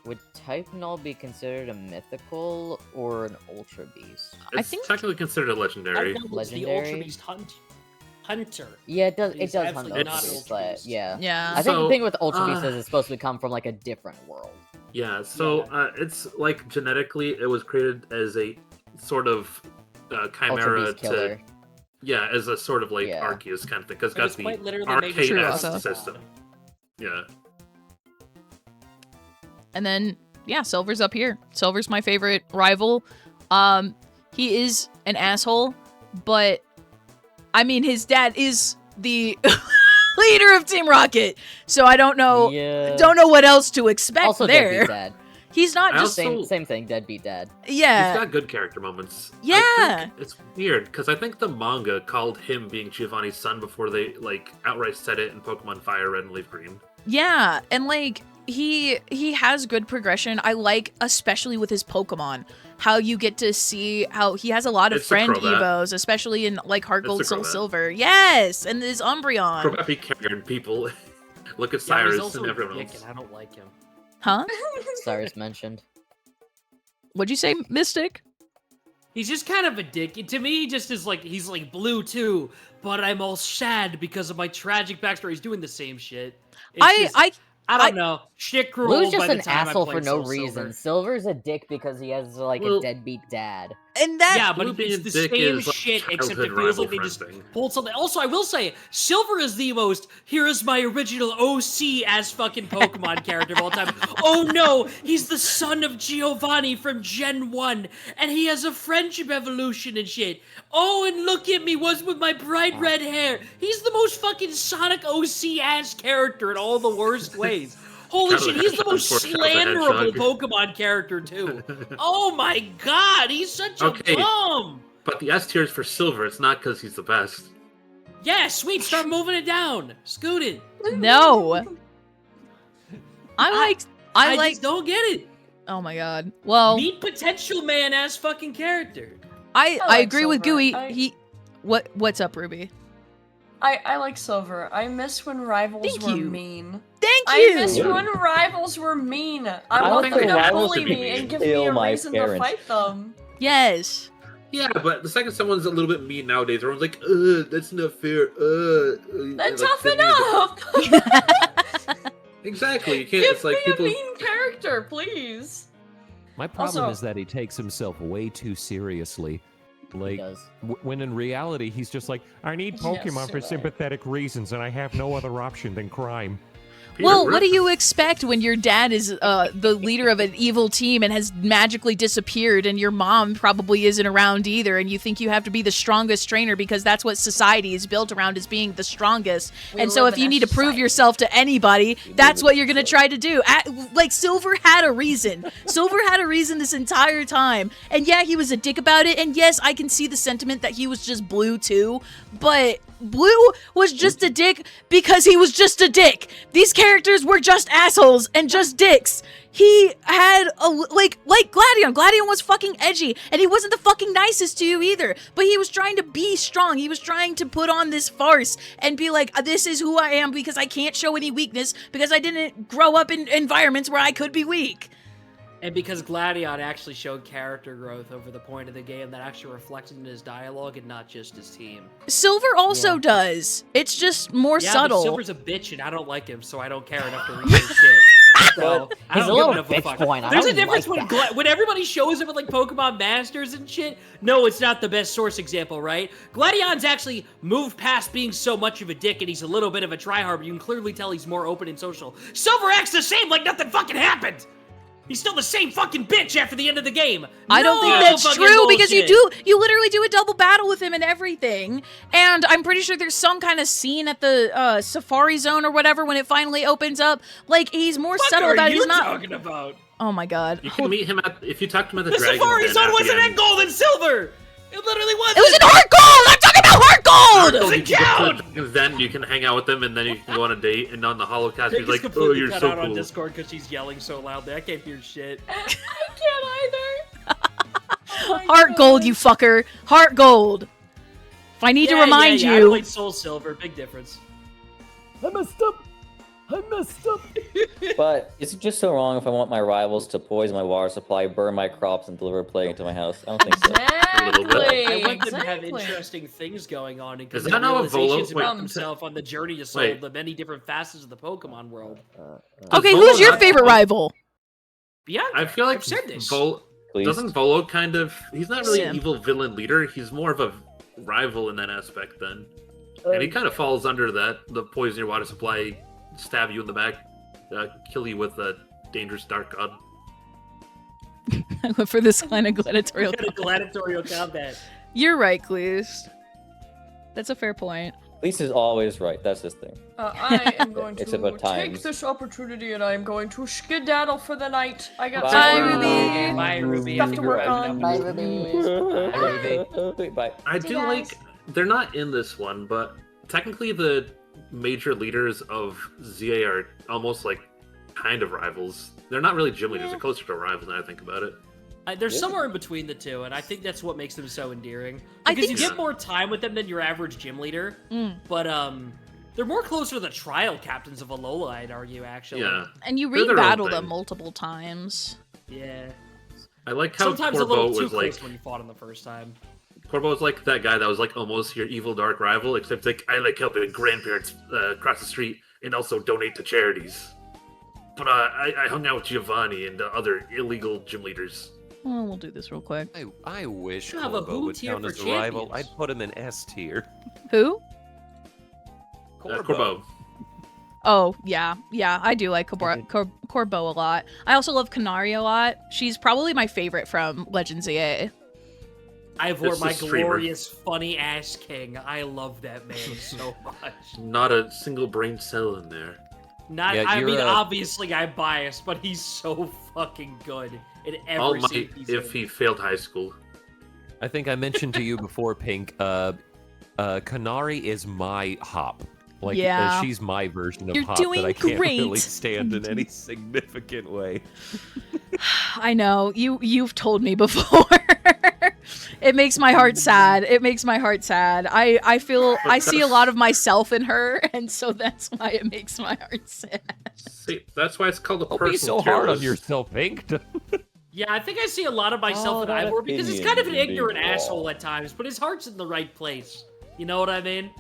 Would Type Null be considered a mythical or an Ultra Beast? It's technically considered a legendary. The Legendary? Ultra Beast Hunter. Yeah, it does. He's It does hunt absolutely not Ultra an Beast, Ultra but Beast. yeah. Yeah. I think So, the thing with Ultra Beast is it's supposed to come from like a different world. Yeah, so it's like genetically, it was created as a sort of chimera to, as a sort of like Arceus kind of thing, because it's got the Arceus system. Yeah. And then, yeah, Silver's up here. Silver's my favorite rival. He is an asshole, but I mean, his dad is the leader of Team Rocket, so I don't know. Don't know what else to expect also there. Deadbeat dad. He's not just same thing. Deadbeat dad. Yeah, he's got good character moments. Yeah, it's weird because I think the manga called him being Giovanni's son before they like outright said it in Pokemon Fire Red and Leaf Green. Yeah, and like he has good progression. I like, especially with his Pokemon, how you get to see how he has a lot of friend evos, especially in like Heart Gold, Soul Silver. Yes, and this Umbreon. Crobat be carrying people. Look at Cyrus and everyone else. I don't like him. Huh? Cyrus mentioned. What'd you say, Mystic? He's just kind of a dick. To me, he just is like, he's like blue too, but I'm all sad because of my tragic backstory. He's doing the same shit. I don't know. Shit grew Blue's old just by an the time asshole I for played no Soul reason. Silver. Silver's a dick because he has like a deadbeat dad. And that yeah, but it's the same shit, except it feels like they just pulled something. Also, I will say, Silver is the most, here is my original OC as fucking Pokemon character of all time. Oh no, he's the son of Giovanni from Gen 1, and he has a friendship evolution and shit. Oh, and look at me, was with my bright red hair. He's the most fucking Sonic OC ass character in all the worst ways. Holy shit, he's the most slanderable Pokemon character, too. Oh my god, he's such a bum! But the S tier is for Silver, it's not because he's the best. Yeah, sweet, start moving it down. Scoot it. No. I just don't get it. Oh my god. Well, meet potential man ass fucking character. I agree with Gooey. What's up, Ruby? I like Silver. I miss when rivals were mean. Thank you! I miss when rivals were mean. I want them to bully me and give me a reason to fight them. Yes. Yeah, but the second someone's a little bit mean nowadays, everyone's like, that's not fair, Then toughen up! Exactly, you can't, Give it's like me people... a mean character, please! My problem is that he takes himself way too seriously. Like, when in reality, he's just like, I need Pokemon for sympathetic reasons, and I have no other option than crime. Well, what do you expect when your dad is the leader of an evil team and has magically disappeared, and your mom probably isn't around either, and you think you have to be the strongest trainer because that's what society is built around, is being the strongest. And so if you need to prove yourself to anybody, that's what you're going to try to do. Like, Silver had a reason. Silver had a reason this entire time. And yeah, he was a dick about it, and yes, I can see the sentiment that he was just blue too, but Blue was just a dick because he was just a dick. These characters were just assholes and just dicks. He had a, like Gladion. Gladion was fucking edgy, and he wasn't the fucking nicest to you either, but he was trying to be strong. He was trying to put on this farce and be like, this is who I am because I can't show any weakness because I didn't grow up in environments where I could be weak. And because Gladion actually showed character growth over the point of the game that actually reflected in his dialogue and not just his team. Silver also does. It's just more subtle. But Silver's a bitch and I don't like him, so I don't care enough to read his shit. So, I don't give enough of a fuck. There's a difference when everybody shows up at like Pokemon Masters and shit. No, it's not the best source example, right? Gladion's actually moved past being so much of a dick and he's a little bit of a tryhard, but you can clearly tell he's more open and social. Silver acts the same like nothing fucking happened! He's still the same fucking bitch after the end of the game. I don't think that's true because you literally do a double battle with him and everything. And I'm pretty sure there's some kind of scene at the Safari Zone or whatever when it finally opens up. Like, he's more subtle about it. He's not talking about. Oh my god. You can meet him if you talk to him at the Dragon. The Safari Zone wasn't in Gold and Silver. It literally wasn't. It was in Heart Gold! I'm talking about Heart Gold! Then you can hang out with them, and then you can go on a date, and on the holocast, he's like, oh, you're so cool. On Discord because she's yelling so loudly. I can't hear shit. I can't either. Heart Gold, you fucker. Heart Gold. If I need to remind you. I played Soul Silver. Big difference. I messed up. But is it just so wrong if I want my rivals to poison my water supply, burn my crops, and deliver a plague into my house? I don't think so. I want them to have interesting things going on and realizations about themselves on the journey to solve the many different facets of the Pokemon world. Okay, who's your favorite rival? Bianca, I feel like I've said this. Doesn't Volo kind of... He's not really an Sim. evil villain leader. He's more of a rival in that aspect then. And he kind of falls under that. The poison your water supply, stab you in the back, kill you with a dangerous dark god. I went for this kind of gladiatorial combat. You're right, Cleese. That's a fair point. Cleese is always right. That's his thing. I am going to Except at take times. this opportunity and I am going to skedaddle for the night. I got Bye, Ruby. Bye, Ruby. stuff to work on. Bye, Ruby. Bye. I do like... They're not in this one, but technically the major leaders of ZA are almost like kind of rivals. They're not really gym leaders. They're closer to rivals now I think about it. They're somewhere in between the two, and I think that's what makes them so endearing. Because you get more time with them than your average gym leader, but they're more closer to the trial captains of Alola, I'd argue, actually. Yeah. And you They're their own re-battle them thing. multiple times. Yeah. I like how Sometimes a Corbo little too was close like... when you fought him the first time. Corbo was like that guy that was like almost your evil dark rival, except like I like helping grandparents cross the street and also donate to charities. But I hung out with Giovanni and other illegal gym leaders. Well, we'll do this real quick. I wish You have a Corbo boo would tier count for as a rival. champions. I'd put him in S tier. Who? Corbo. Oh, yeah. Yeah, I do like Corbo a lot. I also love Canary a lot. She's probably my favorite from Legends ZA. I've worn It's my the streamer. glorious, funny-ass king. I love that man so much. Not a single brain cell in there. I mean, obviously I'm biased, but he's so fucking good in All every might scene he's if in. he failed high school. I think I mentioned to you before, Pink. Kanari is my Hop. Like, Yeah. she's my version of You're Hop doing that I can't great. really stand in any significant way. I know. You've told me before. It makes my heart sad. It makes my heart sad. I feel I see a lot of myself in her, and so that's why it makes my heart sad. See, that's why it's called a Don't personal be so hard on terrorist. yourself, Pink. Yeah, I think I see a lot of myself in that Ivor because he's opinion kind of an is being ignorant wrong. asshole at times, but his heart's in the right place. You know what I mean?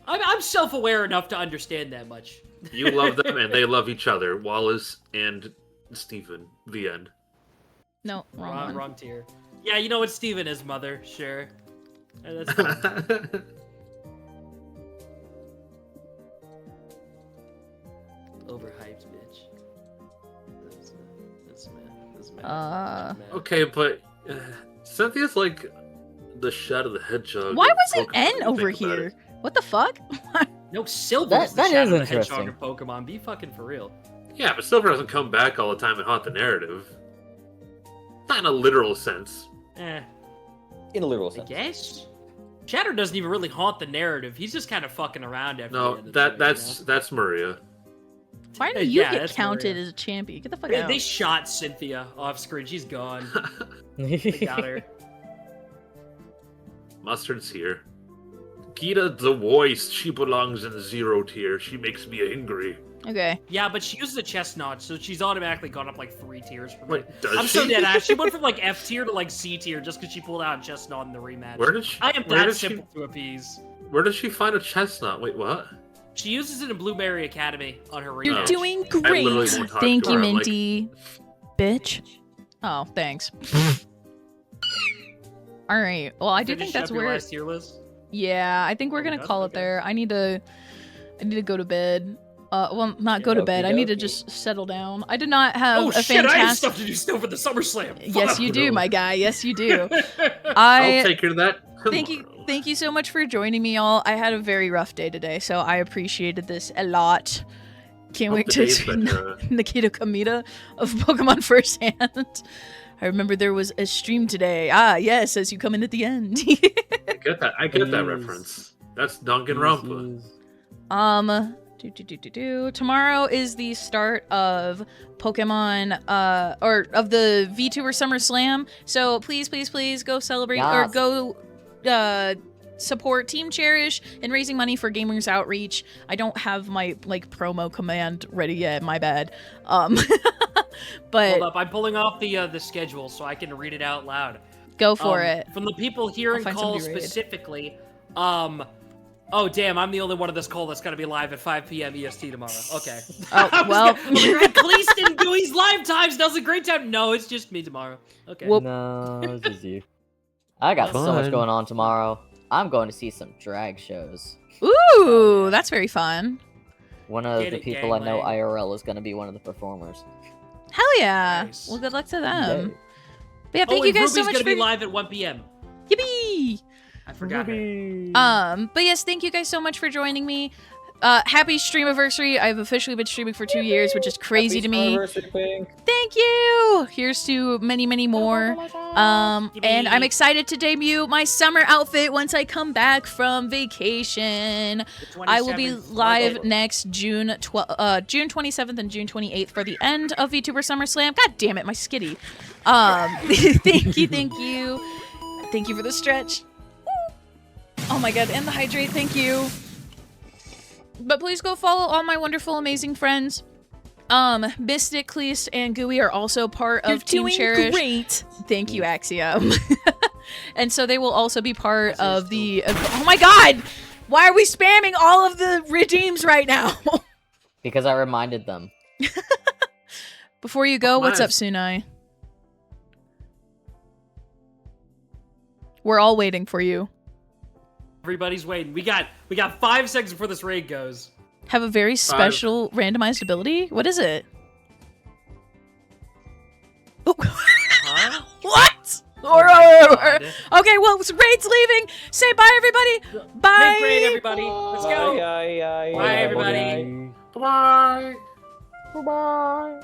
I'm self-aware enough to understand that much. You love them and they love each other. Wallace and Steven. The end. No, wrong one. Wrong tier. Yeah, you know what Steven is, mother. Sure. That's fine. Overhyped, bitch. That's mad. Okay, but Cynthia's like the shot of the hedgehog. Why of was it Pokemon, N if you over think about here? it. What the fuck? No, Silver That- is the that Shadow is the Hedgehog interesting. of Pokemon. Be fucking for real. Yeah, but Silver doesn't come back all the time and haunt the narrative. Not in a literal sense. Eh, In a literal I sense. guess. Shadow doesn't even really haunt the narrative. He's just kind of fucking around after the No, end of the series, that's Maria. Why do you Yeah, get that's counted Maria. as a champion? Get the fuck They, out. they shot Cynthia off screen. She's gone. They got her. Mustard's here. Gita the voice, she belongs in 0 tier. She makes me angry. Okay. Yeah, but she uses a chestnut, so she's automatically gone up like 3 tiers for me. Wait, does I'm she? so dead ass. She went from like F tier to like C tier just because she pulled out a chestnut in the rematch. Where did she? I am where that did she- simple to appease. Where does she find a chestnut? Wait, what? She uses it in Blueberry Academy on her rematch. You're doing I great. literally won't talk Thank to you, her, I'm like- Minty. Bitch. Oh, thanks. All right. Well, I do Finish think that's up your where. last tier list. Yeah, I think we're gonna does? call it Okay. there. I need to go to bed. Well, not go to bed. I need to Okey-dokey. just settle down. I did not have Oh a shit! I have fantastic. stuff to do still for the SummerSlam. Yes, you do, my guy. Yes, you do. I'll I take care of that. thank you so much for joining me, all. I had a very rough day today, so I appreciated this a lot. Can't wait to see Nikita Kamita of Pokemon firsthand. I remember there was a stream today. Ah, yes, as you come in at the end. I get that. I get that reference. That's Danganronpa. Tomorrow is the start of Pokemon, or of the VTuber Summer Slam. So please go celebrate or Yes. go support Team Cherish in raising money for Gamers Outreach. I don't have my like promo command ready yet. My bad. But Hold up, I'm pulling off the schedule so I can read it out loud. go for it. From the people here I'll in find call somebody to raid. specifically, Oh, damn, I'm the only one of this call that's going to be live at 5 p.m. EST tomorrow. Okay. Oh, well. Cleaston Gooey's live times does a great time. No, it's just me tomorrow. Okay. Whoop. No, it's just you. I got so much going on tomorrow. I'm going to see some drag shows. Ooh, that's very fun. One of the people I know IRL is going to be one of the performers. Hell yeah. Nice. Well, good luck to them. But yeah, thank you guys so much for... going to be live at 1 p.m. Yippee! I forgot But yes, thank you guys so much for joining me. Happy Streamiversary. I've officially been streaming for 2 years, which is crazy to me. Thank you! Here's to many, many more. And I'm excited to debut my summer outfit once I come back from vacation. I will be live next June 27th and June 28th for the end of VTuber Summer Slam. God damn it, my skitty. Thank you, thank you. Thank you for the stretch. Oh my god, and the hydrate, thank you. But please go follow all my wonderful, amazing friends. Mystic, Cleast, and Gooey are also part of Team Cherish. Great. Thank you, Axiom. And so they will also be part of the... oh my god! Why are we spamming all of the redeems right now? Because I reminded them. Before you go, what's up, Sunai? We're all waiting for you. Everybody's waiting. We got 5 seconds before this raid goes. Have a very special randomized ability? What is it? Oh. What? Okay, well, raid's leaving. Say bye, everybody. Bye. Make raid, everybody. Let's go. Bye, everybody. Bye. Bye.